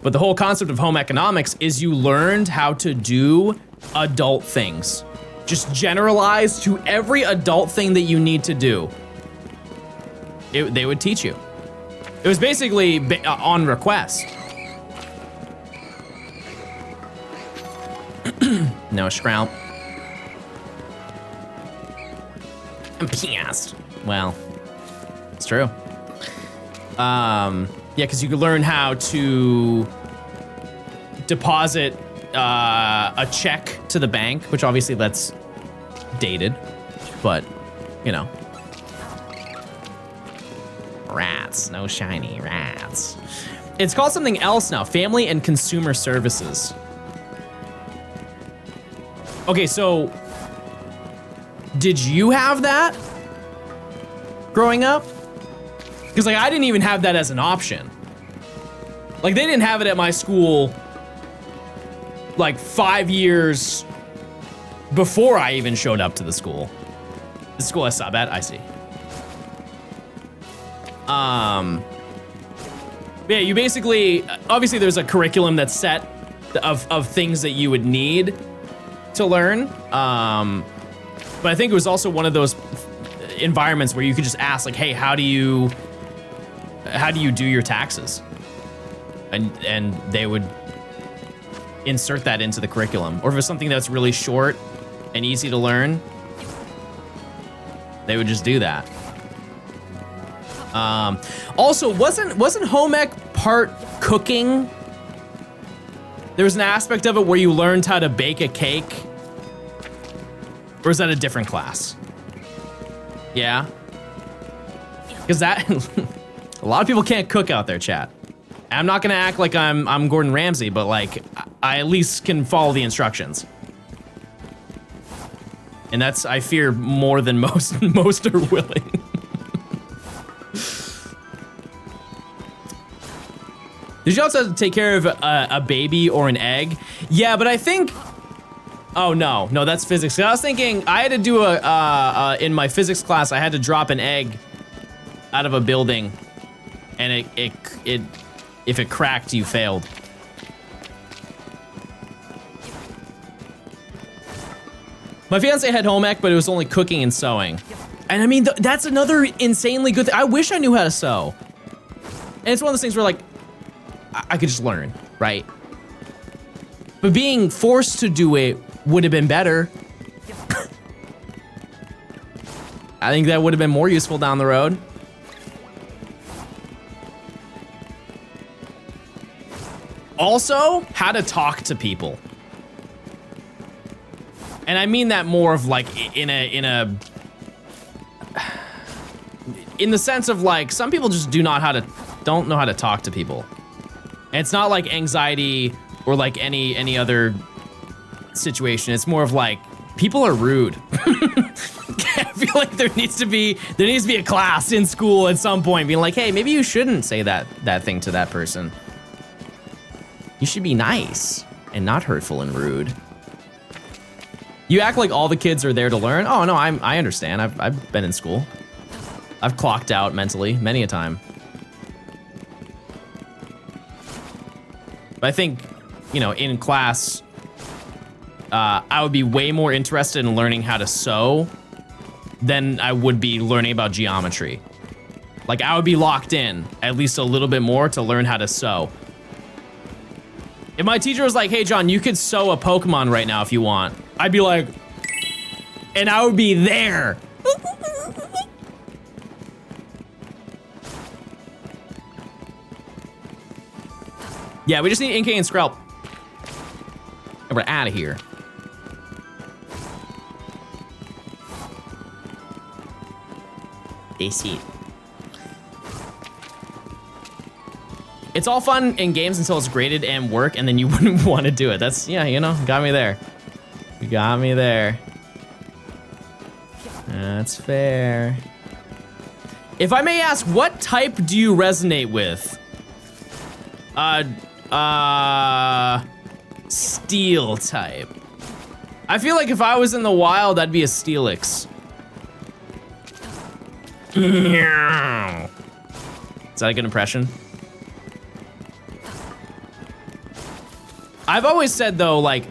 But the whole concept of home economics is you learned how to do adult things. Just generalize to every adult thing that you need to do. They would teach you. It was basically on request. No, Shroud. I'm pissed. Well, it's true. Yeah, because you could learn how to deposit a check to the bank, which obviously that's dated, but rats, no shiny rats. It's called something else now, family and consumer services. Okay, so did you have that growing up? Because like I didn't even have that as an option. Like they didn't have it at my school like 5 years before I even showed up to the school. The school I sub at, I see. Yeah, you basically, obviously there's a curriculum that's set of things that you would need to learn. But I think it was also one of those environments where you could just ask like, hey, how do you do your taxes? And they would insert that into the curriculum. Or if it's something that's really short and easy to learn, they would just do that. Also, wasn't home ec part cooking? There was an aspect of it where you learned how to bake a cake. Or is that a different class? Yeah. Because that a lot of people can't cook out there, chat. I'm not gonna act like I'm Gordon Ramsay, but like I at least can follow the instructions. And that's, I fear, more than most are willing. Did you also have to take care of a baby or an egg? Yeah, but I think, oh no, that's physics. I was thinking I had to do in my physics class, I had to drop an egg out of a building, and if it cracked, you failed. My fiance had home ec, but it was only cooking and sewing. And I mean, that's another insanely good thing. I wish I knew how to sew. And it's one of those things where like, I could just learn, right? But being forced to do it would have been better. I think that would have been more useful down the road. Also, how to talk to people. And I mean that more of like in the sense of like, some people just don't know how to talk to people. And it's not like anxiety or like any other situation. It's more of like, people are rude. I feel like there needs to be a class in school at some point being like, hey, maybe you shouldn't say that thing to that person. You should be nice and not hurtful and rude. You act like all the kids are there to learn. Oh no, I understand. I've been in school. I've clocked out mentally many a time. But I think, you know, in class, I would be way more interested in learning how to sew than I would be learning about geometry. Like I would be locked in at least a little bit more to learn how to sew. If my teacher was like, hey John, you could sew a Pokemon right now if you want, I'd be like, and I would be there. Yeah, we just need Inkay and Skrelp. And we're out of here. They see. It's all fun in games until it's graded and work, and then you wouldn't want to do it. That's, yeah, you know, got me there. You got me there. That's fair. If I may ask, what type do you resonate with? Steel type. I feel like if I was in the wild, I'd be a Steelix. Is that a good impression? I've always said though, like,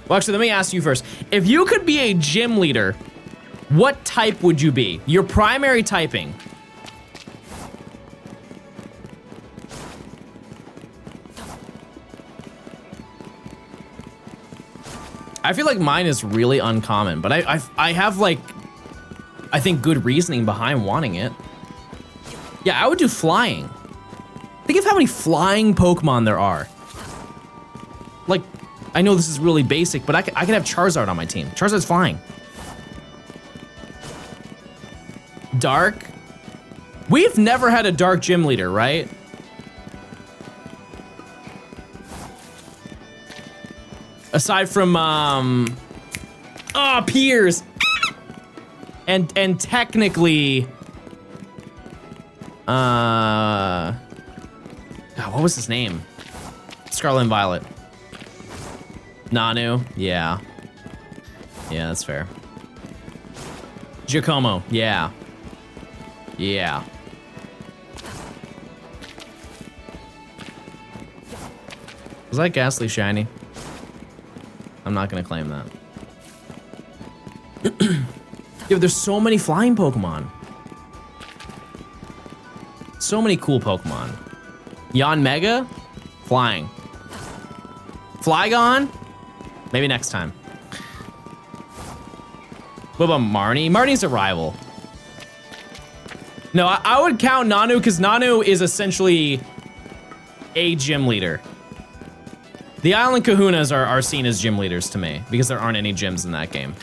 well actually let me ask you first. If you could be a gym leader, what type would you be? Your primary typing. I feel like mine is really uncommon, but I have like, I think good reasoning behind wanting it. Yeah, I would do flying. Think of how many flying Pokemon there are. Like, I know this is really basic, but I could have Charizard on my team. Charizard's flying. Dark? We've never had a dark gym leader, right? Aside from, Piers. And technically, God, what was his name? Scarlet and Violet. Nanu, yeah. Yeah, that's fair. Giacomo, yeah. Yeah. Was that Ghastly shiny? I'm not gonna claim that. Yo, there's so many flying Pokemon. So many cool Pokemon. Yanmega, flying. Flygon, maybe next time. What about Marnie? Marnie's a rival. No, I would count Nanu because Nanu is essentially a gym leader. The Island Kahunas are seen as gym leaders to me because there aren't any gyms in that game.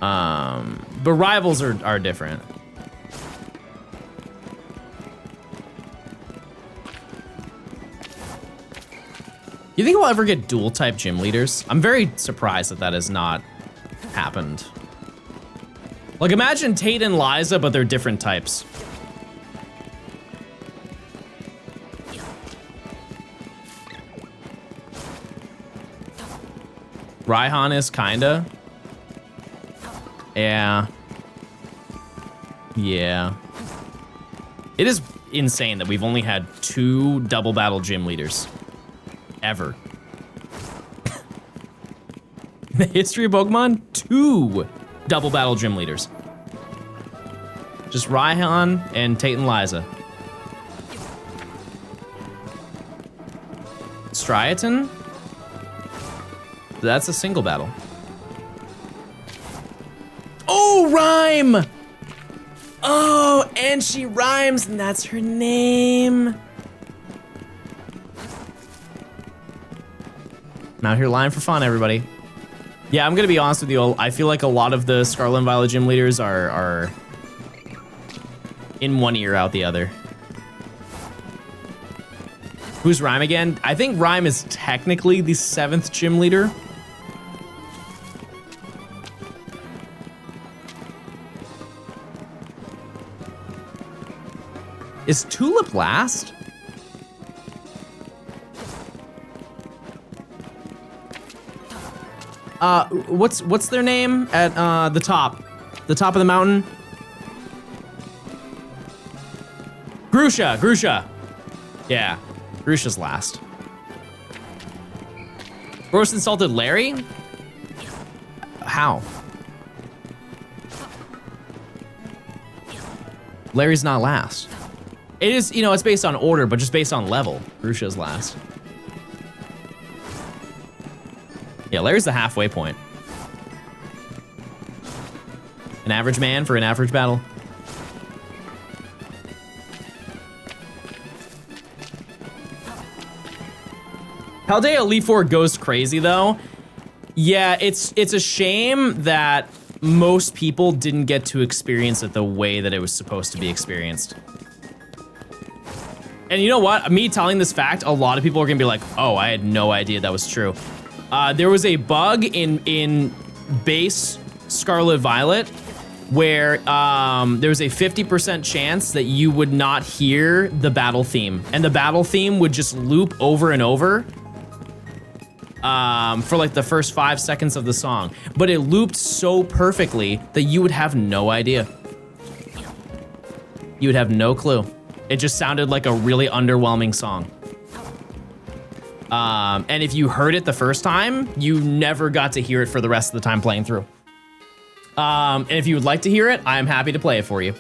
But rivals are different. You think we'll ever get dual type gym leaders? I'm very surprised that that has not happened. Like imagine Tate and Liza, but they're different types. Raihan is kinda. Yeah. Yeah. It is insane that we've only had 2 double battle gym leaders. Ever. In the history of Pokemon, 2 double battle gym leaders. Just Raihan and Tate and Liza. Striaton? That's a single battle. Oh, Rhyme! Oh, and she rhymes, and that's her name. I'm out here lying for fun, everybody. Yeah, I'm gonna be honest with you. I feel like a lot of the Scarlet and Violet gym leaders are in one ear out the other. Who's Rhyme again? I think Rhyme is technically the 7th gym leader. Is Tulip last? What's their name at the top of the mountain? Grusha. Yeah, Grusha's last. Roast insulted Larry? How? Larry's not last. It is, you know, it's based on order, but just based on level. Grusha's last. Yeah, Larry's the halfway point. An average man for an average battle. Paldea Elite Four goes crazy though. Yeah, it's a shame that most people didn't get to experience it the way that it was supposed to be experienced. And you know what? Me telling this fact, a lot of people are gonna be like, oh, I had no idea that was true. There was a bug in base Scarlet Violet where there was a 50% chance that you would not hear the battle theme. And the battle theme would just loop over and over for like the first 5 seconds of the song. But it looped so perfectly that you would have no idea. You would have no clue. It just sounded like a really underwhelming song. And if you heard it the first time, you never got to hear it for the rest of the time playing through. And if you would like to hear it, I'm happy to play it for you.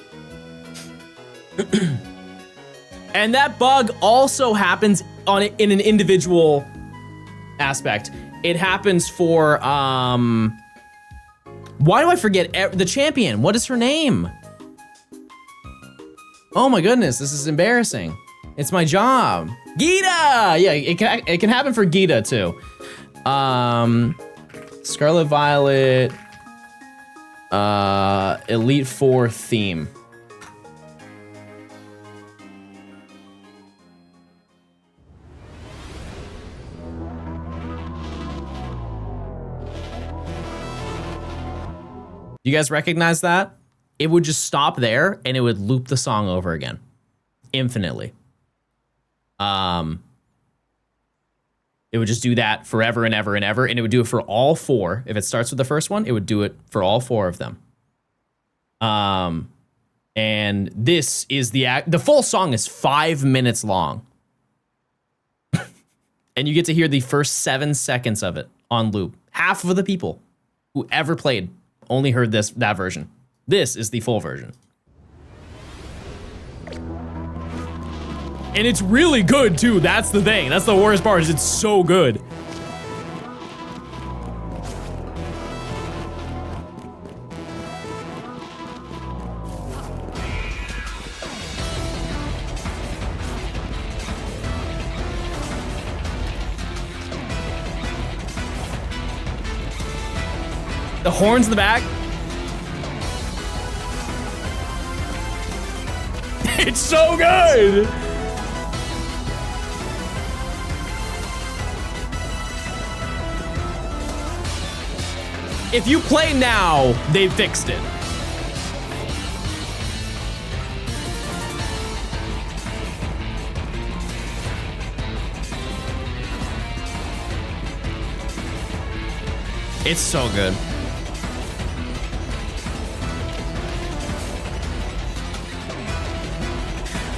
And that bug also happens in an individual aspect. It happens for, why do I forget the champion? What is her name? Oh my goodness, this is embarrassing. It's my job. Gita! Yeah, it can happen for Gita too. Scarlet Violet, Elite Four theme. You guys recognize that? it would just stop there and it would loop the song over again infinitely. It would just do that forever and ever and ever, and it would do it for all 4. If it starts with the first one, it would do it for all 4 of them. And this is the full song is 5 minutes long. And you get to hear the first 7 seconds of it on loop. Half of the people who ever played only heard that version. This is the full version. And it's really good too, that's the thing. That's the worst part, is it's so good. The horns in the back. It's so good. If you play now, they fixed it. It's so good.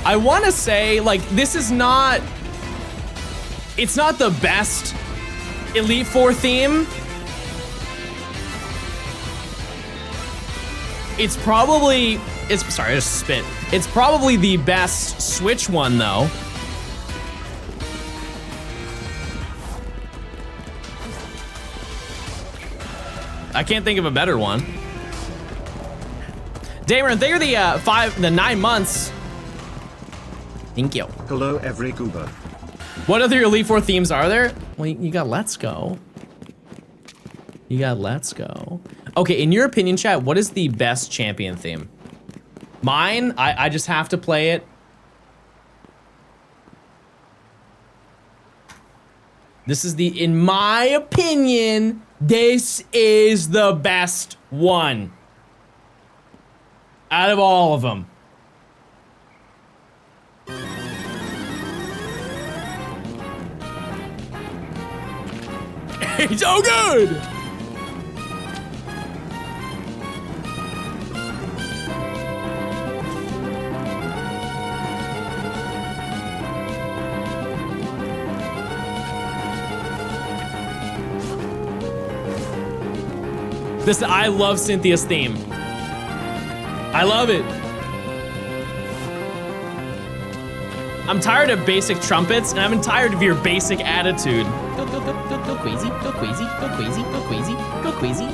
I want to say, like, this is not... It's not the best Elite Four theme. It's probably... Sorry, I just spit. It's probably the best Switch one, though. I can't think of a better one. Dameron, thank you for the 9 months. Thank you. Hello, every goober. What other Elite Four themes are there? Well, you got Let's Go. You got Let's Go. Okay, in your opinion, chat, what is the best champion theme? Mine, I just have to play it. This is in my opinion, this is the best one. Out of all of them. It's so good! I love Cynthia's theme. I love it. I'm tired of basic trumpets, and I'm tired of your basic attitude. Go crazy, go crazy, go crazy, go crazy, go crazy.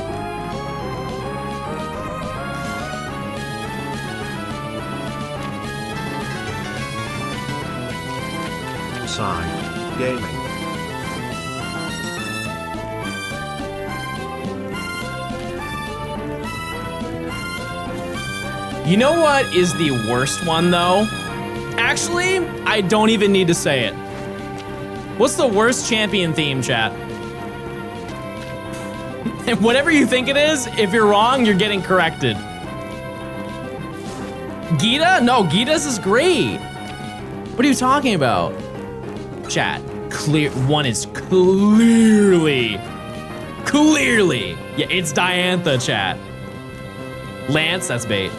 Side gaming. You know what is the worst one, though? Actually, I don't even need to say it. What's the worst champion theme, chat? And whatever you think it is, if you're wrong, you're getting corrected. Gita? No, Gita's is great. What are you talking about? Chat, one is clearly. Yeah, it's Diantha, chat. Lance, that's bait.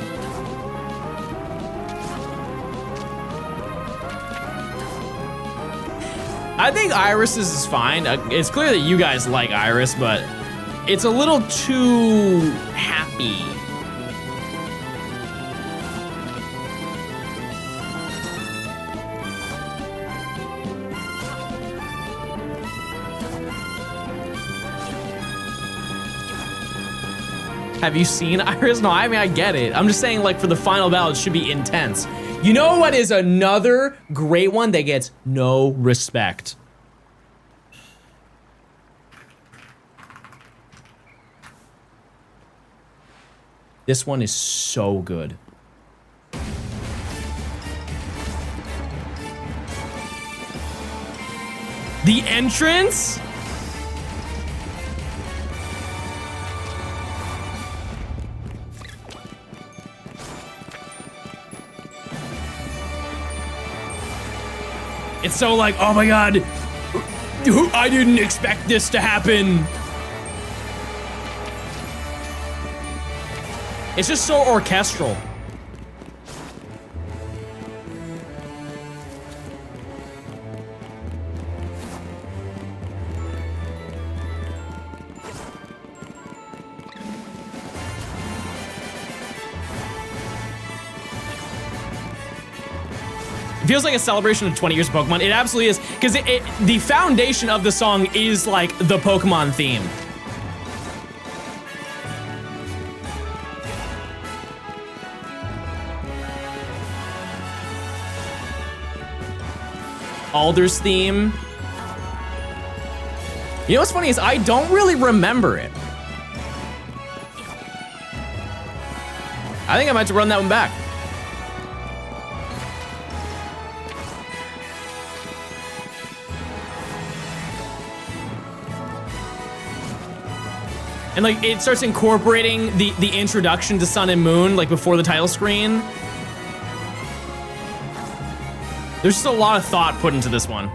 I think Iris's is fine. It's clear that you guys like Iris, but it's a little too happy. Have you seen Iris? No, I mean, I get it. I'm just saying, like, for the final battle, it should be intense. You know what is another great one that gets no respect? This one is so good. The entrance? It's so like, oh my god, I didn't expect this to happen. It's just so orchestral. It feels like a celebration of 20 years of Pokemon. It absolutely is, because the foundation of the song is like the Pokemon theme. Alder's theme. You know what's funny is I don't really remember it. I think I might have to run that one back. And like it starts incorporating the introduction to Sun and Moon like before the title screen. There's just a lot of thought put into this one.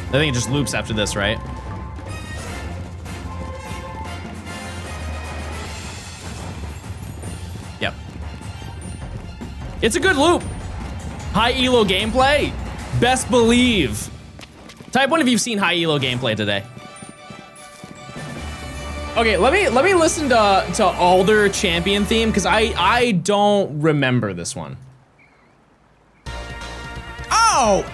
I think it just loops after this, right? Yep. It's a good loop. High elo gameplay? Best believe. Type 1 if you've seen high elo gameplay today. Okay, let me listen to Alder Champion theme because I don't remember this one. Oh,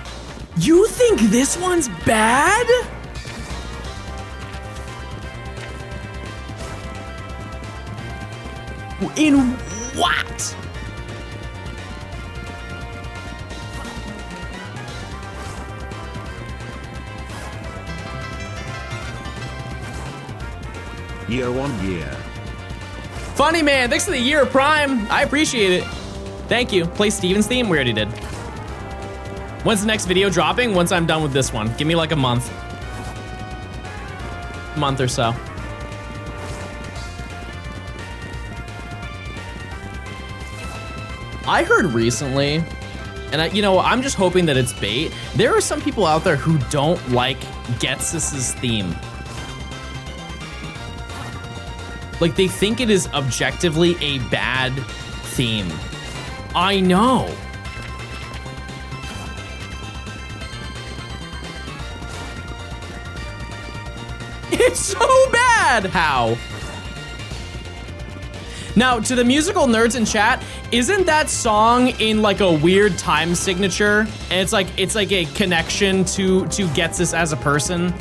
you think this one's bad? In what? Year 1 year. Funny man, thanks for the year of Prime. I appreciate it. Thank you. Play Steven's theme? We already did. When's the next video dropping? Once I'm done with this one. Give me like a month. Month or so. I heard recently, and you know, I'm just hoping that it's bait. There are some people out there who don't like Ghetsis' theme. Like they think it is objectively a bad theme. I know. It's so bad. How? Now, to the musical nerds in chat, isn't that song in like a weird time signature? And it's like a connection to Ghetsis as a person.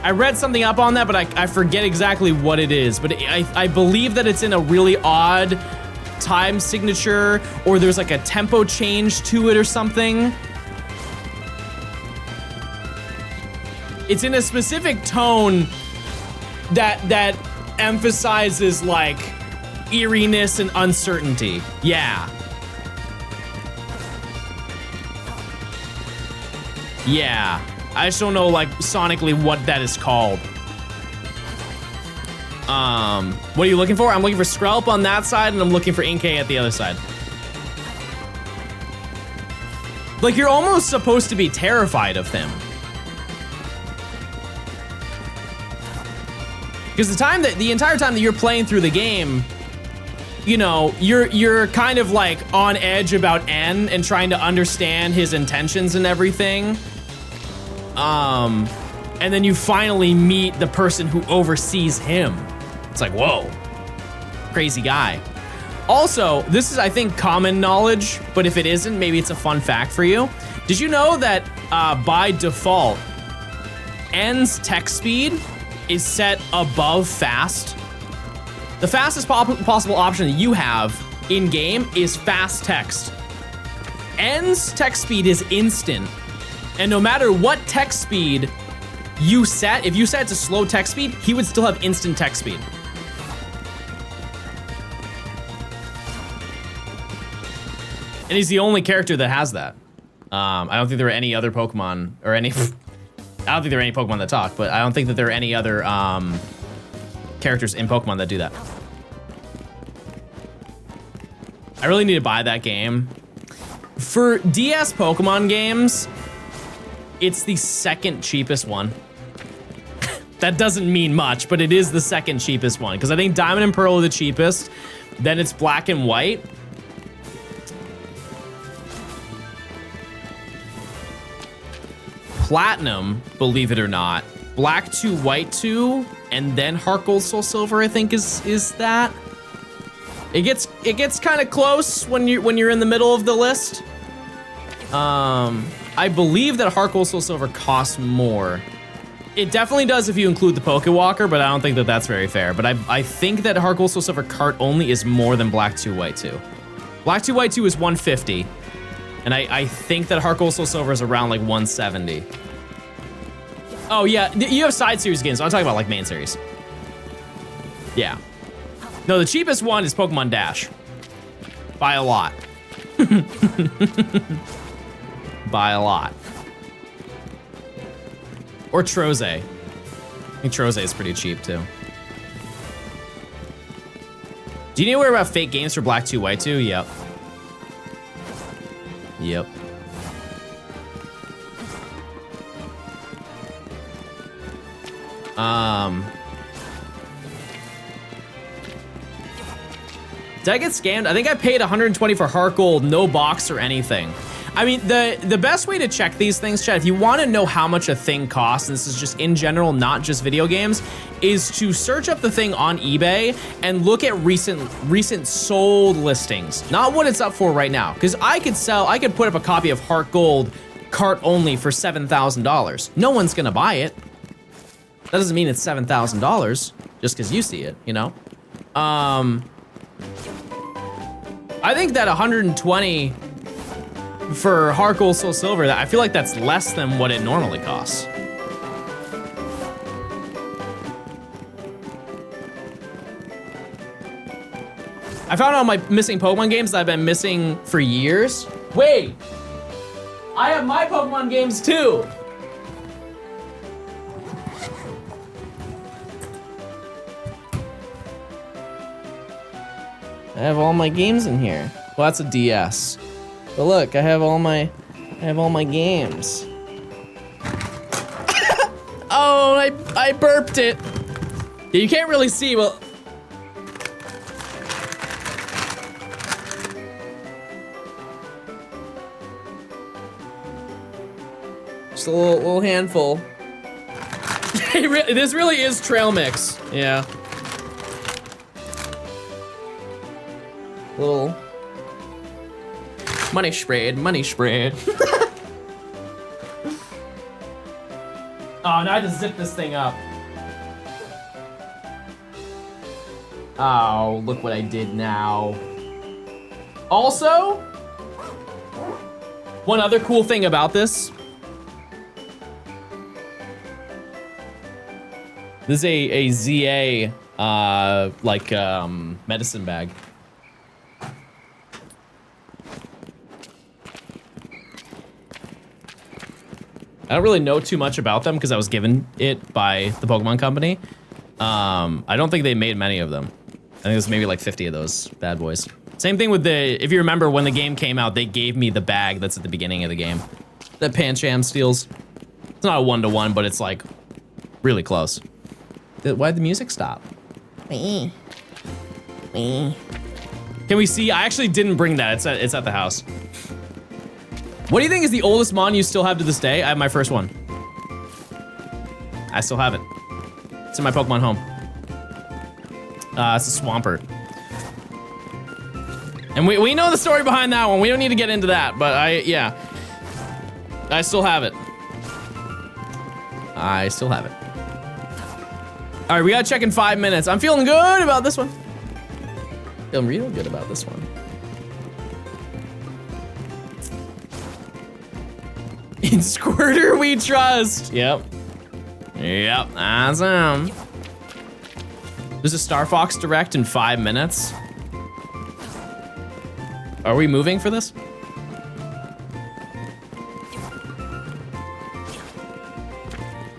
I read something up on that, but I forget exactly what it is. But I believe that it's in a really odd time signature, or there's like a tempo change to it or something. It's in a specific tone that emphasizes like eeriness and uncertainty. Yeah. Yeah. I just don't know like sonically what that is called. What are you looking for? I'm looking for Skrelp on that side and I'm looking for Inkay at the other side. Like you're almost supposed to be terrified of him. Because the entire time that you're playing through the game, you know, you're kind of like on edge about N and trying to understand his intentions and everything. And then you finally meet the person who oversees him. It's like, whoa, crazy guy. Also, this is, I think, common knowledge, but if it isn't, maybe it's a fun fact for you. Did you know that by default, N's text speed is set above fast? The fastest possible option that you have in game is fast text. N's text speed is instant. And no matter what text speed you set, if you set it to slow text speed, he would still have instant text speed. And he's the only character that has that. I don't think there are any other Pokemon, or any, I don't think there are any Pokemon that talk, but I don't think that there are any other characters in Pokemon that do that. I really need to buy that game. For DS Pokemon games, it's the second cheapest one. That doesn't mean much, but it is the second cheapest one. Because I think Diamond and Pearl are the cheapest. Then it's Black and White. Platinum, believe it or not. Black 2, White 2, and then Heart Gold, Soul Silver, I think is that. It gets kind of close when you're in the middle of the list. I believe that Heart Gold, Soul Silver costs more. It definitely does if you include the Pokewalker, but I don't think that that's very fair. But I think that Heart Gold, Soul Silver cart only is more than Black 2, White 2. Black 2, White 2 is 150. And I think that Heart Gold, Soul Silver is around like 170. Oh yeah, you have side series games. So I'm talking about like main series. Yeah. No, the cheapest one is Pokemon Dash. By a lot. By a lot. Or Troze. I think Troze is pretty cheap too. Do you know anywhere about fake games for Black 2, White 2? Yep. Yep. Did I get scammed? I think I paid 120 for Heart Gold, no box or anything. I mean, the best way to check these things, Chad, if you want to know how much a thing costs, and this is just in general, not just video games, is to search up the thing on eBay and look at recent sold listings, not what it's up for right now. Because I could put up a copy of Heart Gold cart only for $7,000. No one's gonna buy it. That doesn't mean it's $7,000 just because you see it, you know? I think that 120 for Heart Gold, Soul Silver, I feel like that's less than what it normally costs. I found out my missing Pokemon games that I've been missing for years. Wait, I have my Pokemon games too. I have all my games in here. Well, that's a DS. But look, I have all my games. Oh, I burped it. Yeah, you can't really see, well. Just a little handful. This really is trail mix, yeah. Little money spread, money spread. Oh, now I have to zip this thing up. Oh, look what I did now. Also, one other cool thing about this. This is a ZA, medicine bag. I don't really know too much about them because I was given it by the Pokemon Company. I don't think they made many of them. I think there's maybe like 50 of those bad boys. Same thing with if you remember when the game came out, they gave me the bag that's at the beginning of the game that Pancham steals. It's not a 1-to-1, but it's like really close. Why'd the music stop? Can we see? I actually didn't bring that. It's at the house. What do you think is the oldest mon you still have to this day? I have my first one. I still have it. It's in my Pokemon home. It's a Swampert. And we know the story behind that one. We don't need to get into that, but yeah. I still have it. I still have it. All right, we gotta check in 5 minutes. I'm feeling good about this one. Feeling real good about this one. In Squirter we trust. Yep. Yep, that's him. There's a Star Fox Direct in 5 minutes. Are we moving for this?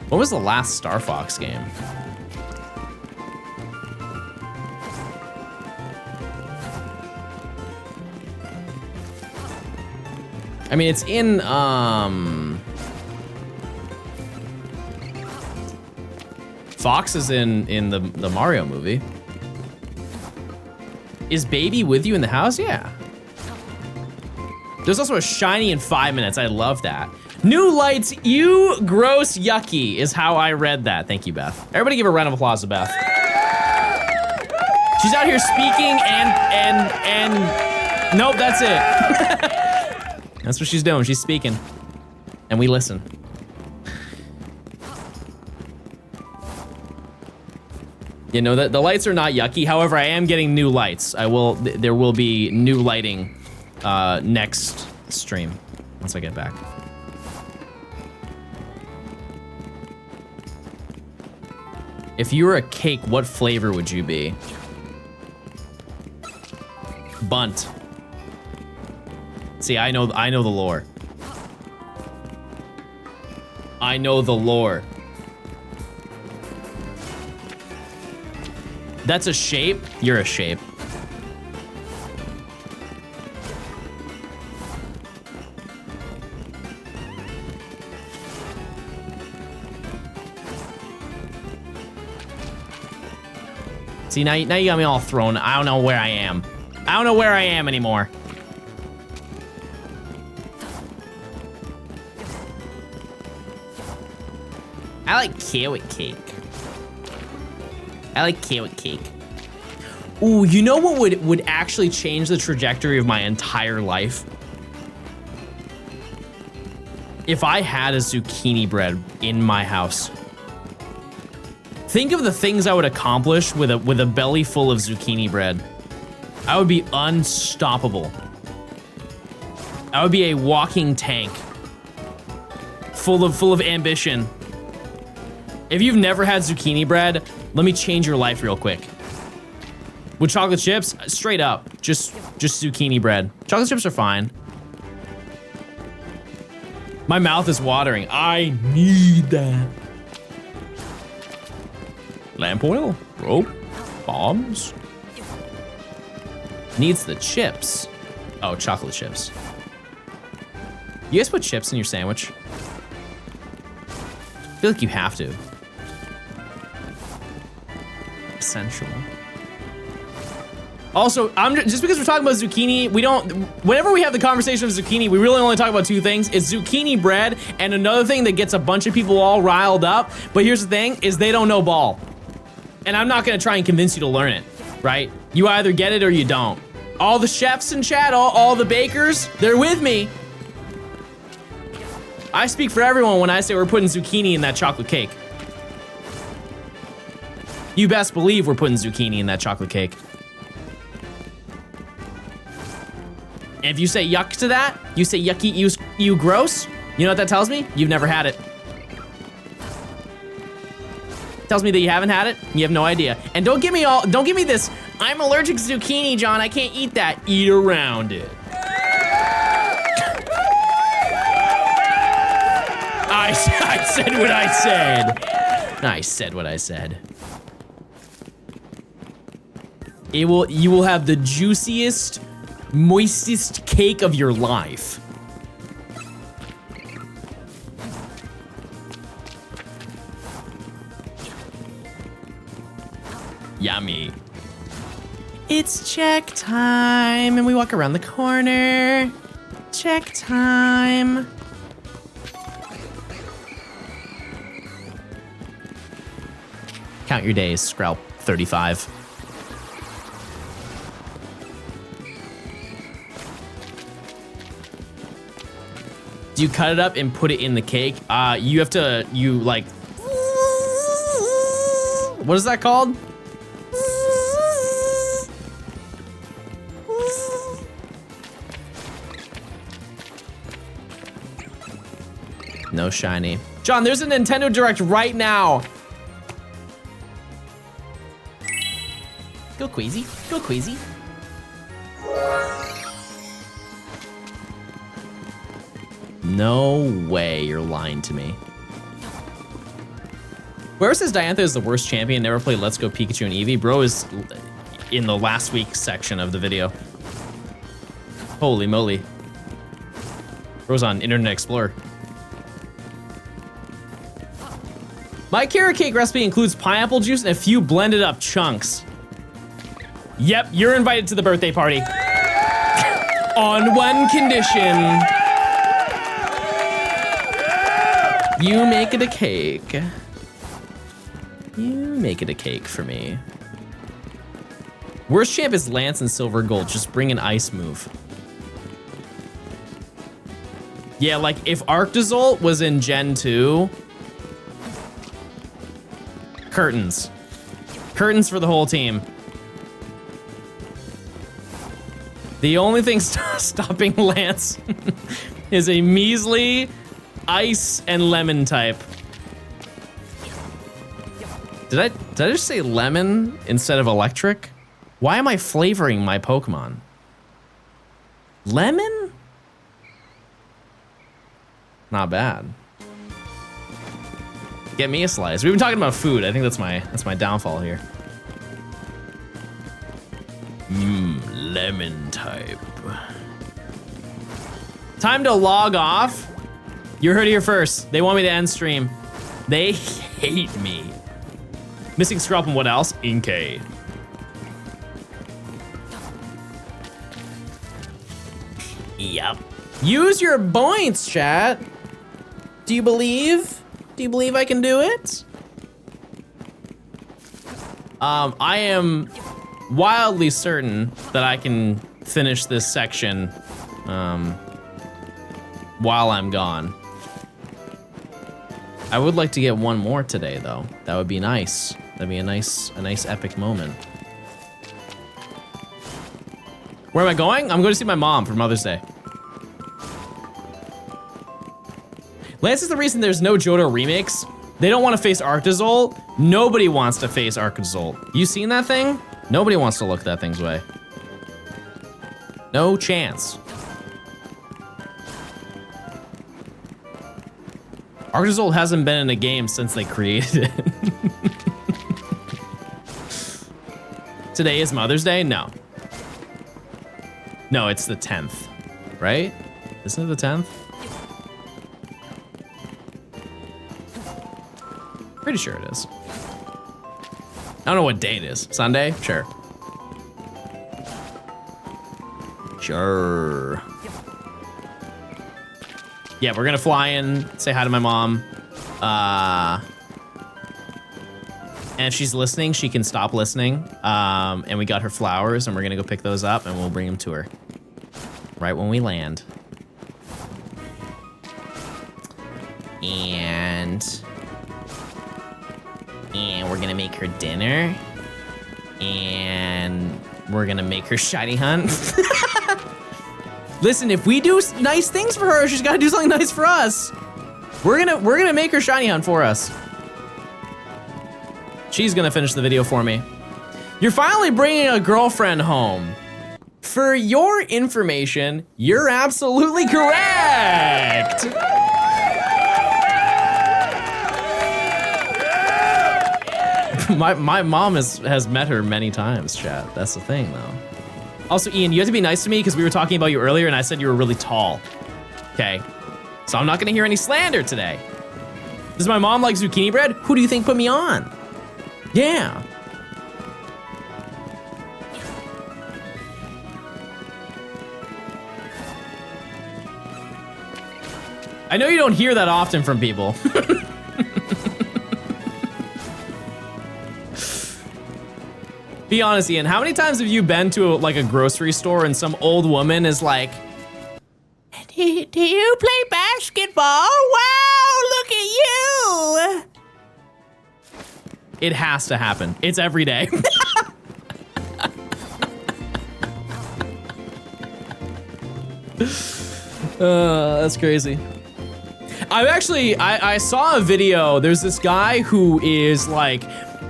What was the last Star Fox game? I mean, it's in, Fox is in the Mario movie. Is Baby with you in the house? Yeah. There's also a shiny in 5 minutes. I love that. New lights, you gross yucky is how I read that. Thank you, Beth. Everybody give a round of applause to Beth. She's out here speaking and nope, that's it. That's what she's doing. She's speaking and we listen. You know that the lights are not yucky. However, I am getting new lights. There will be new lighting next stream once I get back. If you were a cake, what flavor would you be? Bunt. See, I know the lore. I know the lore. That's a shape? You're a shape. See, now you got me all thrown. I don't know where I am. I don't know where I am anymore. I like carrot cake. I like carrot cake. Ooh, you know what would actually change the trajectory of my entire life? If I had a zucchini bread in my house. Think of the things I would accomplish with a belly full of zucchini bread. I would be unstoppable. I would be a walking tank. Full of ambition. If you've never had zucchini bread, let me change your life real quick. With chocolate chips, straight up, just zucchini bread. Chocolate chips are fine. My mouth is watering. I need that. Lamp oil, rope, bombs. Needs the chips. Oh, chocolate chips. You guys put chips in your sandwich? I feel like you have to. Essential. Also, just because we're talking about zucchini, whenever we have the conversation of zucchini, we really only talk about two things. It's zucchini bread and another thing that gets a bunch of people all riled up. But here's the thing, is they don't know ball. And I'm not gonna try and convince you to learn it, right? You either get it or you don't. All the chefs in chat, all the bakers, they're with me. I speak for everyone when I say we're putting zucchini in that chocolate cake. You best believe we're putting zucchini in that chocolate cake. And if you say yuck to that, you say yucky, you gross, you know what that tells me? You've never had it. Tells me that you haven't had it, you have no idea. And don't give me this, I'm allergic to zucchini, John, I can't eat that. Eat around it. I said what I said. I said what I said. You will have the juiciest, moistest cake of your life. Yummy. It's check time, and we walk around the corner. Check time. Count your days, Skrelp 35. Do you cut it up and put it in the cake? You have to, what is that called? No shiny. John, there's a Nintendo Direct right now. Go Queasy, go Queasy. No way you're lying to me. Whoever says Diantha is the worst champion, never played Let's Go Pikachu and Eevee, bro is in the last week's section of the video. Holy moly. Bro's on Internet Explorer. My carrot cake recipe includes pineapple juice and a few blended up chunks. Yep, you're invited to the birthday party. On one condition. You make it a cake. You make it a cake for me. Worst champ is Lance and Silver Gold. Just bring an ice move. Yeah, like if Arctozolt was in Gen 2. Curtains. Curtains for the whole team. The only thing stopping Lance is a measly ice and lemon type. Did I just say lemon instead of electric? Why am I flavoring my Pokemon? Lemon? Not bad. Get me a slice. We've been talking about food. I think that's my downfall here. Lemon type. Time to log off. You heard it here first. They want me to end stream. They hate me. Missing Scrub and what else? Inkay. Yep. Use your points, chat. Do you believe? Do you believe I can do it? I am wildly certain that I can finish this section while I'm gone. I would like to get one more today, though. That would be nice. That'd be a nice epic moment. Where am I going? I'm going to see my mom for Mother's Day. Lance is the reason there's no Johto remakes. They don't want to face Arctozolt. Nobody wants to face Arctozolt. You seen that thing? Nobody wants to look that thing's way. No chance. Arctozolt hasn't been in a game since they created it. Today is Mother's Day? No. No, it's the 10th, right? Isn't it the 10th? Pretty sure it is. I don't know what day it is. Sunday? Sure. Sure. Yeah, we're gonna fly in, say hi to my mom. And if she's listening, she can stop listening. And we got her flowers, and we're gonna go pick those up, and we'll bring them to her. Right when we land. And we're gonna make her dinner. And we're gonna make her shiny hunt. Listen, if we do nice things for her, she's gotta do something nice for us. We're gonna make her shiny hunt for us. She's gonna finish the video for me. You're finally bringing a girlfriend home. For your information, you're absolutely correct. My mom has met her many times, chat. That's the thing, though. Also, Ian, you have to be nice to me because we were talking about you earlier and I said you were really tall. Okay, so I'm not gonna hear any slander today. Does my mom like zucchini bread? Who do you think put me on? Yeah. I know you don't hear that often from people. Be honest, Ian, how many times have you been to like a grocery store and some old woman is like, do you play basketball? Wow, look at you. It has to happen. It's every day. That's crazy. I saw a video. There's this guy who is like,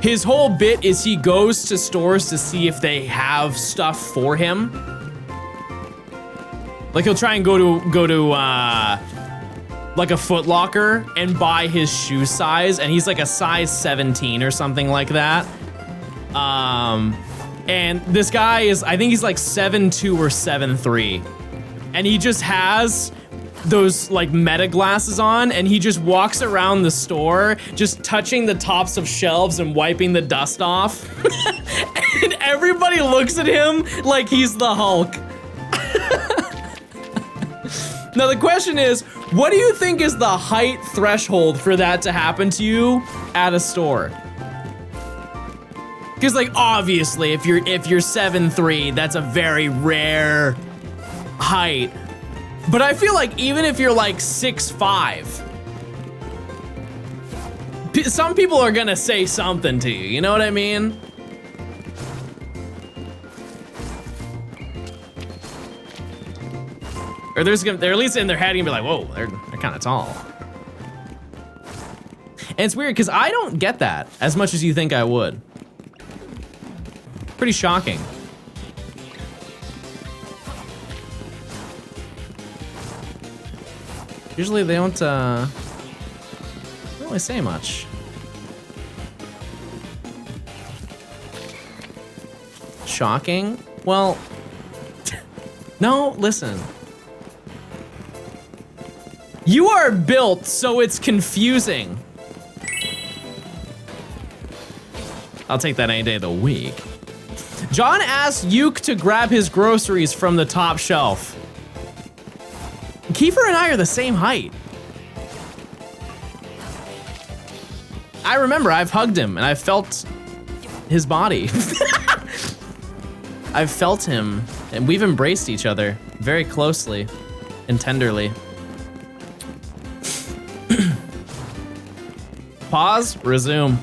his whole bit is he goes to stores to see if they have stuff for him. Like he'll try and go to like a Foot Locker and buy his shoe size, and he's like a size 17 or something like that. And this guy is, I think he's like 7'2" or 7'3", and he just has those like meta glasses on, and he just walks around the store just touching the tops of shelves and wiping the dust off. And everybody looks at him like he's the Hulk. Now the question is, what do you think is the height threshold for that to happen to you at a store? Because like obviously if you're 7'3", that's a very rare height. But I feel like even if you're like 6'5", some people are gonna say something to you, you know what I mean? Or they're at least in their head gonna be like, whoa, they're kind of tall. And it's weird because I don't get that as much as you think I would. Pretty shocking. Usually they don't really say much. Shocking? Well, no, listen. You are built so it's confusing. I'll take that any day of the week. John asked Yuke to grab his groceries from the top shelf. Kiefer and I are the same height. I remember I've hugged him and I've felt his body. I've felt him and we've embraced each other very closely and tenderly. Pause, resume.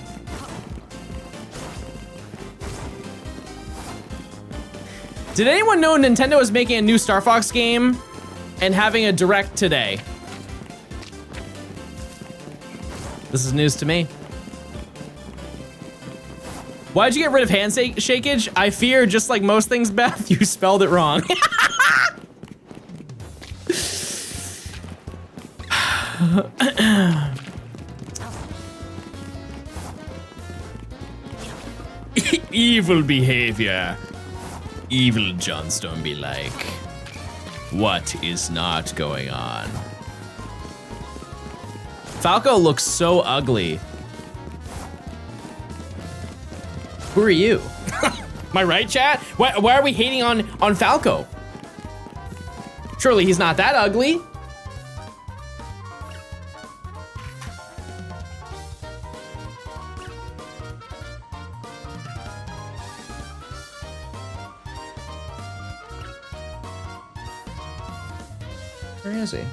Did anyone know Nintendo is making a new Star Fox game and having a direct today? This is news to me. Why'd you get rid of hand shakeage? I fear, just like most things, Beth, you spelled it wrong. Evil behavior. Evil Johnstone be like. What is not going on? Falco looks so ugly. Who are you? Am I right, chat? Why are we hating on Falco? Surely he's not that ugly. Where is he?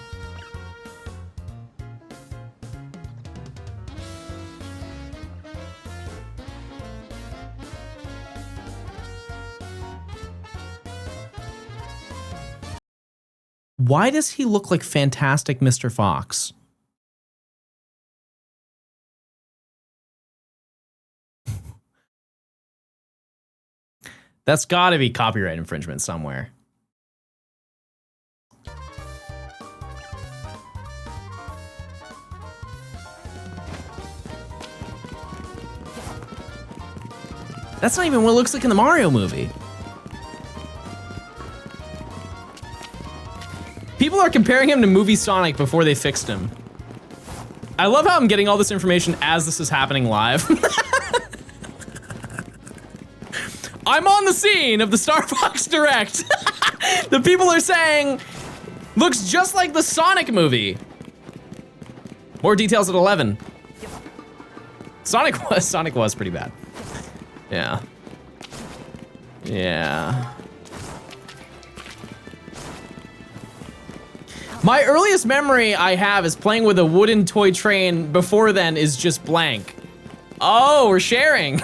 Why does he look like Fantastic Mr. Fox? That's gotta be copyright infringement somewhere. That's not even what it looks like in the Mario movie. People are comparing him to movie Sonic before they fixed him. I love how I'm getting all this information as this is happening live. I'm on the scene of the Star Fox Direct. The people are saying, looks just like the Sonic movie. More details at 11. Sonic was pretty bad. Yeah. Yeah. My earliest memory I have is playing with a wooden toy train. Before then is just blank. Oh, we're sharing.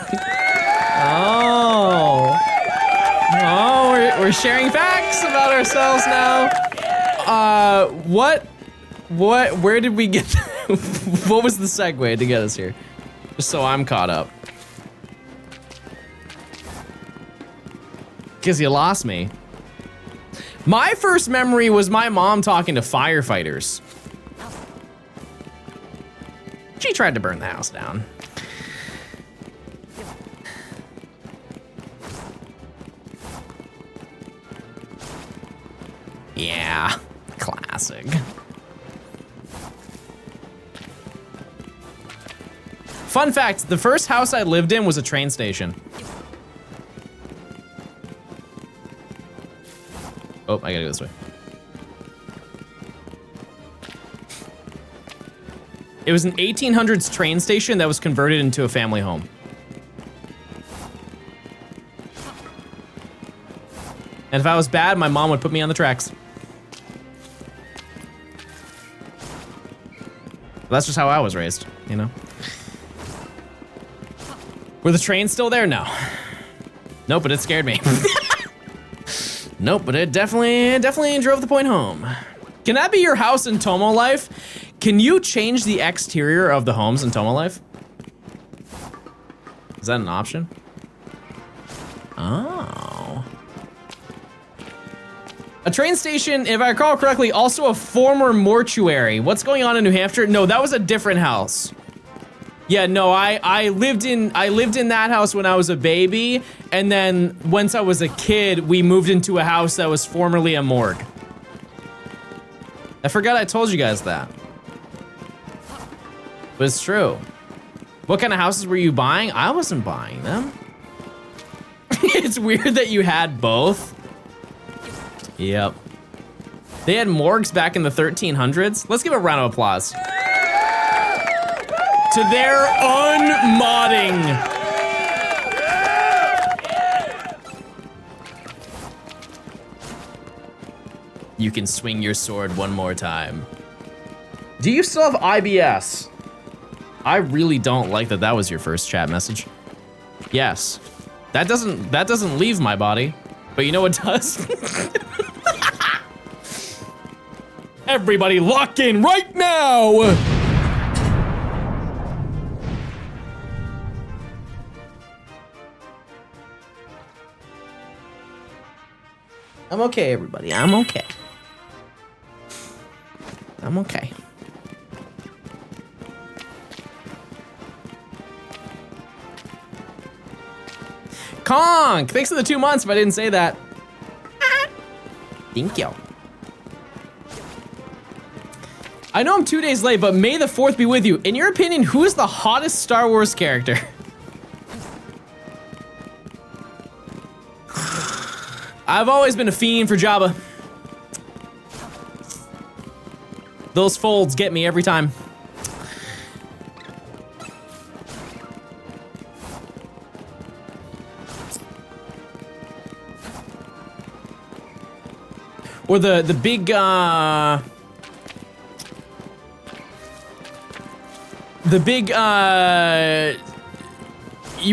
Oh. Oh, we're sharing facts about ourselves now. Where did we get, what was the segue to get us here? Just so I'm caught up. Because you lost me. My first memory was my mom talking to firefighters. She tried to burn the house down. Yeah, classic. fun fact, the first house I lived in was a train station. Oh, I gotta go this way. It was an 1800s train station that was converted into a family home. And if I was bad, my mom would put me on the tracks. That's just how I was raised, you know? Were the trains still there? No. Nope, but it scared me. Nope, but it definitely drove the point home. Can that be your house in Tomo Life? Can you change the exterior of the homes in Tomo Life? Is that an option? Oh. A train station, if I recall correctly, also a former mortuary. What's going on in New Hampshire? No, that was a different house. Yeah, no, I lived in that house when I was a baby, and then once I was a kid, we moved into a house that was formerly a morgue. I forgot I told you guys that. But it's true. What kind of houses were you buying? I wasn't buying them. It's weird that you had both. Yep. They had morgues back in the 1300s. Let's give a round of applause. To their unmodding. You can swing your sword one more time. Do you still have IBS? I really don't like that was your first chat message. Yes. That doesn't leave my body, but you know what does? Everybody lock in right now! I'm okay, everybody. I'm okay. I'm okay. Conk! Thanks for the 2 months if I didn't say that. Thank you. I know I'm 2 days late, but may the 4th be with you. In your opinion, who is the hottest Star Wars character? I've always been a fiend for Jabba. Those folds get me every time. Or the big you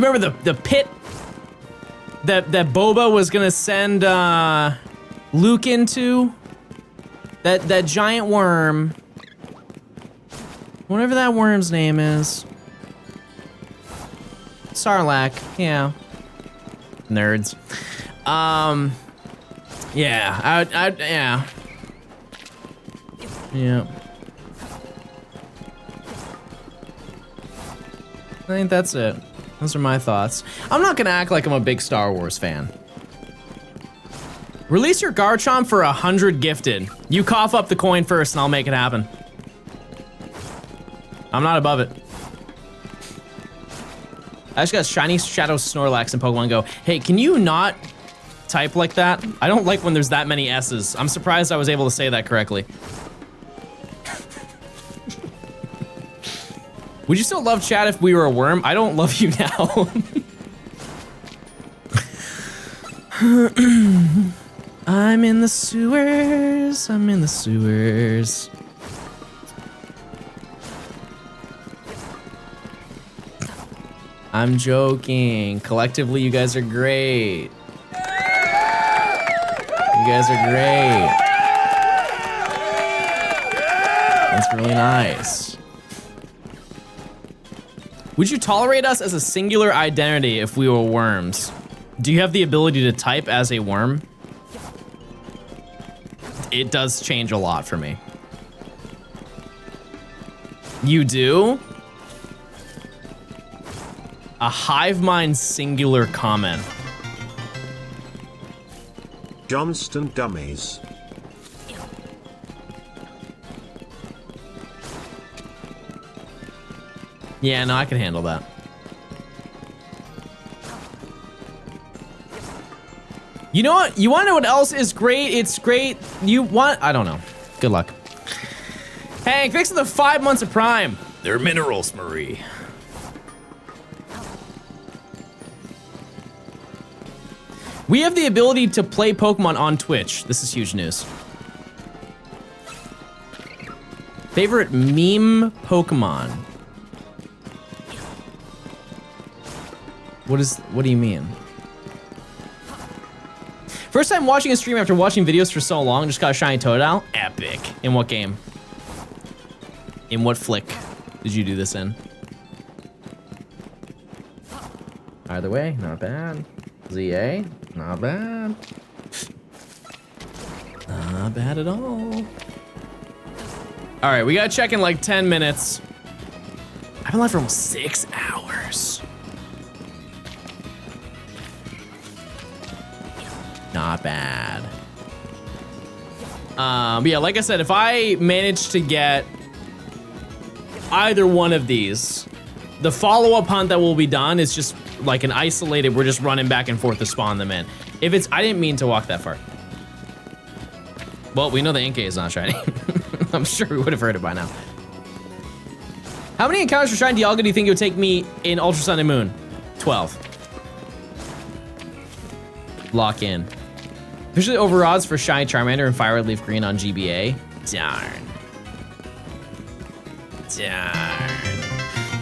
remember the pit that Boba was gonna send Luke into? That giant worm. Whatever that worm's name is. Sarlacc, yeah. Nerds. Yeah, yeah. Yeah. I think that's it. Those are my thoughts. I'm not gonna act like I'm a big Star Wars fan. Release your Garchomp for 100 gifted. You cough up the coin first and I'll make it happen. I'm not above it. I just got Shiny Shadow Snorlax in Pokemon Go. Hey, can you not type like that? I don't like when there's that many S's. I'm surprised I was able to say that correctly. Would you still love chat if we were a worm? I don't love you now. I'm in the sewers. I'm in the sewers. I'm joking. Collectively, you guys are great. You guys are great. That's really nice. Would you tolerate us as a singular identity if we were worms? Do you have the ability to type as a worm? It does change a lot for me. You do? A hive mind singular comment. Johnstone dummies. Yeah, no, I can handle that. You know what? You want to know what else is great? It's great. I don't know. Good luck. Hank, thanks for the 5 months of Prime. They're minerals, Marie. We have the ability to play Pokemon on Twitch. This is huge news. Favorite meme Pokemon? What do you mean? First time watching a stream after watching videos for so long, just got a shiny Totodile? Epic. In what game? In what flick did you do this in? Either way, not bad. ZA, not bad. Not bad at all. All right, we gotta check in like 10 minutes. I've been live for almost 6 hours. Not bad. But yeah, like I said, if I manage to get either one of these, the follow-up hunt that will be done is just like an isolated, we're just running back and forth to spawn them in. If it's, I didn't mean to walk that far. Well, we know the Inkay is not shiny. I'm sure we would have heard it by now. How many encounters for shiny Dialga do you think it would take me in Ultra Sun and Moon? 12. Lock in. Officially over odds for shiny Charmander and Fire Red Leaf Green on GBA. Darn.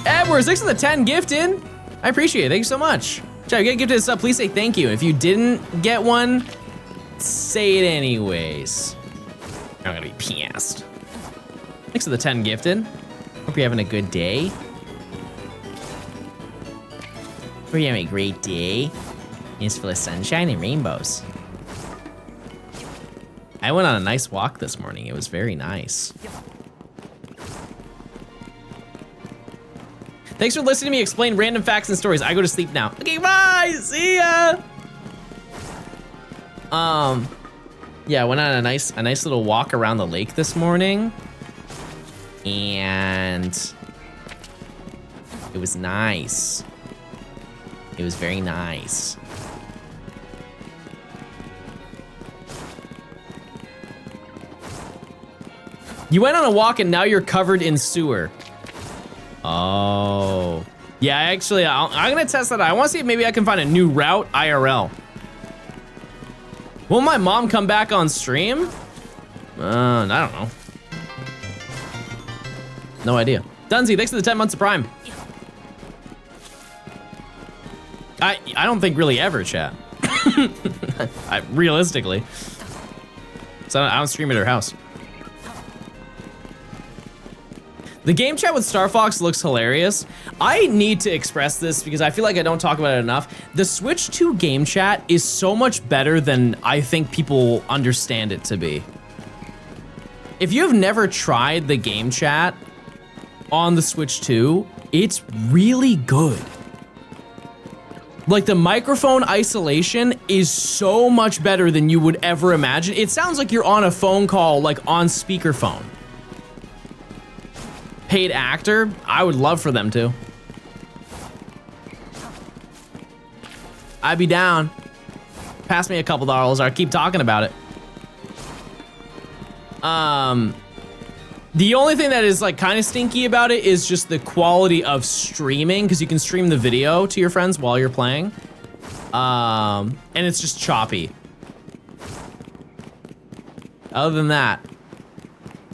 Edwards, thanks for the 10 gifted. I appreciate it. Thank you so much. Chad, if you get gifted a sub, please say thank you. If you didn't get one, say it anyways. I'm gonna be pissed. Thanks for the 10 gifted. Hope you're having a good day. Hope you're having a great day. It's full of sunshine and rainbows. I went on a nice walk this morning. It was very nice. Thanks for listening to me explain random facts and stories. I go to sleep now. Okay, bye. See ya. Yeah, I went on a nice little walk around the lake this morning, and it was nice. It was very nice. You went on a walk and now you're covered in sewer. Oh. Yeah, actually, I'm gonna test that out. I wanna see if maybe I can find a new route IRL. Will my mom come back on stream? I don't know. No idea. Dunzy, thanks for the 10 months of Prime. I don't think really ever, chat. Realistically. So I don't stream at her house. The game chat with Star Fox looks hilarious. I need to express this because I feel like I don't talk about it enough. The Switch 2 game chat is so much better than I think people understand it to be. If you have never tried the game chat on the Switch 2, it's really good. Like the microphone isolation is so much better than you would ever imagine. It sounds like you're on a phone call, like on speakerphone. Paid actor, I would love for them to. I'd be down. Pass me a couple dollars, I'll keep talking about it. The only thing that is like kind of stinky about it is just the quality of streaming, because you can stream the video to your friends while you're playing. And it's just choppy. Other than that,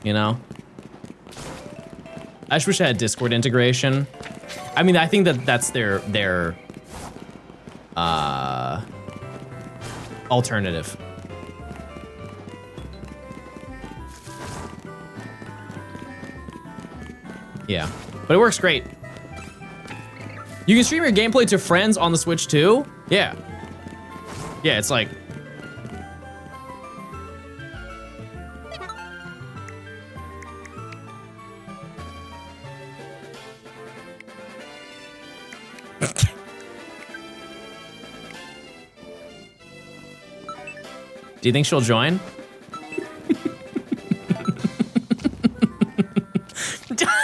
you know? I just wish I had Discord integration. I mean, I think that that's their alternative. Yeah, but it works great. You can stream your gameplay to friends on the Switch too? Yeah. Yeah, it's like... Do you think she'll join?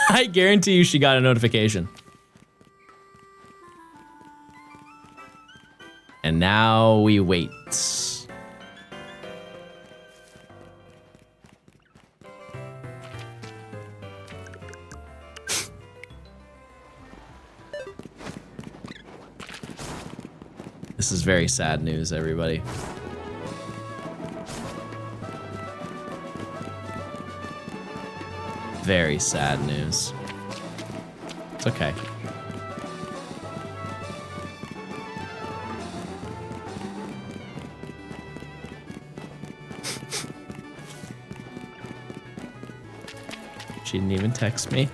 I guarantee you she got a notification. now we wait. This is very sad news, everybody. Very sad news. It's okay. She didn't even text me.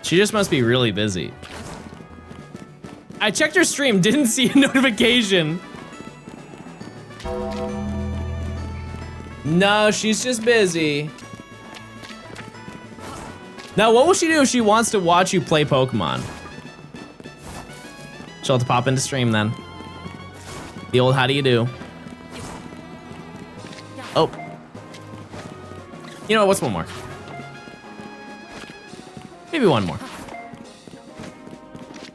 She just must be really busy. I checked her stream, didn't see a notification. No, she's just busy. Now, what will she do if she wants to watch you play Pokemon? She'll have to pop into stream then. The old how do you do? Oh. You know what, what's one more? Maybe one more.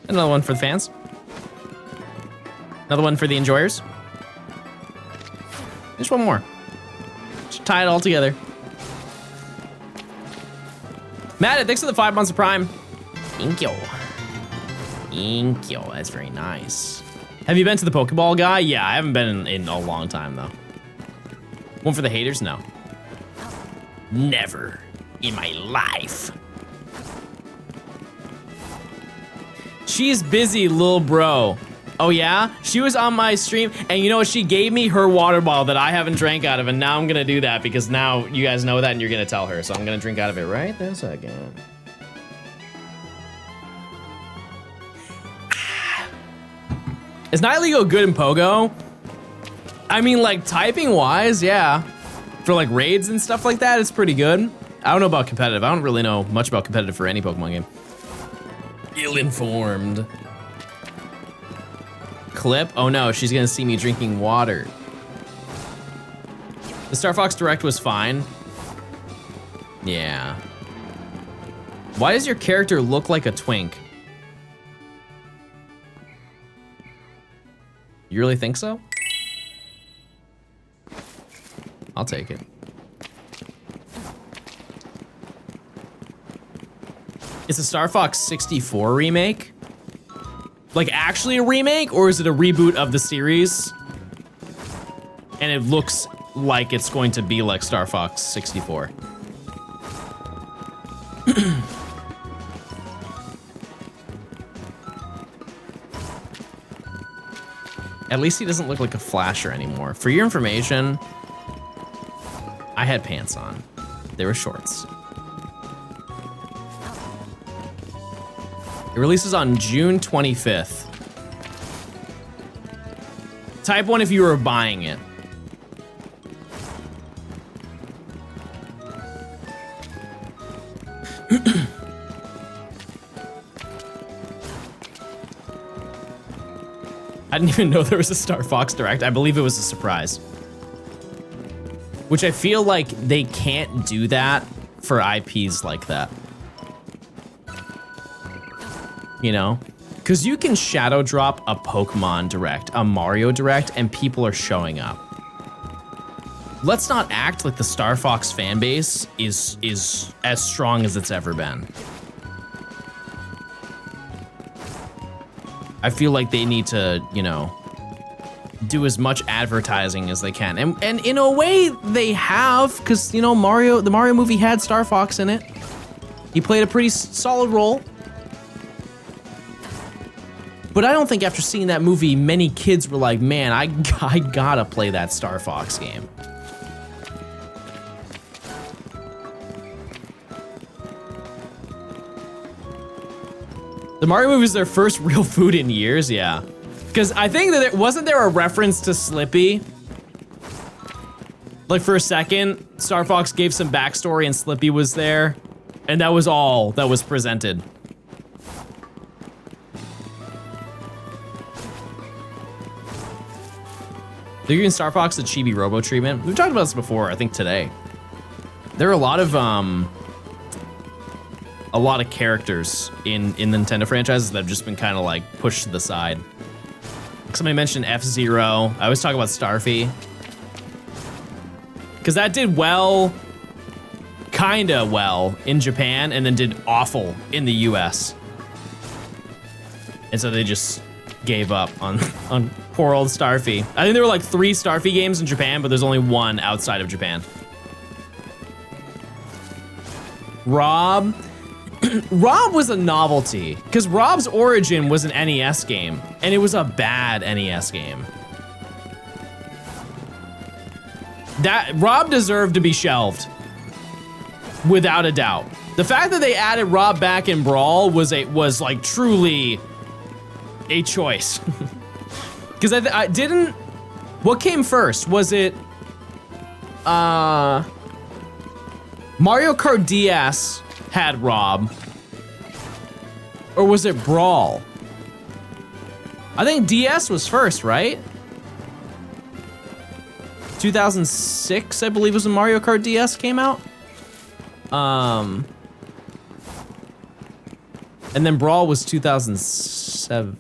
Another one for the fans. Another one for the enjoyers. Just one more. Just tie it all together. Matt, thanks for the 5 months of Prime. Thank you. Thank you. That's very nice. Have you been to the Pokeball guy? Yeah, I haven't been in a long time though. One for the haters? No. Never in my life. She's busy, lil bro. Oh yeah? She was on my stream, and you know what? She gave me her water bottle that I haven't drank out of, and now I'm gonna do that because now you guys know that and you're gonna tell her, so I'm gonna drink out of it right this second. Is Nihilego good in Pogo? I mean, like, typing-wise, yeah. For, like, raids and stuff like that, it's pretty good. I don't know about competitive. I don't really know much about competitive for any Pokemon game. Ill-informed. Clip? Oh no, she's gonna see me drinking water. The Star Fox Direct was fine. Yeah. Why does your character look like a twink? You really think so? I'll take it. Is the Star Fox 64 remake? Like actually a remake, or is it a reboot of the series? And it looks like it's going to be like Star Fox 64. At least he doesn't look like a flasher anymore. For your information, I had pants on. They were shorts. It releases on June 25th. Type 1 if you were buying it. I didn't even know there was a Star Fox Direct. I believe it was a surprise. Which I feel like they can't do that for IPs like that. You know? Because you can shadow drop a Pokemon Direct, a Mario Direct, and people are showing up. Let's not act like the Star Fox fan base is as strong as it's ever been. I feel like they need to, you know, do as much advertising as they can. And in a way they have, because, you know, the Mario movie had Star Fox in it. He played a pretty solid role. But I don't think after seeing that movie, many kids were like, man, I gotta play that Star Fox game. The Mario movie is their first real food in years, yeah. Because I think that wasn't there a reference to Slippy? Like for a second, Star Fox gave some backstory and Slippy was there. And that was all that was presented. They're giving Star Fox the Chibi Robo treatment. We've talked about this before, I think today. There are a lot of characters in Nintendo franchises that have just been kind of like pushed to the side. Somebody mentioned F-Zero. I always talk about Starfy. Because that did well, kinda well, in Japan, and then did awful in the US. And so they just gave up on poor old Starfy. I think there were like 3 Starfy games in Japan, but there's only 1 outside of Japan. Rob. Rob was a novelty, because Rob's origin was an NES game, and it was a bad NES game. That Rob deserved to be shelved, without a doubt. The fact that they added Rob back in Brawl was like truly a choice. Because I didn't. What came first? Was it Mario Kart DS had Rob, or was it Brawl? I think DS was first, right? 2006, I believe, was when Mario Kart DS came out. And then Brawl was 2007,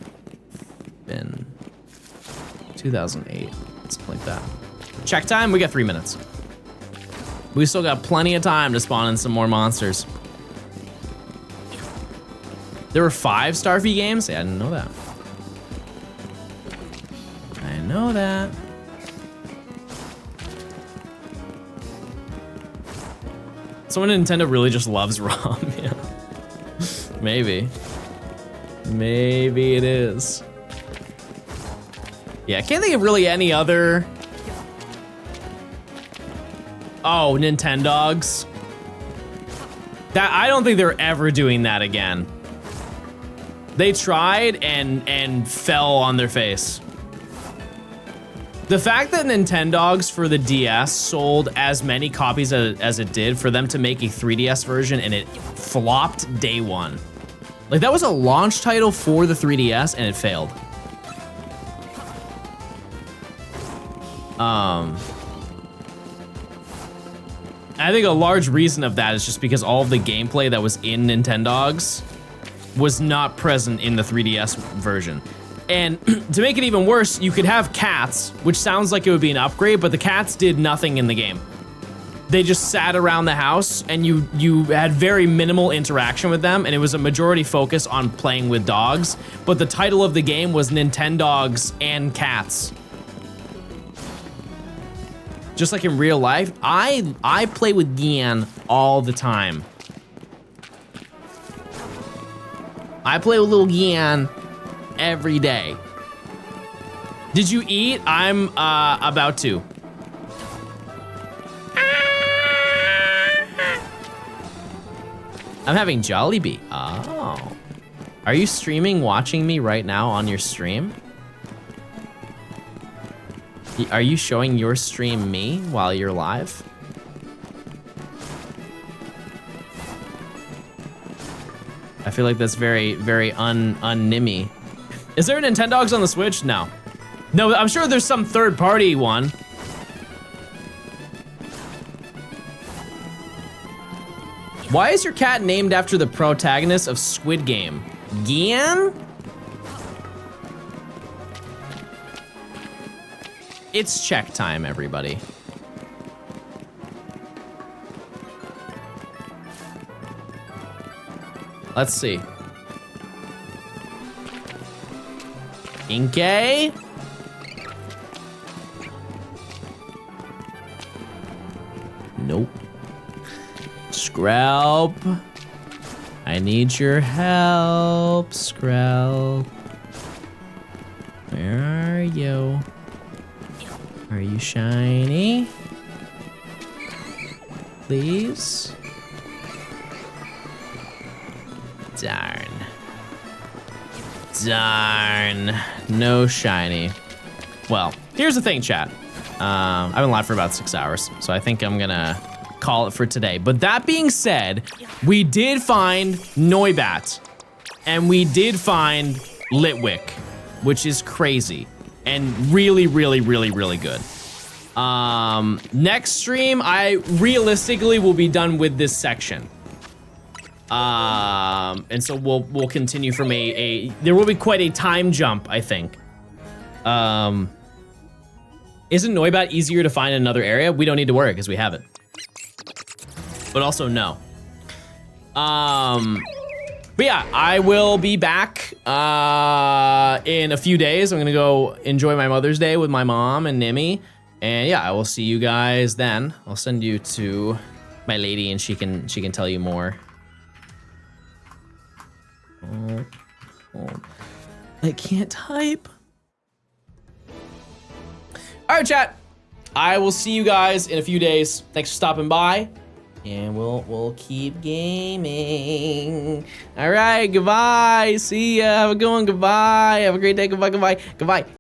2008, something like that. Check time, we got 3 minutes. We still got plenty of time to spawn in some more monsters. There were 5 Starfy games? Yeah, I didn't know that. I know that. Someone at Nintendo really just loves ROM, yeah. Maybe. Maybe it is. Yeah, I can't think of really any other. Oh, Nintendogs. That, I don't think they're ever doing that again. They tried and fell on their face. The fact that Nintendogs for the DS sold as many copies as it did, for them to make a 3DS version and it flopped day one. Like, that was a launch title for the 3DS and it failed. I think a large reason of that is just because all of the gameplay that was in Nintendogs was not present in the 3DS version. And to make it even worse, you could have cats, which sounds like it would be an upgrade, but the cats did nothing in the game. They just sat around the house and you had very minimal interaction with them, and it was a majority focus on playing with dogs, but the title of the game was Nintendogs and Cats. Just like in real life, I play with Gian all the time. I play with little Gian every day. Did you eat? I'm about to. I'm having Jollibee. Oh. Are you streaming, watching me right now on your stream? Are you showing your stream me while you're live? I feel like that's very, very un-Nimmy. Is there a Nintendogs on the Switch? No. No, I'm sure there's some third-party one. Why is your cat named after the protagonist of Squid Game? Gian? It's check time, everybody. Let's see. Inkay? Nope. Screlp. I need your help, Screlp. Where are you? Are you shiny? Please? Darn. Darn. No shiny. Well, here's the thing, chat. I've been live for about 6 hours, so I think I'm gonna call it for today. But that being said, we did find Noibat, and we did find Litwick, which is crazy, and really, really, really, really good. Next stream, I realistically will be done with this section. And so we'll continue from there will be quite a time jump, I think. Isn't Noibat easier to find in another area? We don't need to worry because we have it. But also no. But yeah, I will be back in a few days. I'm gonna go enjoy my Mother's Day with my mom and Nimmy. And yeah, I will see you guys then. I'll send you to my lady and she can tell you more. Oh. I can't type. All right, chat. I will see you guys in a few days. Thanks for stopping by. And we'll keep gaming. All right, goodbye. See ya. Have a good one. Goodbye. Have a great day. Goodbye.